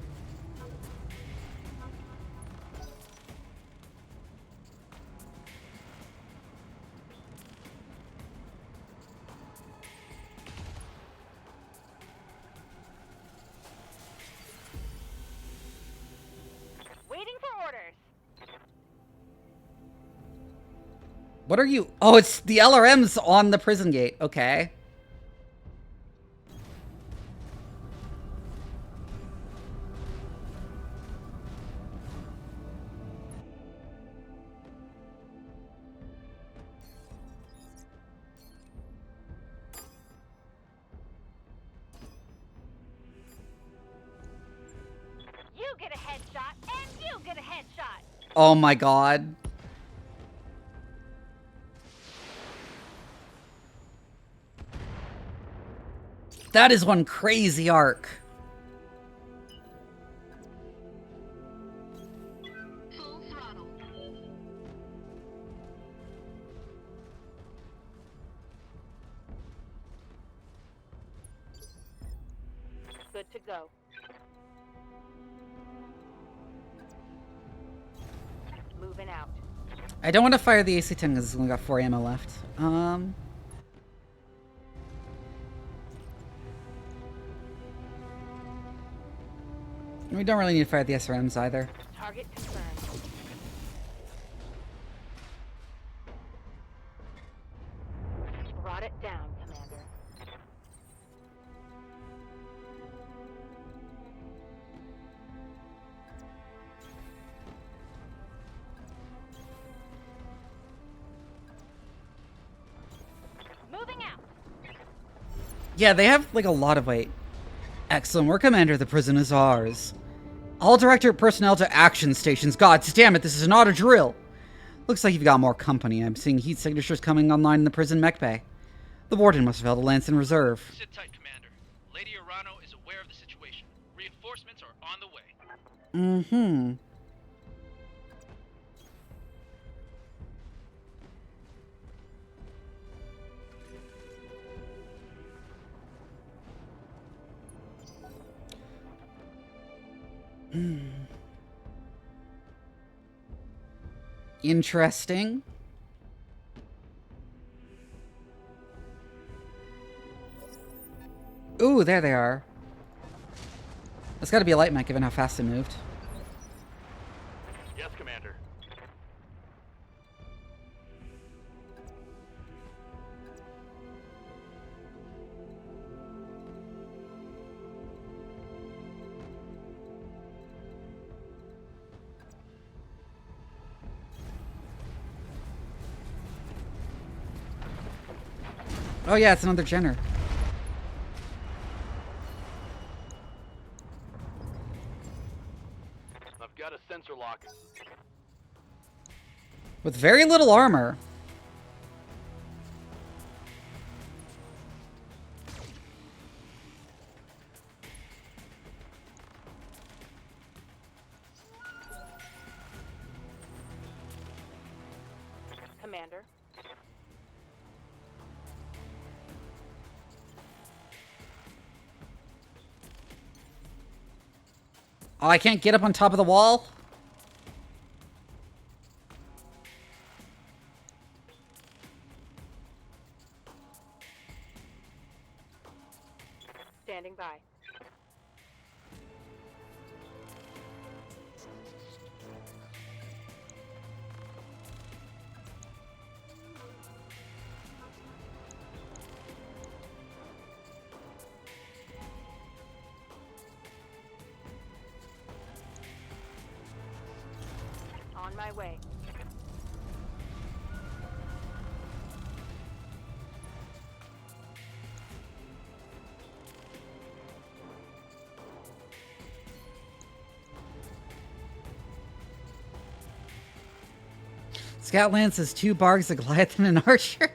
E: Waiting for orders.
A: What are you? Oh, it's the LRM's on the prison gate. Okay.
E: You get a headshot, and you get a headshot.
A: Oh my god. That is one crazy arc.
M: Full throttle.
E: Good to go. Moving out.
A: I don't want to fire the AC-10 because it's only got 4 ammo left. We don't really need to fire the SRMs either.
E: Target confirmed. Brought it down, Commander.
A: Yeah, they have, like, a lot of weight. Excellent work, Commander. The prison is ours. All director personnel to action stations. God damn it, this is not a drill. Looks like you've got more company. I'm seeing heat signatures coming online in the prison mech bay. The warden must have held a lance in reserve.
N: Sit tight, Commander. Lady Arano is aware of the situation. Reinforcements are on the way.
A: Mm-hmm. Interesting. Ooh, there they are. That's gotta be a light mech given how fast it moved.
F: Yes, Commander.
A: Oh yeah, it's another Jenner.
F: I've got a sensor lock.
A: With very little armor.
E: Commander.
A: Oh, I can't get up on top of the wall?
E: Standing by. On my way.
A: Scout Lance has 2 Bargs, a Goliath, and an Archer.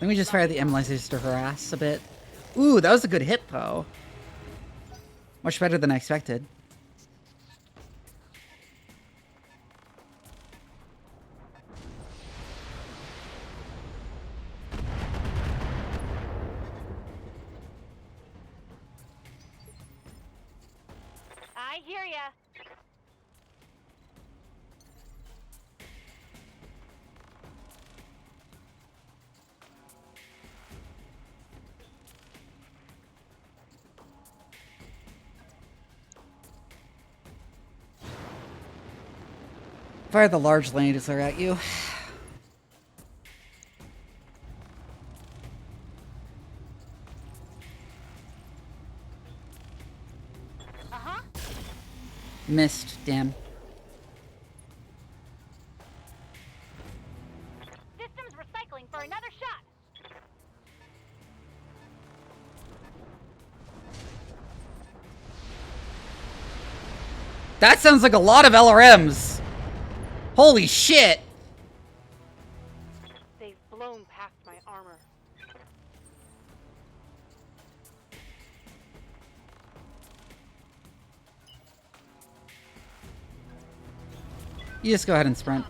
A: Let me just fire the emulizers to harass a bit. Ooh, that was a good hit, though. Much better than I expected.
E: I hear ya.
A: Fire the large laser at you.
E: Uh-huh.
A: Missed, damn.
E: Systems recycling for another shot.
A: That sounds like a lot of LRMs. Holy shit!
E: They've blown past my armor.
A: You just go ahead and sprint.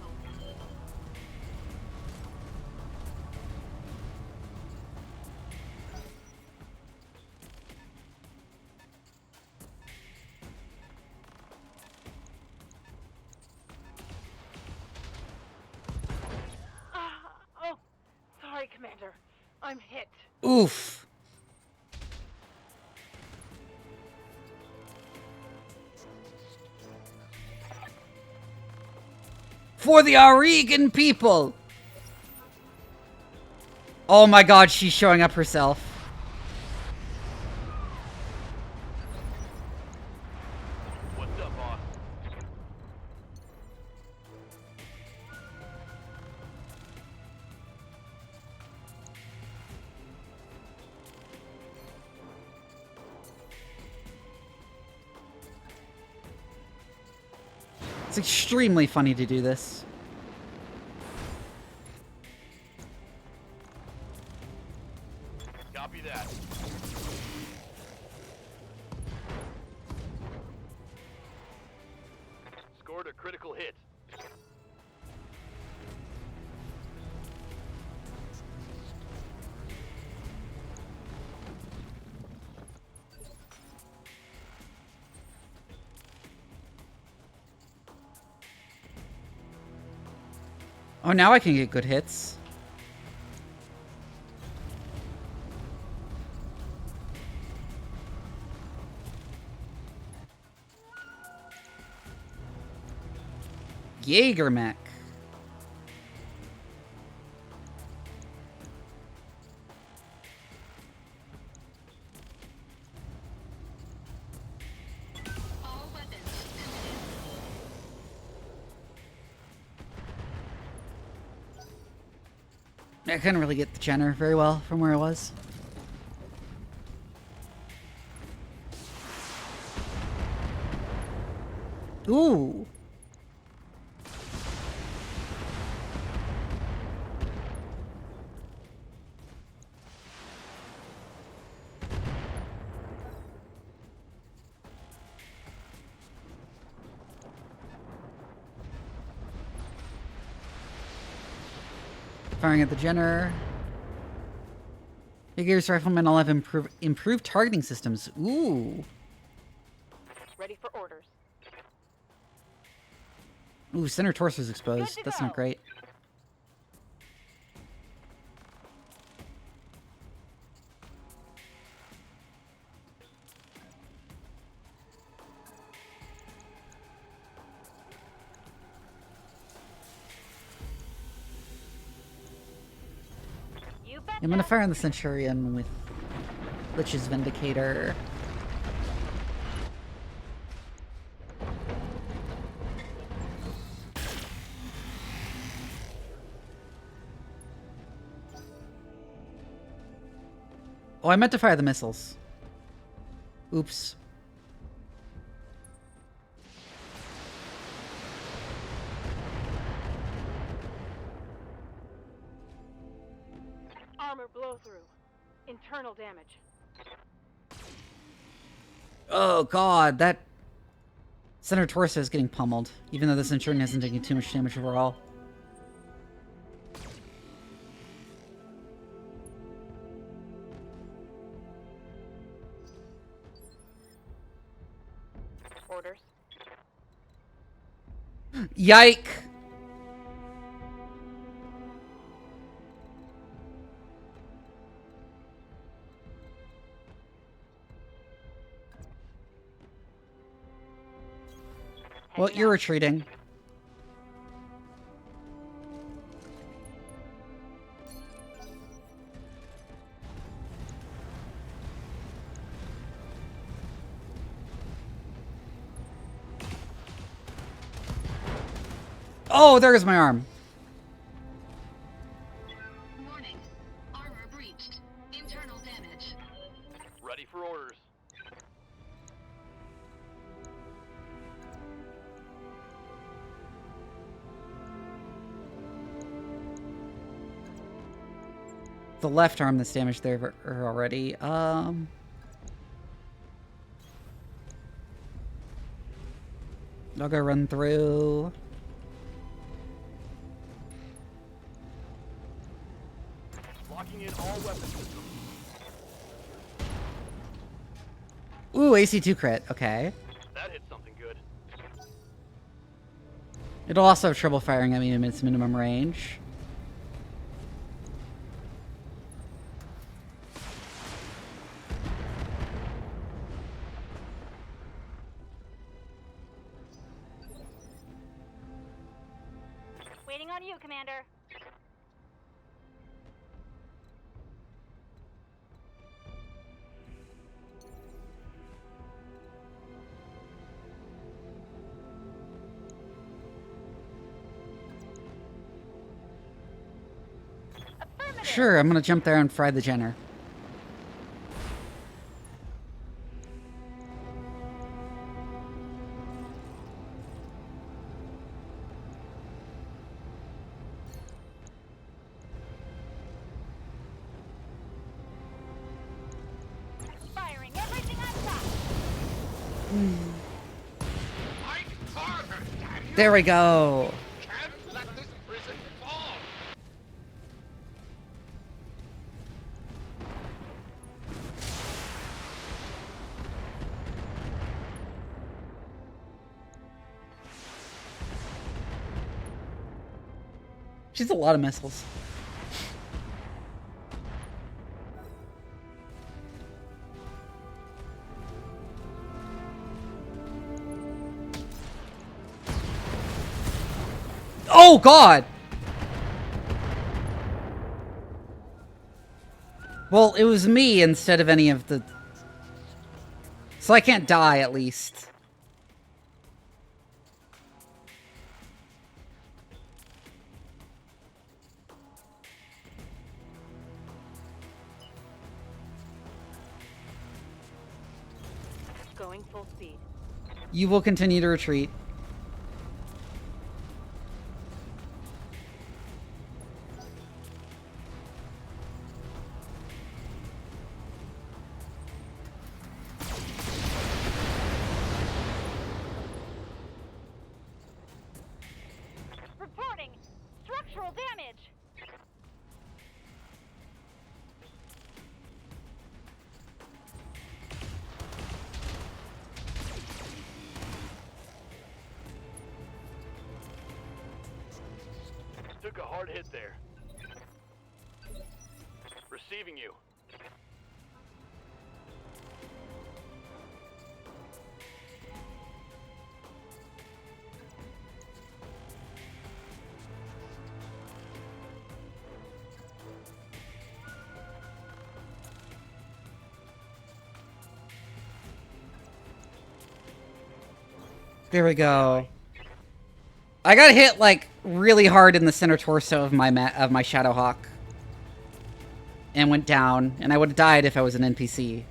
E: Oh, sorry, Commander. I'm hit.
A: Oof. For the Aurigan people! Oh my god, she's showing up herself.
F: What's up, boss?
A: It's extremely funny to do this.
F: Copy that. Scored a critical hit.
A: Oh, now I can get good hits. Jaeger mech.
M: All weapons
A: I couldn't really get the Jenner very well from where I was. Ooh. Firing at the Jenner. Figures Rifleman 11 improved targeting systems. Ooh.
E: Ready for orders.
A: Ooh, center torso's exposed. That's not great. I'm gonna fire on the Centurion with Lich's Vindicator. Oh, I meant to fire the missiles. Oops.
E: Armor blow through. Internal damage.
A: Oh god, that center torso is getting pummeled, even though the Centurion hasn't taken too much damage overall.
E: Orders.
A: Yike! Well, you're retreating. Oh, there goes my arm.
M: Warning. Armor breached. Internal damage.
F: Ready for orders.
A: The left arm that's damaged there already. I'll go run through.
F: Locking in all weapon systems.
A: Ooh, AC2 crit. Okay.
F: That hit something good.
A: It'll also have trouble firing at me in its minimum range.
E: Waiting on you, Commander.
A: Sure, I'm gonna jump there and fry the Jenner.
J: Fight harder, damn you!
A: There we go.
J: Can't let this prison fall!
A: She's a lot of missiles. Oh, God! Well, it was me instead of any of the... So I can't die, at least.
E: Going full speed.
A: You will continue to retreat.
E: Reporting structural damage.
F: Took a hard hit there. Receiving you.
A: There we go. I got hit, like, really hard in the center torso of my Shadowhawk. And went down, and I would have died if I was an NPC.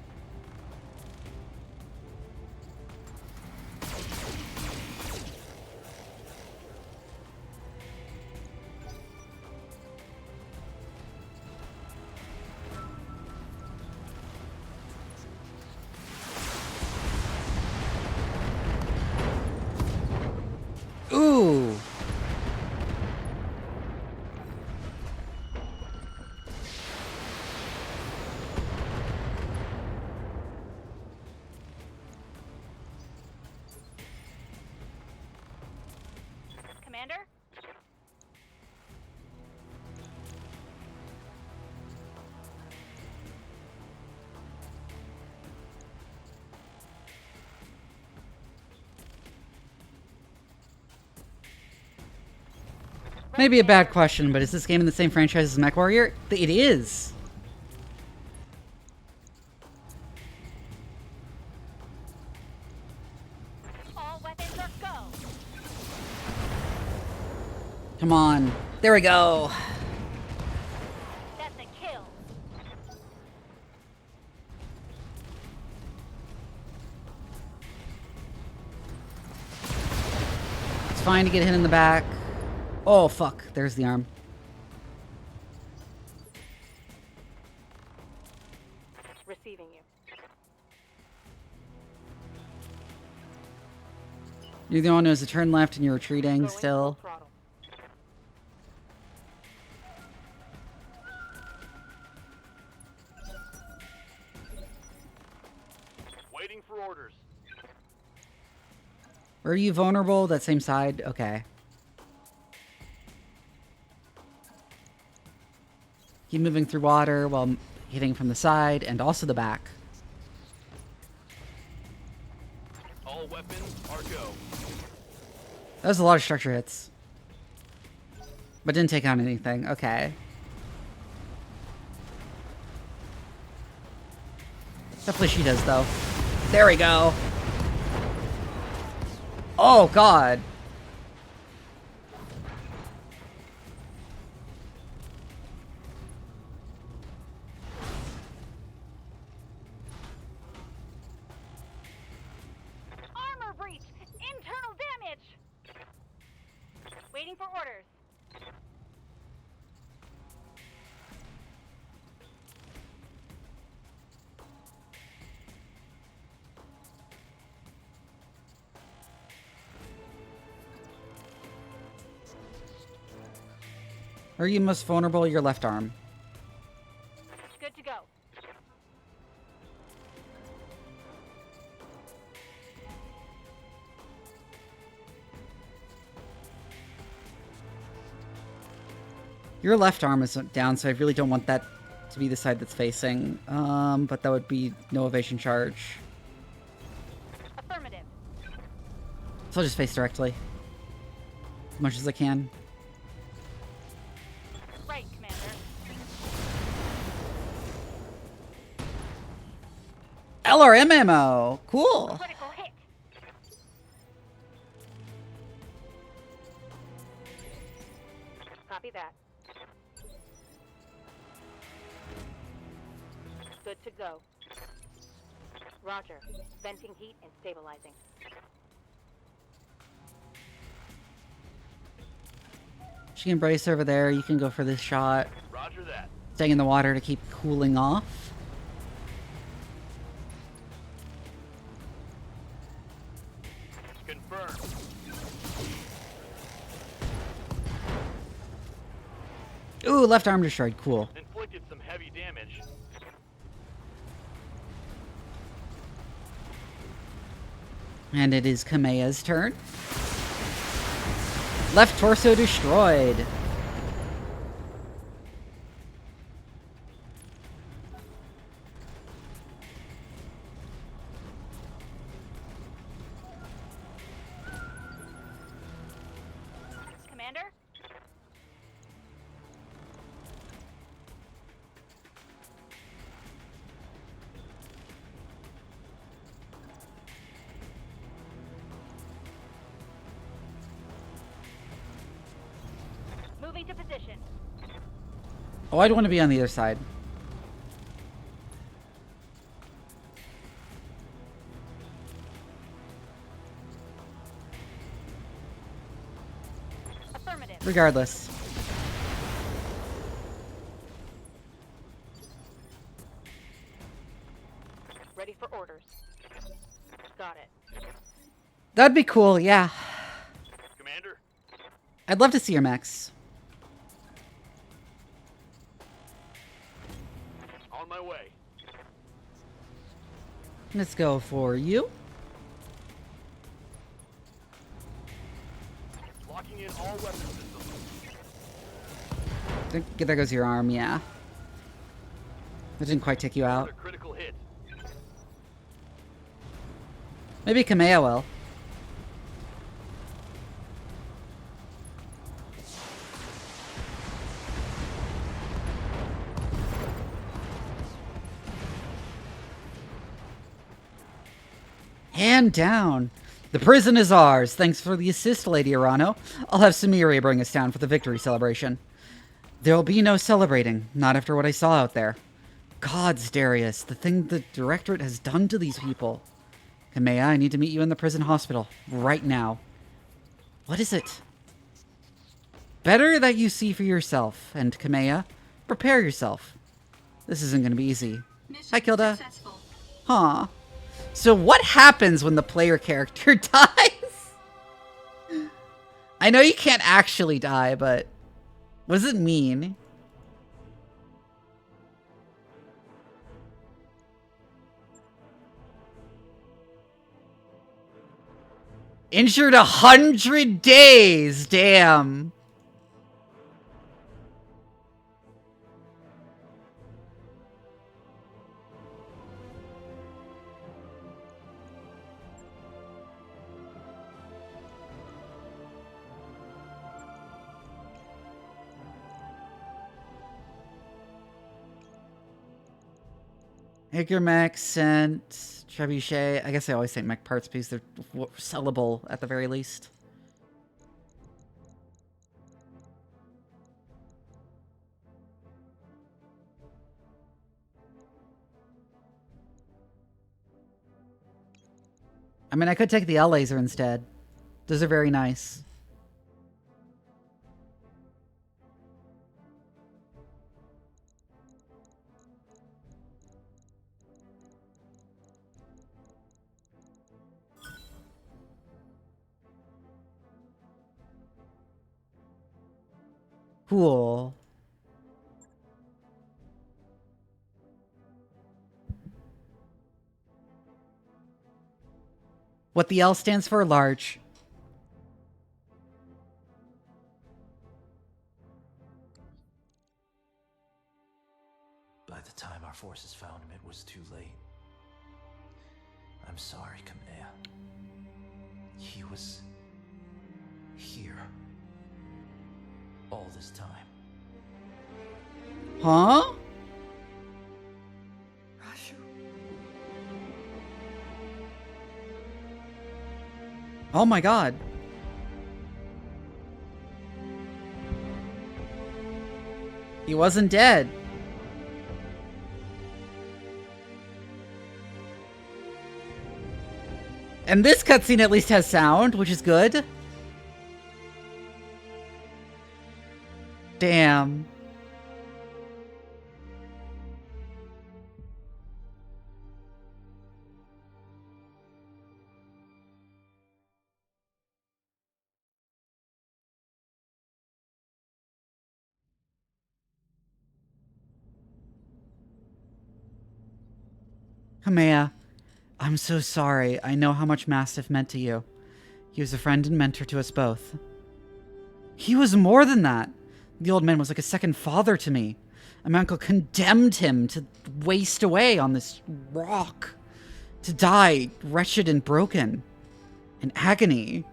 A: Ooh.
E: Commander?
A: Maybe a bad question, but is this game in the same franchise as MechWarrior? It is.
E: All weapons are go.
A: Come on. There we go.
E: That's a kill.
A: It's fine to get hit in the back. Oh, fuck. There's the arm.
E: Receiving you.
A: You're the one who has to turn left and you're retreating
E: Going
A: still.
E: full throttle.
F: Waiting for orders.
A: Are you vulnerable? That same side? Okay. Keep moving through water while hitting from the side and also the back.
F: All weapons are go.
A: That was a lot of structure hits. But didn't take out anything. Okay. Definitely she does, though. There we go. Oh, God.
E: Armor breach! Internal damage! Waiting for orders.
A: Where are you most vulnerable? Your left arm.
E: Good to go.
A: Your left arm is down, so I really don't want that to be the side that's facing. But that would be no evasion charge.
E: Affirmative.
A: So I'll just face directly. As much as I can.
E: Right, Commander.
A: LRM ammo! Cool!
E: Critical hit. Copy that. Good to go. Roger. Venting heat and stabilizing.
A: She can brace over there. You can go for this shot.
F: Roger that.
A: Staying in the water to keep cooling off.
F: Confirmed.
A: Ooh, left arm destroyed. Cool.
F: Inflicted some heavy damage.
A: And it is Kamea's turn. Left torso destroyed.
E: Commander? Moving to position.
A: Oh, I'd want to be on the other side.
E: Affirmative.
A: Regardless.
E: Ready for orders. Got it.
A: That'd be cool, yeah.
F: Commander?
A: I'd love to see your mechs.
F: On my way.
A: Let's go for you.
F: Locking in all weapon systems.
A: There goes your arm, yeah. That didn't quite take you out.
F: Critical hit.
A: Maybe Kamea will. Hand down. The prison is ours. Thanks for the assist, Lady Arano. I'll have Samiri bring us down for the victory celebration. There'll be no celebrating. Not after what I saw out there. Gods, Darius. The thing the Directorate has done to these people. Kamea, I need to meet you in the prison hospital. Right now. What is it? Better that you see for yourself. And Kamea, prepare yourself. This isn't going to be easy. Hi, Kilda.
M: Successful.
A: Huh. So what happens when the player character dies? I know you can't actually die, but what does it mean? Injured 100 days, damn. Hager mech sent trebuchet. I guess I always say mech parts because they're sellable at the very least. I mean, I could take the L laser instead. Those are very nice. Cool. What the L stands for? Large.
O: By the time our forces found him, it was too late. I'm sorry, Kamea. He was here all this time.
A: Huh? Oh my god. He wasn't dead. And this cutscene at least has sound, which is good. Damn. Kamea, I'm so sorry. I know how much Mastiff meant to you. He was a friend and mentor to us both. He was more than that. The old man was like a second father to me. And my uncle condemned him to waste away on this rock. To die wretched and broken. In agony.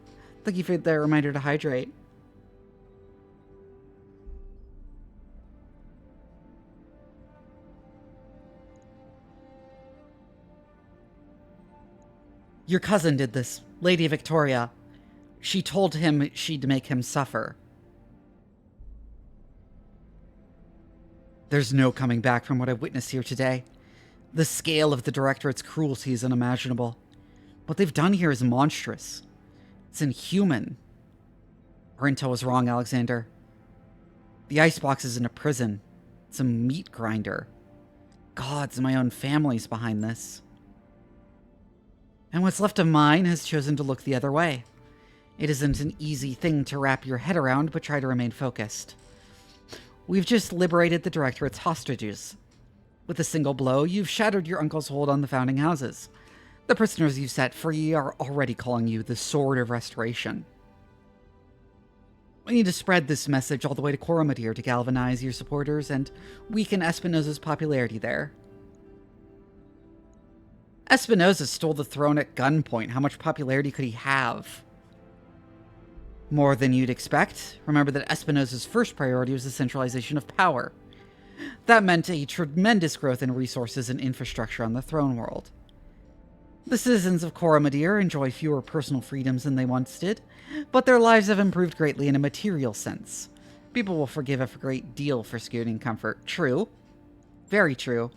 A: Thank you for the reminder to hydrate. Your cousin did this, Lady Victoria. She told him she'd make him suffer. There's no coming back from what I've witnessed here today. The scale of the Directorate's cruelty is unimaginable. What they've done here is monstrous. It's inhuman. Our intel was wrong, Alexander. The icebox isn't a prison. It's a meat grinder. Gods, my own family's behind this. And what's left of mine has chosen to look the other way. It isn't an easy thing to wrap your head around, but try to remain focused. We've just liberated the Directorate's hostages. With a single blow, you've shattered your uncle's hold on the founding houses. The prisoners you set free are already calling you the Sword of Restoration. We need to spread this message all the way to Coromadir to galvanize your supporters and weaken Espinosa's popularity there. Espinosa stole the throne at gunpoint. How much popularity could he have? More than you'd expect. Remember that Espinosa's first priority was the centralization of power. That meant a tremendous growth in resources and infrastructure on the throne world. The citizens of Coromadir enjoy fewer personal freedoms than they once did, but their lives have improved greatly in a material sense. People will forgive a great deal for skirting comfort. True. Very true.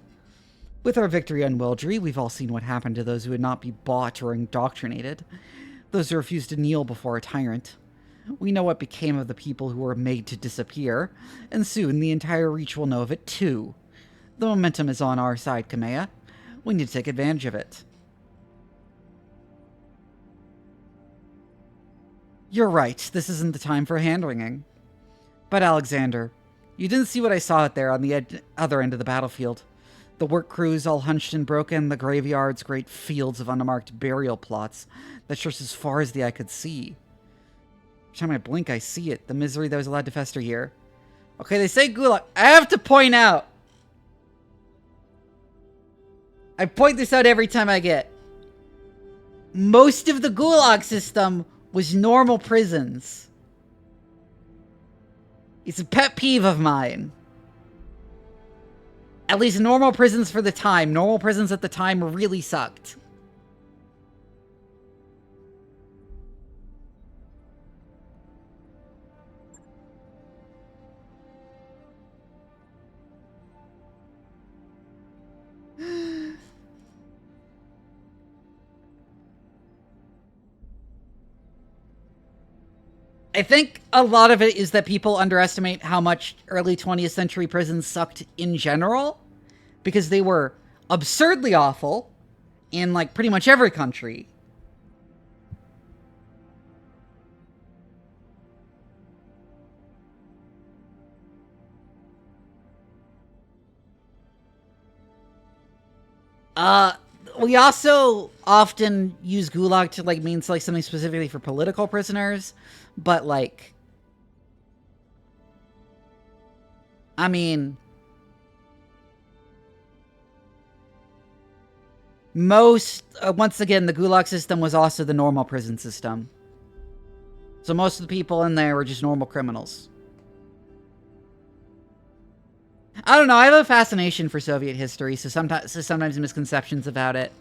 A: With our victory on Wildry, we've all seen what happened to those who would not be bought or indoctrinated. Those who refused to kneel before a tyrant. We know what became of the people who were made to disappear, and soon the entire Reach will know of it too. The momentum is on our side, Kamea. We need to take advantage of it. You're right, this isn't the time for hand-wringing. But Alexander, you didn't see what I saw out there on the other end of the battlefield. The work crews all hunched and broken, the graveyards, great fields of unmarked burial plots that stretched as far as the eye could see. Every time I blink, I see it. The misery that was allowed to fester here. Okay, they say Gulag. I have to point out. I point this out every time I get. Most of the Gulag system was normal prisons. It's a pet peeve of mine. At least normal prisons for the time. Normal prisons at the time really sucked. I think a lot of it is that people underestimate how much early 20th century prisons sucked in general, because they were absurdly awful in, like, pretty much every country. We also often use gulag to, like, mean, like, something specifically for political prisoners, but, like, I mean, most, once again, the gulag system was also the normal prison system. So most of the people in there were just normal criminals. I don't know, I have a fascination for Soviet history, so sometimes misconceptions about it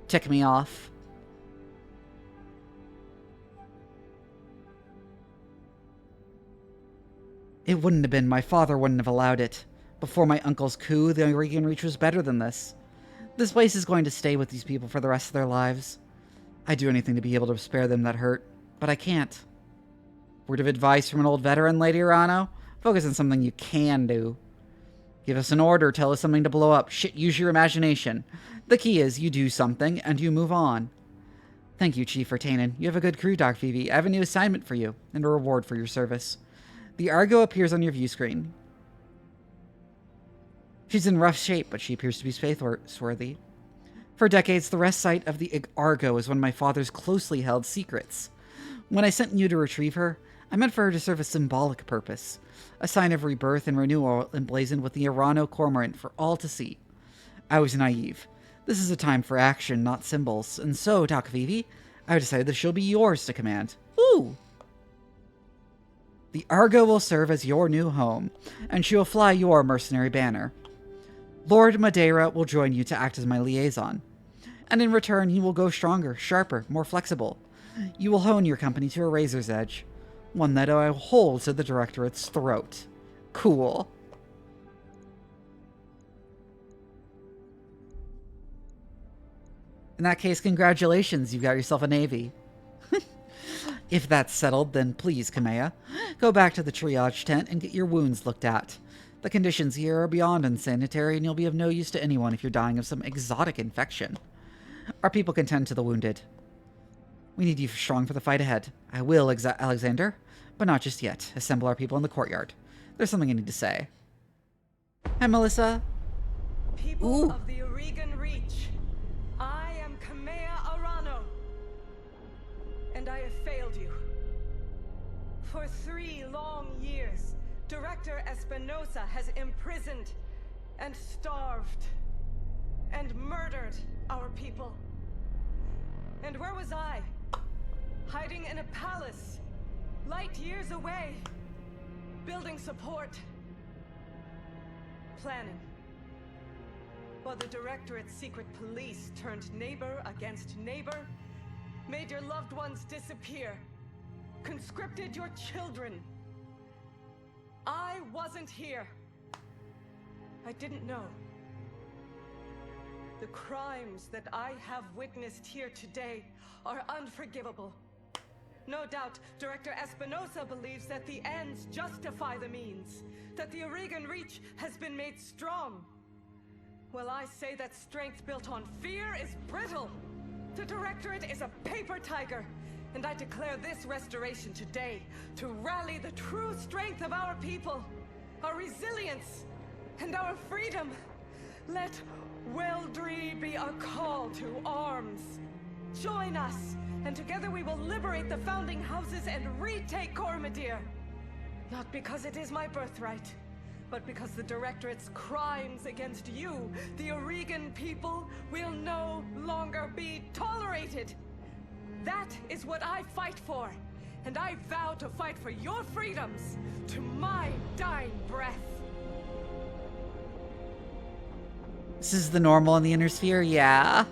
A: tick me off. It wouldn't have been. My father wouldn't have allowed it. Before my uncle's coup, the Oregon Reach was better than this. This place is going to stay with these people for the rest of their lives. I'd do anything to be able to spare them that hurt, but I can't. Word of advice from an old veteran, Lady Urano? Focus on something you can do. Give us an order, tell us something to blow up. Shit, use your imagination. The key is you do something, and you move on. Thank you, Chief Vertanen. You have a good crew, Doc Vivi. I have a new assignment for you, and a reward for your service. The Argo appears on your view screen. She's in rough shape, but she appears to be faithworthy. For decades, the rest site of the Argo is one of my father's closely held secrets. When I sent you to retrieve her, I meant for her to serve a symbolic purpose, a sign of rebirth and renewal emblazoned with the Urano cormorant for all to see. I was naive. This is a time for action, not symbols, and so, Doc Vivi, I decided that she'll be yours to command. Ooh! The Argo will serve as your new home, and she will fly your mercenary banner. Lord Madeira will join you to act as my liaison, and in return he will go stronger, sharper, more flexible. You will hone your company to a razor's edge, one that I will hold to the Directorate's throat. Cool. In that case, congratulations, you've got yourself a navy. If that's settled, then please, Kamea, go back to the triage tent and get your wounds looked at. The conditions here are beyond unsanitary, and you'll be of no use to anyone if you're dying of some exotic infection. Our people can tend to the wounded. We need you strong for the fight ahead. I will, Alexander, but not just yet. Assemble our people in the courtyard. There's something I need to say. Hi, Melissa.
P: People of the Oregon Reach, I am Kamea Arano, and I have failed you. For 3 long years, Director Espinosa has imprisoned and starved and murdered our people. And where was I? Hiding in a palace, light years away, building support, planning. While the Directorate's secret police turned neighbor against neighbor, made your loved ones disappear, conscripted your children. I wasn't here. I didn't know. The crimes that I have witnessed here today are unforgivable. No doubt, Director Espinosa believes that the ends justify the means, that the Oregon Reach has been made strong. Well, I say that strength built on fear is brittle. The Directorate is a paper tiger, and I declare this restoration today to rally the true strength of our people, our resilience, and our freedom. Let Weldry be a call to arms. Join us, and together we will liberate the founding houses and retake Cormadir. Not because it is my birthright, but because the Directorate's crimes against you, the Oregon people, will no longer be tolerated. That is what I fight for, and I vow to fight for your freedoms to my dying breath.
A: This is the normal in the Inner Sphere? Yeah.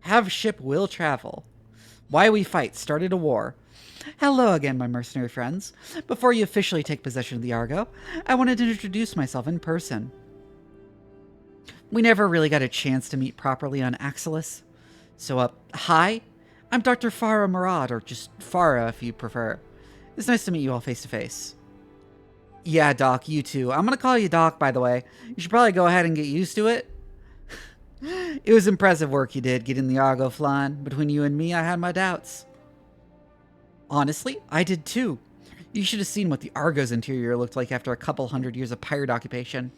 A: Have ship will travel. Why we fight started a war. Hello again, my mercenary friends. Before you officially take possession of the Argo, I wanted to introduce myself in person. We never really got a chance to meet properly on Axelis. So, hi, I'm Dr. Farah Murad, or just Farah if you prefer. It's nice to meet you all face to face. Yeah, Doc, you too. I'm gonna call you Doc, by the way. You should probably go ahead and get used to it. It was impressive work you did getting the Argo flying. Between you and me, I had my doubts. Honestly, I did too. You should have seen what the Argo's interior looked like after a couple hundred years of pirate occupation.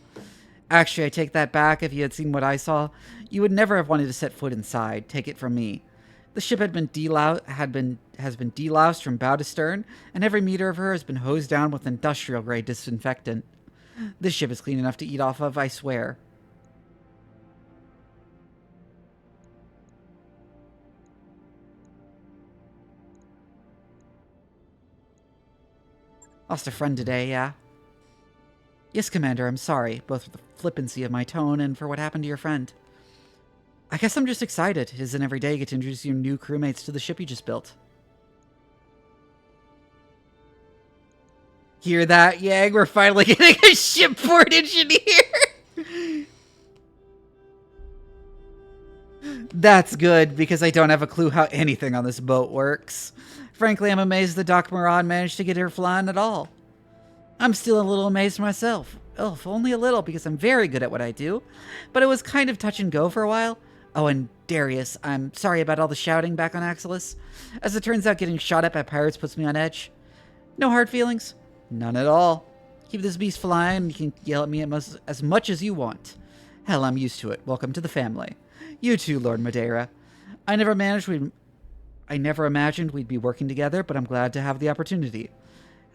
A: Actually, I take that back. If you had seen what I saw, you would never have wanted to set foot inside. Take it from me. The ship has been deloused from bow to stern, and every meter of her has been hosed down with industrial-grade disinfectant. This ship is clean enough to eat off of, I swear. Lost a friend today, yeah? Yes, Commander, I'm sorry, both for the flippancy of my tone and for what happened to your friend. I guess I'm just excited. It isn't every day you get to introduce your new crewmates to the ship you just built. Hear that, Yang? We're finally getting a shipboard engineer! That's good, because I don't have a clue how anything on this boat works. Frankly, I'm amazed that Doc Moran managed to get her flying at all. I'm still a little amazed myself. Oh, if only a little, because I'm very good at what I do. But it was kind of touch and go for a while. Oh, and Darius, I'm sorry about all the shouting back on Axelis. As it turns out, getting shot at by pirates puts me on edge. No hard feelings? None at all. Keep this beast flying, and you can yell at me as much as you want. Hell, I'm used to it. Welcome to the family. You too, Lord Madeira. I never imagined we'd be working together, but I'm glad to have the opportunity.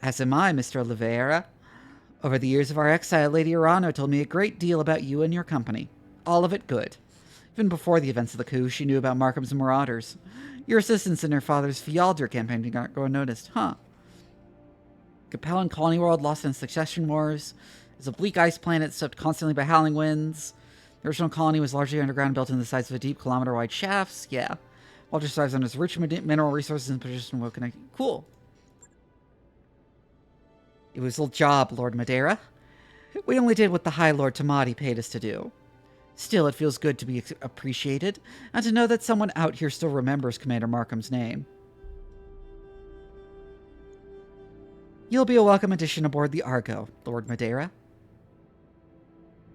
A: As am I, Mr. Oliveira. Over the years of our exile, Lady Urano told me a great deal about you and your company. All of it good. Even before the events of the coup, she knew about Markham's Marauders. Your assistance in her father's Fialder campaign did not go unnoticed, huh? Capellan colony world lost in succession wars. It's a bleak ice planet swept constantly by howling winds. The original colony was largely underground, built in the sides of a deep kilometer-wide shafts. Yeah. Walter thrives on its rich mineral resources and position well connected. Cool. It was a job, Lord Madeira. We only did what the High Lord Tamati paid us to do. Still, it feels good to be appreciated, and to know that someone out here still remembers Commander Markham's name. You'll be a welcome addition aboard the Argo, Lord Madeira.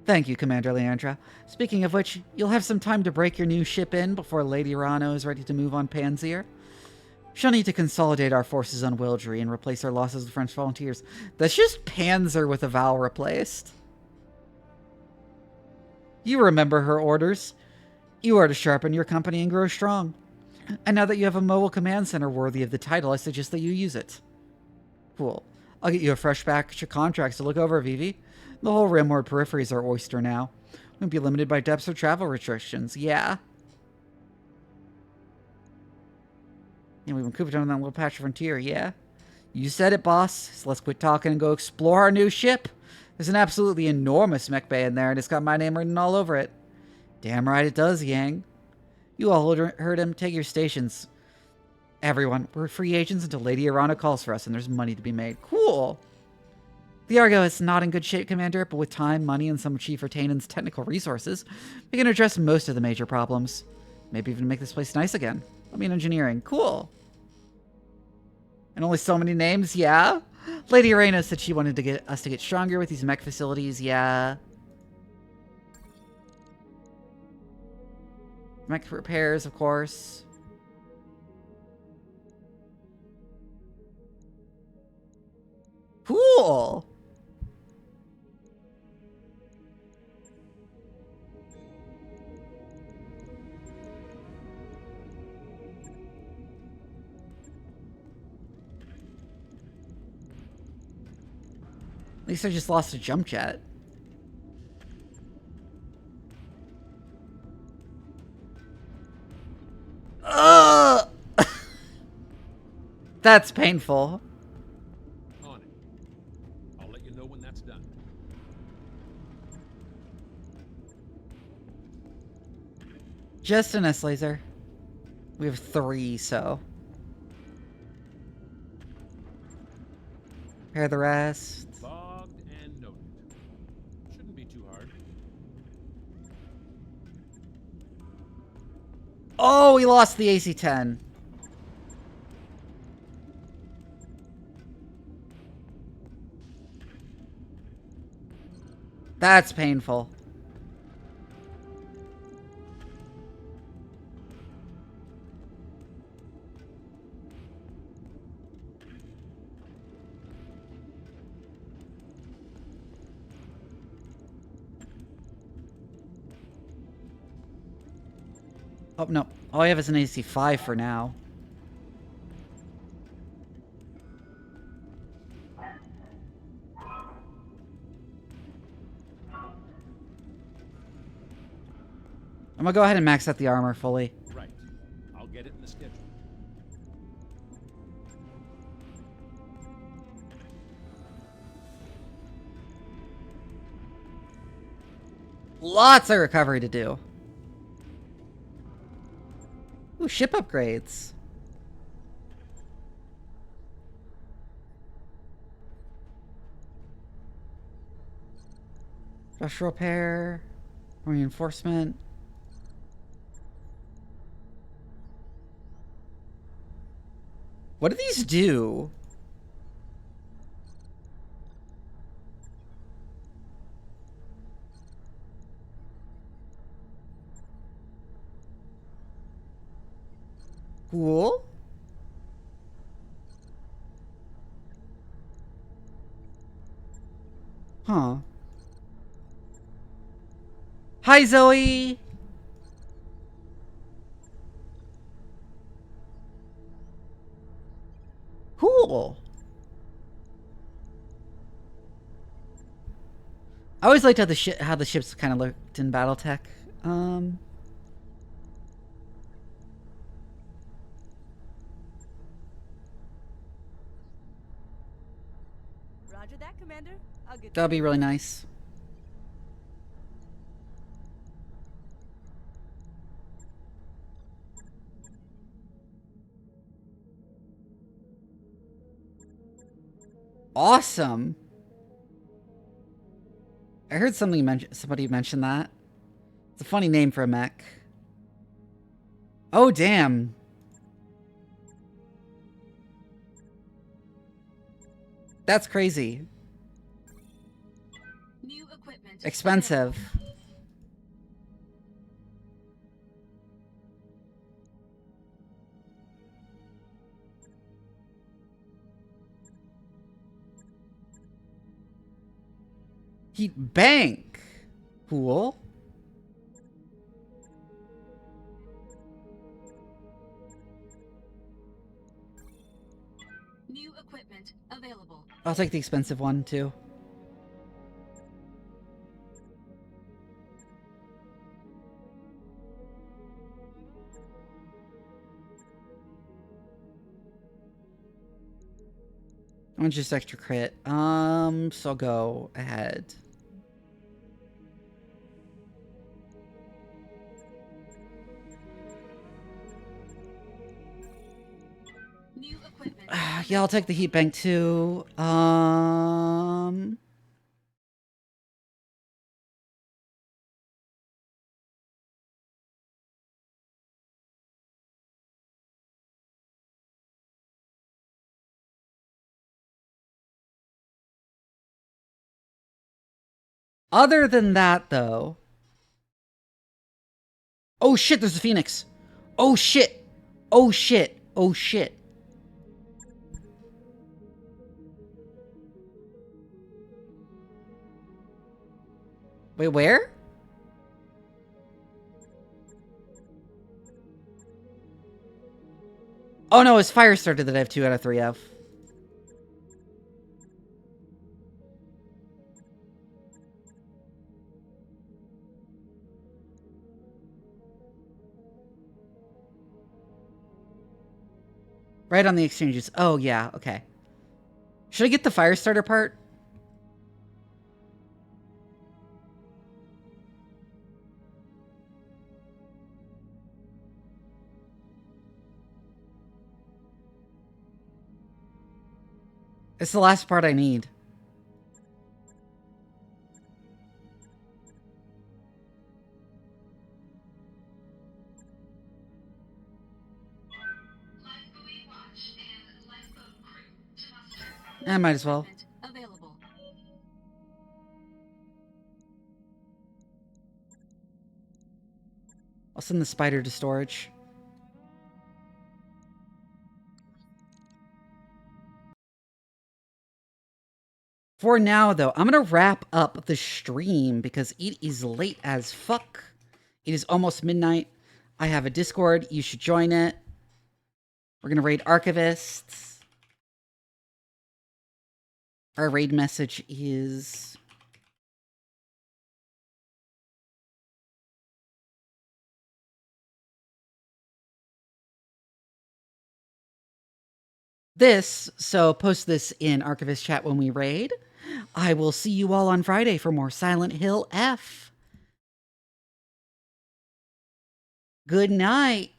A: Thank you, Commander Leandra. Speaking of which, you'll have some time to break your new ship in before Lady Rano is ready to move on Panzer. She'll need to consolidate our forces on Wildry and replace our losses with French volunteers. That's just Panzer with a vowel replaced. You remember her orders. You are to sharpen your company and grow strong. And now that you have a mobile command center worthy of the title, I suggest that you use it. Cool. I'll get you a fresh batch of contracts to look over, Vivi. The whole Rimward periphery is our oyster now. Won't be limited by depths or travel restrictions. Yeah. Yeah, we've been cooped on that little patch of frontier, yeah? You said it, boss. So let's quit talking and go explore our new ship. There's an absolutely enormous mech bay in there, and it's got my name written all over it. Damn right it does, Yang. You all heard him. Take your stations. Everyone, we're free agents until Lady Urano calls for us, and there's money to be made. Cool. The Argo is not in good shape, Commander, but with time, money, and some of Chief Retainen's technical resources, we can address most of the major problems. Maybe even make this place nice again. I mean, engineering. Cool. And only so many names, yeah? Lady Arena said she wanted to get us to get stronger with these mech facilities, yeah. Mech repairs, of course. Cool! At least I just lost a jump jet. Ugh! That's painful.
D: On it. I'll let you know when that's done.
A: Just an S-laser. We have 3, so. Repair the rest.
D: Logged and noted. Shouldn't be too hard.
A: Oh, we lost the AC-10. That's painful. Oh, no. All I have is an AC5 for now. I'm gonna go ahead and max out the armor fully.
D: Right. I'll get it in the schedule.
A: Lots of recovery to do. Ooh, ship upgrades. Special repair. Reinforcement. What do these do? Cool. Huh. Hi, Zoe. Cool. I always liked how the ships kind of looked in BattleTech.
K: Roger that, Commander. I'll get
A: That'd be really nice. Awesome. I heard somebody mention that. It's a funny name for a mech. Oh, damn. That's crazy.
M: New equipment.
A: Expensive. Heat bank. Cool.
M: New equipment available.
A: I'll take the expensive one too. I want just extra crit. So I'll go ahead.
M: New equipment.
A: Yeah, I'll take the heat bank too. Other than that, though. Oh shit, there's a Phoenix. Oh shit. Oh shit. Oh shit. Wait, where? Oh no, it's fire starter that I have 2 out of 3 of. Right on the exchanges. Oh yeah, okay. Should I get the fire starter part? It's the last part I need. I might as well.
M: Available.
A: I'll send the spider to storage. For now, though, I'm going to wrap up the stream because it is late as fuck. It is almost midnight. I have a Discord. You should join it. We're going to raid archivists. Our raid message is... this, so post this in Archivist chat when we raid. I will see you all on Friday for more Silent Hill F. Good night.